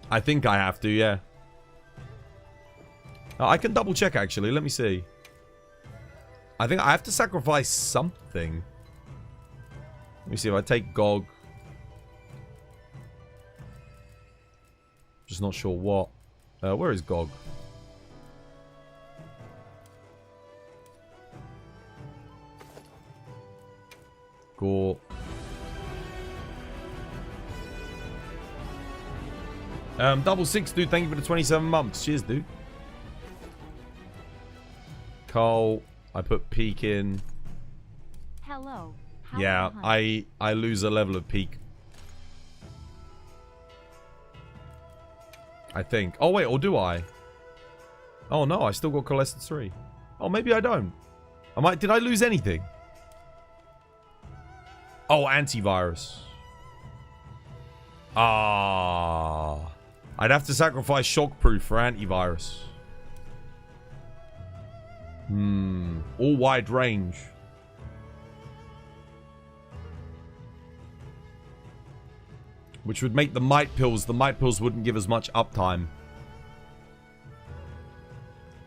I have to, yeah. I can double check actually. Let me see. I think I have to sacrifice something. Let me see if I take Gog. Just not sure what. Where is Gog? Gore. Double 6, dude. Thank you for the 27 months. Cheers, dude. Cole, I put peak in. Hello. Yeah, I lose a level of peak. I think. Oh wait, or do I? Oh no, I still got Coalescence 3. Oh, maybe I don't. Did I lose anything? Oh, antivirus. Ah. I'd have to sacrifice shockproof for antivirus. All wide range. Which would make the might pills. The might pills wouldn't give as much uptime.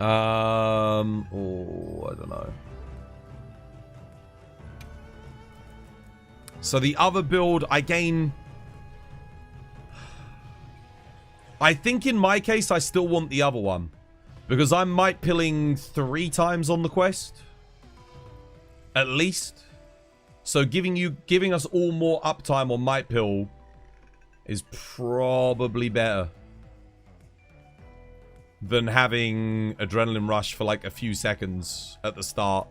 Oh, I don't know. So the other build, I gain... I think in my case, I still want the other one. Because I'm might pilling 3 times on the quest. At least. So giving us all more uptime on might pill is probably better than having adrenaline rush for like a few seconds at the start.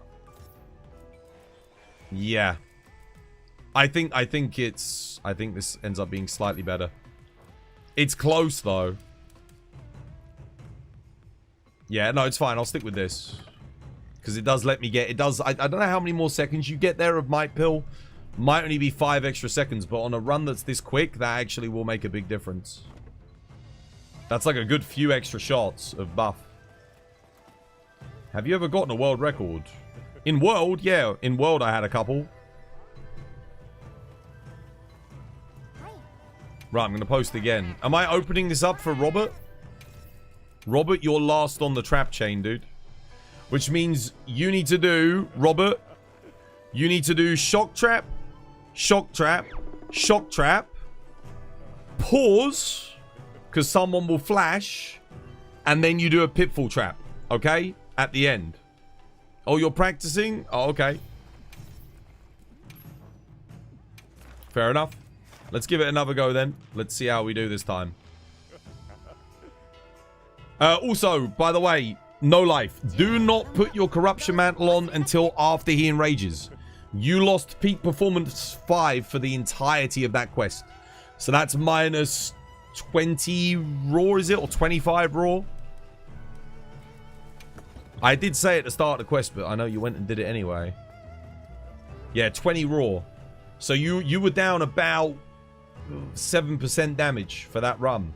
Yeah. I think this ends up being slightly better. It's close though. Yeah, no, it's fine. I'll stick with this. Because it does let me get... It does... I don't know how many more seconds you get there of might pill. Might only be 5 extra seconds. But on a run that's this quick, that actually will make a big difference. That's like a good few extra shots of buff. Have you ever gotten a world record? In world? Yeah. In world I had a couple. Right, I'm going to post again. Am I opening this up for Robert? Robert, you're last on the trap chain, dude. Which means you need to do, Robert, you need to do shock trap, shock trap, shock trap, pause, because someone will flash, and then you do a pitfall trap, okay? At the end. Oh, you're practicing? Oh, okay. Fair enough. Let's give it another go then. Let's see how we do this time. Also, by the way, no life. Do not put your corruption mantle on until after he enrages. You lost peak performance 5 for the entirety of that quest. So that's minus 20 raw, is it? Or 25 raw? I did say at the start of the quest, but I know you went and did it anyway. Yeah, 20 raw. So you were down about 7% damage for that run.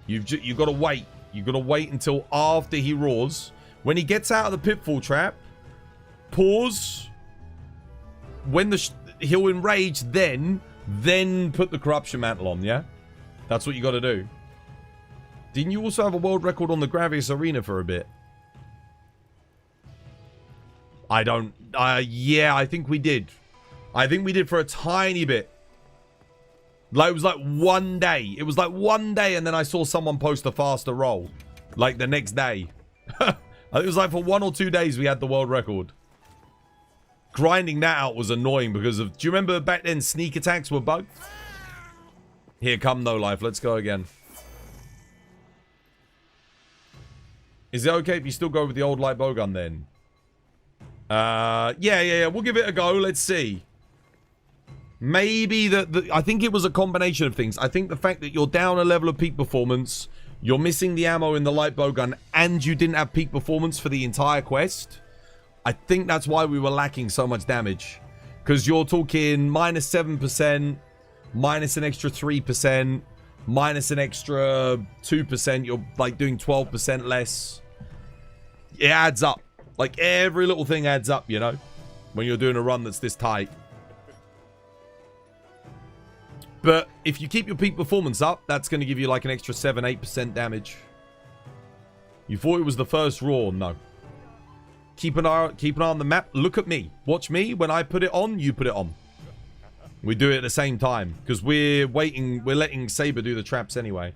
You've got to wait. You've got to wait until after he roars. When he gets out of the pitfall trap, pause. When he'll enrage, then put the corruption mantle on, yeah? That's what you got to do. Didn't you also have a world record on the Gravius Arena for a bit? I don't... yeah, I think we did. I think we did for a tiny bit. Like, it was like one day. It was like one day, and then I saw someone post a faster roll. Like, the next day. It was like for 1 or 2 days we had the world record. Grinding that out was annoying because of... Do you remember back then sneak attacks were bugged? Here, come no life. Let's go again. Is it okay if you still go with the old light bowgun then? Yeah. We'll give it a go. Let's see. Maybe I think it was a combination of things. I think the fact that you're down a level of peak performance, you're missing the ammo in the light bowgun, and you didn't have peak performance for the entire quest. I think that's why we were lacking so much damage. Because you're talking minus 7%, minus an extra 3%, minus an extra 2%. You're like doing 12% less. It adds up. Like every little thing adds up, you know, when you're doing a run that's this tight. But if you keep your peak performance up, that's going to give you like an extra 7-8% damage. You thought it was the first raw? No. Keep an eye on the map. Look at me. Watch me. When I put it on, you put it on. We do it at the same time. Because we're waiting. We're letting Saber do the traps anyway.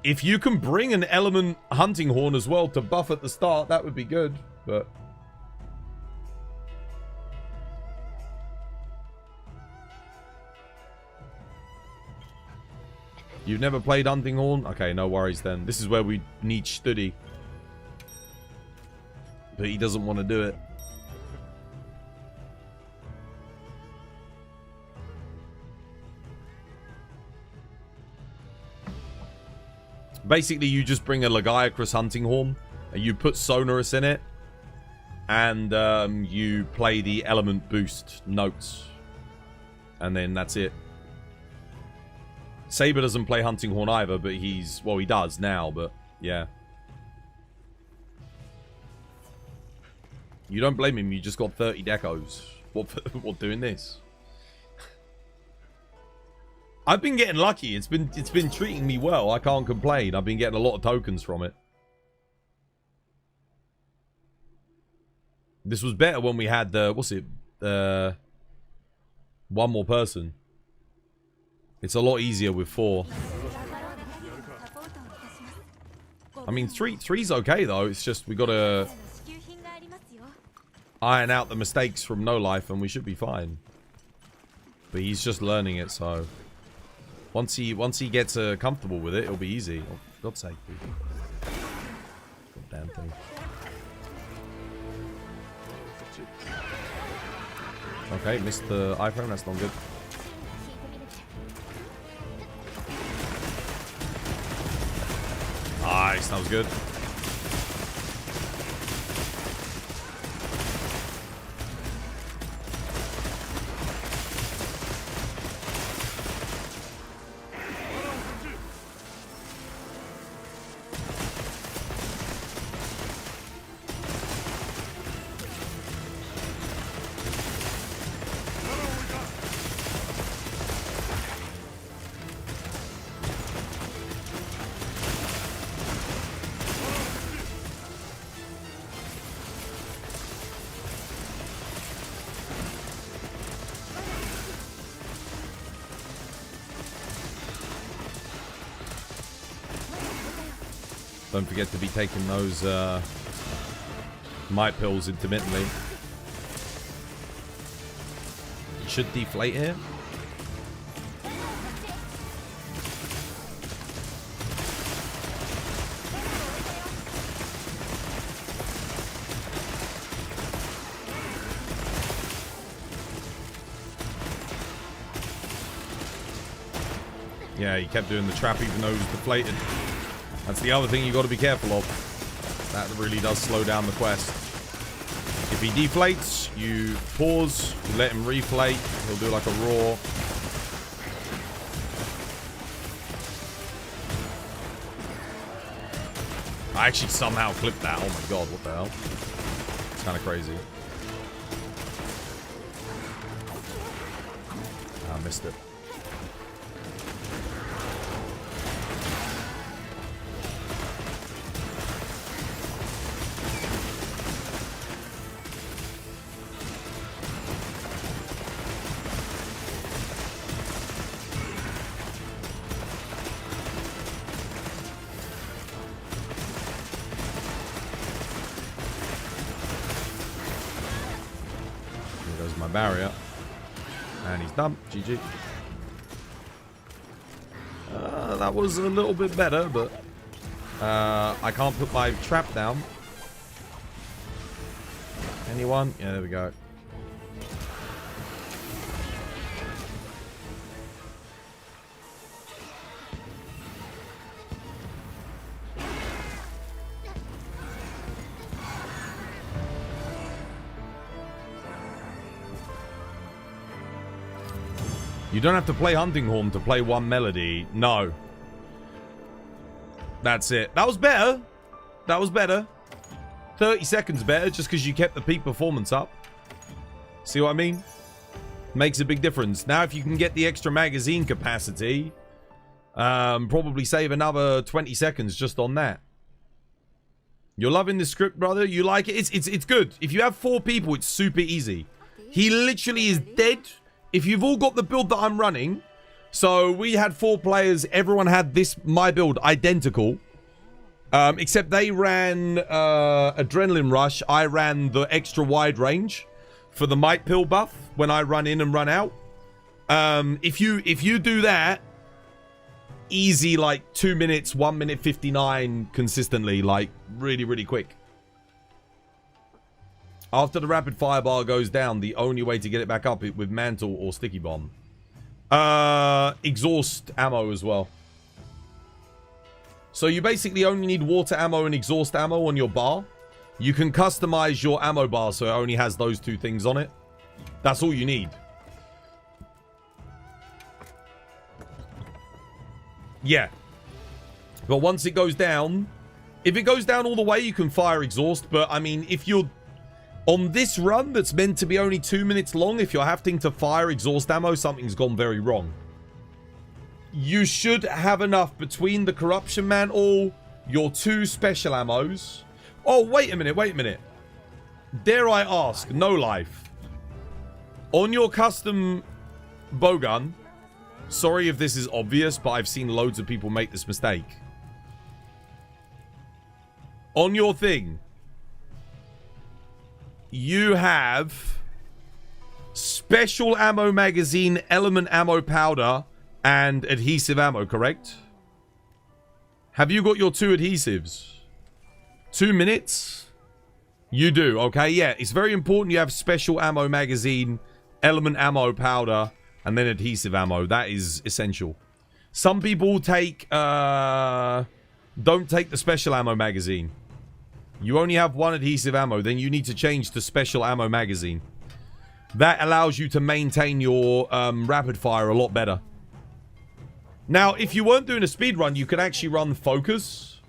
If you can bring an element hunting horn as well to buff at the start, that would be good. But... You've never played Hunting Horn? Okay, no worries then. This is where we need study. But he doesn't want to do it. Basically, you just bring a Lagiacrus Hunting Horn, and you put Sonorous in it, and you play the element boost notes. And then that's it. Saber doesn't play Hunting Horn either, but he's... Well, he does now, but yeah. You don't blame him, you just got 30 decos. What doing this? I've been getting lucky. It's been treating me well. I can't complain. I've been getting a lot of tokens from it. This was better when we had the one more person. It's a lot easier with 4. I mean, three's okay though. It's just we gotta iron out the mistakes from No Life, and we should be fine. But he's just learning it, so once he gets comfortable with it, it'll be easy. Oh, for God's sake, dude. Goddamn thing. Okay, missed the iframe. That's not good. Nice, that was good. Don't forget to be taking those might pills intermittently. It should deflate here. Yeah, he kept doing the trap even though he was deflated. That's the other thing you got to be careful of. That really does slow down the quest. If he deflates, you pause, you let him reflate. He'll do like a roar. I actually somehow clipped that. Oh my god, what the hell? It's kind of crazy. I missed it. Barrier, and he's done. GG. That was a little bit better, but I can't put my trap down. Anyone? Yeah, there we go. You don't have to play Hunting Horn to play one melody. No. That's it. That was better. That was better. 30 seconds better just because you kept the peak performance up. See what I mean? Makes a big difference. Now if you can get the extra magazine capacity, probably save another 20 seconds just on that. You're loving the script, brother? You like it? It's good. If you have 4 people, it's super easy. He literally is dead. If you've all got the build that I'm running, so we had 4 players, everyone had my build identical, except they ran Adrenaline Rush, I ran the extra wide range for the might pill buff when I run in and run out. If you do that, easy like 2 minutes, 1 minute 59 consistently, like really, really quick. After the rapid fire bar goes down, the only way to get it back up is with mantle or sticky bomb. Exhaust ammo as well. So you basically only need water ammo and exhaust ammo on your bar. You can customize your ammo bar so it only has those 2 things on it. That's all you need. Yeah. But once it goes down, if it goes down all the way, you can fire exhaust. But I mean, if you're On this run that's meant to be only 2 minutes long, if you're having to fire exhaust ammo, something's gone very wrong. You should have enough between the Corruption Mantle, your 2 special ammos. Oh, wait a minute. Dare I ask, no life. On your custom bowgun, sorry if this is obvious, but I've seen loads of people make this mistake. On your thing, you have special ammo magazine, element ammo powder, and adhesive ammo, correct? Have you got your 2 adhesives? 2 minutes? You do, okay, yeah. It's very important you have special ammo magazine, element ammo powder, and then adhesive ammo. That is essential. Some people take, don't take the special ammo magazine. You only have 1 adhesive ammo, then you need to change to special ammo magazine. That allows you to maintain your rapid fire a lot better. Now, if you weren't doing a speed run, you could actually run focus.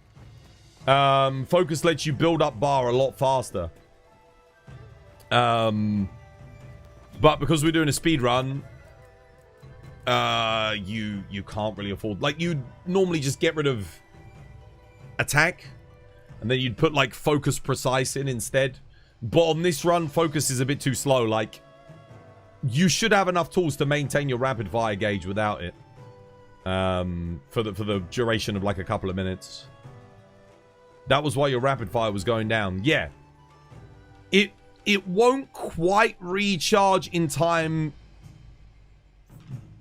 Focus lets you build up bar a lot faster. But because we're doing a speed run, you can't really afford... Like, you'd normally just get rid of attack, and then you'd put, like, focus precise in instead. But on this run, focus is a bit too slow. Like, you should have enough tools to maintain your rapid fire gauge without it. For the duration of, like, a couple of minutes. That was why your rapid fire was going down. Yeah. It won't quite recharge in time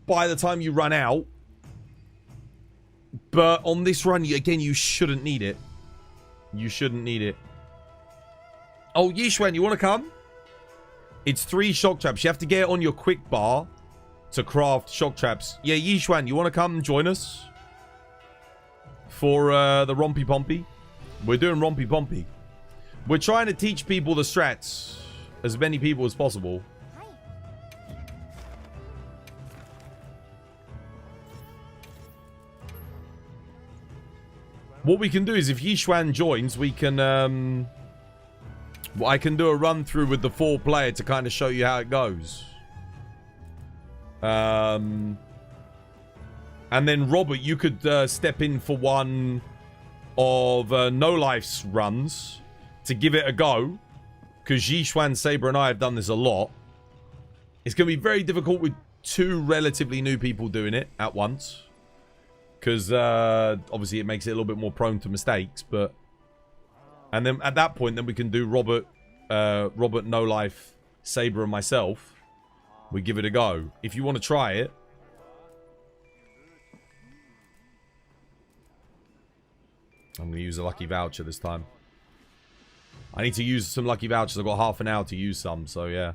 by the time you run out. But on this run, again, you shouldn't need it. You shouldn't need it. Oh, Yishwen, you want to come? It's 3 shock traps. You have to get it on your quick bar to craft shock traps. Yeah, Yishwan, you want to come and join us? For the Rompy Pompy? We're doing Rompy Pompy. We're trying to teach people the strats. As many people as possible. What we can do is if Yishwan joins, we can... I can do a run through with the 4 player to kind of show you how it goes. And then Robert, you could step in for one of No Life's runs to give it a go. Because Yishwan, Saber, and I have done this a lot. It's going to be very difficult with 2 relatively new people doing it at once. Because obviously it makes it a little bit more prone to mistakes. But and then at that point, then we can do Robert, No Life, Saber, and myself. We give it a go. If you want to try it. I'm going to use a lucky voucher this time. I need to use some lucky vouchers. I've got half an hour to use some, so yeah.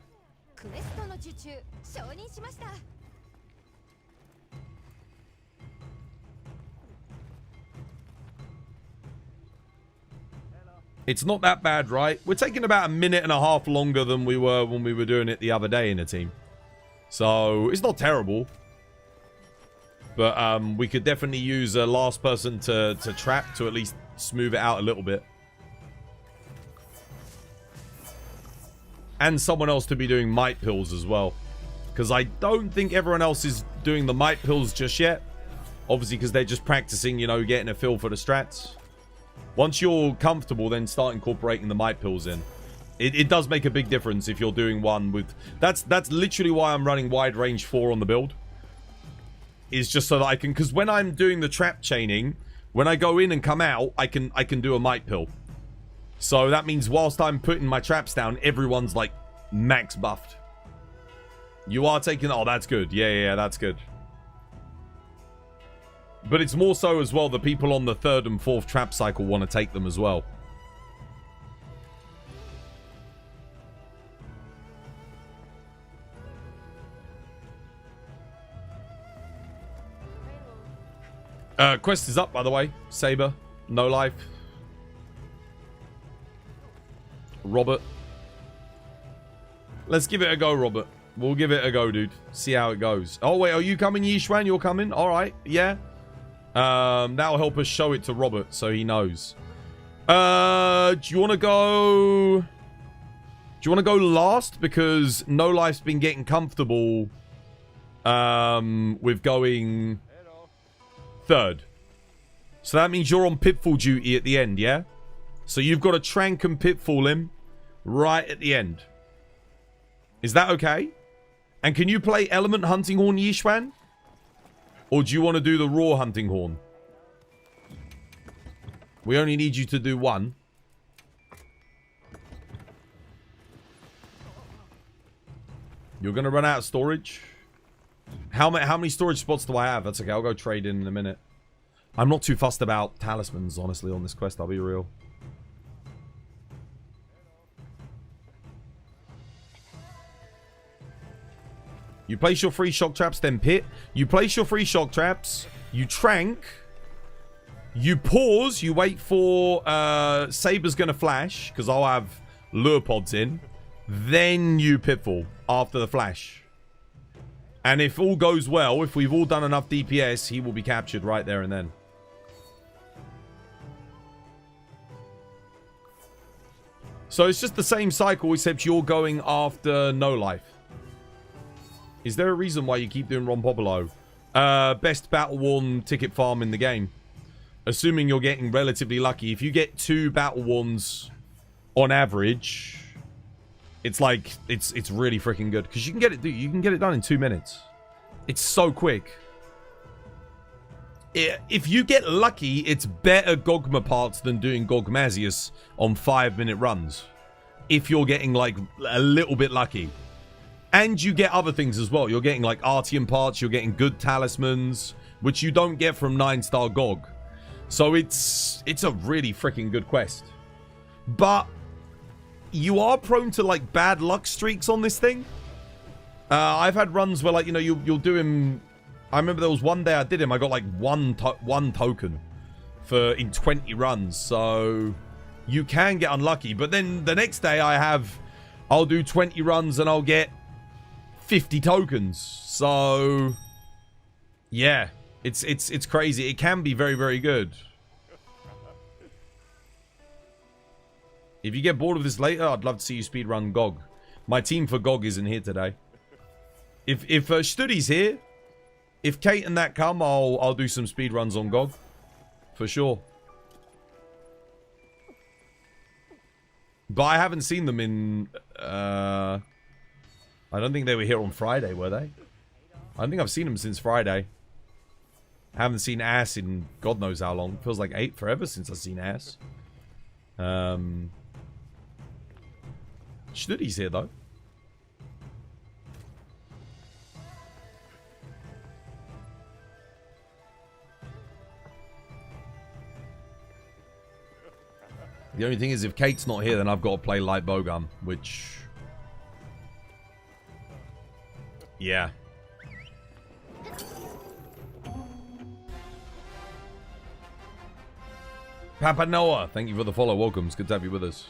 It's not that bad, right? We're taking about 1.5 minutes longer than we were when we were doing it the other day in a team. So, it's not terrible. But we could definitely use a last person to trap to at least smooth it out a little bit. And someone else to be doing might pills as well. Because I don't think everyone else is doing the might pills just yet. Obviously because they're just practicing, you know, getting a feel for the strats. Once you're comfortable, then start incorporating the might pills in. It does make a big difference if you're doing one with... That's literally why I'm running wide range 4 on the build. Is just so that I can... Because when I'm doing the trap chaining, when I go in and come out, I can do a might pill. So that means whilst I'm putting my traps down, everyone's like max buffed. You are taking... Oh, that's good. Yeah, that's good. But it's more so as well the people on the 3rd and 4th trap cycle want to take them as well. Quest is up, by the way. Saber, No Life. Robert. Let's give it a go, Robert. We'll give it a go, dude. See how it goes. Oh, wait. Are you coming, Yishwan? You're coming? All right. Yeah. That'll help us show it to Robert so he knows. Do you want to go... Do you want to go last? Because No Life's been getting comfortable with going third. So that means you're on pitfall duty at the end, yeah? So you've got to trank and pitfall him right at the end. Is that okay? And can you play Element Hunting Horn, Yishwan? Or do you want to do the Raw Hunting Horn? We only need you to do one. You're going to run out of storage? How many storage spots do I have? That's okay. I'll go trade in a minute. I'm not too fussed about talismans, honestly, on this quest. I'll be real. You place your free shock traps, then pit. You place your free shock traps. You trank. You pause. You wait for Saber's going to flash, because I'll have lure pods in. Then you pitfall after the flash. And if all goes well, if we've all done enough DPS, he will be captured right there and then. So it's just the same cycle, except you're going after No Life. Is there a reason why you keep doing Rompopolo? Best battle worn ticket farm in the game. Assuming you're getting relatively lucky. If you get 2 battle worns on average, it's like it's really freaking good, because you can get it done in 2 minutes. It's so quick. If you get lucky, it's better Gogma parts than doing Gogmazius on 5-minute runs. If you're getting like a little bit lucky. And you get other things as well. You're getting like Artium parts. You're getting good talismans, which you don't get from 9-star GOG. So it's a really freaking good quest. But you are prone to like bad luck streaks on this thing. I've had runs where, like, you know, you'll do him. I remember there was one day I did him. I got like one token in 20 runs. So you can get unlucky. But then the next day I'll do 20 runs and I'll get 50 tokens. So yeah, it's crazy. It can be very, very good. If you get bored of this later, I'd love to see you speedrun GOG. My team for GOG isn't here today. If Studi's here, if Kate and that come, I'll do some speedruns on GOG. For sure. But I haven't seen them in... I don't think they were here on Friday, were they? I don't think I've seen them since Friday. I haven't seen Ass in God knows how long. Feels like forever since I've seen Ass. Schnuddy's here, though. The only thing is, if Kate's not here, then I've got to play Light Bowgun, which... yeah. Papa Noah, thank you for the follow. Welcome. It's good to have you with us.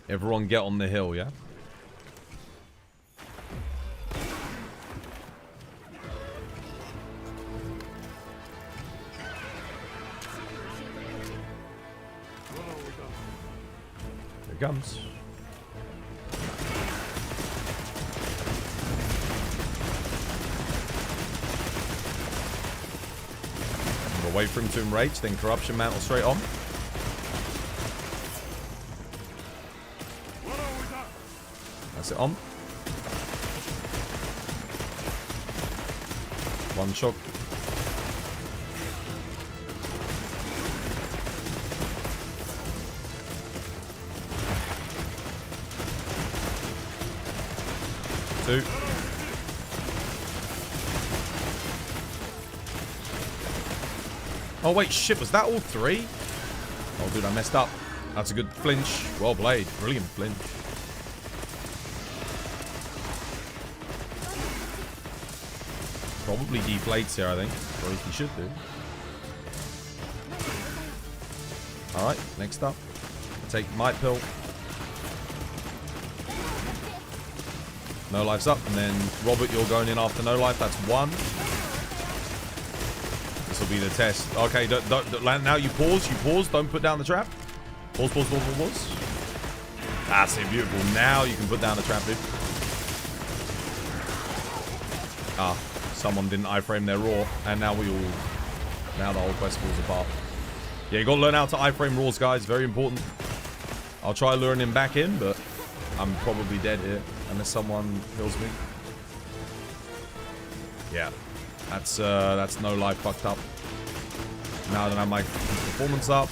Everyone get on the hill, yeah? Here it comes. We'll wait for him to enrage, then Corruption Mantle straight on. That's it on. One shock. Two. Oh wait, shit, was that all 3? Oh dude, I messed up. That's a good flinch. Well played. Brilliant flinch. Probably deflates here, I think. Or at least he should do. Alright, next up. take Might Pill. No life's up. And then, Robert, you're going in after no life. That's 1. This will be the test. Okay, don't, now you pause. You pause. Don't put down the trap. Pause, pause, pause, pause, pause. That's it. Beautiful. Now you can put down the trap, dude. Ah, someone didn't iframe their raw. And now now the whole quest falls apart. Yeah, you got to learn how to iframe raws, guys. Very important. I'll try luring him back in, but I'm probably dead here. Unless someone kills me. Yeah. That's no life fucked up. Now that I have my performance up.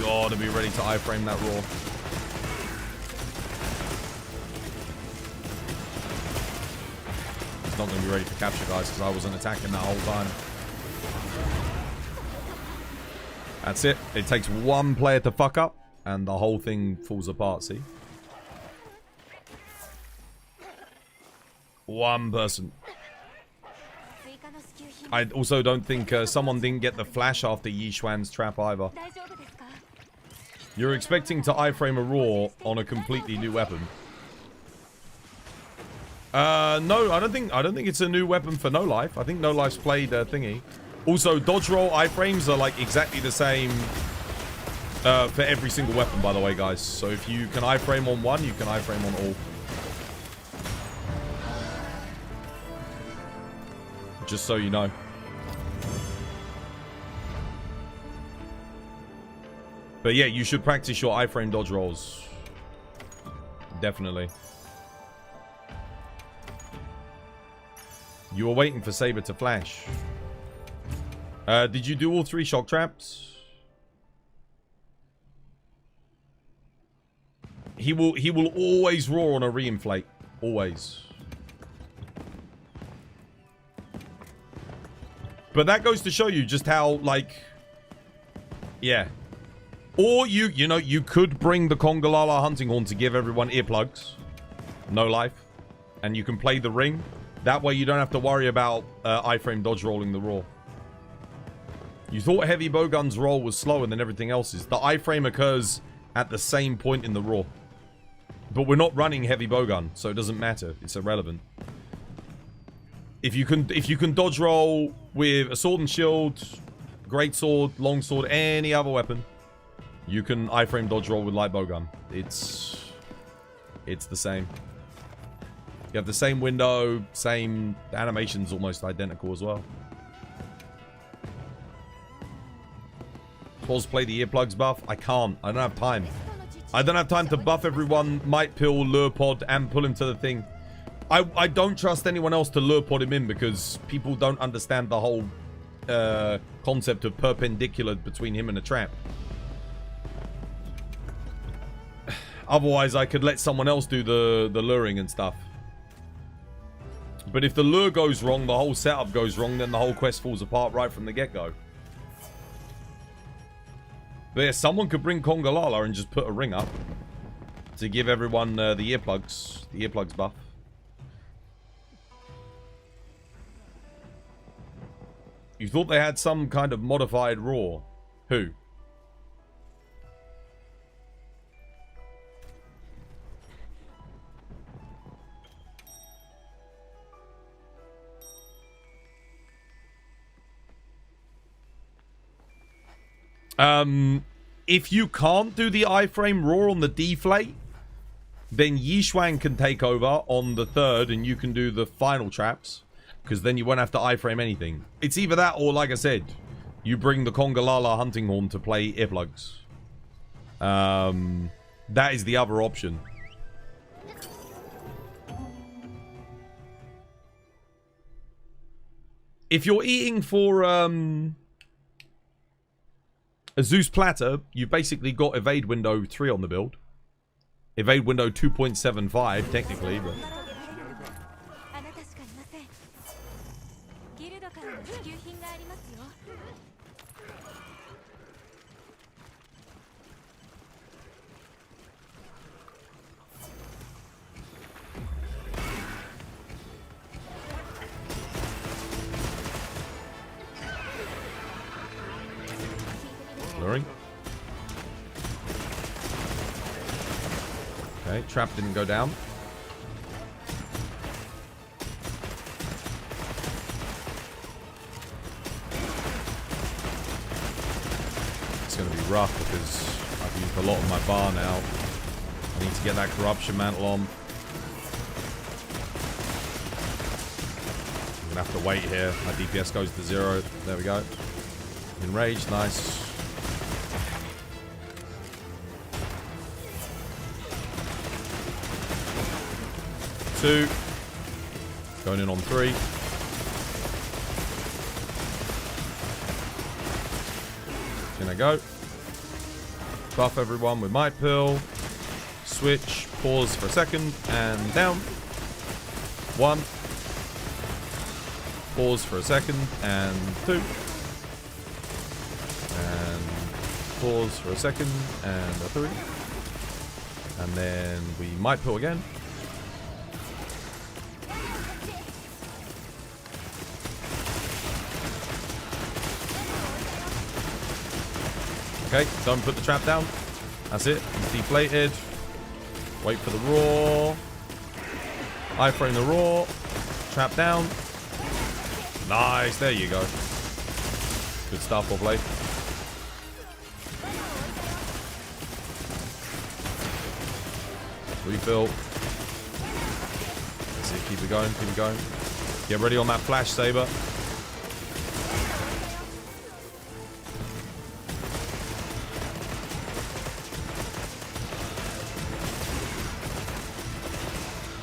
Gotta be ready to iframe that raw. It's not gonna be ready for capture, guys, because I wasn't attacking that whole time. That's it. It takes one player to fuck up, and the whole thing falls apart, see? One person. I also don't think someone didn't get the flash after Yishuan's trap either. You're expecting to iframe a raw on a completely new weapon. No, I don't think it's a new weapon for No Life. I think No Life's played thingy. Also, dodge roll iframes are like exactly the same for every single weapon, by the way, guys. So if you can iframe on one, you can iframe on all. Just so you know. But yeah, you should practice your iframe dodge rolls. Definitely. You were waiting for Saber to flash. Did you do all 3 shock traps? He will always roar on a reinflate. Always. But that goes to show you just how, like... Yeah. Or you know, you could bring the Kongalala hunting horn to give everyone earplugs. No life. And you can play the ring. That way you don't have to worry about iframe dodge rolling the raw. You thought heavy bowgun's roll was slower than everything else's. The iframe occurs at the same point in the raw. But we're not running heavy bowgun, so it doesn't matter. It's irrelevant. If you can dodge roll with a sword and shield, great sword, long sword, any other weapon, you can iframe dodge roll with light bowgun. It's the same. You have the same window, same animations, almost identical as well. Pause play the earplugs buff. I can't. I don't have time. I don't have time to buff everyone, might pill, lure pod, and pull him to the thing. I don't trust anyone else to lure pod him in because people don't understand the whole concept of perpendicular between him and a trap. Otherwise, I could let someone else do the luring and stuff. But if the lure goes wrong, the whole setup goes wrong, then the whole quest falls apart right from the get-go. But yeah, someone could bring Kongalala and just put a ring up to give everyone the earplugs buff. You thought they had some kind of modified raw? Who? If you can't do the iframe raw on the deflate, then Yishuan can take over on the 3rd and you can do the final traps. Because then you won't have to iframe anything. It's either that or, like I said, you bring the Kongalala hunting horn to play earplugs. That is the other option. If you're eating for a Zeus platter, you've basically got evade window 3 on the build. Evade window 2.75 technically, but... Alluring. Okay, trap didn't go down. It's going to be rough because I've used a lot of my bar now. I need to get that corruption mantle on. I'm going to have to wait here. My DPS goes to 0. There we go. Enraged, nice. Two. Going in on 3. Gonna go. Buff everyone with Might Pill. Switch. Pause for a second. And down. 1. Pause for a second. And 2. And pause for a second. And a 3. And then we Might Pill again. Okay, don't put the trap down. That's it. He's deflated. Wait for the roar. Iframe the roar. Trap down. Nice. There you go. Good stuff, well played. Refill. That's it. Keep it going. Keep it going. Get ready on that flash saber.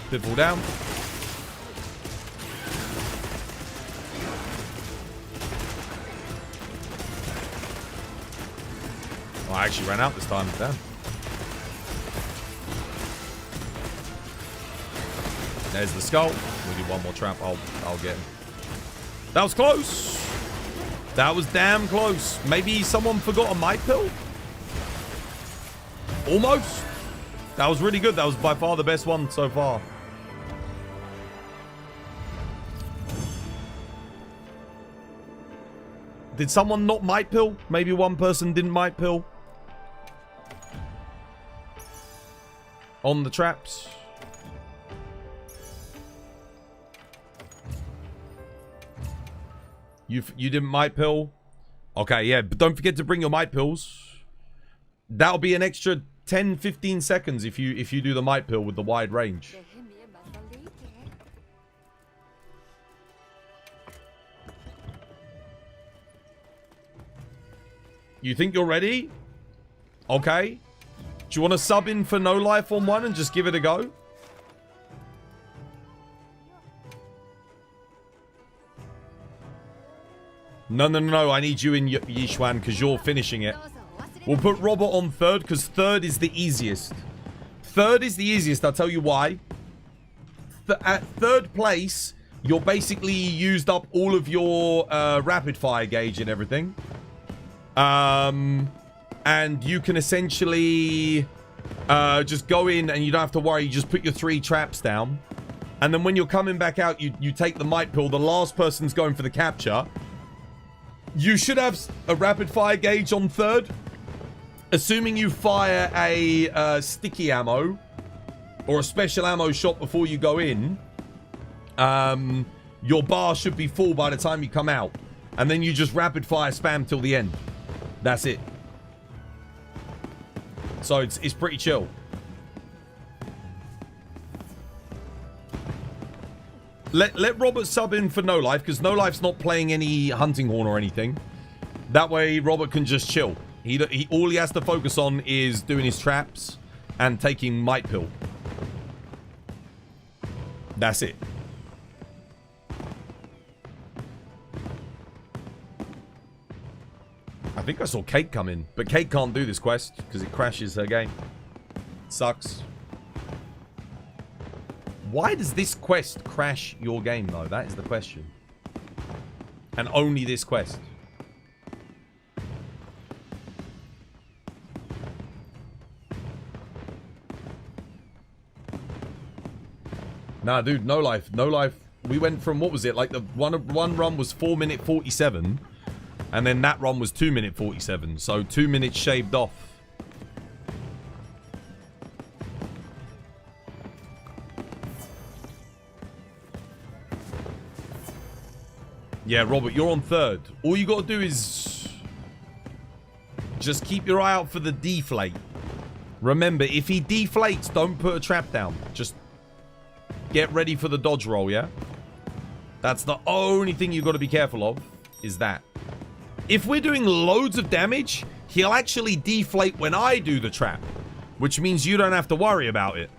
Pitfall down. Oh, I actually ran out this time. Damn. There's the skull. We need one more trap. I'll get him. That was close. That was damn close. Maybe someone forgot a Might Pill? Almost. That was really good. That was by far the best one so far. Did someone not Might Pill? Maybe one person didn't Might Pill. On the traps. You didn't Might Pill? Okay, yeah, but don't forget to bring your Might Pills. That'll be an extra 10-15 seconds if you do the Might Pill with the wide range. You think you're ready? Okay. Do you want to sub in for no life on one and just give it a go? No. I need you in Yichuan because you're finishing it. We'll put Robert on 3rd because 3rd is the easiest. 3rd is the easiest. I'll tell you why. At 3rd place, you're basically used up all of your rapid fire gauge and everything. And you can essentially just go in and you don't have to worry. You just put your 3 traps down. And then when you're coming back out, you take the Might Pill. The last person's going for the capture. You should have a rapid fire gauge on 3rd. Assuming you fire a sticky ammo or a special ammo shot before you go in, your bar should be full by the time you come out. And then you just rapid fire spam till the end. That's it. So it's pretty chill. Let Robert sub in for No Life, because No Life's not playing any hunting horn or anything. That way Robert can just chill. He all he has to focus on is doing his traps and taking Might Pill. That's it. I think I saw Kate come in, but Kate can't do this quest because it crashes her game. Sucks. Why does this quest crash your game, though? That is the question. And only this quest. Nah, dude, No Life. No Life. We went from, what was it? Like, the one run was 4 minute 47. And then that run was 2 minute 47. So 2 minutes shaved off. Yeah, Robert, you're on third. All you got to do is just keep your eye out for the deflate. Remember, if he deflates, don't put a trap down. Just get ready for the dodge roll, yeah? That's the only thing you've got to be careful of, is that. If we're doing loads of damage, he'll actually deflate when I do the trap. Which means you don't have to worry about it.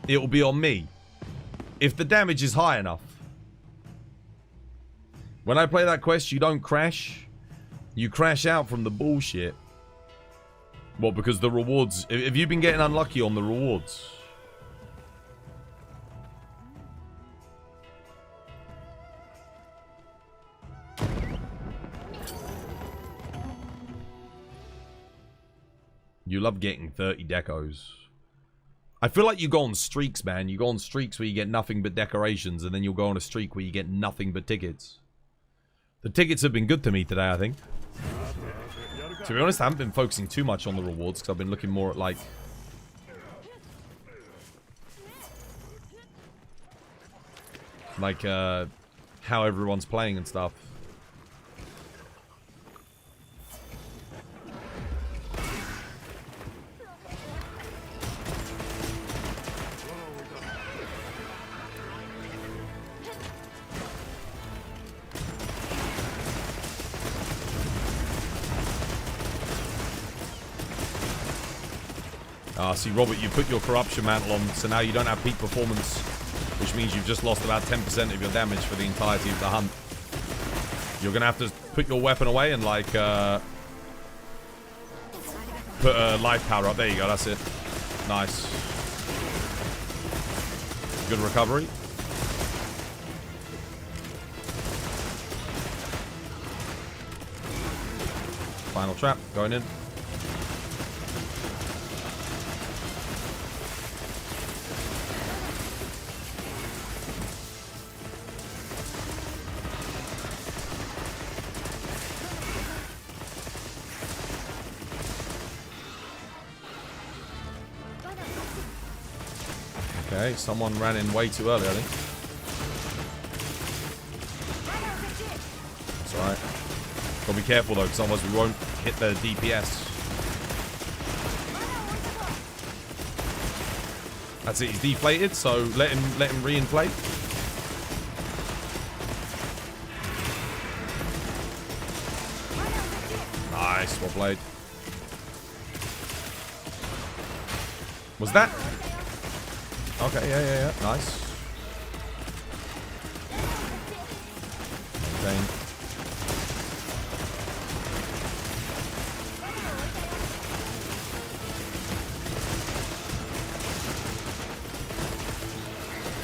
It'll be on me. If the damage is high enough. When I play that quest, you don't crash. You crash out from the bullshit. Well, because the rewards... Have you been getting unlucky on the rewards? You love getting 30 decos. I feel like you go on streaks, man. You go on streaks where you get nothing but decorations, and then you'll go on a streak where you get nothing but tickets. The tickets have been good to me today, I think. To be honest, I haven't been focusing too much on the rewards, because I've been looking more at, like... how everyone's playing and stuff. See, Robert, you put your corruption mantle on, so now you don't have peak performance, which means you've just lost about 10% of your damage for the entirety of the hunt. You're going to have to put your weapon away and, like, put a life power up. There you go, that's it. Nice. Good recovery. Final trap, going in. Okay, someone ran in way too early, I think. That's alright. Gotta be careful though, because otherwise we won't hit the DPS. That's it, he's deflated, so let him re-inflate. Nice, well played. Was that? Okay, yeah. Nice. Maintain.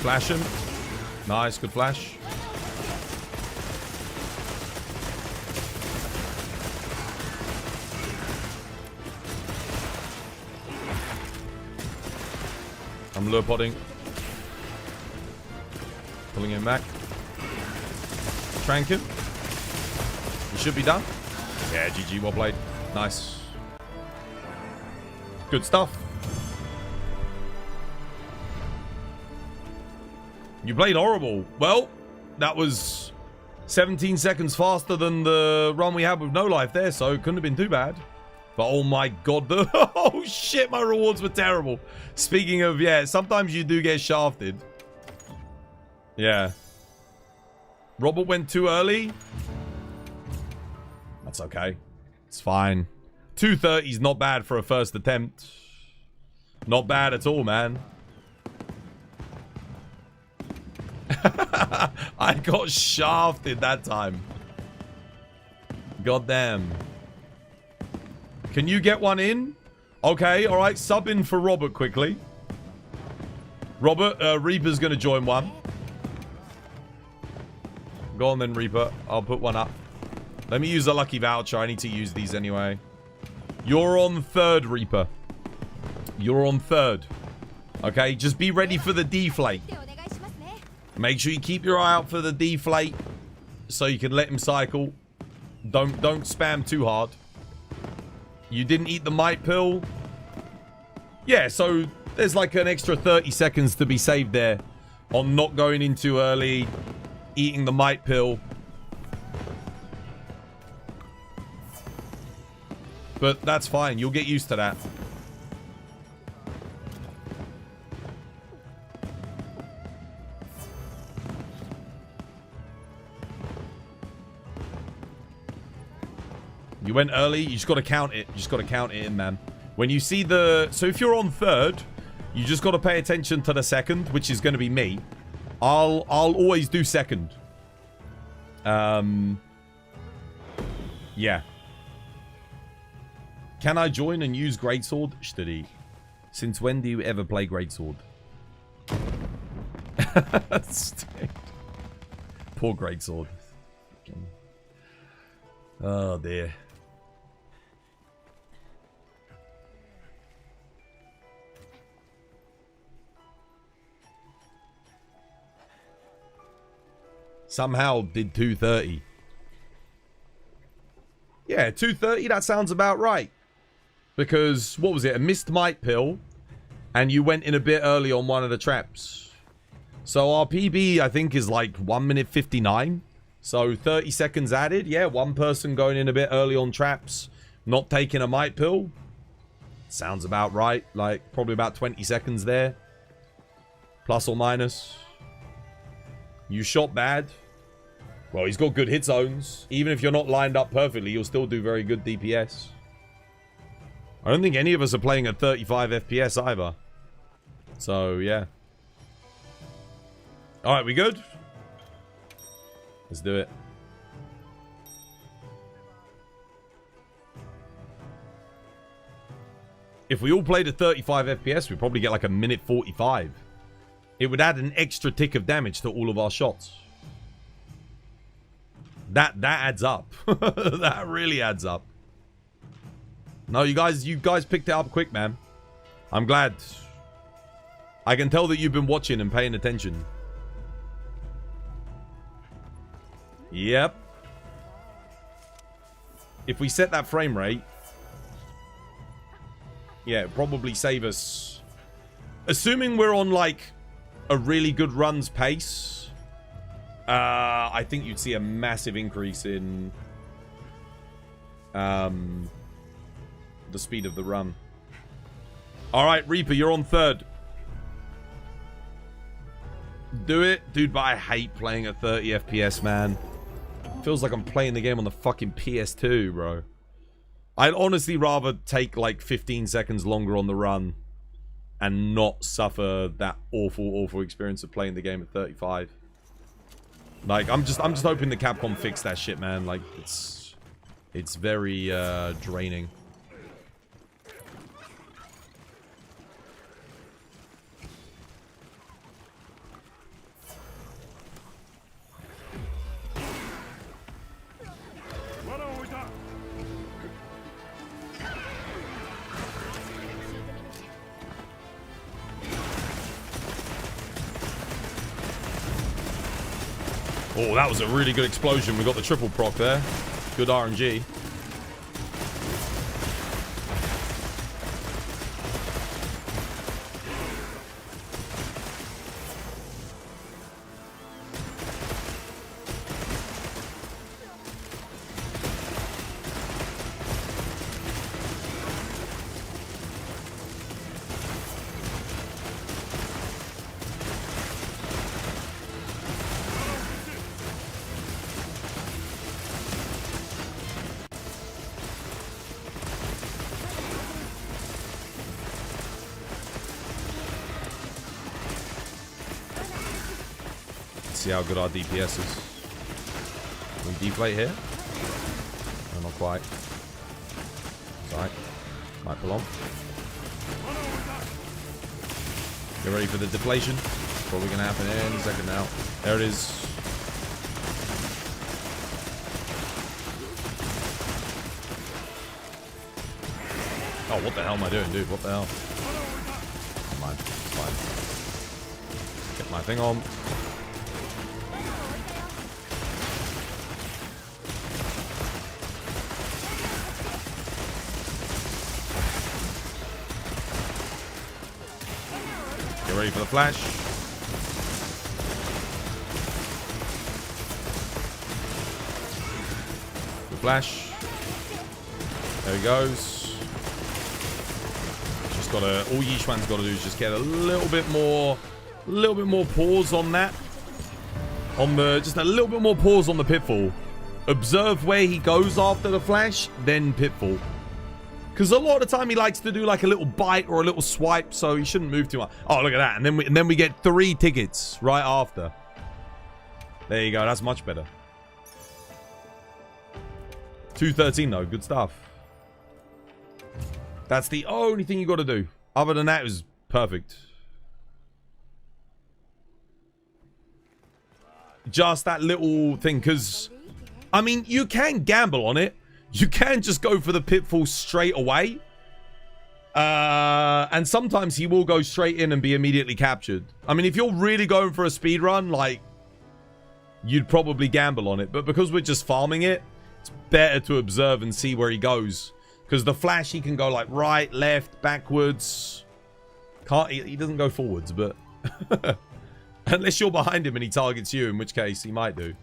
Flash him. Nice, good flash. I'm lure podding. Pulling him back. Trank him. He should be done. Yeah, GG, well played. Nice. Good stuff. You played horrible. Well, that was 17 seconds faster than the run we had with no life there, so it couldn't have been too bad. But oh my god, oh shit, my rewards were terrible. Speaking of, yeah, sometimes you do get shafted. Yeah. Robert went too early. That's okay. It's fine. 230 is not bad for a first attempt. Not bad at all, man. I got shafted that time. God damn. Can you get one in? Okay, alright. Sub in for Robert quickly. Robert, Reaper's going to join one. Go on then, Reaper. I'll put one up. Let me use a lucky voucher. I need to use these anyway. You're on third, Reaper. You're on third. Okay, just be ready for the deflate. Make sure you keep your eye out for the deflate so you can let him cycle. Don't spam too hard. You didn't eat the might pill. Yeah, so there's like an extra 30 seconds to be saved there on not going in too early, eating the might pill. But that's fine. You'll get used to that. You went early. You just got to count it. You just got to count it in, man. When you see the... So if you're on third, you just got to pay attention to the second, which is going to be me. I'll always do second. Yeah. Can I join and use Greatsword? Steady. Since when do you ever play Greatsword? Poor Greatsword. Oh dear. Somehow did 230. Yeah, 230, that sounds about right. Because, what was it? A missed might pill. And you went in a bit early on one of the traps. So our PB, I think, is like 1 minute 59. So 30 seconds added. Yeah, one person going in a bit early on traps. Not taking a might pill. Sounds about right. Like, probably about 20 seconds there. Plus or minus. You shot bad. Well, he's got good hit zones. Even if you're not lined up perfectly, you'll still do very good DPS. I don't think any of us are playing at 35 FPS either. So, yeah. Alright, we good? Let's do it. If we all played at 35 FPS, we'd probably get like a minute 45. It would add an extra tick of damage to all of our shots. That adds up. That really adds up. No, you guys picked it up quick, man. I'm glad. I can tell that you've been watching and paying attention. Yep. If we set that frame rate, yeah, it'd probably save us. Assuming we're on like a really good runs pace, I think you'd see a massive increase in the speed of the run. Alright, Reaper, you're on third. Do it. Dude, but I hate playing at 30 FPS, man. Feels like I'm playing the game on the fucking PS2, bro. I'd honestly rather take like 15 seconds longer on the run and not suffer that awful experience of playing the game at 35. Like, I'm just hoping the Capcom fix that shit, man. Like, it's very draining. Oh, that was a really good explosion. We got the triple proc there. Good RNG. See how good our DPS is. Can we deflate here? No, not quite. It's alright. Might pull on. Get ready for the deflation. Probably gonna happen any second now. There it is. Oh, what the hell am I doing, dude? What the hell? Never mind. It's fine. Get my thing on. ready for the flash. The flash. There he goes. Just gotta, all Yichuan's gotta do is just get a little bit more pause on that. Just a little bit more pause on the pitfall. Observe where he goes after the flash, then pitfall. Because a lot of the time he likes to do like a little bite or a little swipe, so he shouldn't move too much. Oh, look at that. And then we get 3 tickets right after. There you go. That's much better. 213 though. Good stuff. That's the only thing you got to do. Other than that, it was perfect. Just that little thing, because, I mean, you can gamble on it. You can just go for the pitfall straight away. And sometimes he will go straight in and be immediately captured. I mean, if you're really going for a speed run, like, you'd probably gamble on it. But because we're just farming it, it's better to observe and see where he goes. Because the flash, he can go like right, left, backwards. He doesn't go forwards, but... Unless you're behind him and he targets you, in which case he might do.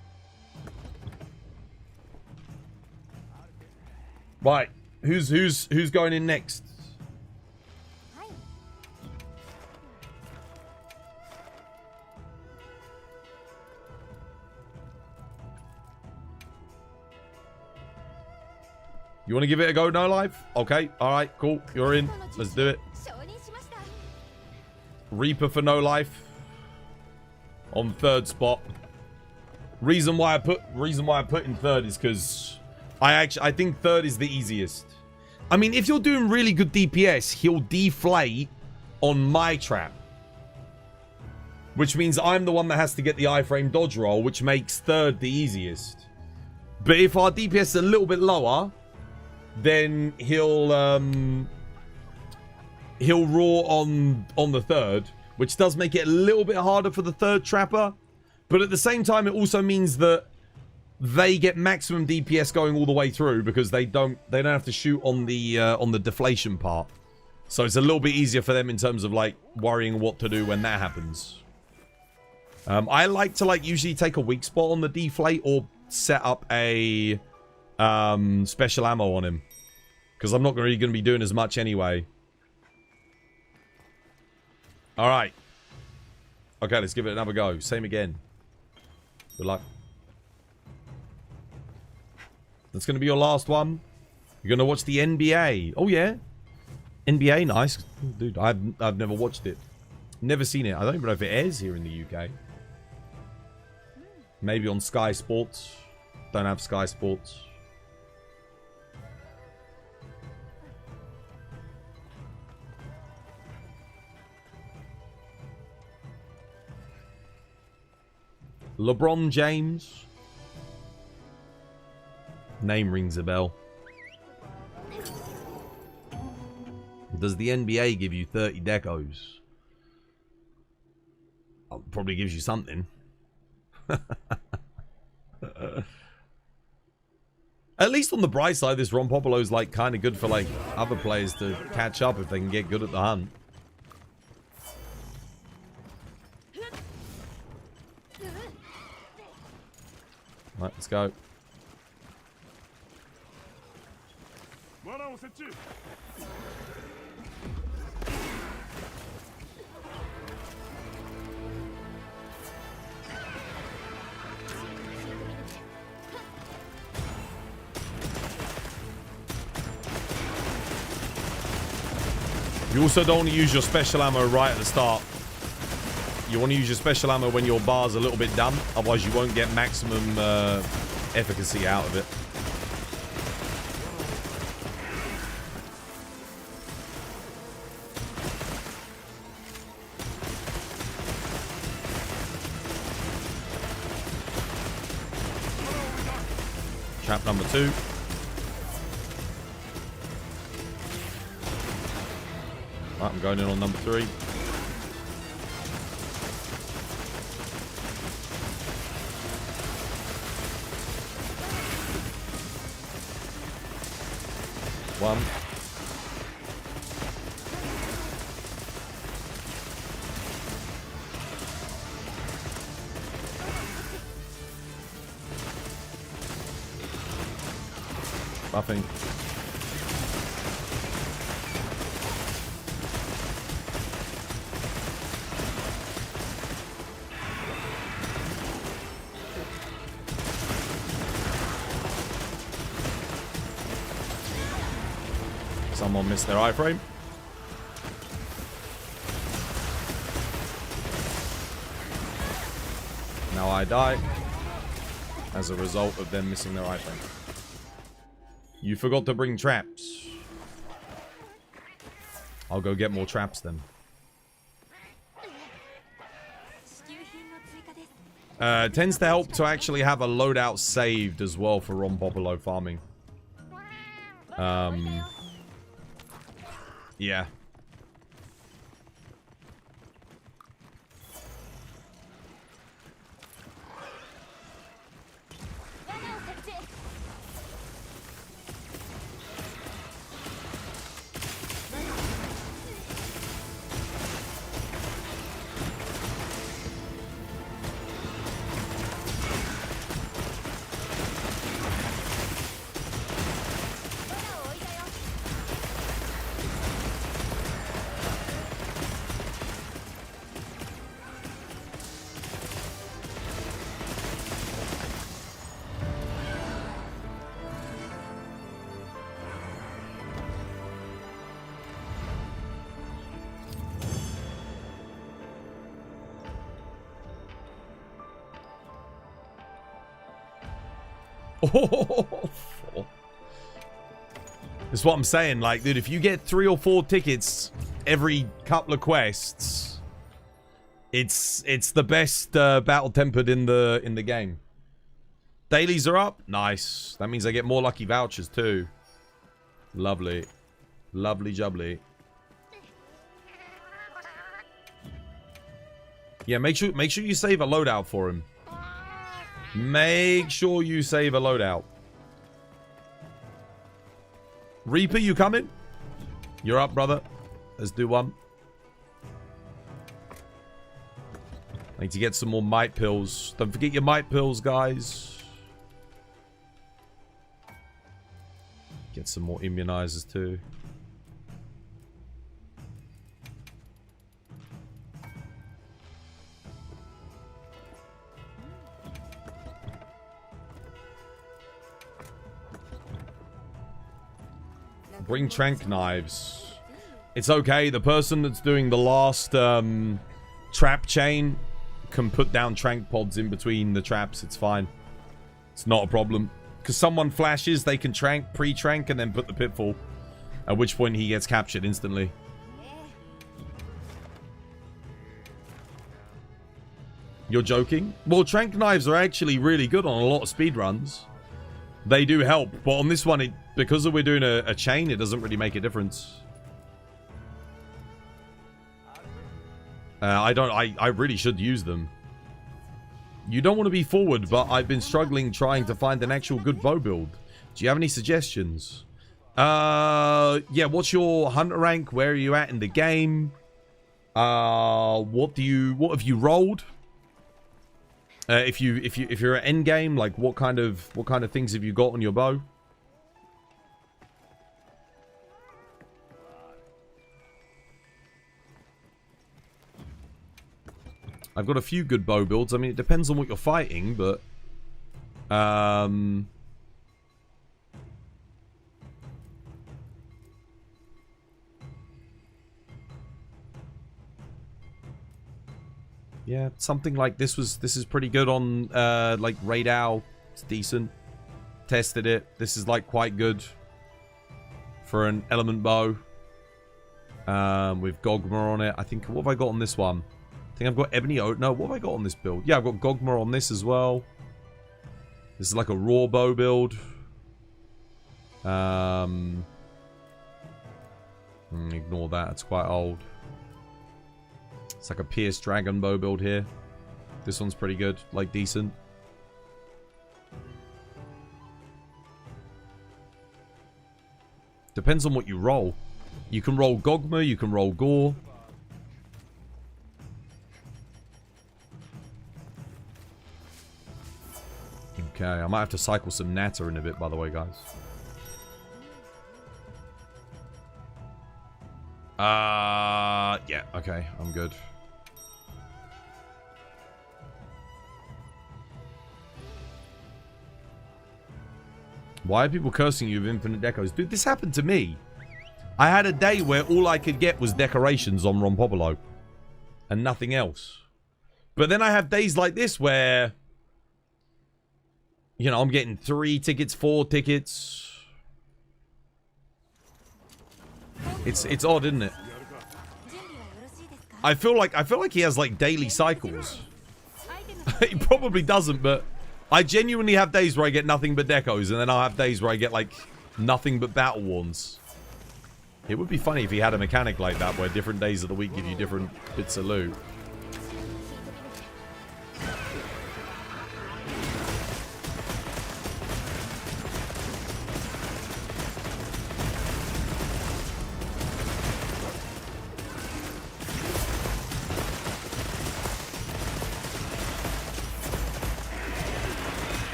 Right, who's going in next? You want to give it a go, No Life? Okay, all right, cool. You're in. Let's do it. Reaper for No Life on 3rd spot. Reason why I put in 3rd is because I think 3rd is the easiest. I mean, if you're doing really good DPS, he'll deflate on my trap, which means I'm the one that has to get the iframe dodge roll, which makes 3rd the easiest. But if our DPS is a little bit lower, then he'll roar on the 3rd, which does make it a little bit harder for the 3rd trapper. But at the same time, it also means that they get maximum DPS going all the way through because they don't have to shoot on the deflation part. So it's a little bit easier for them in terms of like worrying what to do when that happens. I like to like usually take a weak spot on the deflate or set up a special ammo on him, because I'm not really going to be doing as much anyway. All right. Okay, let's give it another go. Same again. Good luck. That's going to be your last one. You're going to watch the NBA. Oh, yeah. NBA, nice. Dude, I've never watched it. Never seen it. I don't even know if it airs here in the UK. Maybe on Sky Sports. Don't have Sky Sports. LeBron James. Name rings a bell. Does the NBA give you 30 decos? Oh, probably gives you something. At least on the bright side, this Rompopolo is like kind of good for like other players to catch up if they can get good at the hunt. Right, let's go. You also don't want to use your special ammo right at the start. You want to use your special ammo when your bar's a little bit done. Otherwise, you won't get maximum efficacy out of it. Trap number 2. Right, I'm going in on number 3. One. I think. Someone missed their iframe. Now I die as a result of them missing their iframe. You forgot to bring traps. I'll go get more traps then. Tends to help to actually have a loadout saved as well for Rompopolo farming. Yeah. That's what I'm saying. Like, dude, if you get 3 or 4 tickets every couple of quests, it's the best battle tempered in the game. Dailies are up. Nice. That means I get more lucky vouchers too. Lovely, lovely jubbly. Yeah, make sure you save a loadout for him. Make sure you save a loadout. Reaper, you coming? You're up, brother. Let's do one. I need to get some more might pills. Don't forget your might pills, guys. Get some more immunizers too. Bring trank knives. It's okay. The person that's doing the last trap chain can put down trank pods in between the traps. It's fine. It's not a problem. Because someone flashes, they can trank, pre-trank, and then put the pitfall. At which point he gets captured instantly. You're joking? Well, trank knives are actually really good on a lot of speedruns. They do help, but on this one, because we're doing a chain, it doesn't really make a difference. I really should use them. You don't want to be forward, but I've been struggling trying to find an actual good bow build. Do you have any suggestions? Yeah, what's your hunter rank? Where are you at in the game? What have you rolled? If you're at end game, like what kind of things have you got on your bow? I've got a few good bow builds. I mean, it depends on what you're fighting, but yeah, something like this is pretty good on like Raid Owl. It's decent. Tested it. This is like quite good for an element bow. With Gogma on it. I think, what have I got on this one? I think I've got Ebony Oat. No, what have I got on this build? Yeah, I've got Gogma on this as well. This is like a raw bow build. Ignore that. It's quite old. It's like a Pierce Dragon bow build here. This one's pretty good. Like, decent. Depends on what you roll. You can roll Gogma, you can roll Gore. Okay, I might have to cycle some Natter in a bit, by the way, guys. Yeah, okay, I'm good. Why are people cursing you with infinite decos? Dude, this happened to me. I had a day where all I could get was decorations on Rompopolo. And nothing else. But then I have days like this where... You know, I'm getting 3 tickets, 4 tickets. It's odd, isn't it? I feel like he has like daily cycles. He probably doesn't, but I genuinely have days where I get nothing but decos, and then I'll have days where I get like nothing but battle wands. It would be funny if he had a mechanic like that where different days of the week give you different bits of loot.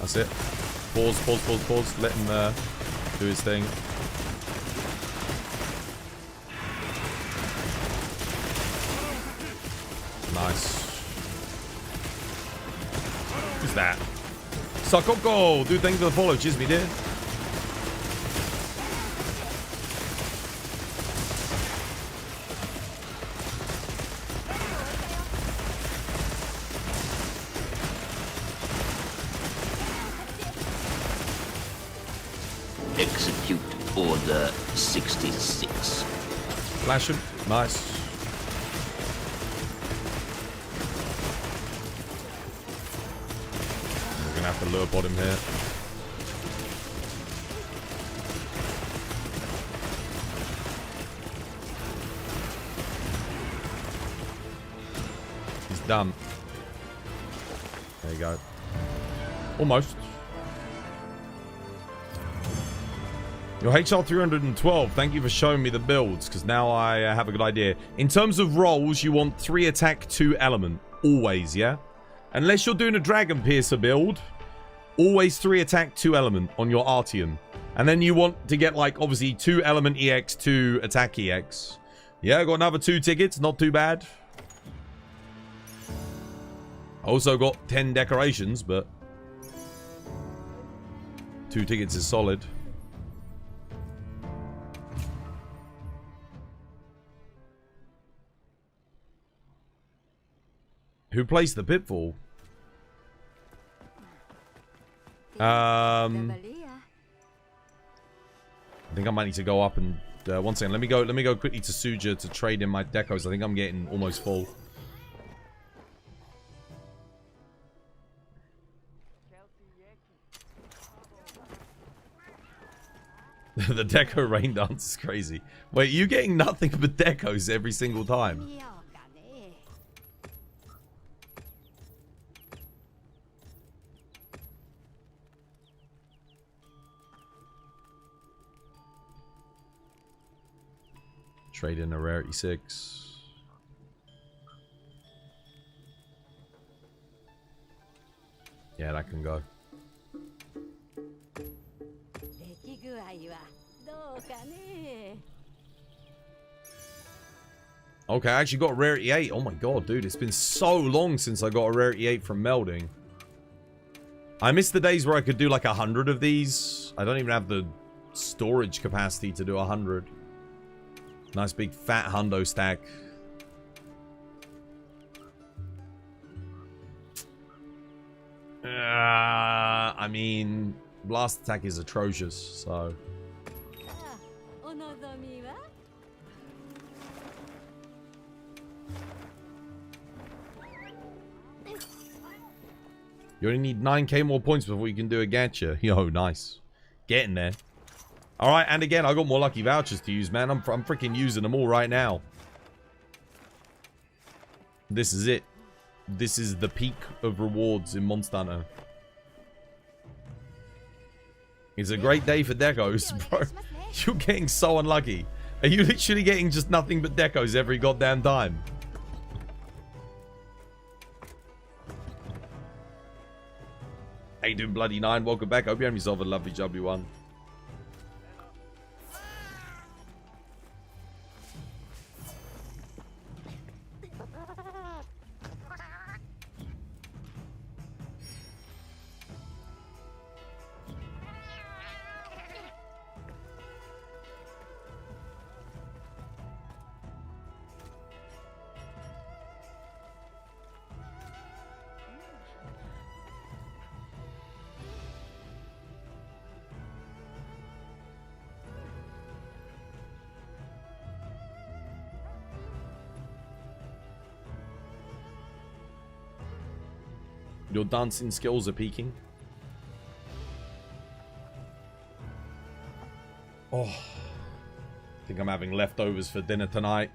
That's it. Pause. Let him do his thing. Nice. Who's that? Sakoko! Dude, thank you for the follow. Cheers, me dear. Execute Order 66. Flash him. Nice. We're gonna have to lure bottom here. He's done. There you go. Almost. Your HR 312, thank you for showing me the builds, because now I have a good idea. In terms of rolls, you want 3 attack, 2 element. Always, yeah? Unless you're doing a Dragon Piercer build, always 3 attack, 2 element on your Artian. And then you want to get, like, obviously 2 element EX, 2 attack EX. Yeah, got another 2 tickets, not too bad. Also got 10 decorations, but 2 tickets is solid. Who placed the pitfall? I think I might need to go up and one second. Let me go quickly to Suja to trade in my decos. I think I'm getting almost full. The deco rain dance is crazy. Wait, you getting nothing but decos every single time? Trade in a rarity 6. Yeah, that can go. Okay, I actually got a rarity 8. Oh my god, dude. It's been so long since I got a rarity 8 from melding. I miss the days where I could do like 100 of these. I don't even have the storage capacity to do 100. Nice big fat hundo stack. I mean, blast attack is atrocious, so You only need 9k more points before you can do a gacha. Yo, nice. Getting there. Alright, and again, I got more lucky vouchers to use, man. I'm freaking using them all right now. This is it. This is the peak of rewards in Monster Hunter. It's a great day for decos, bro. You're getting so unlucky. Are you literally getting just nothing but decos every goddamn time? How you doing, Bloody Nine? Welcome back. I hope you have yourself a lovely W1. Your dancing skills are peaking. Oh, I think I'm having leftovers for dinner tonight.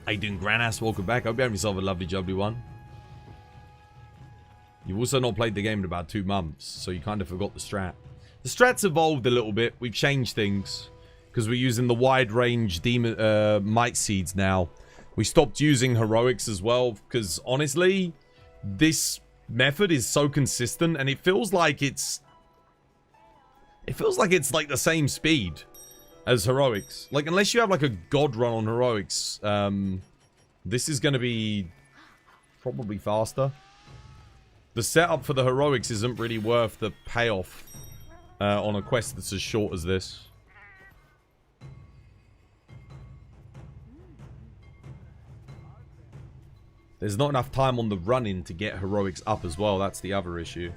How you doing, Granass? Welcome back. I hope you have yourself a lovely jubbly one. You've also not played the game in about 2 months, so you kind of forgot the strat. The strat's evolved a little bit. We've changed things because we're using the wide range demon might seeds now. We stopped using heroics as well because honestly, this method is so consistent and it feels like it's like the same speed as heroics. Like, unless you have like a god run on heroics, this is going to be probably faster. The setup for the heroics isn't really worth the payoff on a quest that's as short as this. There's not enough time on the run-in to get heroics up as well. That's the other issue.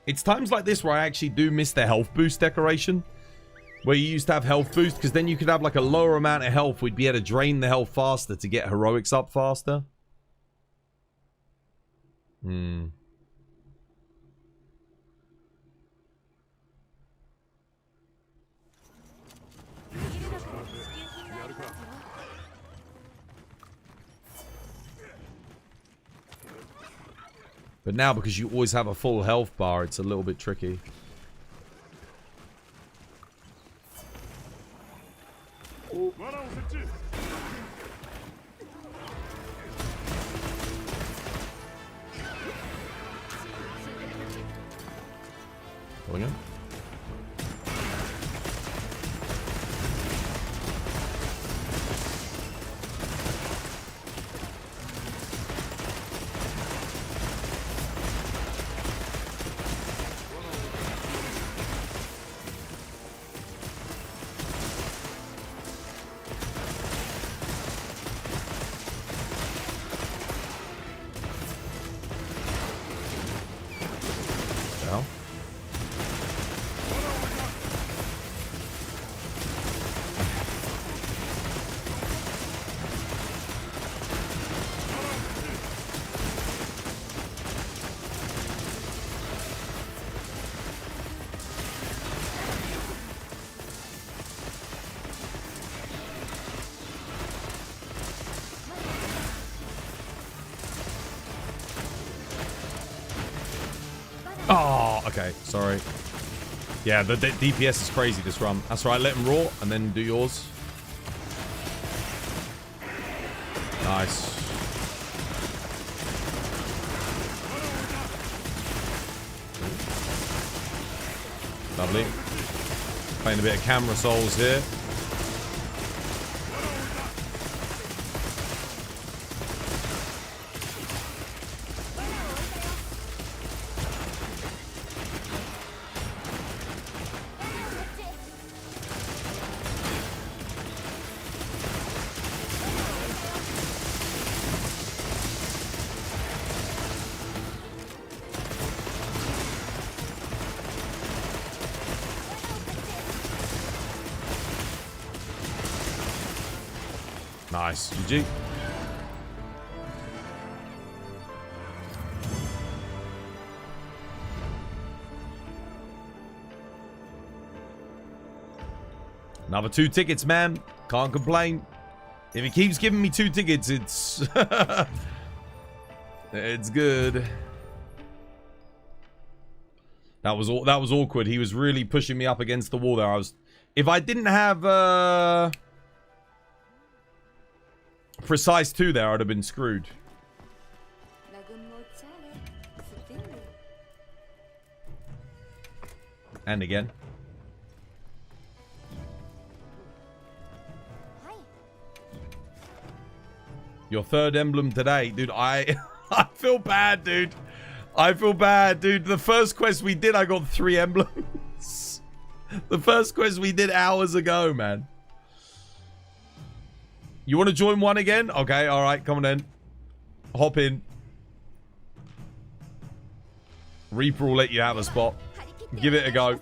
It's times like this where I actually do miss the health boost decoration. Where you used to have health boost, because then you could have like a lower amount of health. We'd be able to drain the health faster to get heroics up faster. But now, because you always have a full health bar, it's a little bit tricky. Going in. Oh, okay. Sorry. Yeah, the DPS is crazy this run. That's right. Let him raw and then do yours. Nice. Lovely. Playing a bit of camera souls here. Nice. GG. Another 2 tickets, man. Can't complain. If he keeps giving me 2 tickets, it's... it's good. That was awkward. He was really pushing me up against the wall there. If I didn't have precise 2 there, I'd have been screwed. And again. Your 3rd emblem today. Dude, I feel bad, dude. I feel bad, dude. The first quest we did, I got 3 emblems. The first quest we did hours ago, man. You want to join one again? Okay, alright, come on in. Hop in. Reaper will let you have a spot. Give it a go.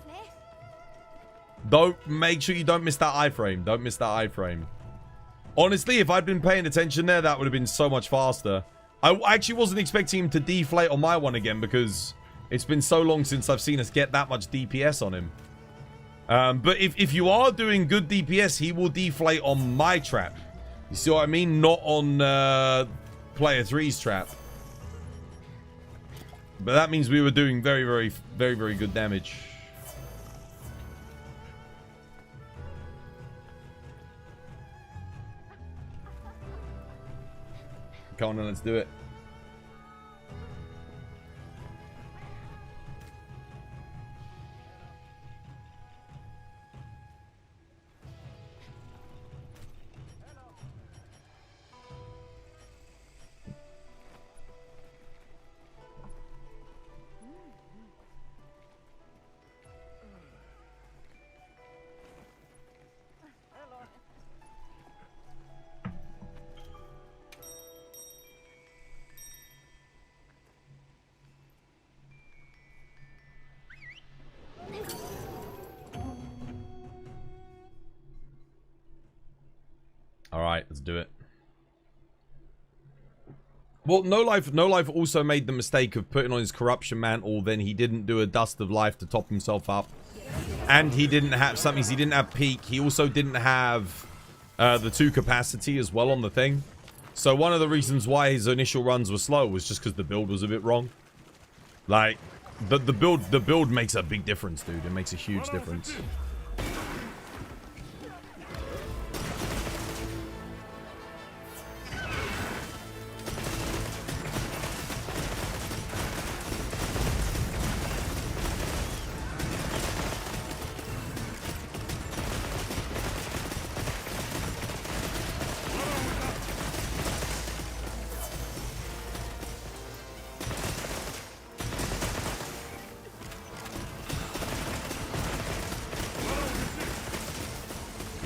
Make sure you don't miss that iframe. Don't miss that iframe. Honestly, if I'd been paying attention there, that would have been so much faster. I actually wasn't expecting him to deflate on my one again because it's been so long since I've seen us get that much DPS on him. But if you are doing good DPS, he will deflate on my trap. You see what I mean? Not on player 3's trap. But that means we were doing very, very, very, very good damage. Come on, let's do it. Alright, let's do it. Well, No Life also made the mistake of putting on his corruption mantle, then he didn't do a Dust of Life to top himself up. And he didn't have something, he didn't have peak. He also didn't have the 2 capacity as well on the thing. So one of the reasons why his initial runs were slow was just because the build was a bit wrong. Like, the build makes a big difference, dude. It makes a huge difference.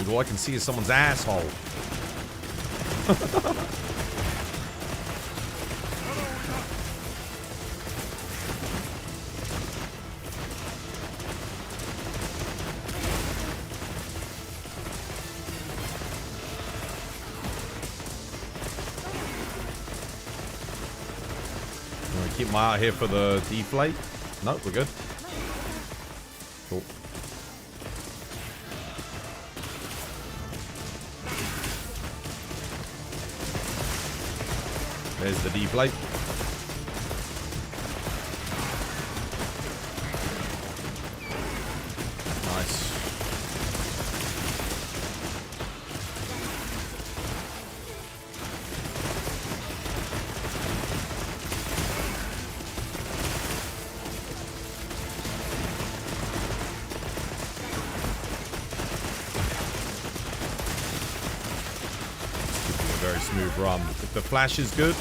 All I can see is someone's asshole. I'm gonna keep my eye out here for the deflate. Nope, we're good. Cool. There's the deflate. Nice. A very smooth run. If the flash is good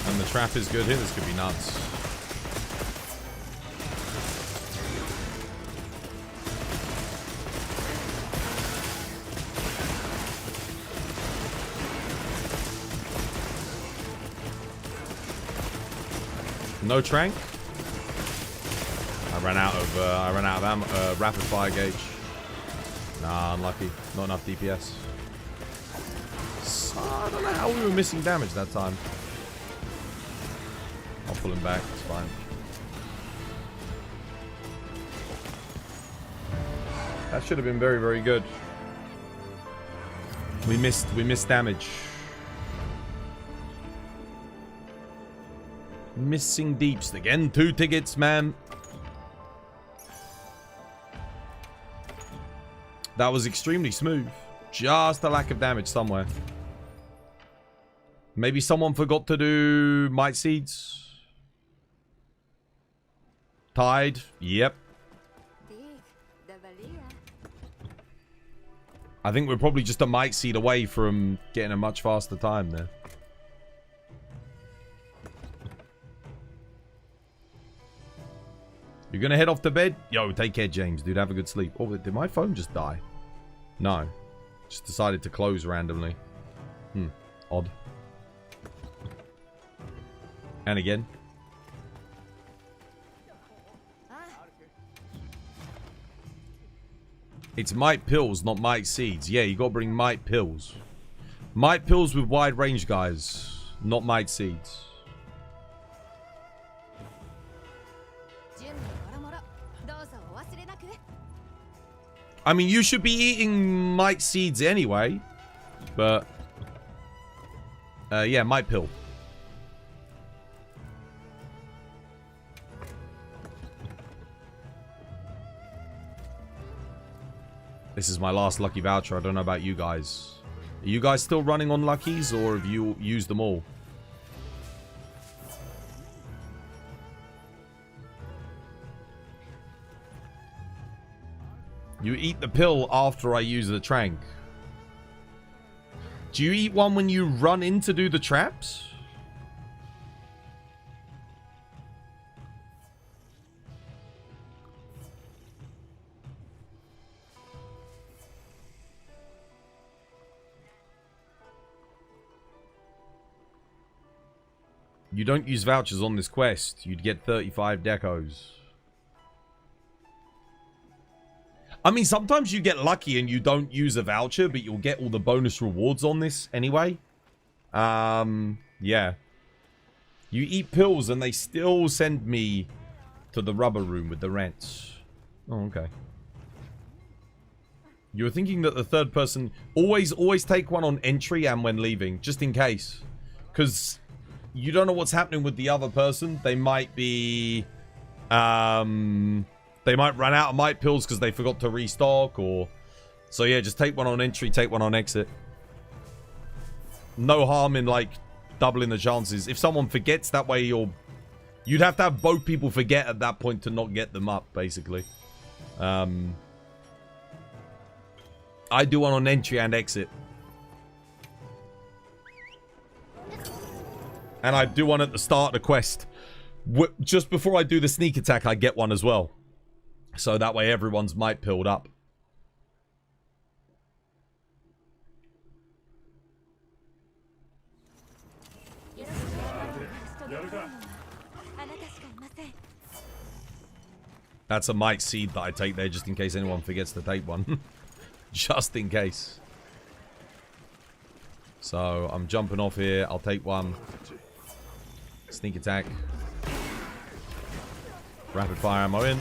and the trap is good here, this could be nuts. No trank. I ran out of ammo, rapid fire gauge. Nah, unlucky. Not enough DPS. I don't know how we were missing damage that time. I'll pull him back. It's fine. That should have been very, very good. We missed damage. Missing deeps again. 2 tickets, man. That was extremely smooth. Just a lack of damage somewhere. Maybe someone forgot to do Might Seeds. Tied. Yep. I think we're probably just a Might Seed away from getting a much faster time there. You're gonna head off to bed? Yo, take care, James. Dude, have a good sleep. Oh, did my phone just die? No. Just decided to close randomly. Odd. And again. It's Might Pills, not Might Seeds. Yeah, you gotta bring Might Pills. Might Pills with wide range, guys. Not Might Seeds. I mean, you should be eating Might Seeds anyway. But... yeah, Might Pill. This is my last lucky voucher. I don't know about you guys. Are you guys still running on luckies, or have you used them all? You eat the pill after I use the trank. Do you eat one when you run in to do the traps? You don't use vouchers on this quest. You'd get 35 decos. I mean, sometimes you get lucky and you don't use a voucher, but you'll get all the bonus rewards on this anyway. Yeah. You eat pills and they still send me to the rubber room with the rents. Oh, okay. You were thinking that the third person... Always take one on entry and when leaving, just in case. Because... you don't know what's happening with the other person. They might be... they might run out of Might Pills because they forgot to restock, or... So yeah, just take one on entry, take one on exit. No harm in, like, doubling the chances. If someone forgets, that way you'll... You'd have to have both people forget at that point to not get them up, basically. I do one on entry and exit. And I do one at the start of the quest. Just before I do the sneak attack, I get one as well. So that way everyone's Might Pilled up. That's a Might Seed that I take there just in case anyone forgets to take one. Just in case. So I'm jumping off here. I'll take one. Sneak attack. Rapid fire ammo in.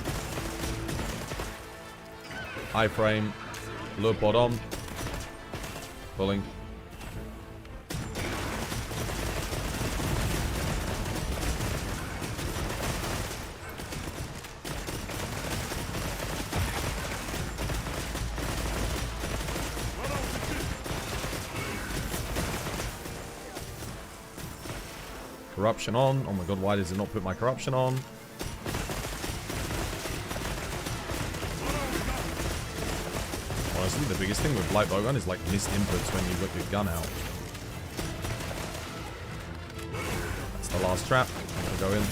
Iframe. Lure pod on. Pulling. Corruption on. Oh my god, why does it not put my corruption on? Honestly, the biggest thing with light bowgun is like missed inputs when you whip your gun out. That's the last trap. I'm gonna go in.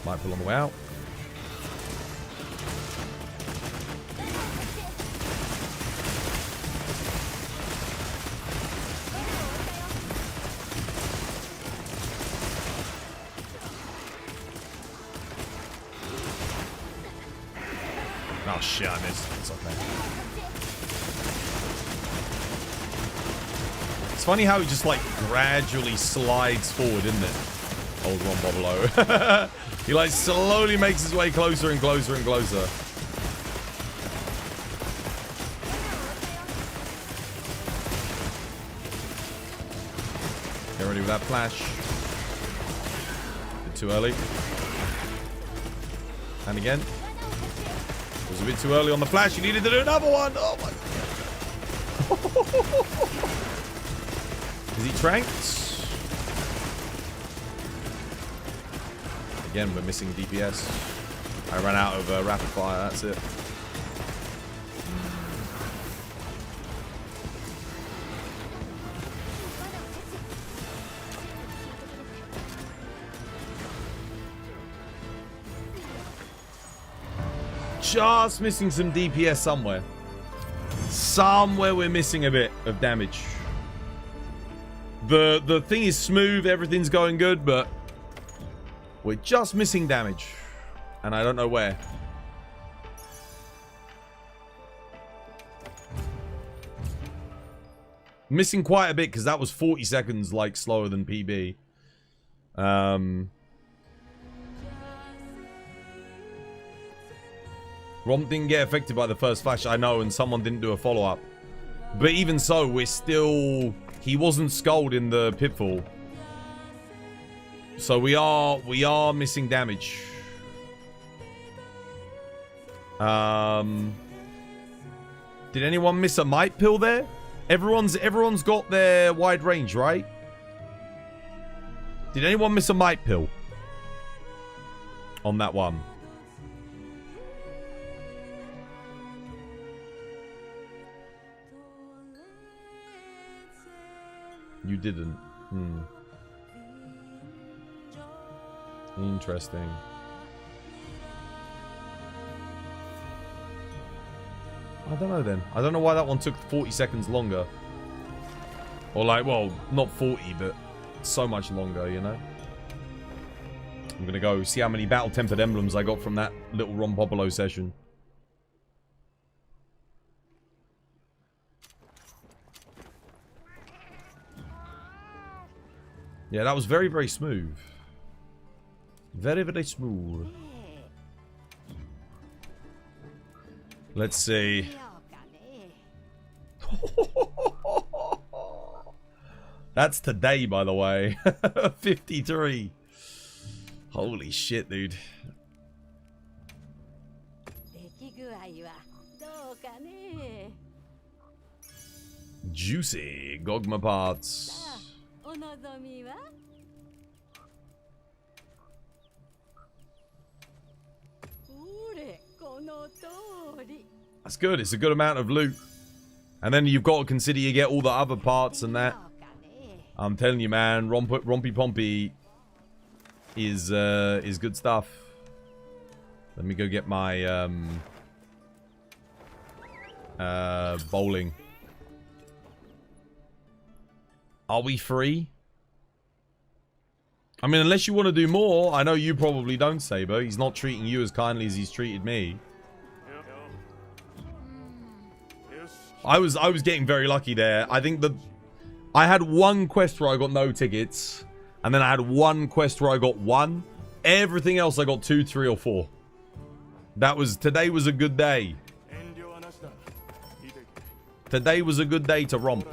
Might pull on the way out. Oh shit, I missed. It's okay. It's funny how he just like gradually slides forward, isn't it? Old Rompopolo. He like slowly makes his way closer and closer and closer. Get ready with that flash. Bit too early. And again. It was a bit too early on the flash. You needed to do another one. Oh my god. Is he tranked? Again, we're missing DPS. I ran out of rapid fire. That's it. Just missing some DPS somewhere. Somewhere we're missing a bit of damage. The thing is smooth, everything's going good, but we're just missing damage. And I don't know where. Missing quite a bit because that was 40 seconds like slower than PB. Romp didn't get affected by the first flash, I know, and someone didn't do a follow-up. But even so, we're still... He wasn't skulled in the pitfall. So we are missing damage. Did anyone miss a might pill there? Everyone's got their wide range, right? Did anyone miss a might pill? On that one. You didn't. Interesting. I don't know then. I don't know why that one took 40 seconds longer. Or like, well, not 40, but so much longer, you know? I'm gonna go see how many battle-tempered emblems I got from that little Rompopolo session. Yeah, that was very, very smooth. Very, very smooth. Let's see. That's today, by the way. 53. Holy shit, dude. Juicy Gogma parts. That's good. It's a good amount of loot. And then you've got to consider you get all the other parts and that. I'm telling you, man, Rompy Pompy is good stuff. Let me go get my bowling. Are we free? I mean, unless you want to do more. I know you probably don't, Saber. He's not treating you as kindly as he's treated me. I was getting very lucky there. I think that I had one quest where I got no tickets, and then I had one quest where I got 1. Everything else I got 2, 3, or 4. Today was a good day. Today was a good day to romp.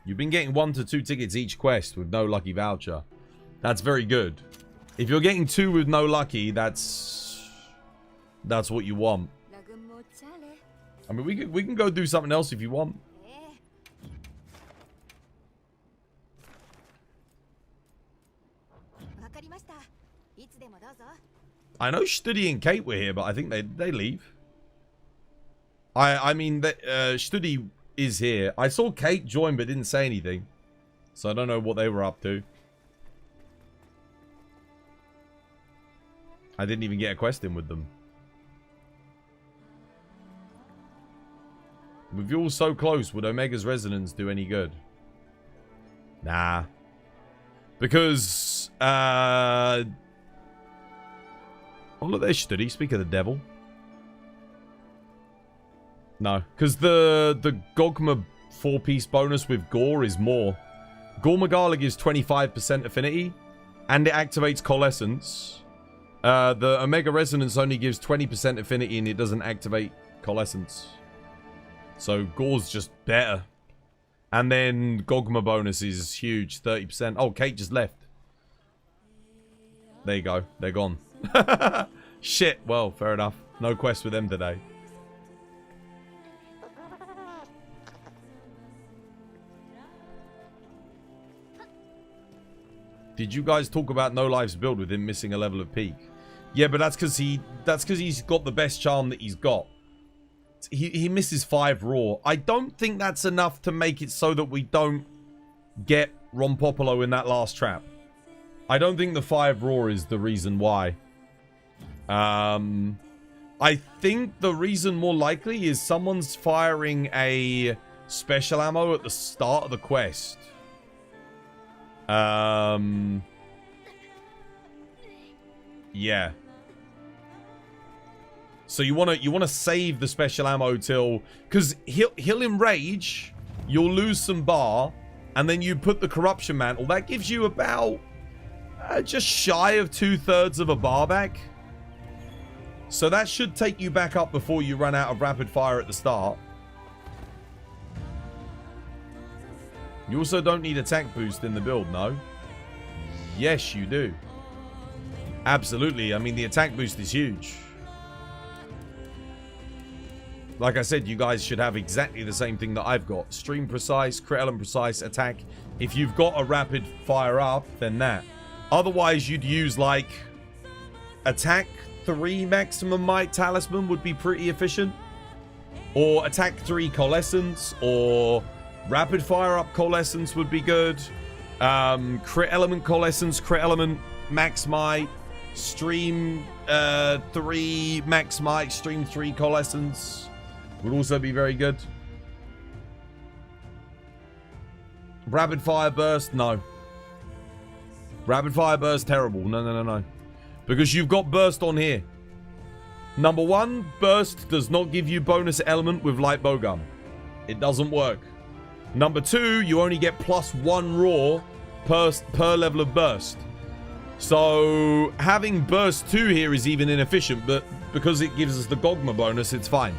You've been getting 1 to 2 tickets each quest with no lucky voucher. That's very good. If you're getting 2 with no lucky, that's what you want. I mean, we can go do something else if you want. I know Studi and Kate were here, but I think they leave. I mean, Studi is here. I saw Kate join but didn't say anything. So I don't know what they were up to. I didn't even get a quest in with them. With you all so close, would Omega's Resonance do any good? Nah. Because, oh, look, there's Studi. Speak of the devil. No. Because the Gogma 4-piece bonus with Gore is more. Gore Magala gives 25% affinity. And it activates Coalescence. The Omega Resonance only gives 20% affinity and it doesn't activate Coalescence. So Gore's just better. And then Gogma bonus is huge, 30%. Oh, Kate just left. There you go. They're gone. Shit. Well, fair enough. No quest with them today. Did you guys talk about No Life's build with him missing a level of peak? Yeah, but that's because he's got the best charm that he's got. He misses 5 raw. I don't think that's enough to make it so that we don't get Rompopolo in that last trap. I don't think the 5 raw is the reason why. I think the reason more likely is someone's firing a special ammo at the start of the quest. Yeah. So you wanna save the special ammo till, because he'll enrage, you'll lose some bar, and then you put the corruption mantle. That gives you about just shy of 2/3 of a bar back. So that should take you back up before you run out of rapid fire at the start. You also don't need attack boost in the build, no? Yes, you do. Absolutely. I mean, the attack boost is huge. Like I said, you guys should have exactly the same thing that I've got. Stream precise, crit element precise, attack. If you've got a rapid fire up, then that. Otherwise, you'd use, like, attack 3 maximum might talisman would be pretty efficient. Or attack 3 coalescence, or rapid fire up coalescence would be good. Crit element coalescence, crit element max might, stream 3 max might, stream 3 coalescence would also be very good. Rapid fire burst, no. Rapid fire burst, terrible. No. Because you've got burst on here. Number 1, burst does not give you bonus element with light bowgun. It doesn't work. Number 2, you only get +1 raw per level of burst. So having burst 2 here is even inefficient, but because it gives us the Gogma bonus, it's fine.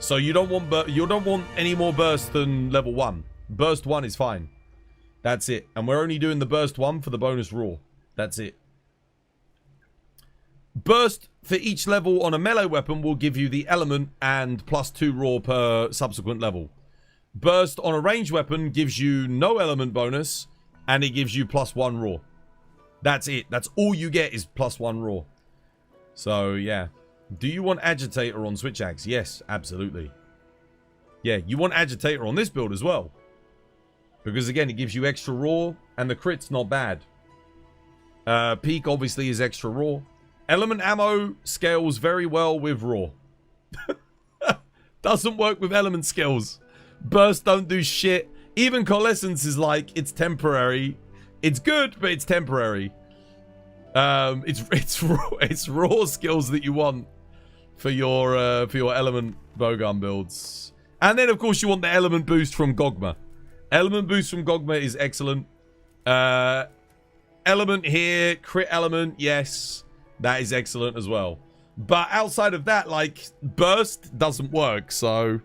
So you don't want any more burst than level 1. Burst 1 is fine. That's it. And we're only doing the burst 1 for the bonus raw. That's it. Burst for each level on a melee weapon will give you the element and +2 raw per subsequent level. Burst on a ranged weapon gives you no element bonus, and it gives you +1 raw. That's it. That's all you get is +1 raw. So, yeah. Do you want Agitator on Switch Axe? Yes, absolutely. Yeah, you want Agitator on this build as well. Because, again, it gives you extra raw, and the crit's not bad. Peak, obviously, is extra raw. Element ammo scales very well with raw. Doesn't work with element skills. Burst don't do shit. Even coalescence is like, it's temporary. It's good, but it's temporary. It's raw skills that you want for your element bowgun builds. And then, of course, you want the element boost from Gogma. Element boost from Gogma is excellent. Element here, crit element, yes. That is excellent as well. But outside of that, like, burst doesn't work, so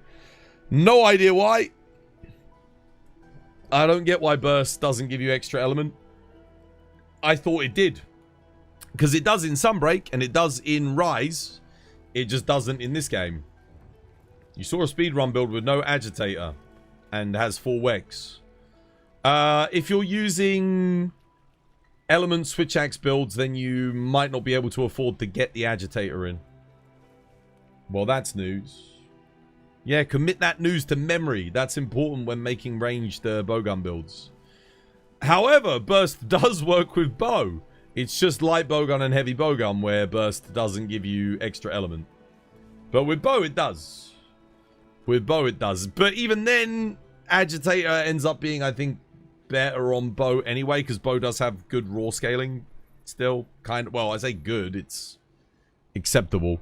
no idea why. I don't get why burst doesn't give you extra element. I thought it did. Because it does in Sunbreak, and it does in Rise. It just doesn't in this game. You saw a speedrun build with no agitator, and has 4 Wex. If you're using element switch axe builds, then you might not be able to afford to get the agitator in. Well, that's news. Yeah, commit that news to memory. That's important when making ranged bowgun builds. However, burst does work with bow. It's just light bowgun and heavy bowgun where burst doesn't give you extra element. But with bow, it does. With bow it does. But even then, agitator ends up being, I think, better on bow anyway, because bow does have good raw scaling still. Kind of, well, I say good, it's acceptable.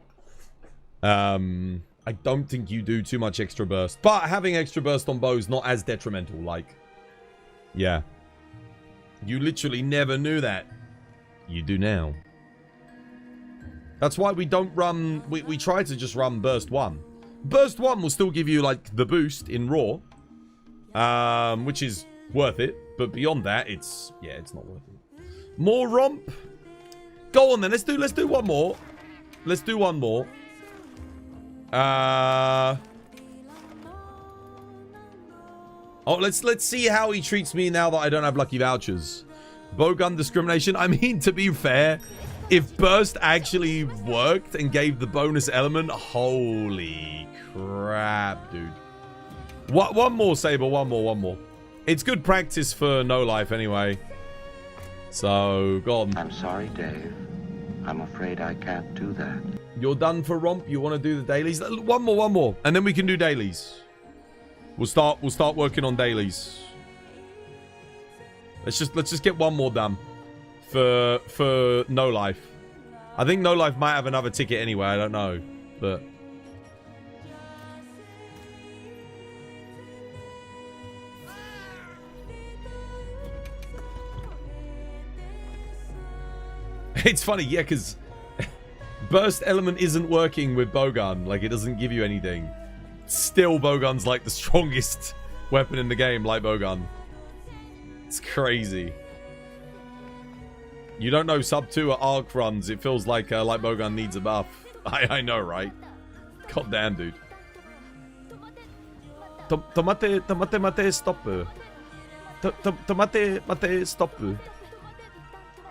I don't think you do too much extra burst. But having extra burst on bow is not as detrimental, like. Yeah. You literally never knew that. You do now. That's why we don't run... We try to just run burst 1. Burst 1 will still give you, like, the boost in raw. Which is worth it. But beyond that, it's... Yeah, it's not worth it. More romp? Go on then, let's do one more. Let's do one more. Oh, let's see how he treats me now that I don't have lucky vouchers. Bowgun discrimination. I mean, to be fair, if burst actually worked and gave the bonus element, holy crap, dude. One more, Saber. One more. It's good practice for no life anyway. So, go on. I'm sorry, Dave. I'm afraid I can't do that. You're done for romp? You want to do the dailies? One more. And then we can do dailies. We'll start working on dailies. Let's just get one more done. For no life. I think no life might have another ticket anyway, I don't know. But it's funny, yeah, because burst element isn't working with bowgun. Like, it doesn't give you anything. Still, bowgun's like the strongest weapon in the game, like bowgun. It's crazy. You don't know sub 2 at arc runs. It feels like bowgun needs a buff. I know, right? God damn, dude. Tomate, mate, stop. Tomate, mate, stop.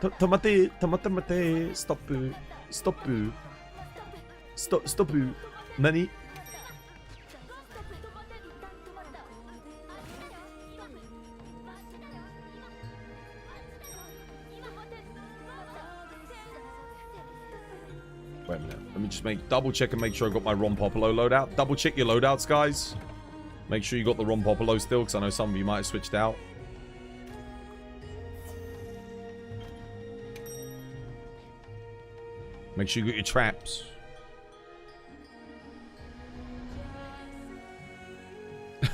Tomate, mate, stop. Nani? Wait a minute. Let me just double check and make sure I got my Rompopolo loadout. Double check your loadouts, guys. Make sure you got the Rompopolo still, because I know some of you might have switched out. Make sure you got your traps.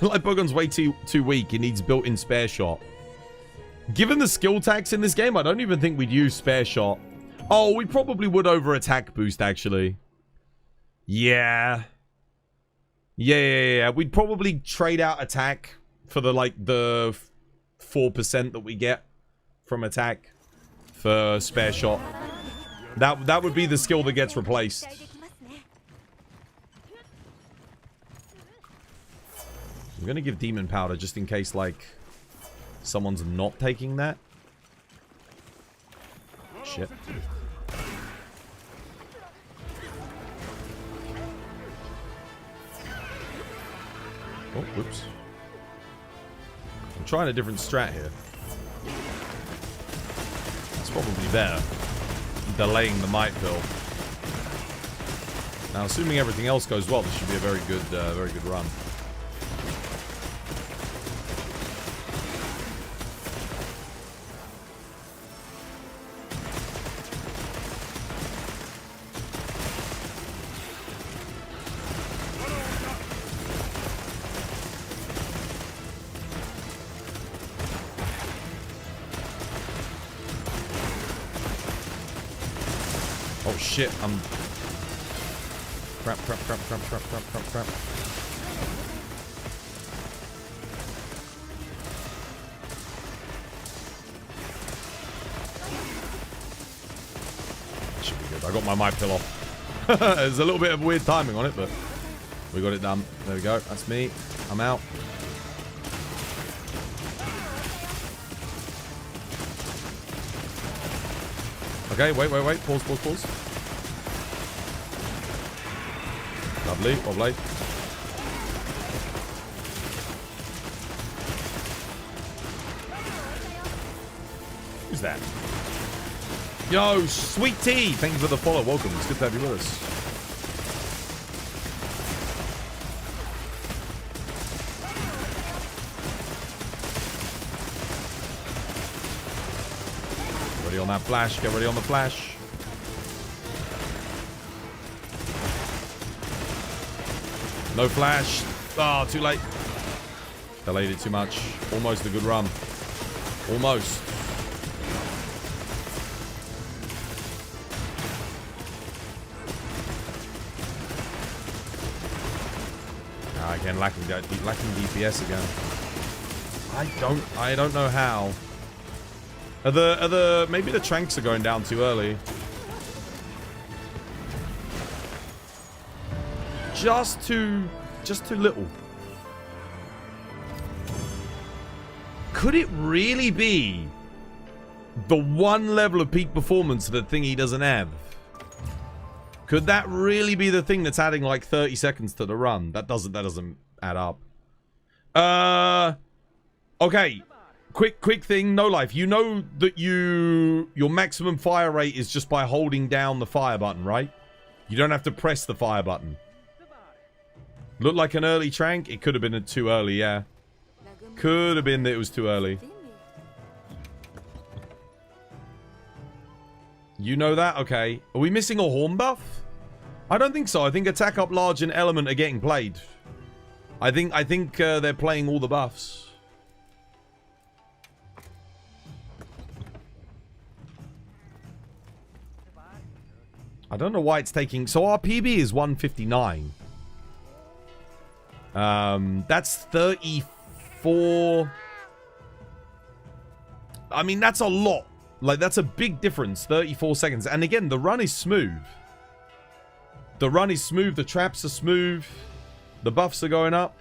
Like bowgun's way too weak. It needs built-in spare shot. Given the skill tax in this game, I don't even think we'd use spare shot. Oh, we probably would over attack boost, actually. Yeah. Yeah. We'd probably trade out attack for the 4% that we get from attack for spare shot. That would be the skill that gets replaced. I'm gonna give Demon Powder just in case, like, someone's not taking that. Shit. Oh, whoops. I'm trying a different strat here. It's probably better. Delaying the might build. Now, assuming everything else goes well, this should be a very good run. Oh shit, I'm... Crap. Should be good. I got my mic pill off. There's a little bit of weird timing on it, but we got it done. There we go. That's me. I'm out. Okay, wait. Pause. Lovely. Who's that? Yo, Sweet Tea! Thank you for the follow. Welcome. It's good to have you with us. ready on that flash. Get ready on the flash. No flash. Ah, too late. Delayed it too much. Almost a good run. Almost. Again, lacking DPS again. I don't know how. Maybe the tranks are going down too early. Just too little. Could it really be the one level of peak performance that thing he doesn't have? Could that really be the thing that's adding like 30 seconds to the run? That doesn't add up. Okay. Quick thing, no life. You know that your maximum fire rate is just by holding down the fire button, right? You don't have to press the fire button. Looked like an early trank. It could have been too early, yeah. Could have been that it was too early. You know that? Okay. Are we missing a horn buff? I don't think so. I think attack up large and element are getting played. I think they're playing all the buffs. I don't know why it's taking... So our PB is 159. That's 34... I mean, that's a lot. Like, that's a big difference. 34 seconds. And again, the run is smooth. The run is smooth. The traps are smooth. The buffs are going up.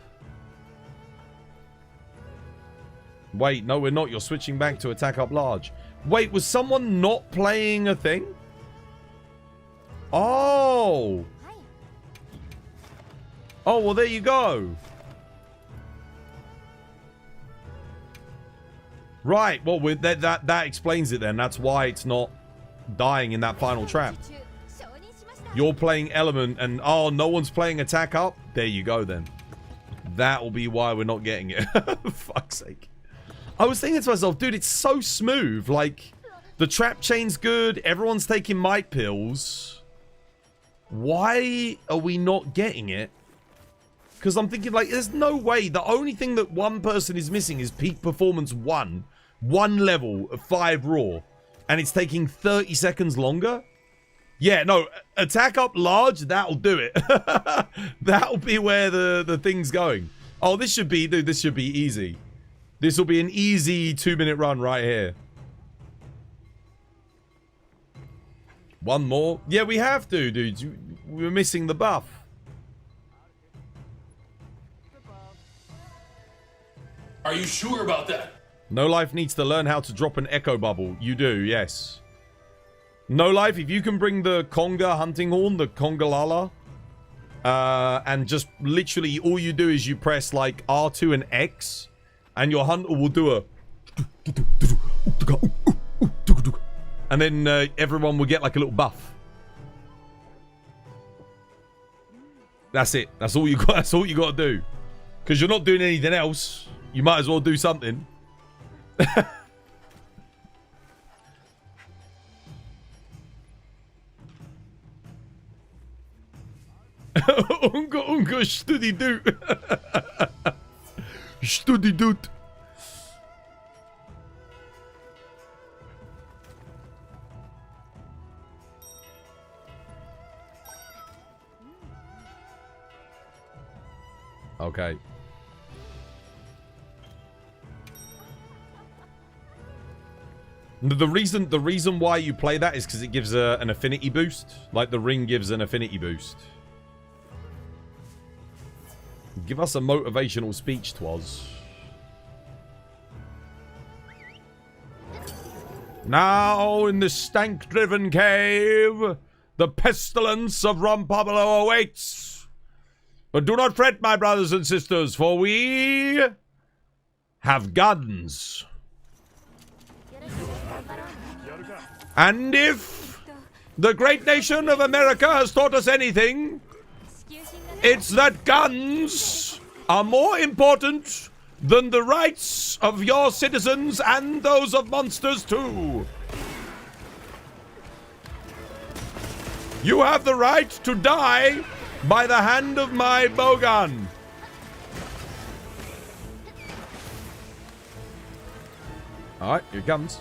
Wait, no, we're not. You're switching back to attack up large. Wait, was someone not playing a thing? Oh. Oh, well, there you go. Right, well, with that explains it then. That's why it's not dying in that final trap. You're playing element and, oh, no one's playing attack up? There you go then. That will be why we're not getting it. For fuck's sake. I was thinking to myself, dude, it's so smooth. Like, the trap chain's good. Everyone's taking might pills. Why are we not getting it? Because I'm thinking, like, there's no way. The only thing that one person is missing is peak performance 1. 1 level of 5 raw. And it's taking 30 seconds longer? Yeah, no. Attack up large, that'll do it. That'll be where the thing's going. Oh, this should be, dude, this should be easy. This will be an easy 2-minute run right here. One more? Yeah, we have to, dude. We're missing the buff. Are you sure about that? No Life needs to learn how to drop an echo bubble. You do, yes. No Life, if you can bring the conga hunting horn, the conga lala, and just literally all you do is you press like R2 and X, and your hunter will do a... And then everyone will get like a little buff. That's it. That's all you got. That's all you got to do. Because you're not doing anything else. You might as well do something. Unga studi doot. Studi doot. Okay. The reason why you play that is because it gives an affinity boost. Like the ring gives an affinity boost. Give us a motivational speech, Twas. Now in the stank-driven cave, the pestilence of Rompopolo awaits. But do not fret, my brothers and sisters, for we have guns. And if the great nation of America has taught us anything, it's that guns are more important than the rights of your citizens and those of monsters too. You have the right to die by the hand of my bowgun. Alright, here it comes.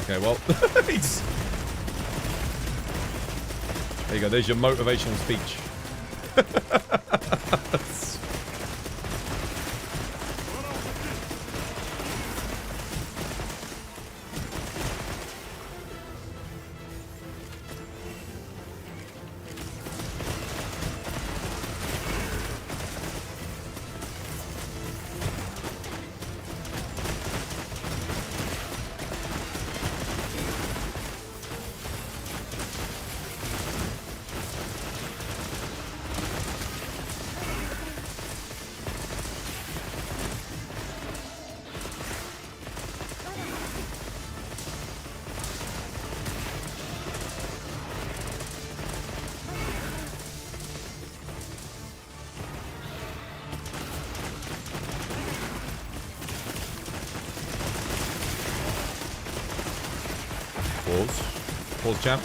Okay, well, it's... There you go, there's your motivational speech. Pause, champ.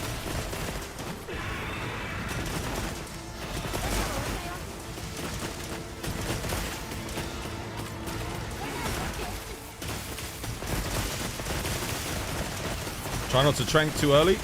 Try not to trank too early.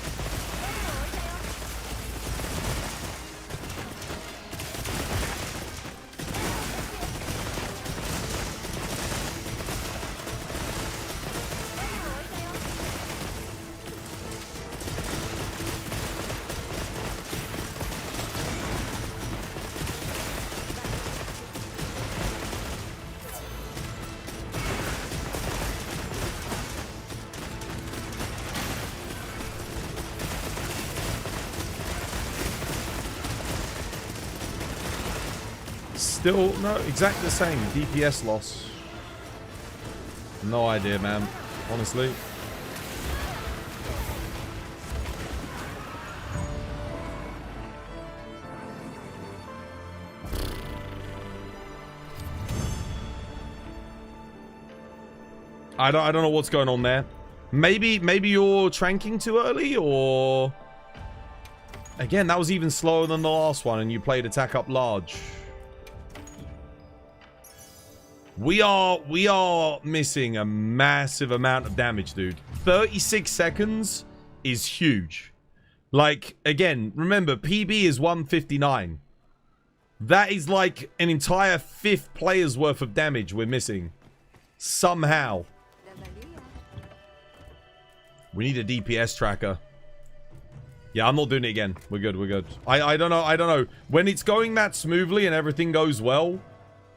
Still, no, exactly the same. DPS loss. No idea, man. Honestly. I don't know what's going on there. Maybe you're tranking too early, or... Again, that was even slower than the last one, and you played attack up large. We are missing a massive amount of damage, dude. 36 seconds is huge. Like, again, remember, PB is 159. That is like an entire 5th player's worth of damage we're missing. Somehow. We need a DPS tracker. Yeah, I'm not doing it again. We're good, we're good. I don't know. When it's going that smoothly and everything goes well,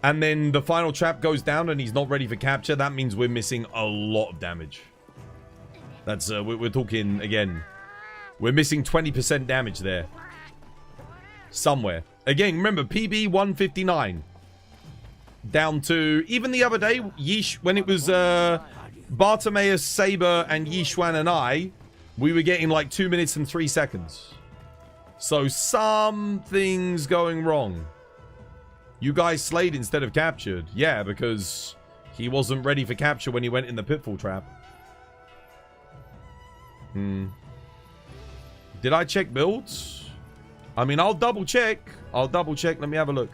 and then the final trap goes down and he's not ready for capture, that means we're missing a lot of damage. That's, we're talking, again, we're missing 20% damage there. Somewhere. Again, remember, PB 159. Down to, even the other day, Yeesh, when it was, Bartimaeus, Saber, and Yishuan and I, we were getting like 2 minutes and 3 seconds. So something's going wrong. You guys slayed instead of captured. Yeah, because he wasn't ready for capture when he went in the pitfall trap. Did I check builds? I mean, I'll double check. Let me have a look.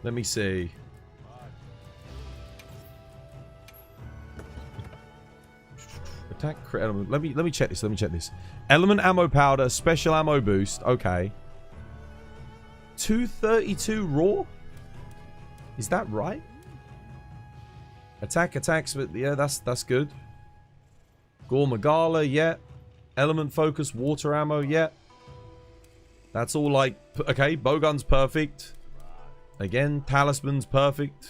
Let me see. Attack crit element. Let me check this. Element ammo powder, special ammo boost. Okay. 232 raw? Is that right? Attacks, but yeah, that's good. Gore Magala, yeah. Element focus, water ammo, yeah. That's all like, okay, bowgun's perfect. Again, talisman's perfect.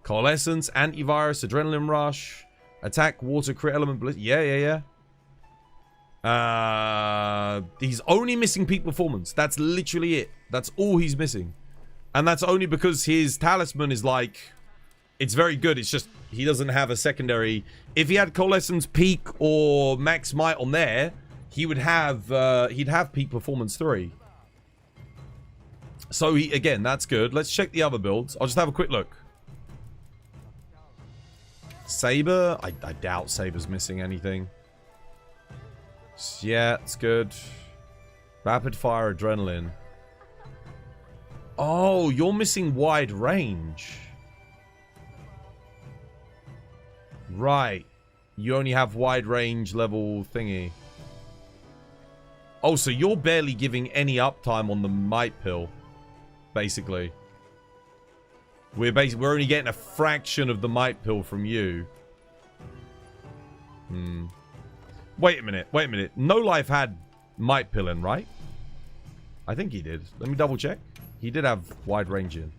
Coalescence, antivirus, adrenaline rush. Attack, water, crit element, blitz. Yeah. He's only missing peak performance. That's literally it. That's all he's missing. And that's only because his talisman is like... It's very good. It's just he doesn't have a secondary... If he had Coalescence, Peak, or Max Might on there, he would have... he'd have Peak Performance 3. So, again, that's good. Let's check the other builds. I'll just have a quick look. Saber? I doubt Saber's missing anything. Yeah, it's good. Rapid fire adrenaline. Oh, you're missing wide range. Right. You only have wide range level thingy. Oh, so you're barely giving any uptime on the might pill. Basically. We're only getting a fraction of the might pill from you. Wait a minute. No Life had might pill in, right? I think he did. Let me double check. He did have wide range in.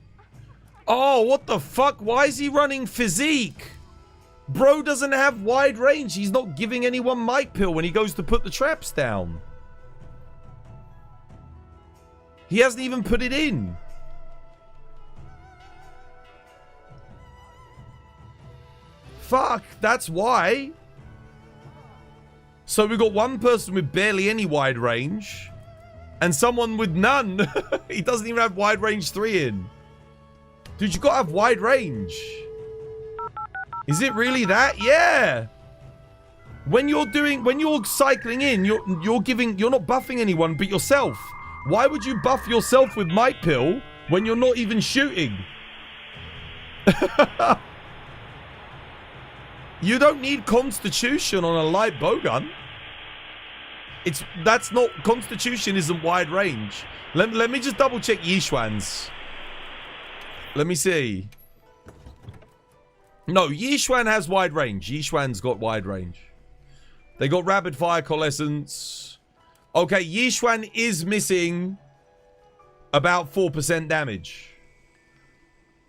Oh, what the fuck? Why is he running physique? Bro doesn't have wide range. He's not giving anyone might pill when he goes to put the traps down. He hasn't even put it in. Fuck, that's why. So we got one person with barely any wide range and someone with none. He doesn't even have wide range 3 in. Dude, you gotta have wide range. Is it really that? Yeah. When you're cycling in, you're not buffing anyone but yourself. Why would you buff yourself with might pill when you're not even shooting? You don't need constitution on a light bowgun. That's not constitution isn't wide range. Let me just double check Yishuan's. Let me see. No, Yishuan has wide range. Yishuan's got wide range. They got rapid fire coalescence. Okay, Yishuan is missing about 4% damage.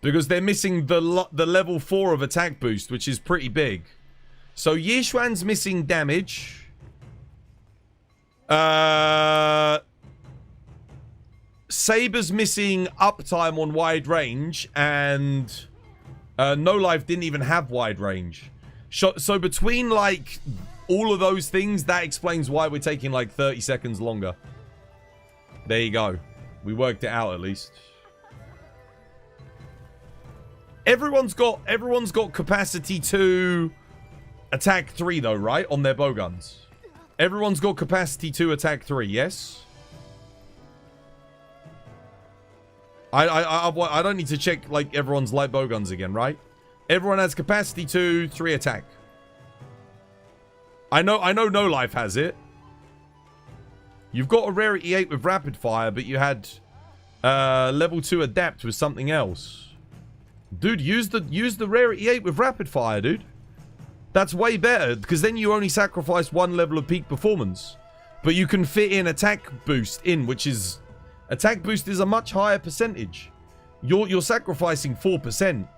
Because they're missing the level 4 of attack boost, which is pretty big. So Yishuan's missing damage. Saber's missing uptime on wide range. And No Life didn't even have wide range. So between, like, all of those things, that explains why we're taking, like, 30 seconds longer. There you go. We worked it out, at least. Everyone's got capacity 2, attack 3 though, right? On their bowguns. Everyone's got capacity 2, attack 3, yes? I don't need to check like everyone's light bowguns again, right? Everyone has capacity 2, 3 attack. I know No Life has it. You've got a rarity 8 with rapid fire, but you had level 2 adapt with something else. Dude, use the rarity 8 with rapid fire, dude. That's way better, because then you only sacrifice 1 level of peak performance. But you can fit in attack boost in, which is... Attack boost is a much higher percentage. You're sacrificing 4%.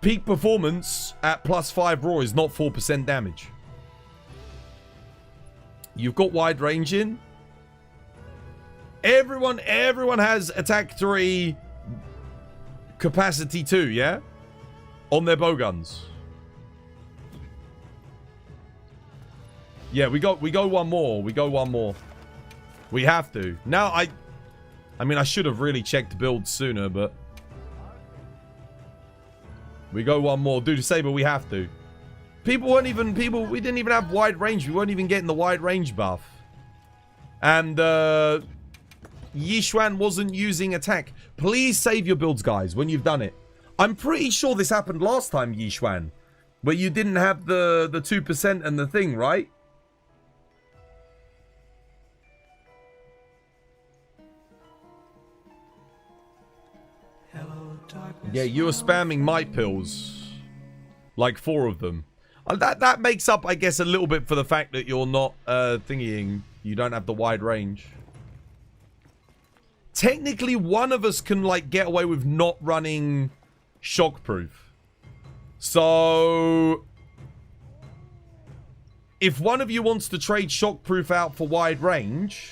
Peak performance at +5 raw is not 4% damage. You've got wide range in. Everyone has attack 3... capacity 2, yeah? On their bowguns. Yeah, we go one more. We go one more. We have to. Now, I mean, I should have really checked builds sooner, but... We go one more. Dude, Saber, we have to. We didn't even have wide range. We weren't even getting the wide range buff. And, Yishuan wasn't using attack. Please save your builds, guys, when you've done it. I'm pretty sure this happened last time, Yishuan. Where you didn't have the 2% and the thing, right? Yeah, you were spamming might pills. Like 4 of them. That makes up, I guess, a little bit for the fact that you're not thingying. You don't have the wide range. Technically, one of us can, like, get away with not running shockproof. So... if one of you wants to trade shockproof out for wide range,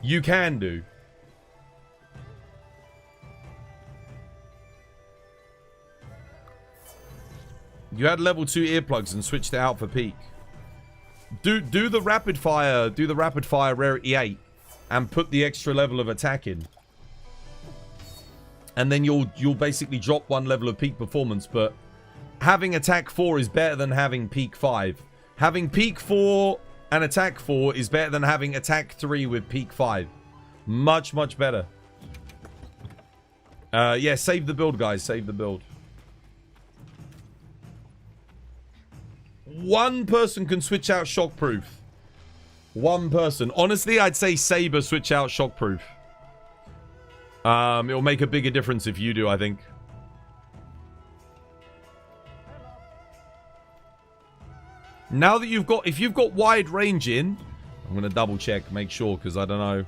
you can do. You had level 2 earplugs and switched it out for peak. Do the rapid fire rarity 8 and put the extra level of attack in. and then you'll basically drop 1 level of peak performance. But having attack 4 is better than having peak 5. Having peak 4 and attack 4 is better than having attack 3 with peak 5. Much, much better. Yeah, save the build, guys. Save the build. 1 person can switch out shockproof. 1 person. Honestly, I'd say Saber switch out shockproof. It'll make a bigger difference if you do, I think. Now that if you've got wide range in, I'm going to double check, make sure, because I don't know.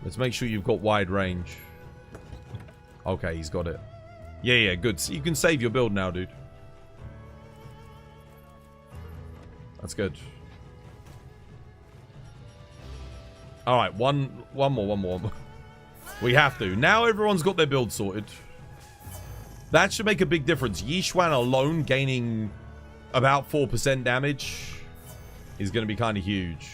Let's make sure you've got wide range. Okay, he's got it. Yeah, good. So you can save your build now, dude. That's good. Alright, one more. We have to. Now everyone's got their build sorted. That should make a big difference. Yishuan alone gaining about 4% damage is going to be kind of huge.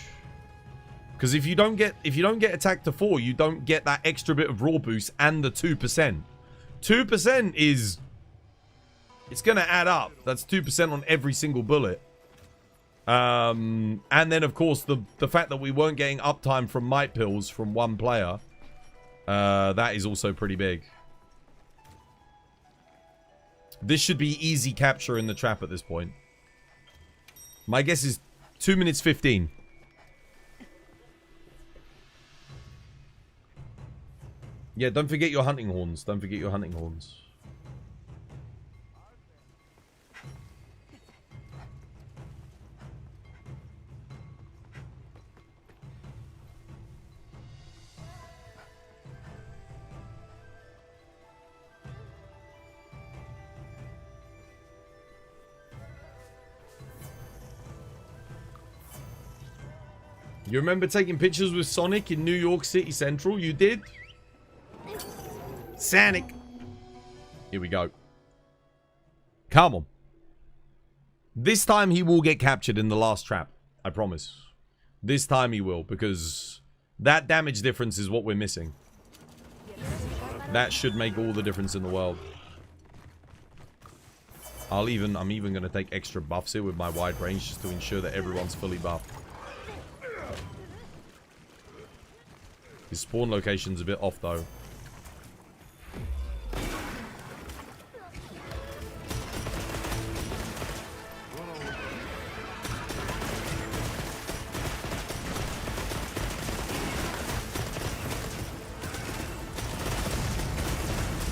Because if you don't get attack to 4, you don't get that extra bit of raw boost and the 2%. 2% is... It's going to add up. That's 2% on every single bullet. And then, of course, the fact that we weren't getting uptime from might pills from 1 player. That is also pretty big. This should be easy capture in the trap at this point. My guess is 2 minutes 15. Yeah, don't forget your hunting horns. Don't forget your hunting horns. You remember taking pictures with Sonic in New York City Central? You did? Sonic. Here we go. Come on. This time he will get captured in the last trap. I promise. This time he will, because that damage difference is what we're missing. That should make all the difference in the world. I'm even going to take extra buffs here with my wide range just to ensure that everyone's fully buffed. His spawn location's a bit off, though.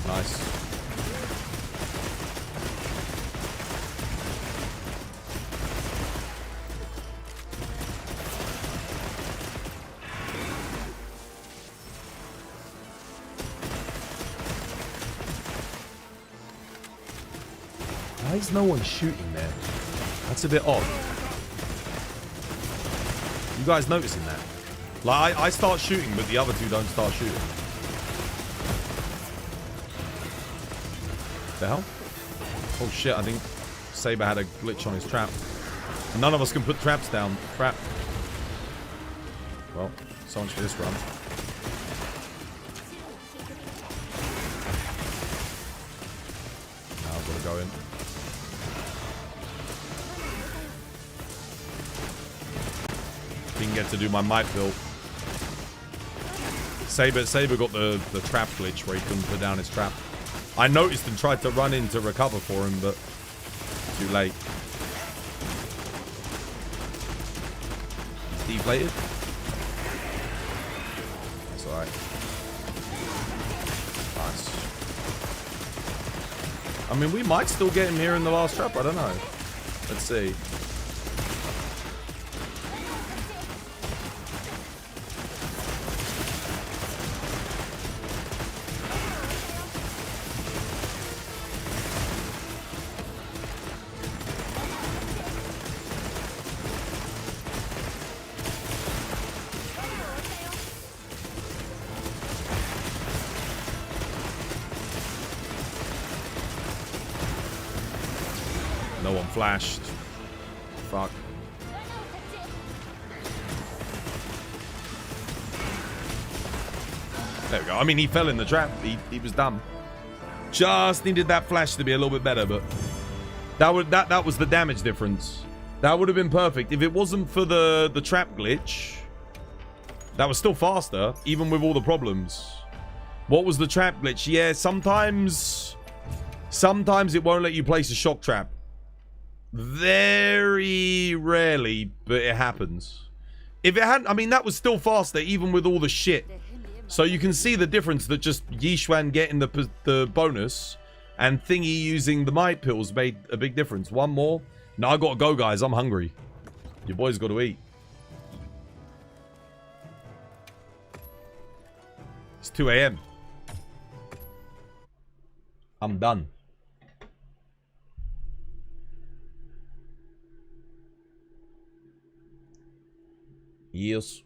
Nice. Why is no one shooting there? That's a bit odd. You guys noticing that? Like, I start shooting, but the other two don't start shooting. The hell? Oh shit, I think Saber had a glitch on his trap. And none of us can put traps down. Crap. Well, so much for this run. Now I've got to go in. Didn't get to do my might build. Saber got the trap glitch where he couldn't put down his trap. I noticed and tried to run in to recover for him, but too late. He's deflated. That's alright. Nice. I mean, we might still get him here in the last trap. I don't know. Let's see. No one flashed. Fuck. There we go. I mean, he fell in the trap. He was dumb. Just needed that flash to be a little bit better, but that was the damage difference. That would have been perfect. If it wasn't for the trap glitch, that was still faster, even with all the problems. What was the trap glitch? Yeah, sometimes it won't let you place a shock trap. Very rarely, but it happens. If it hadn't, I mean, that was still faster, even with all the shit. So you can see the difference that just Yishuan getting the bonus and Thingy using the might pills made a big difference. One more. No, I gotta go, guys. I'm hungry. Your boy's got to eat. It's 2 a.m. I'm done. Yes.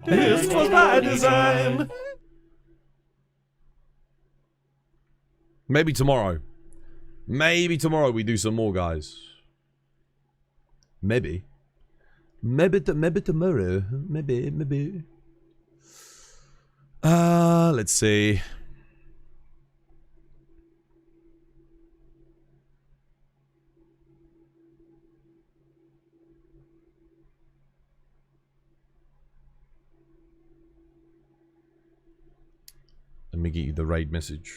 This was by design. Maybe tomorrow. Maybe tomorrow we do some more, guys. Maybe. Maybe tomorrow. Maybe. Let's see. Let me get you the raid message.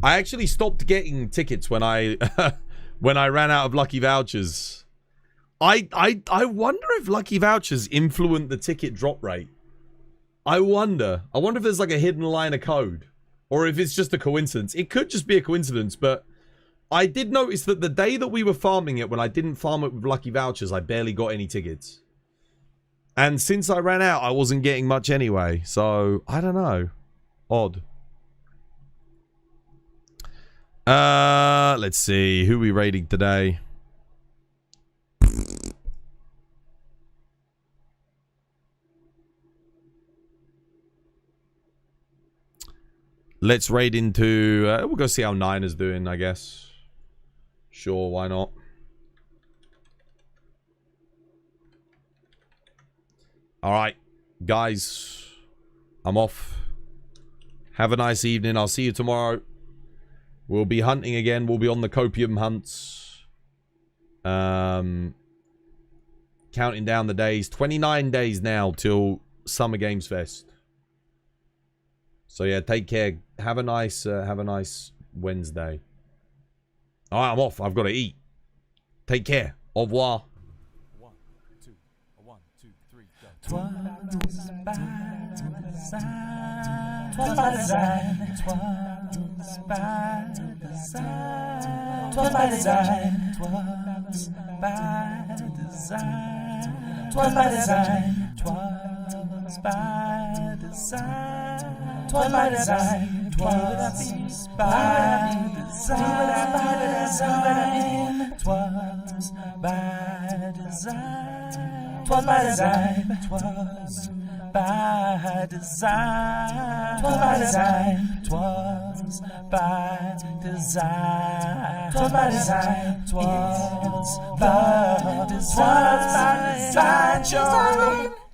I actually stopped getting tickets when I when I ran out of lucky vouchers. I wonder if lucky vouchers influence the ticket drop rate. I wonder if there's like a hidden line of code, or if it's just a coincidence. It could just be a coincidence, but I did notice that the day that we were farming it, when I didn't farm it with lucky vouchers, I barely got any tickets. And since I ran out, I wasn't getting much anyway. So, I don't know. Odd. Let's see. Who are we raiding today? Let's raid into... we'll go see how 9 is doing, I guess. Sure, why not? Alright, guys. I'm off. Have a nice evening. I'll see you tomorrow. We'll be hunting again. We'll be on the copium hunts. Counting down the days. 29 days now till Summer Games Fest. So yeah, take care. Have a nice Wednesday. Alright, I'm off. I've got to eat. Take care. Au revoir. 1, 2, 1, 2, 3, go. 'Twas by design. 'Twas by design. 'Twas by design. 'Twas by design. 'Twas by design. 'Twas by design. 'Twas by design. 'Twas by design. 'Twas by design. 'Twas by design. 'Twas by design. 'Twas by design. 'Twas by design. 'Twas by design. 'Twas by design. 'Twas by design. 'Twas by design.